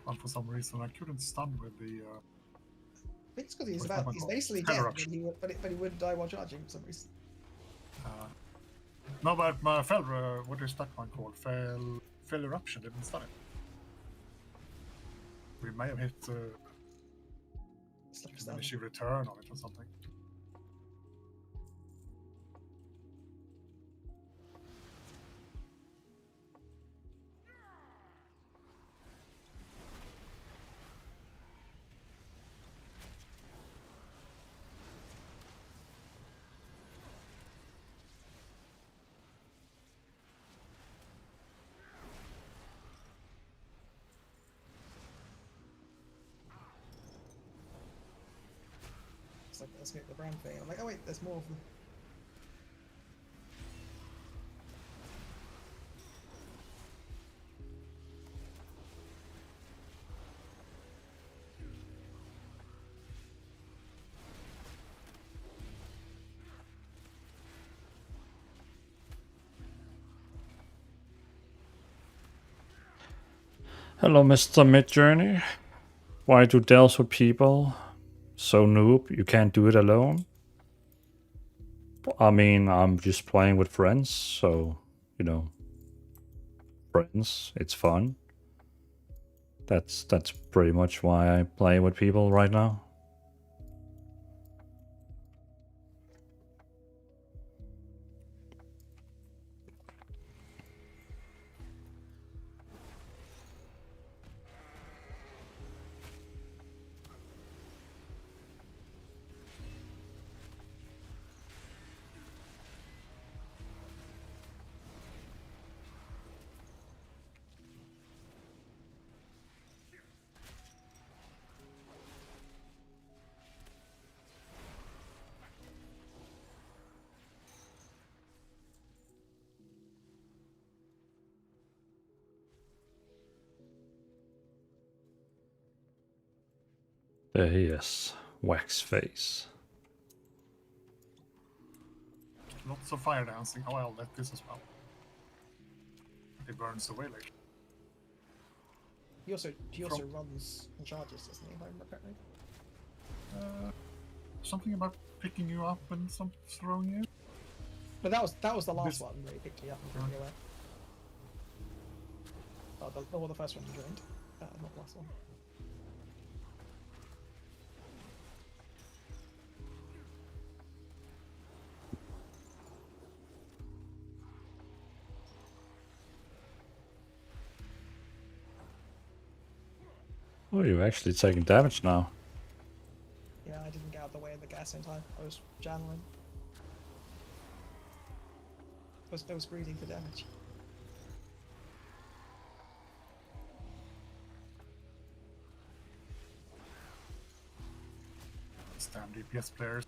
Well, for some reason, I couldn't stun with the. I think it's because he's basically dead, but he wouldn't die while charging for some reason. No, but my fell. What is that one called? Fell eruption didn't stun it. We may have hit. Diminishing return on it or something. Like, let's get the brand thing. I'm like, oh wait, there's more of them. Hello, Mr. Midjourney. Why do delves with people? So noob, you can't do it alone? I mean, I'm just playing with friends, so, you know, friends, it's fun. That's pretty much why I play with people right now. There he is, wax face. Lots of fire dancing. Oh, I'll let this as well. It burns away later. He also runs and charges, doesn't he? If I remember correctly. Something about picking you up and throwing you. But that was the last one where he picked you up and threw you away. Oh, the first one you joined, not the last one. Oh, you're actually taking damage now. Yeah, I didn't get out of the way of the gas in time. I was channeling. I was breathing for damage. Stand DPS players.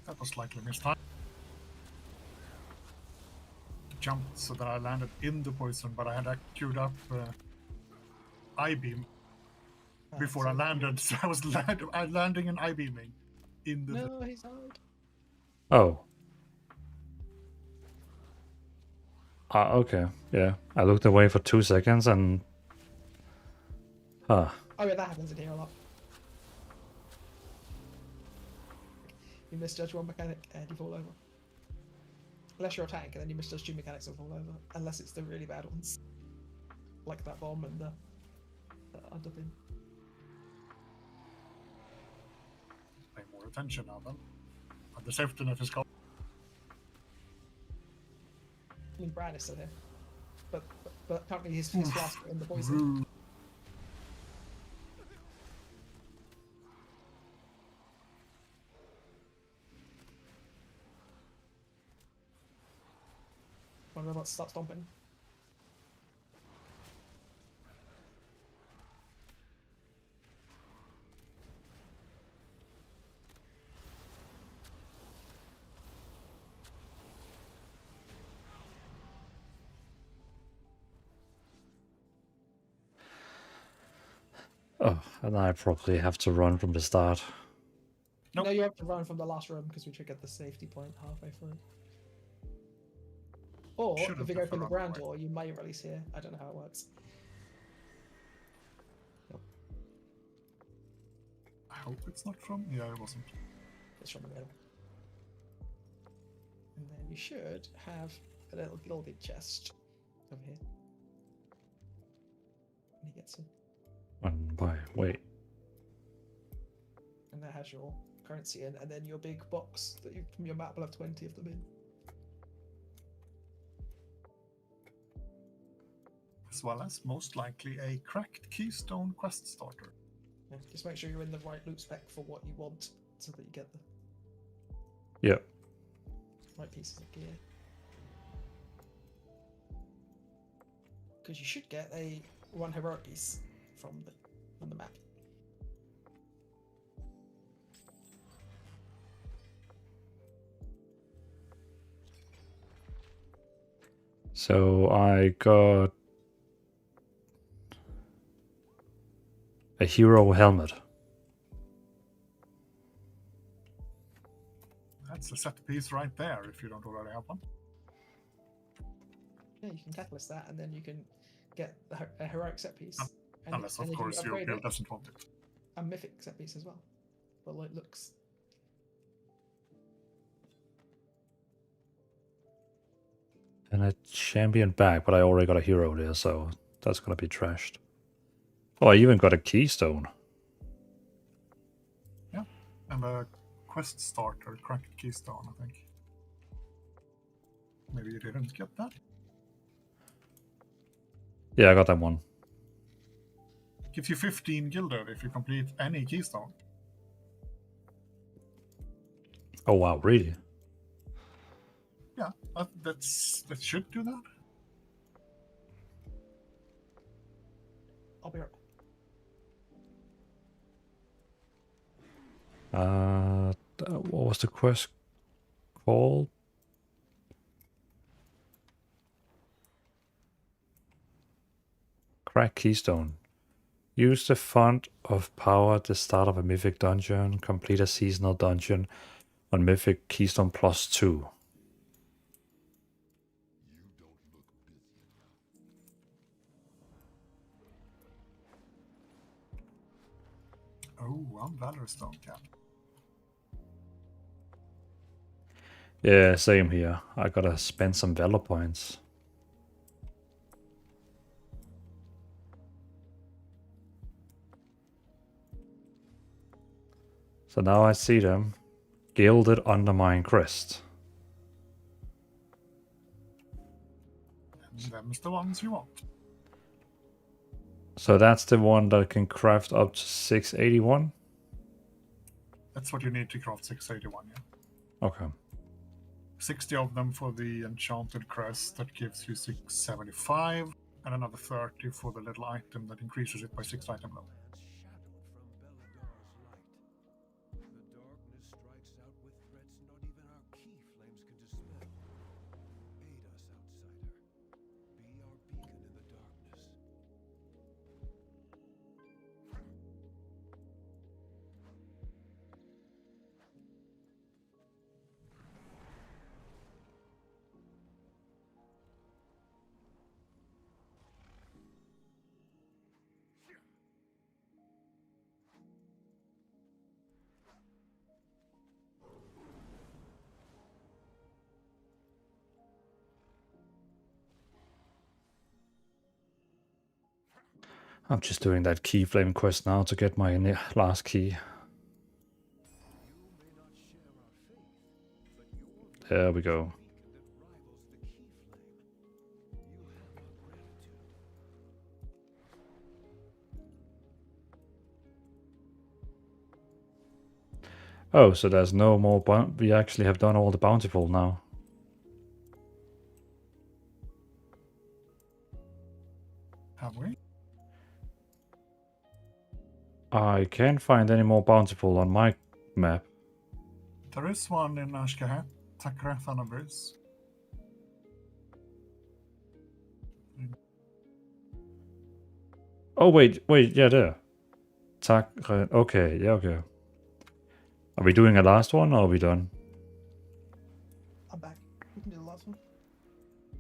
That was slightly missed time. Jumped so that I landed in the poison, but I had queued up I-beam before I landed, so I was landing and I-beaming in the. No, he's hard. Oh. Okay, yeah. I looked away for 2 seconds and... Oh yeah, that happens in here a lot. You misjudge one mechanic and you fall over. Unless you're a tank, and then you misjudge 2 mechanics and fall over. Unless it's the really bad ones. Like that bomb and the underpin. Pay more attention now then. And the safety net is called. I mean, Bran is still here. But currently his flask in the poison. One robot start stomping. Oh, and I probably have to run from the start. No, you have to run from the last room because we triggered the safety point halfway through. Or if you go from the ground door, you may release here. I don't know how it works. Nope. I hope it's not from. Yeah, it wasn't. It's from the middle. And then you should have a little big chest over here. When he gets in. Wait. And that has your currency in, and then your big box that you from your map will have 20 of them in. As well as most likely a cracked keystone quest starter. Yeah, just make sure you're in the right loot spec for what you want, so that you get the right pieces of gear. Because you should get a 1 heroic piece from the map. So I got a hero helmet. That's a set piece right there if you don't already have one. Yeah, you can catalyst that, and then you can get a heroic set piece. Unless, of course, your build doesn't want it. A mythic set piece as well. Well, it looks. And a champion bag, but I already got a hero there, so that's gonna be trashed. Oh, I even got a keystone. Yeah, and a quest starter, cracked keystone, I think. Maybe you didn't get that? Yeah, I got that one. Gives you 15 gilded if you complete any keystone. Oh wow, really? Yeah, that should do that. I'll be right. What was the quest called? Crack Keystone. Use the font of power at the start of a Mythic dungeon. Complete a seasonal dungeon on Mythic Keystone +2. Oh, I'm Valor Stone Cap. Yeah, same here. I gotta spend some Valor points. So now I see them. Gilded Undermine Crest. And them's the ones you want. So that's the one that can craft up to 681? That's what you need to craft 681, yeah. Okay. 60 of them for the enchanted crest, that gives you 675, and another 30 for the little item that increases it by 6 item level. I'm just doing that key flame quest now to get my last key. There we go. Oh, so there's no more we actually have done all the bountiful now. Have we? I can't find any more bountiful on my map. There is one in Ashkahat, Takreth Abyss. Oh wait, yeah, there. Okay, yeah, okay. Are we doing a last one or are we done? I'm back. We can do the last one.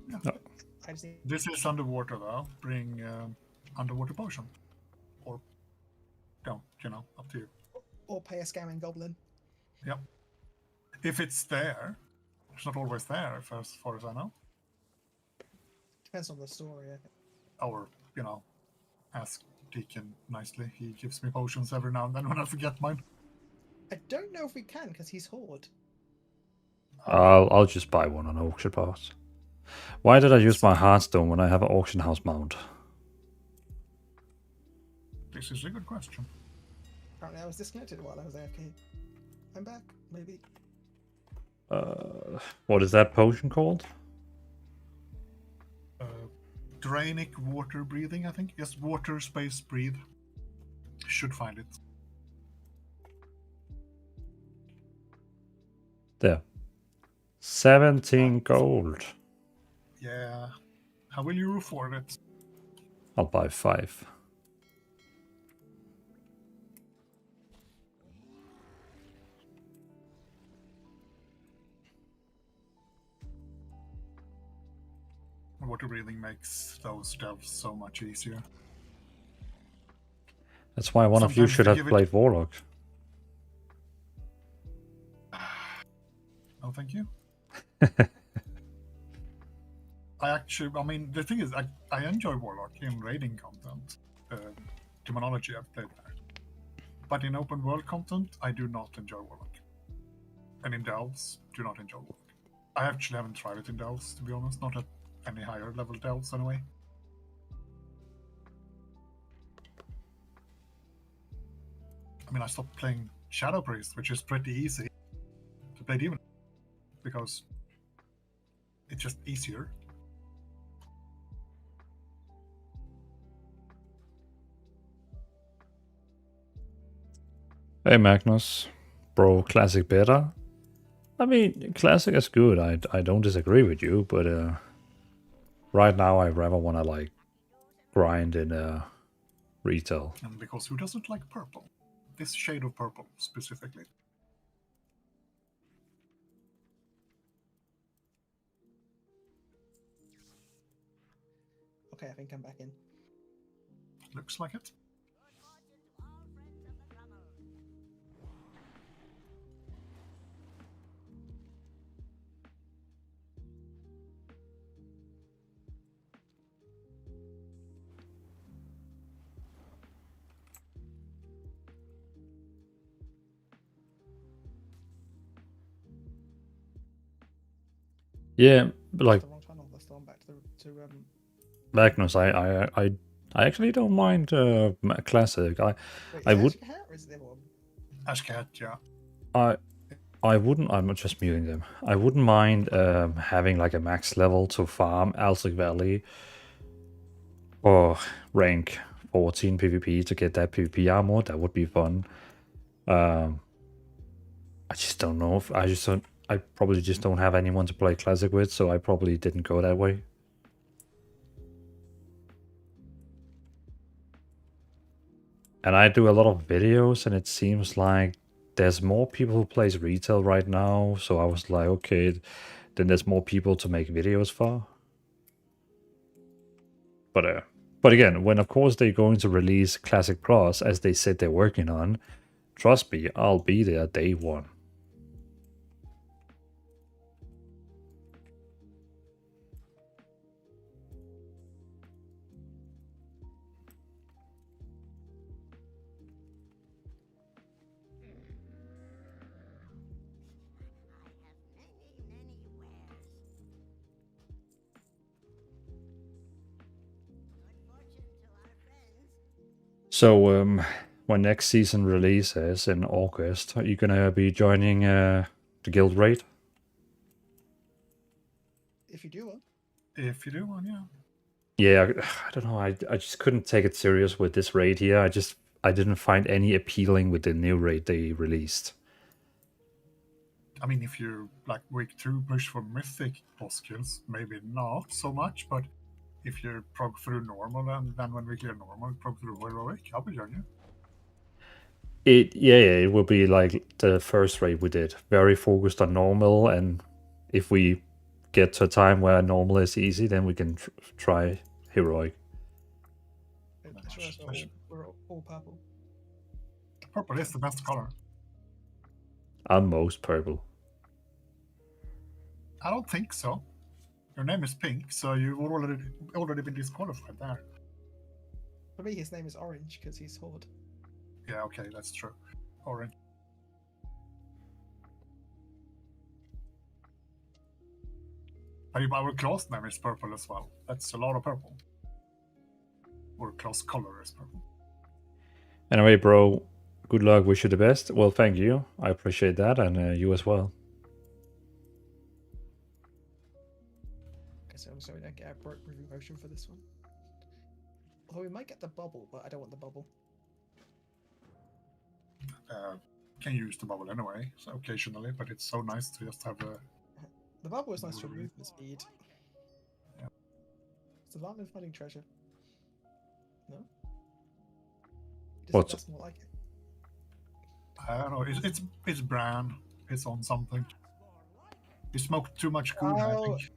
Yeah. No. I just need... This is underwater though. Bring underwater potion. Or don't, you know, up to you. Or pay a scamming goblin. Yep. If it's there, it's not always there, as far as I know. Depends on the story, I think. Or, you know, ask Deacon nicely. He gives me potions every now and then when I forget mine. I don't know if we can because he's Horde. I'll just buy one on auction house. Why did I use my Hearthstone when I have an auction house mount? This is a good question. Apparently I was disconnected while I was AFK. I'm back, maybe. What is that potion called? Drainic water breathing, I think. Yes, water space breathe. Should find it. There. 17 gold. Yeah. How will you afford it? I'll buy 5. Water breathing makes those devs so much easier. That's why one of you should have played Warlock. Oh, thank you. I mean, the thing is, I enjoy Warlock in raiding content. Demonology, I've played there. But in open world content, I do not enjoy Warlock. And in Delves, do not enjoy Warlock. I actually haven't tried it in Delves, to be honest. Not at any higher level Delves, anyway. I mean, I stopped playing Shadow Priest, which is pretty easy to play Demon. Because it's just easier. Hey Magnus, bro, classic better? I mean, classic is good. I don't disagree with you, but right now I rather want to like grind in retail. And because who doesn't like purple? This shade of purple specifically. Okay, I think I'm back in. Looks like it. Yeah, like The wrong channel. Let's go on back to Magnus, I actually don't mind classic. Wait, I would. Ashkahat or is it the other one? Ashkahat, yeah. I wouldn't. I'm not just muting them. I wouldn't mind having like a max level to farm Altic Valley or rank 14 PvP to get that PvP armor. That would be fun. I just don't know if I probably just don't have anyone to play classic with, so I probably didn't go that way. And I do a lot of videos, and it seems like there's more people who plays retail right now. So I was like, okay, then there's more people to make videos for. But again, when of course they're going to release Classic Plus, as they said they're working on, trust me, I'll be there day one. So, when next season releases in August, are you gonna be joining the guild raid? If you do one. If you do one, yeah. Yeah, I don't know. I just couldn't take it serious with this raid here. I didn't find any appealing with the new raid they released. I mean, if you like week 2 push for Mythic boss kills, maybe not so much, but if you prog through normal and then when we clear normal, prog through heroic, I'll be joining you. Yeah, it will be like the first raid we did. Very focused on normal, and if we get to a time where normal is easy, then we can try heroic. We're all purple. Purple is the best color. I'm most purple. I don't think so. Your name is pink, so you've already been disqualified there. For me, his name is orange because he's Horde. Yeah, okay, that's true. Orange. But our class name is purple as well. That's a lot of purple. Or class color is purple. Anyway, bro, good luck. Wish you the best. Well, thank you. I appreciate that, and you as well. So I'm sorry we don't get a broke review motion for this one. Although we might get the bubble, but I don't want the bubble. Can use the bubble anyway, so occasionally, but it's so nice to just have a... The bubble is nice for movement speed. Yeah. Is Dvalin finding treasure? No? What's... That's more like it. I don't know, it's bran. It's on something. You smoked too much good, I think.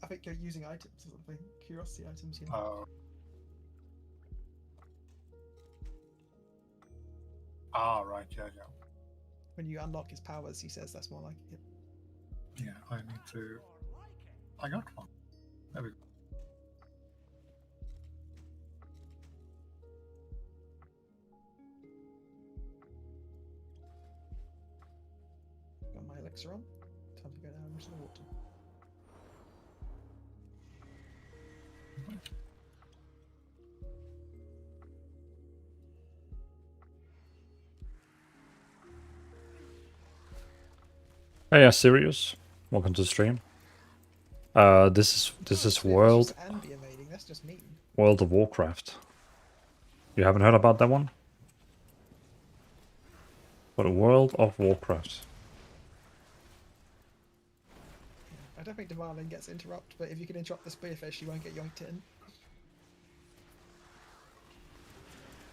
I think you're using items or something. Curiosity items, you know. Right, yeah. When you unlock his powers, he says that's more like it. Yeah, I need to... I got one. There we go. Got my elixir on. Time to go down into the water. Hey, yeah, Sirius. Welcome to the stream. This is World That's just mean. World of Warcraft. You haven't heard about that one? But World of Warcraft. I don't think Dvalin gets interrupt, but if you can interrupt the spearfish, you won't get yoinked in.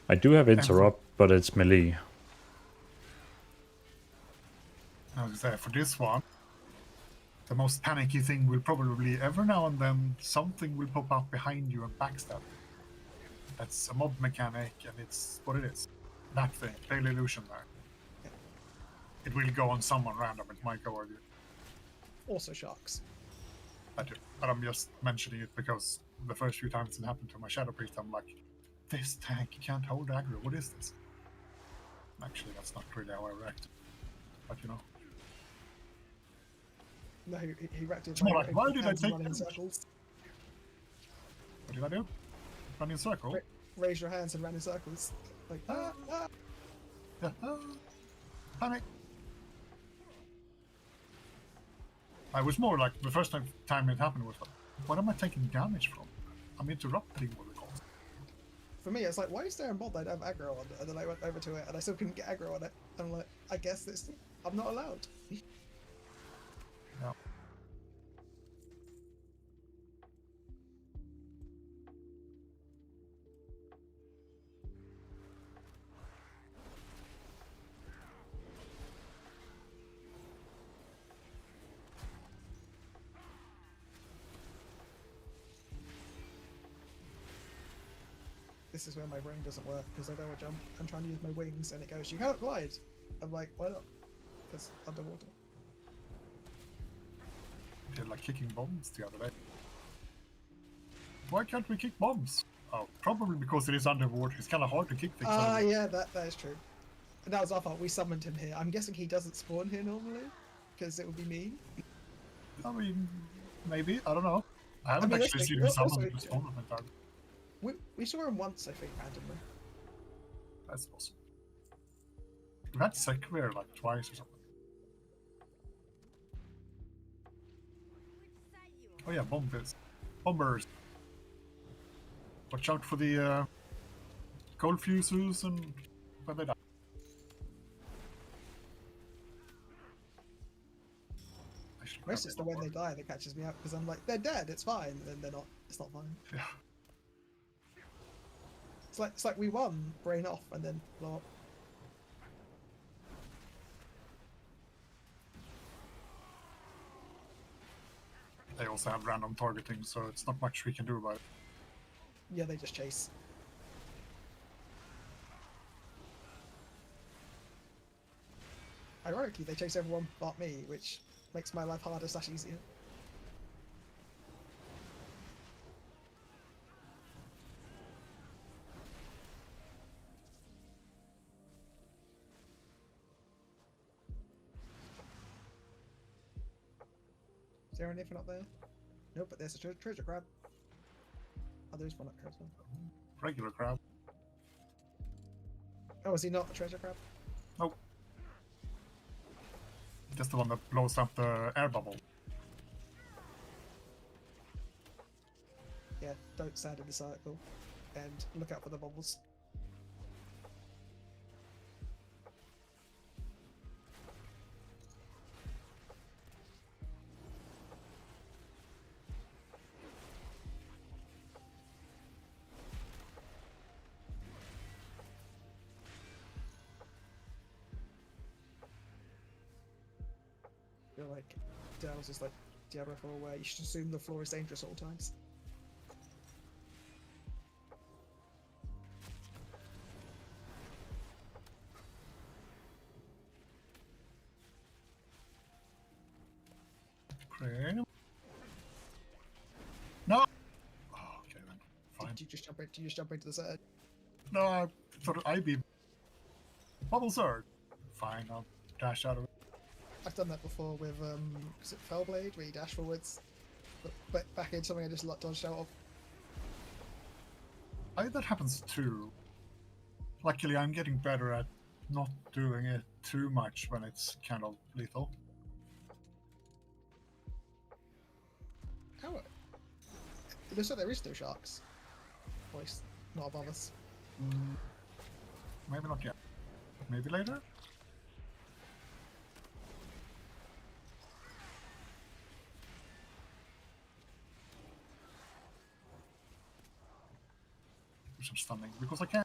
I do have interrupt, but it's melee. I was there for this one. The most panicky thing will probably every now and then something will pop up behind you and backstab. That's a mob mechanic, and it's what it is. That thing, Pale Illusion there. It will go on someone random. It might go on you. Also sharks. I do, but I'm just mentioning it because the first few times it happened to my Shadow Priest, I'm like, this tank can't hold aggro. What is this? Actually, that's not really how I react. But you know. No, he wrecked it. It's more like, why did I take in circles? What did I do? Run in circle? Raise your hands and run in circles. Like, Yeah, panic. I was more like, the first time it happened was like, what am I taking damage from? I'm interrupting what it calls. For me, it's like, why is there a mod that I don't have aggro on? And then I went over to it and I still couldn't get aggro on it. And I'm like, I guess I'm not allowed. Yeah. This is where my brain doesn't work because I don't want to jump. I'm trying to use my wings and it goes, you cannot glide. I'm like, why not? Because underwater. They're like kicking bombs the other day. Why can't we kick bombs? Oh, probably because it is underwater. It's kind of hard to kick things. Yeah, that is true. And that was our fault. We summoned him here. I'm guessing he doesn't spawn here normally because it would be mean. I mean, maybe. I don't know. I haven't actually seen him summon to spawn on my target. We saw him once, I think, randomly. That's awesome. We've had Sekvir like twice or something. Oh yeah, bombers. Watch out for the cold fuses and when they die. Most it's the when they die that catches me out because I'm like, they're dead, it's fine, and then they're not. It's not fine. Yeah. It's like we won, brain off, and then blow up. They also have random targeting, so it's not much we can do about it. Yeah, they just chase. Ironically, they chase everyone but me, which makes my life harder / easier. Is there anything up there? Nope, but there's a treasure crab. Oh, there's one up here as well. Regular crab. Oh, is he not a treasure crab? Nope. Just the one that blows up the air bubble. Yeah, don't stand in the circle and look out for the bubbles. I feel like Dell's is like Diablo 4 where you should assume the floor is dangerous at all times. Okay. No! Oh, okay then. Fine. Did you just jump into the surge? No, I thought I'd be... Bubble surge. Fine, I'll dash out of it. I've done that before with, is it Fellblade, where you dash forwards, but back into something I just dodged out of. I think that happens too. Luckily, I'm getting better at not doing it too much when it's kind of lethal. How? It looks like there is no sharks. At least not above us. Maybe not yet. Maybe later? Do some stunning because I can.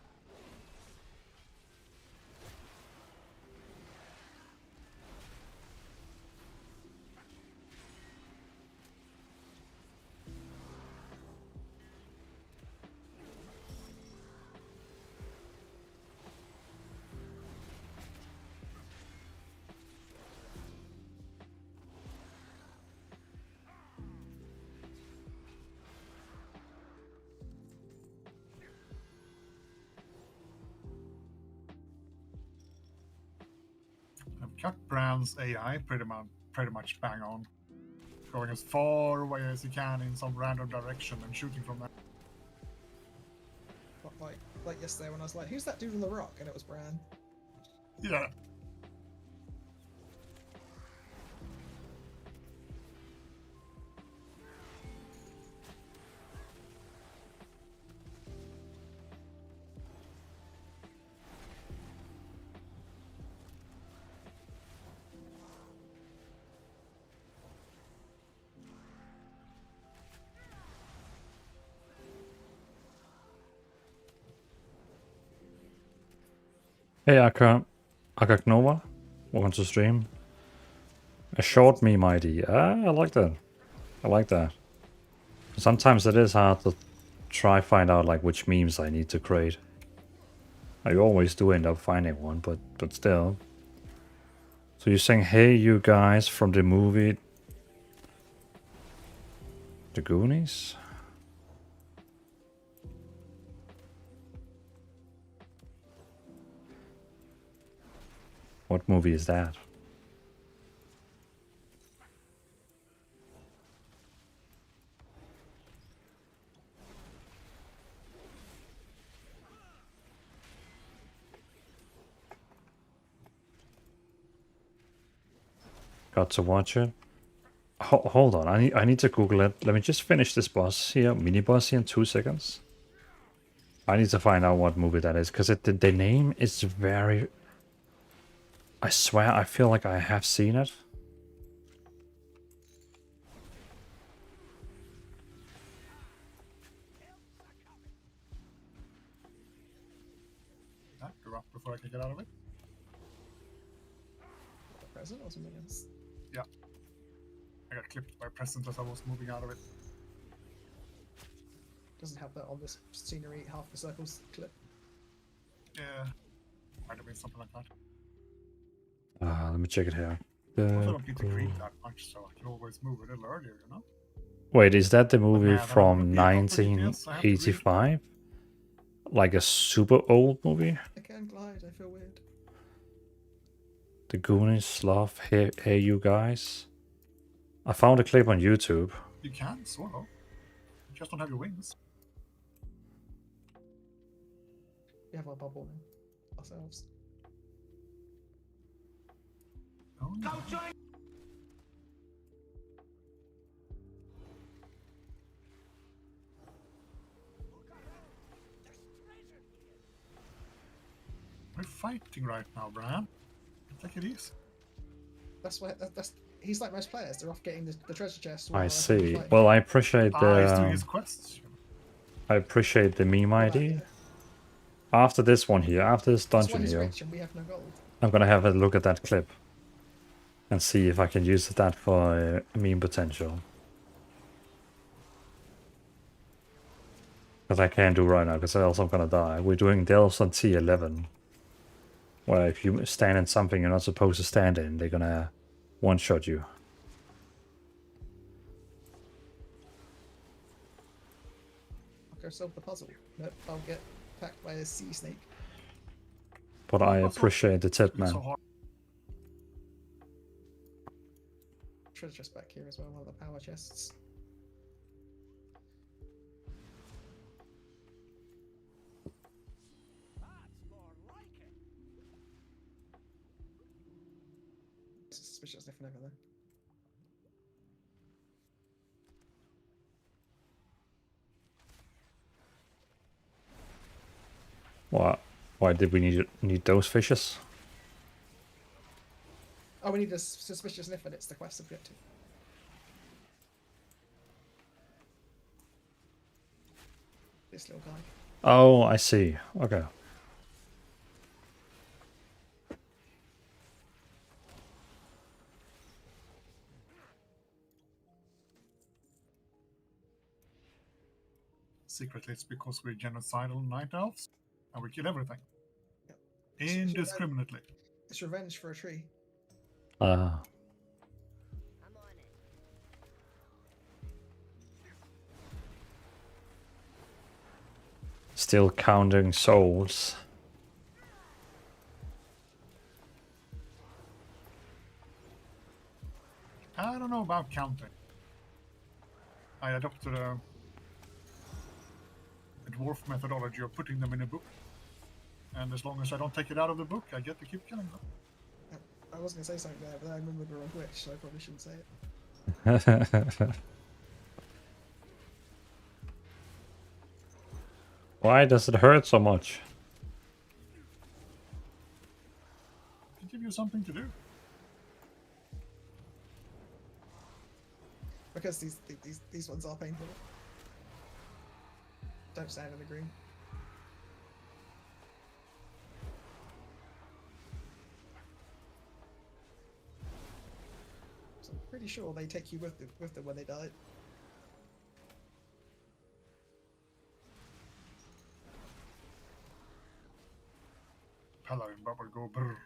I've got Brand's AI pretty much bang on. Going as far away as he can in some random direction and shooting from there. Like yesterday when I was like, who's that dude on the rock? And it was Bran. Yeah. Hey Akaknova, welcome to stream. A short meme ID. I like that. I like that. Sometimes it is hard to try find out like which memes I need to create. I always do end up finding one, but still. So you're saying, hey you guys from the movie The Goonies? What movie is that? Got to watch it. Hold on, I need to Google it. Let me just finish this boss here, mini boss here in 2 seconds. I need to find out what movie that is, because the name is very... I swear, I feel like I have seen it. Go up before I can get out of it. The present or something else? Yeah. I got clipped by present as I was moving out of it. Doesn't have that on this scenery, half the circles clip. Yeah. Might have been something like that. Let me check it here. I don't need to creep that much, so I can always move a little earlier, you know? Wait, is that the movie yeah, from that would be a couple of details 1985? Like a super old movie? I can't glide, I feel weird. The Goonies, Sloth, hey you guys. I found a clip on YouTube. You can, sort of. You just don't have your wings. We have our bubble now. Ourselves. Oh, no. We're fighting right now, Brian. Take it easy. That's why. That's he's like most players. They're off getting the treasure chest. I see. Well, I appreciate he's doing the... his quests. I appreciate the meme ID. After this one here, after this dungeon here, we have no gold. I'm gonna have a look at that clip. And see if I can use that for meme potential. Because I can't do right now, because else I'm gonna die. We're doing Delves on T11. Where if you stand in something you're not supposed to stand in, they're gonna one-shot you. I'll go solve the puzzle. Nope, I'll get attacked by a sea snake. But I appreciate the tip, man. Treasure chest back here as well, one of the power chests. Suspicious sniffing over there. What? Why did we need those fishes? Oh, we need a suspicious sniff, and it's the quest objective. This little guy. Oh, I see. Okay. Secretly, it's because we're genocidal night elves, and we kill everything. Yep. Indiscriminately. It's revenge for a tree. Still counting souls. I don't know about counting. I adopted a dwarf methodology of putting them in a book. And as long as I don't take it out of the book, I get to keep killing them. I was going to say something there, but I remembered we're on Twitch, so I probably shouldn't say it. Why does it hurt so much? To give you something to do. Because these ones are painful. Don't stand in the green. So I'm pretty sure they take you with them when they die. Paladin bubble go brr.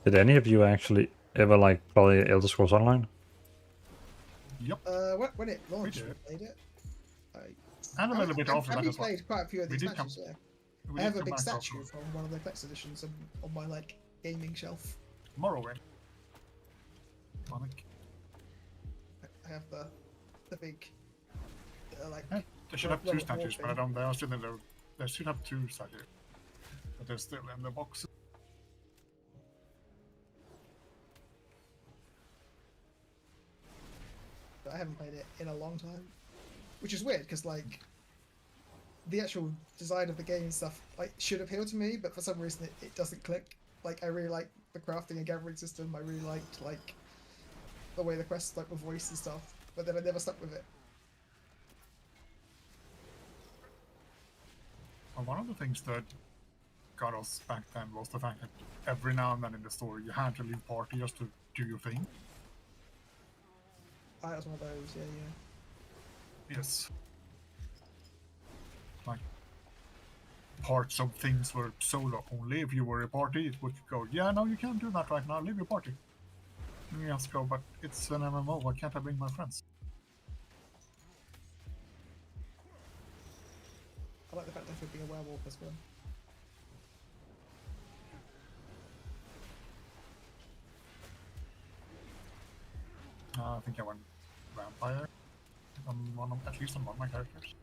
Did any of you actually ever like play Elder Scrolls Online? Yep. When it launched, we played it. And a little bit after I've that as well. played quite a few of We these did come- matches. Yeah, we I have did a come big back statue after. from one of the collector's editions on my like gaming shelf. Morrowind. Sonic. I have the big like. Yeah, they should have World two of Warcraft statues, but I don't. They are still in the. They should have two statues, but they're still in the box. But I haven't played it in a long time, which is weird because like the actual design of the game and stuff like should appeal to me, but for some reason it doesn't click. Like I really like the crafting and gathering system. I really liked like the way the quests like the voice and stuff, but then I never stuck with it. Well, one of the things that got us back then was the fact that every now and then in the story you had to leave party just to do your thing. That was one of those, yeah. Yes. Like parts of things were solo only. If you were a party, it would go, yeah, no, you can't do that right now. Leave your party. And you just go, but it's an MMO. Why can't I bring my friends? I like the fact that there could be a werewolf as well. I think I went vampire on at least on one of my characters.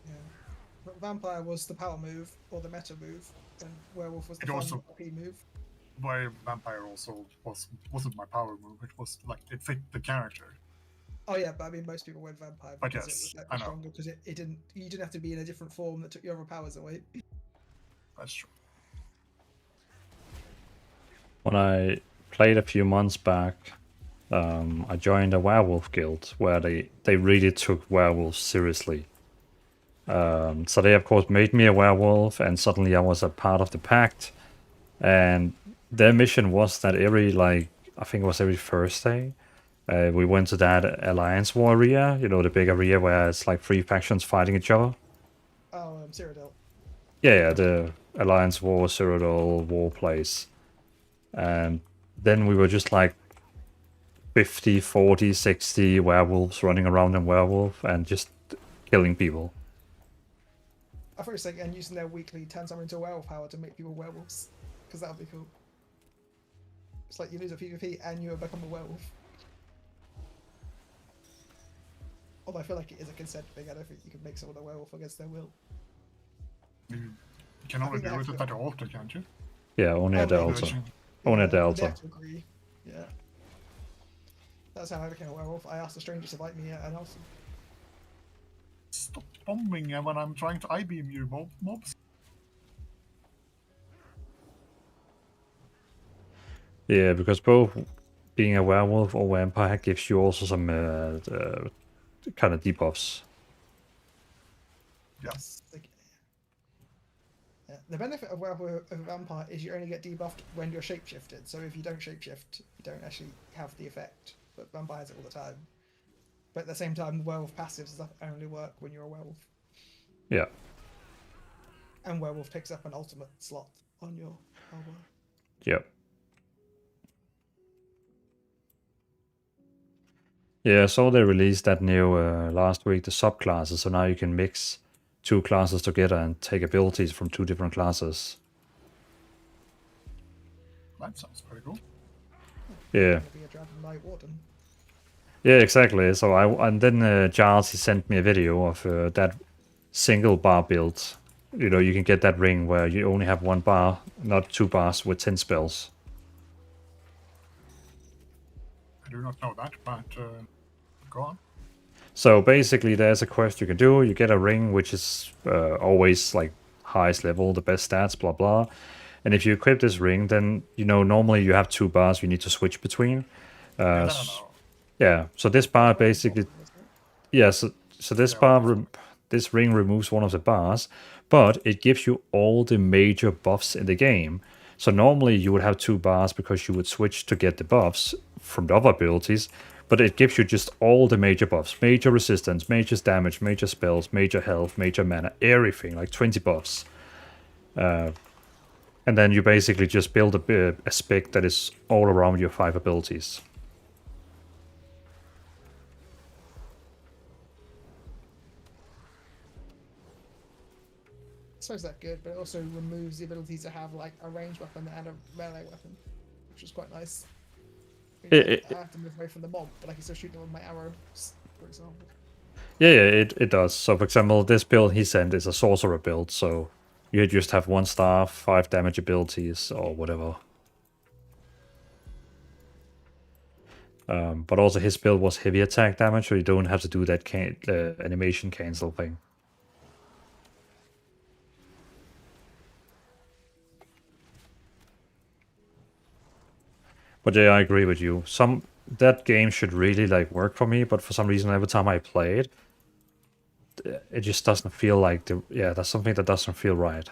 Yeah. But vampire was the power move or the meta move, and werewolf was the It fun also- OP move. Why vampire also wasn't my power move. It was like it fit the character. Oh yeah, but I mean most people went vampire But because yes, it was I like know. stronger because it didn't you didn't have to be in a different form that took your other powers away. That's true. When I played a few months back, I joined a werewolf guild where they really took werewolves seriously. So they of course made me a werewolf, and suddenly I was a part of the pact. And their mission was that I think it was every Thursday, we went to that Alliance War area, the big area where it's like 3 factions fighting each other. Oh, Cyrodiil. Yeah, the Alliance War, Cyrodiil war place. And then we were just like 50, 40, 60 werewolves running around in werewolf and just killing people. I thought you were saying and using their weekly turn someone into a werewolf power to make people werewolves, because that would be cool. It's like you lose a PvP and you become a werewolf. Although I feel like it is a consent thing. I don't think you can make someone a werewolf against their will. You can only do it at the altar, can't you? Yeah, only at the altar. Only at the They altar. have to agree. Yeah. That's how I became a werewolf. I asked a stranger to light me and also. Stop bombing me when I'm trying to I-beam you, mobs. Yeah, because both being a werewolf or vampire gives you also some kind of debuffs. Yes. Yeah. The benefit of werewolf of vampire is you only get debuffed when you're shapeshifted. So if you don't shapeshift, you don't actually have the effect. But vampire has it all the time. But at the same time, the werewolf passives stuff only work when you're a werewolf. Yeah. And werewolf takes up an ultimate slot on your power. Yep. Yeah, so they released that new last week, the subclasses, so now you can mix 2 classes together and take abilities from 2 different classes. That sounds pretty cool. Yeah. Be a Dragon Knight Warden. Yeah, exactly. So and then Giles, he sent me a video of that single bar build. You can get that ring where you only have 1 bar, not 2 bars with 10 spells. I do not know that, but go on. So basically, there's a quest you can do. You get a ring, which is always like highest level, the best stats, blah blah. And if you equip this ring, then normally you have 2 bars you need to switch between. Yeah. So this bar basically, yeah. So this this ring removes one of the bars, but it gives you all the major buffs in the game. So normally you would have 2 bars because you would switch to get the buffs from the other abilities, but it gives you just all the major buffs, major resistance, major damage, major spells, major health, major mana, everything, like 20 buffs. And then you basically just build a spec that is all around your 5 abilities. crossbow's that good, but it also removes the ability to have like a ranged weapon and a melee weapon, which is quite nice. I have to move away from the mob, but I can still shoot them with my arrows, for example. Yeah, it does. So, for example, this build he sent is a sorcerer build, so you just have 1 staff, 5 damage abilities, or whatever. But also his build was heavy attack damage, so you don't have to do that animation cancel thing. But yeah, I agree with you. That game should really like work for me, but for some reason, every time I play it, it just doesn't feel like there's something that doesn't feel right.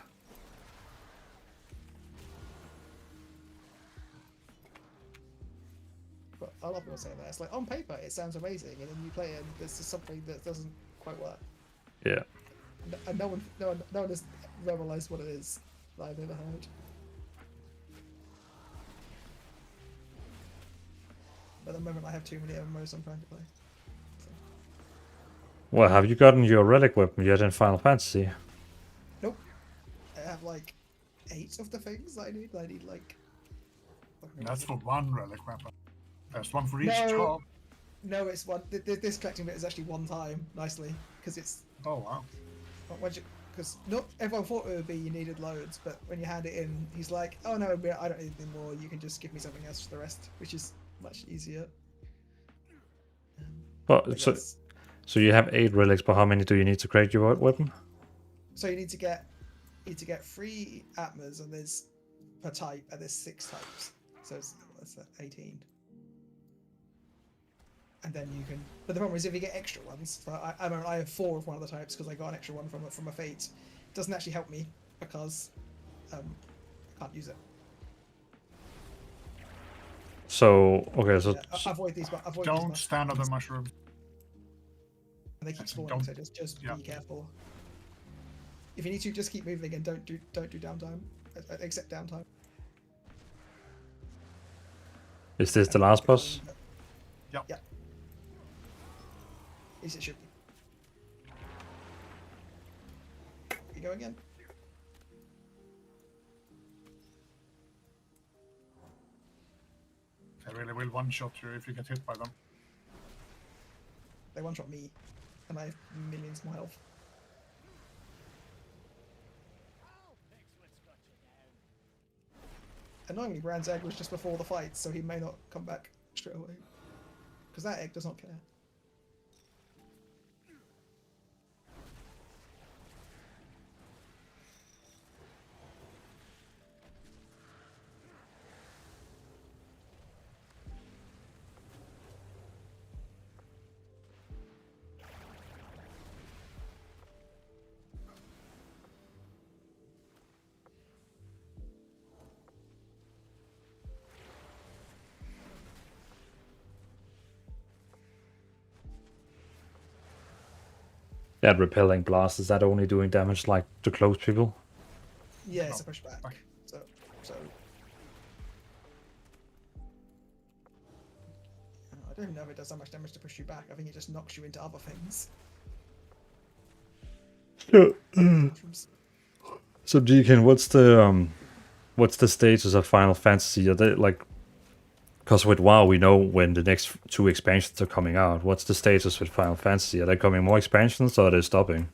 But a lot of people say that. It's like, on paper, it sounds amazing, and then you play it, and there's just something that doesn't quite work. Yeah. And no one has realized what it is that I've ever heard. But at the moment, I have too many MMOs I'm trying to play. So. Well, have you gotten your relic weapon yet in Final Fantasy? Nope. I have like 8 of the things that I need. I need like... That's for 1 relic weapon. There's 1 for each job. No, it's 1. This collecting bit is actually 1 time, nicely, because it's... Oh, wow. Because not everyone thought it would be you needed loads, but when you hand it in, he's like, oh no, I don't need any more, you can just give me something else for the rest, which is much easier. But so you have 8 relics, but how many do you need to create your weapon? So you need to get 3 atmas, and there's per type, and there's 6 types. So it's 18. And then you can. But the problem is if you get extra ones. So I have 4 of one of the types because I got an extra one from a fate. It doesn't actually help me because I can't use it. So okay, so avoid these. Don't stand on the mushroom. And they keep spawning, so just be careful. If you need to, just keep moving and don't do downtime, except downtime. Is this the last boss? Yeah. At least it should be. You go again. They really will one-shot you if you get hit by them. They one-shot me, and I have millions more health. Annoyingly, Brand's egg was just before the fight, so he may not come back straight away. Because that egg does not care. That repelling blast, is that only doing damage like to close people? Yeah, it's a pushback. So I don't even know if it does that much damage to push you back. I think it just knocks you into other things. So Deacon, what's the status of Final Fantasy? Are they like, because with WoW we know when the next 2 expansions are coming out. What's the status with Final Fantasy? Are there coming more expansions or are they stopping?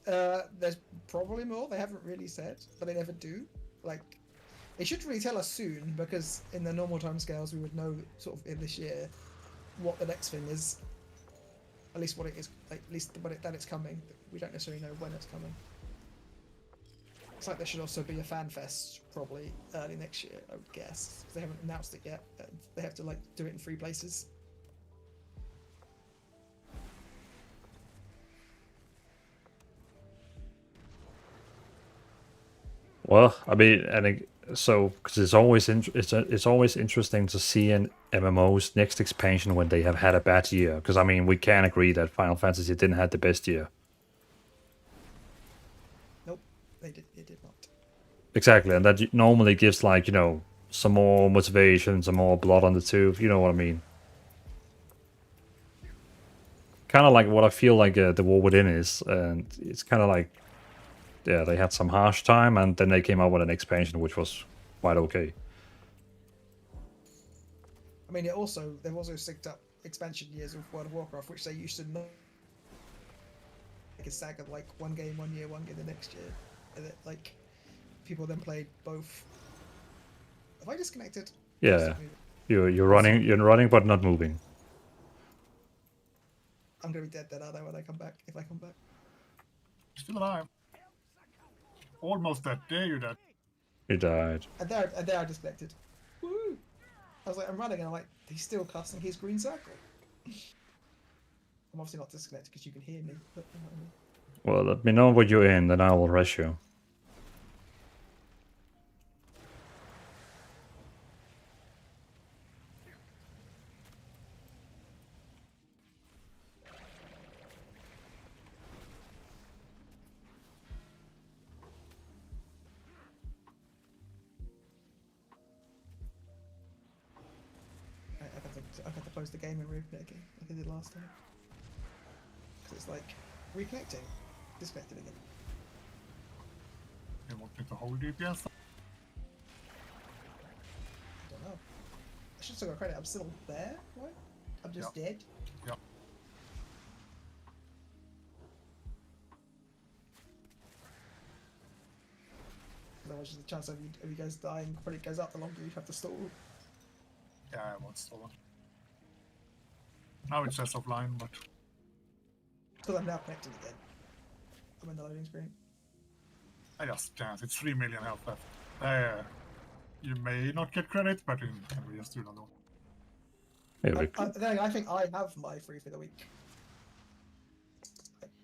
There's probably more. They haven't really said, but they never do. Like, they should really tell us soon, because in the normal timescales we would know sort of in this year what the next thing is. At least what it is. Like, at least that it's coming. We don't necessarily know when it's coming. It's like there should also be a fan fest probably early next year, I would guess. They haven't announced it yet. They have to like do it in 3 places. Well, I mean, so because it's always it's always interesting to see in MMO's next expansion when they have had a bad year. Because I mean, we can agree that Final Fantasy didn't have the best year. Nope, it did not. Exactly, and that normally gives like, you know, some more motivation, some more blood on the tooth. You know what I mean? Kind of like what I feel like the War Within is, and it's kind of like yeah, they had some harsh time, and then they came out with an expansion which was quite okay. I mean, they've also synced up expansion years of World of Warcraft, which they used to not like a stagger of like one game one year, one game the next year, and it, like people then played both. Have I disconnected? Yeah, you're running but not moving. I'm gonna be dead then, aren't I, when I come back? If I come back. Still alive. Almost dead. There you dead. You died. And there I disconnected. Woo! I was like, I'm running, and I'm like, he's still casting his green circle. I'm obviously not disconnected because you can hear me. But, you know what I mean. Well, let me know what you're in, then I will rush you. I got to close the game and reopen it again, like I did last time. Because it's like, reconnecting, disconnected again. You want me to hold DPS? I don't know. I should still got credit, I'm still there, right? I'm just dead? Yep. Otherwise, the chance of you guys dying probably goes up the longer you have to stall. Yeah, I won't stall it. Now it says offline, but... Because I'm now connected again. I'm in the loading screen. I just can't. It's 3 million health left. You may not get credit, but we just do not know. I think I have my free for the week.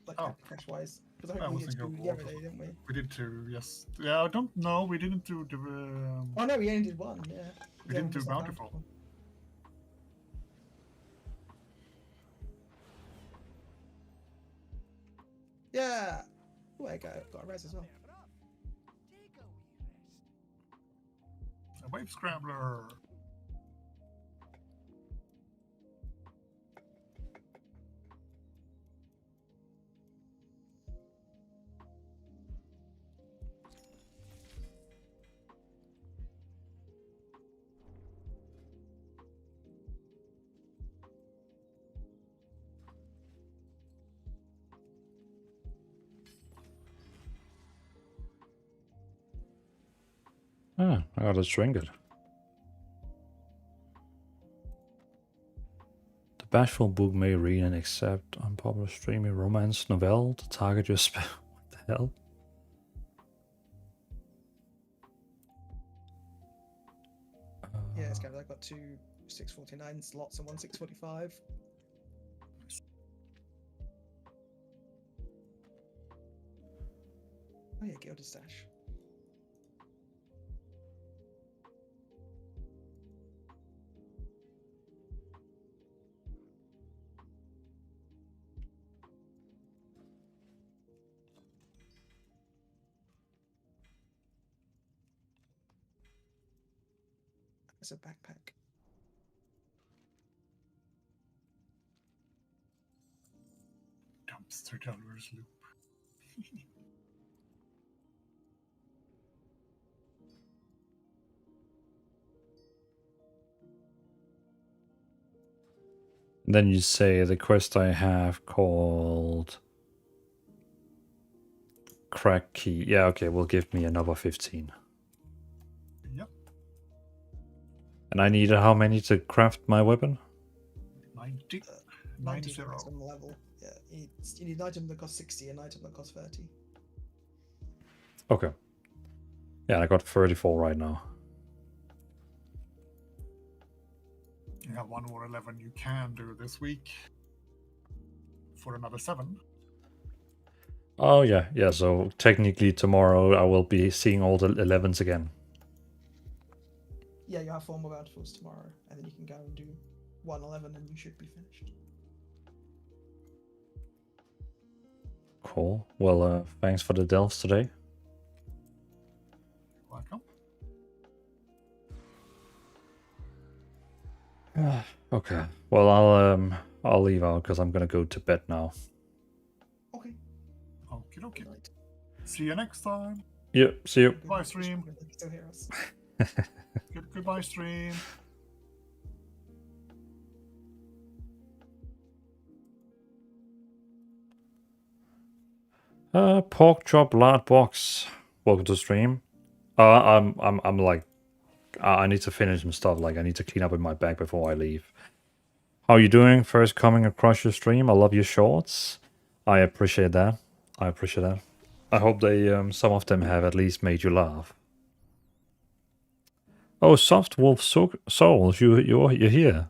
Like cash wise. Because I think we did 2 the other day, didn't we? We did 2, yes. Yeah, I don't know. We didn't do the. Oh no, we only did 1. Yeah. We didn't do Bountiful. Yeah. Oh, I got a res as well. A wave scrambler. Ah, I got a trinket. The bashful book may read and accept unpopular streaming romance novel to target your spell. What the hell? Yeah, it's kind of, I've got 2 649 slots and 1 645. Oh yeah, Gilded Stash. It's a backpack. Dumpster delivers loop. Then you say the quest I have called Crack Key. Yeah, okay, will give me another 15. Yep. And I needed how many to craft my weapon? 90. 90 maximum level. Yeah, you need an item that costs 60 and an item that costs 30. Okay. Yeah, I got 34 right now. You have 1 or 11 you can do this week for another 7. Oh yeah, yeah, so technically tomorrow I will be seeing all the 11s again. Yeah, you have 4 more bountifuls tomorrow, and then you can go and do 111 and you should be finished. Cool. Well, thanks for the delves today. Welcome. Okay. Well, I'll leave out because I'm gonna go to bed now. Okay. Okie dokie. See you next time. Yeah, see you. Goodbye, stream. Still hear us. Goodbye, stream. Pork chop lard box. Welcome to stream. I'm like, I need to finish some stuff. Like, I need to clean up in my bag before I leave. How are you doing? First coming across your stream. I love your shorts. I appreciate that. I appreciate that. I hope they, some of them have at least made you laugh. Oh, Soft Wolf Souls, you're here.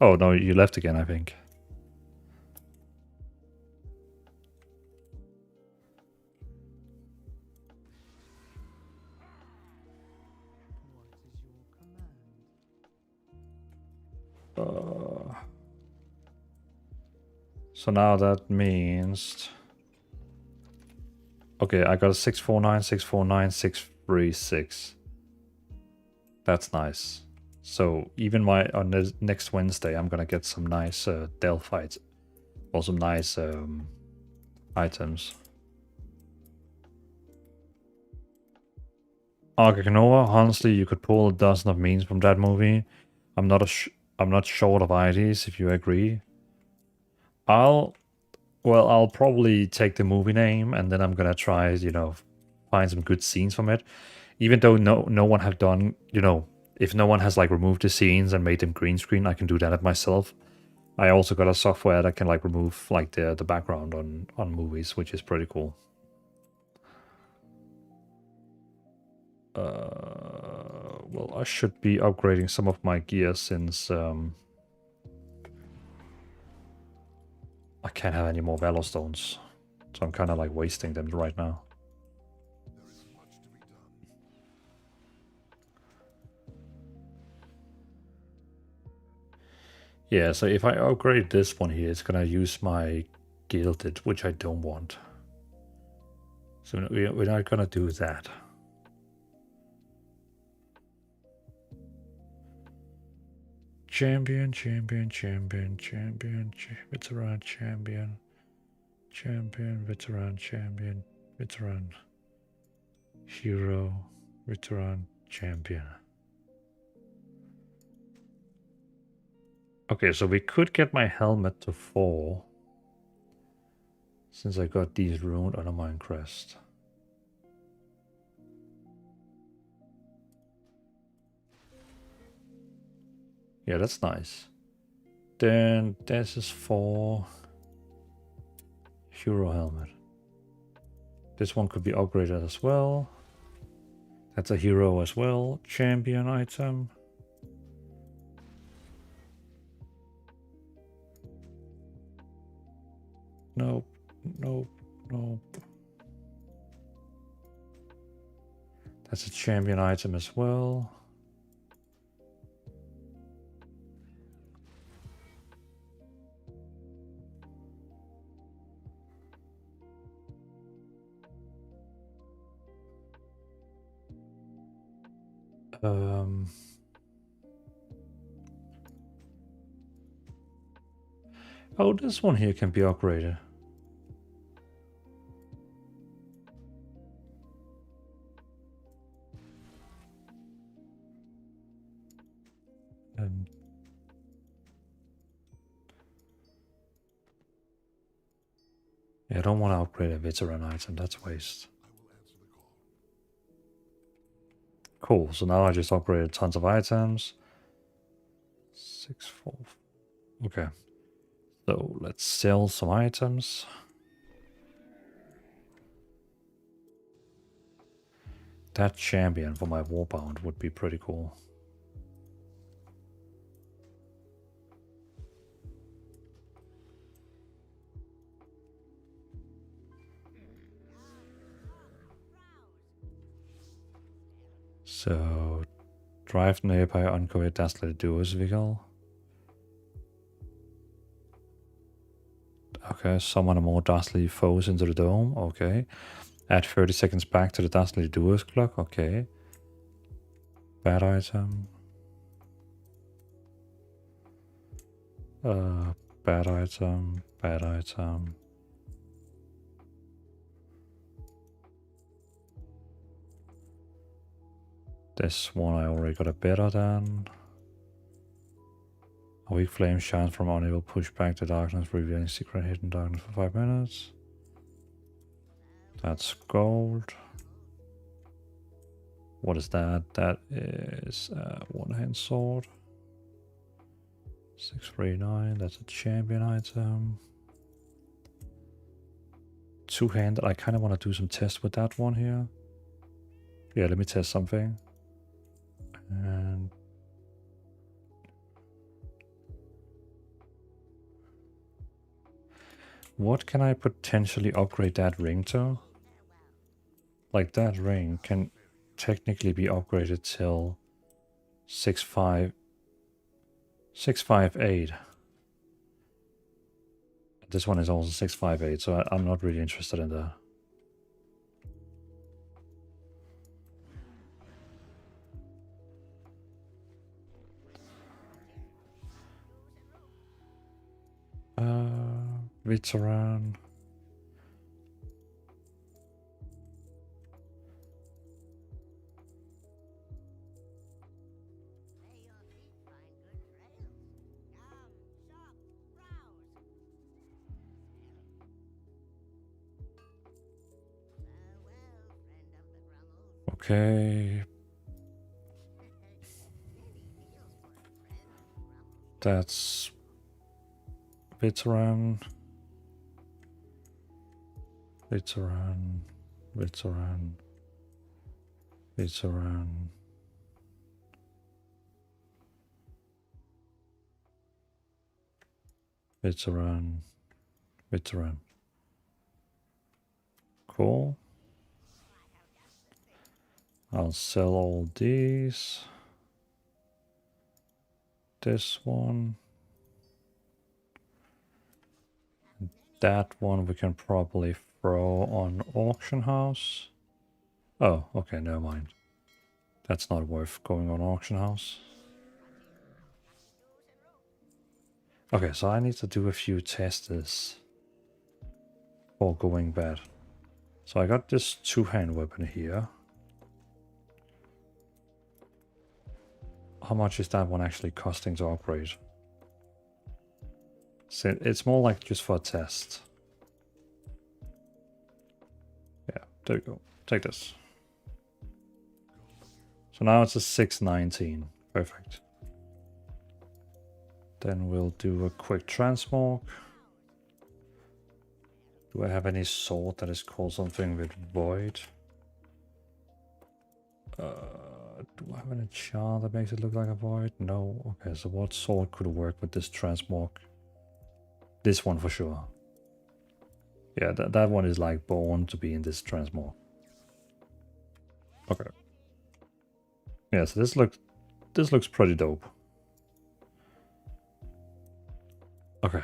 Oh no, you left again, I think. So now that means... Okay, I got a 649, 649, 636. That's nice. So even on the next Wednesday, I'm gonna get some nice Delphites or some nice items. Arcanova, honestly, you could pull a dozen of memes from that movie. I'm not short of ideas, if you agree. I'll probably take the movie name and then I'm gonna try, you know, find some good scenes from it. Even though no one have done, you know, if no one has like removed the scenes and made them green screen, I can do that myself. I also got a software that can like remove like the background on movies, which is pretty cool. Well, I should be upgrading some of my gear since I can't have any more Valor Stones. So I'm kind of like wasting them right now. Yeah, so if I upgrade this one here, it's gonna use my Gilded, which I don't want. So we're not gonna do that. Champion, veteran, veteran, veteran, hero, veteran, champion. Okay, so we could get my helmet to 4 since I got these ruined on a mine crest. Yeah, that's nice. Then this is 4 hero helmet. This one could be upgraded as well. That's a hero as well. Champion item. Nope, nope, nope. That's a champion item as well. Oh, this one here can be upgraded. Yeah, I don't want to upgrade a veteran item, that's waste. Cool, so now I just upgraded tons of items. 6, 4. Okay. So let's sell some items. That champion for my warbound would be pretty cool. So, drive nearby uncover Dazzler Duos vehicle. Okay, summon more Dazzly foes into the dome. Okay. Add 30 seconds back to the Dazzly Duos clock. Okay. Bad item. Bad item. Bad item. This one I already got a better than. A weak flame shines from on it will push back the darkness, revealing secret hidden darkness for 5 minutes. That's gold. What is that? That is a one-hand sword. 639, that's a champion item. Two-handed, I kind of want to do some tests with that one here. Yeah, let me test something. And what can I potentially upgrade that ring to? Like that ring can technically be upgraded till 658. This one is also 658, so I'm not really interested in that. Veteran. Okay. That's veteran. Veteran. Veteran. Veteran. Veteran. Veteran. Cool. I'll sell all these. This one. That one we can probably throw on auction house. Oh, okay, never mind. That's not worth going on auction house. Okay, so I need to do a few tests for going bad. So I got this two-hand weapon here. How much is that one actually costing to upgrade? So it's more like just for a test. Yeah, there you go. Take this. So now it's a 619. Perfect. Then we'll do a quick transmog. Do I have any sword that is called something with void? Do I have an enchant that makes it look like a void? No. Okay, so what sword could work with this transmog? This one for sure. Yeah, that one is like born to be in this transmog. Okay. Yeah, so this looks pretty dope. Okay.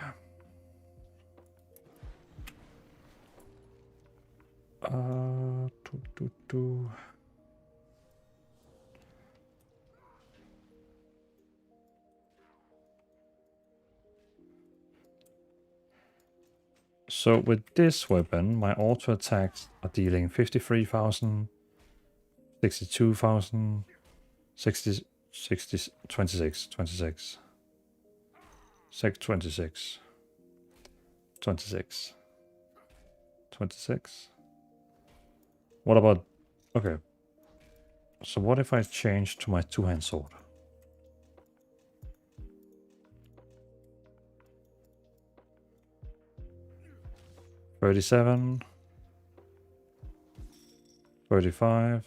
So with this weapon, my auto attacks are dealing 53,000, 62,000, 60, 26, 26, 26, 26, 26. What about... Okay. So what if I change to my two-hand sword? $37, $35.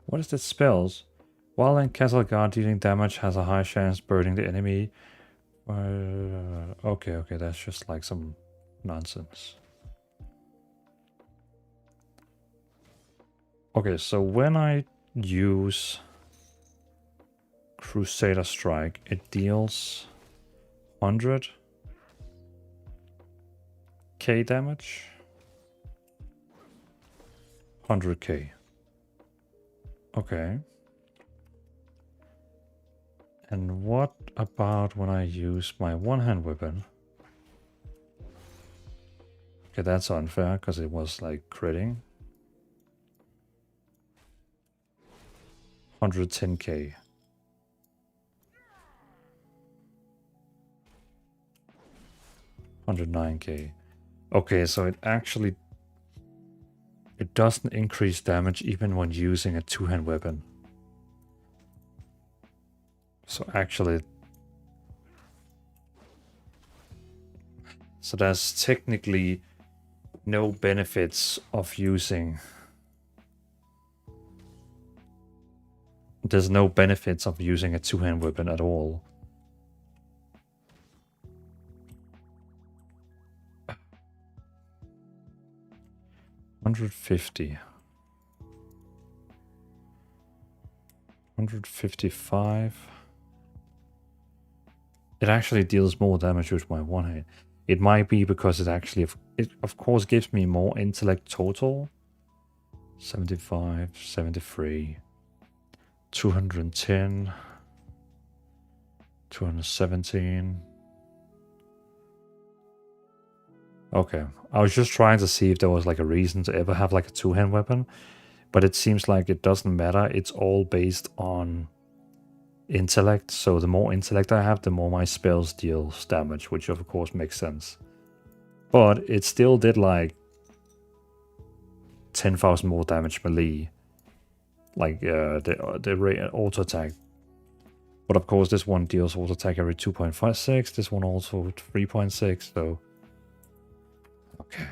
What is that spells? While in Castle Guard, dealing damage has a high chance burning the enemy. Okay, that's just like some nonsense. Okay, so when I use Crusader Strike, it deals 100k damage. 100k. Okay. And what about when I use my one-hand weapon? Okay, that's unfair because it was like critting. 110k. $109k. Okay, so it actually... It doesn't increase damage even when using a two-hand weapon. So actually... So there's technically no benefits of using... There's no benefits of using a two-hand weapon at all. $150. $155. It actually deals more damage with my one hand. It might be because it actually, it of course gives me more intellect total. 75, 73, 210, 217. Okay, I was just trying to see if there was like a reason to ever have like a two-hand weapon, but it seems like it doesn't matter. It's all based on intellect, so the more intellect I have, the more my spells deals damage, which of course makes sense. But it still did like 10,000 more damage melee, like the auto attack. But of course this one deals auto attack every 2.56, this one also 3.6, so okay.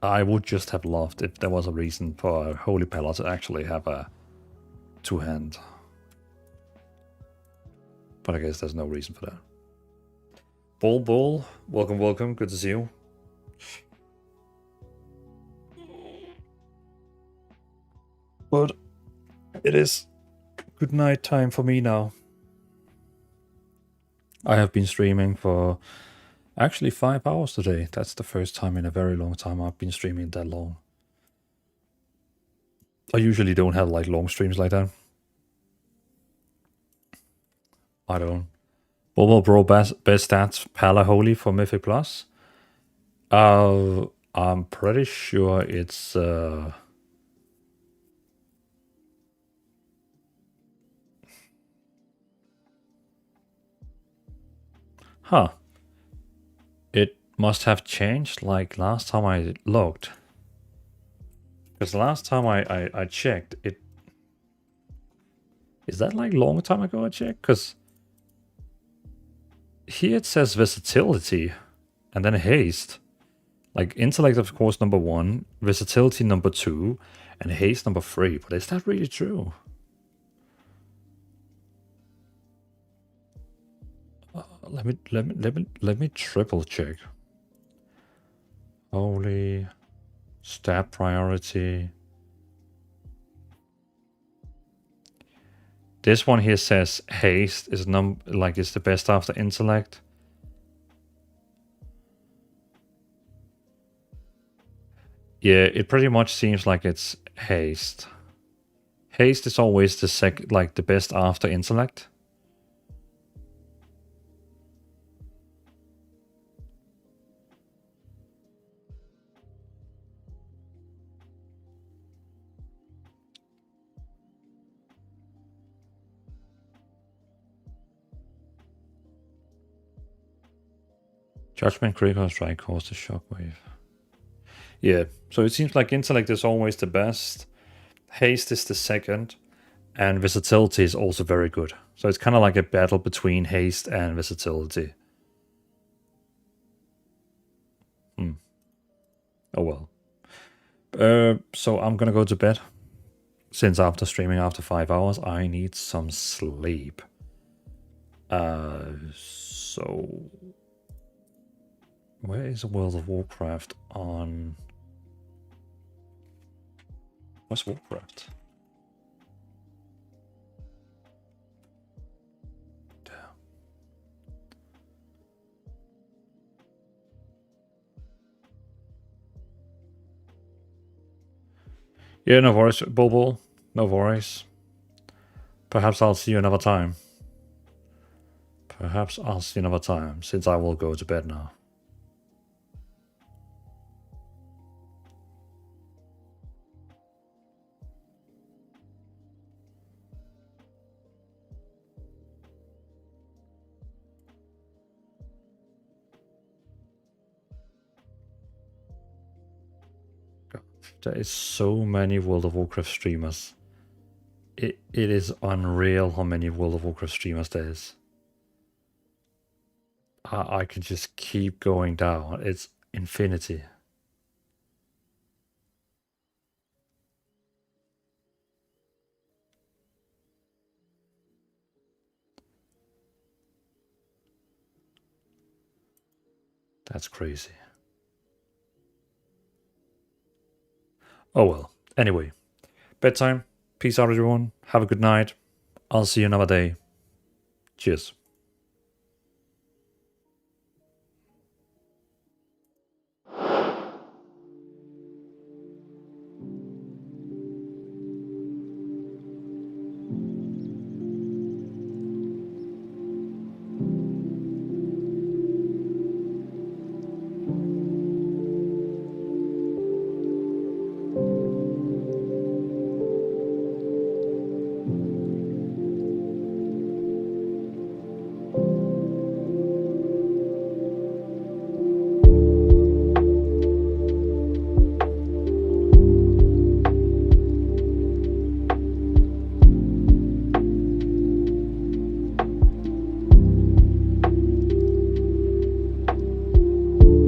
I would just have loved if there was a reason for a Holy Paladin to actually have a two-hand. But I guess there's no reason for that. Bull, welcome, welcome, good to see you. But it is good night time for me now. I have been streaming for actually 5 hours today. That's the first time in a very long time I've been streaming that long. I usually don't have like long streams like that. I don't. Bobo Bro best stats Pala Holy for Mythic Plus. I'm pretty sure it's huh. It must have changed like last time I looked. Because the last time I checked, it... Is that like long time ago I checked? Because here it says versatility and then haste. Like intellect of course number 1, versatility number 2, and haste number 3. But is that really true? Let me triple check. Holy stat priority. This one here says haste is is the best after intellect. Yeah, it pretty much seems like it's haste. Haste is always the best after intellect. Judgment critical strike caused a shockwave. Yeah, so it seems like intellect is always the best. Haste is the second. And versatility is also very good. So it's kind of like a battle between haste and versatility. Oh well. So I'm gonna go to bed. Since after streaming after 5 hours, I need some sleep. So... Where is World of Warcraft on... What's Warcraft? Damn. Yeah, no worries, Bobo. No worries. Perhaps I'll see you another time. Perhaps I'll see you another time, since I will go to bed now. There is so many World of Warcraft streamers. It is unreal how many World of Warcraft streamers there is. I can just keep going down. It's infinity. That's crazy. Oh well. Anyway, bedtime. Peace out, everyone. Have a good night. I'll see you another day. Cheers.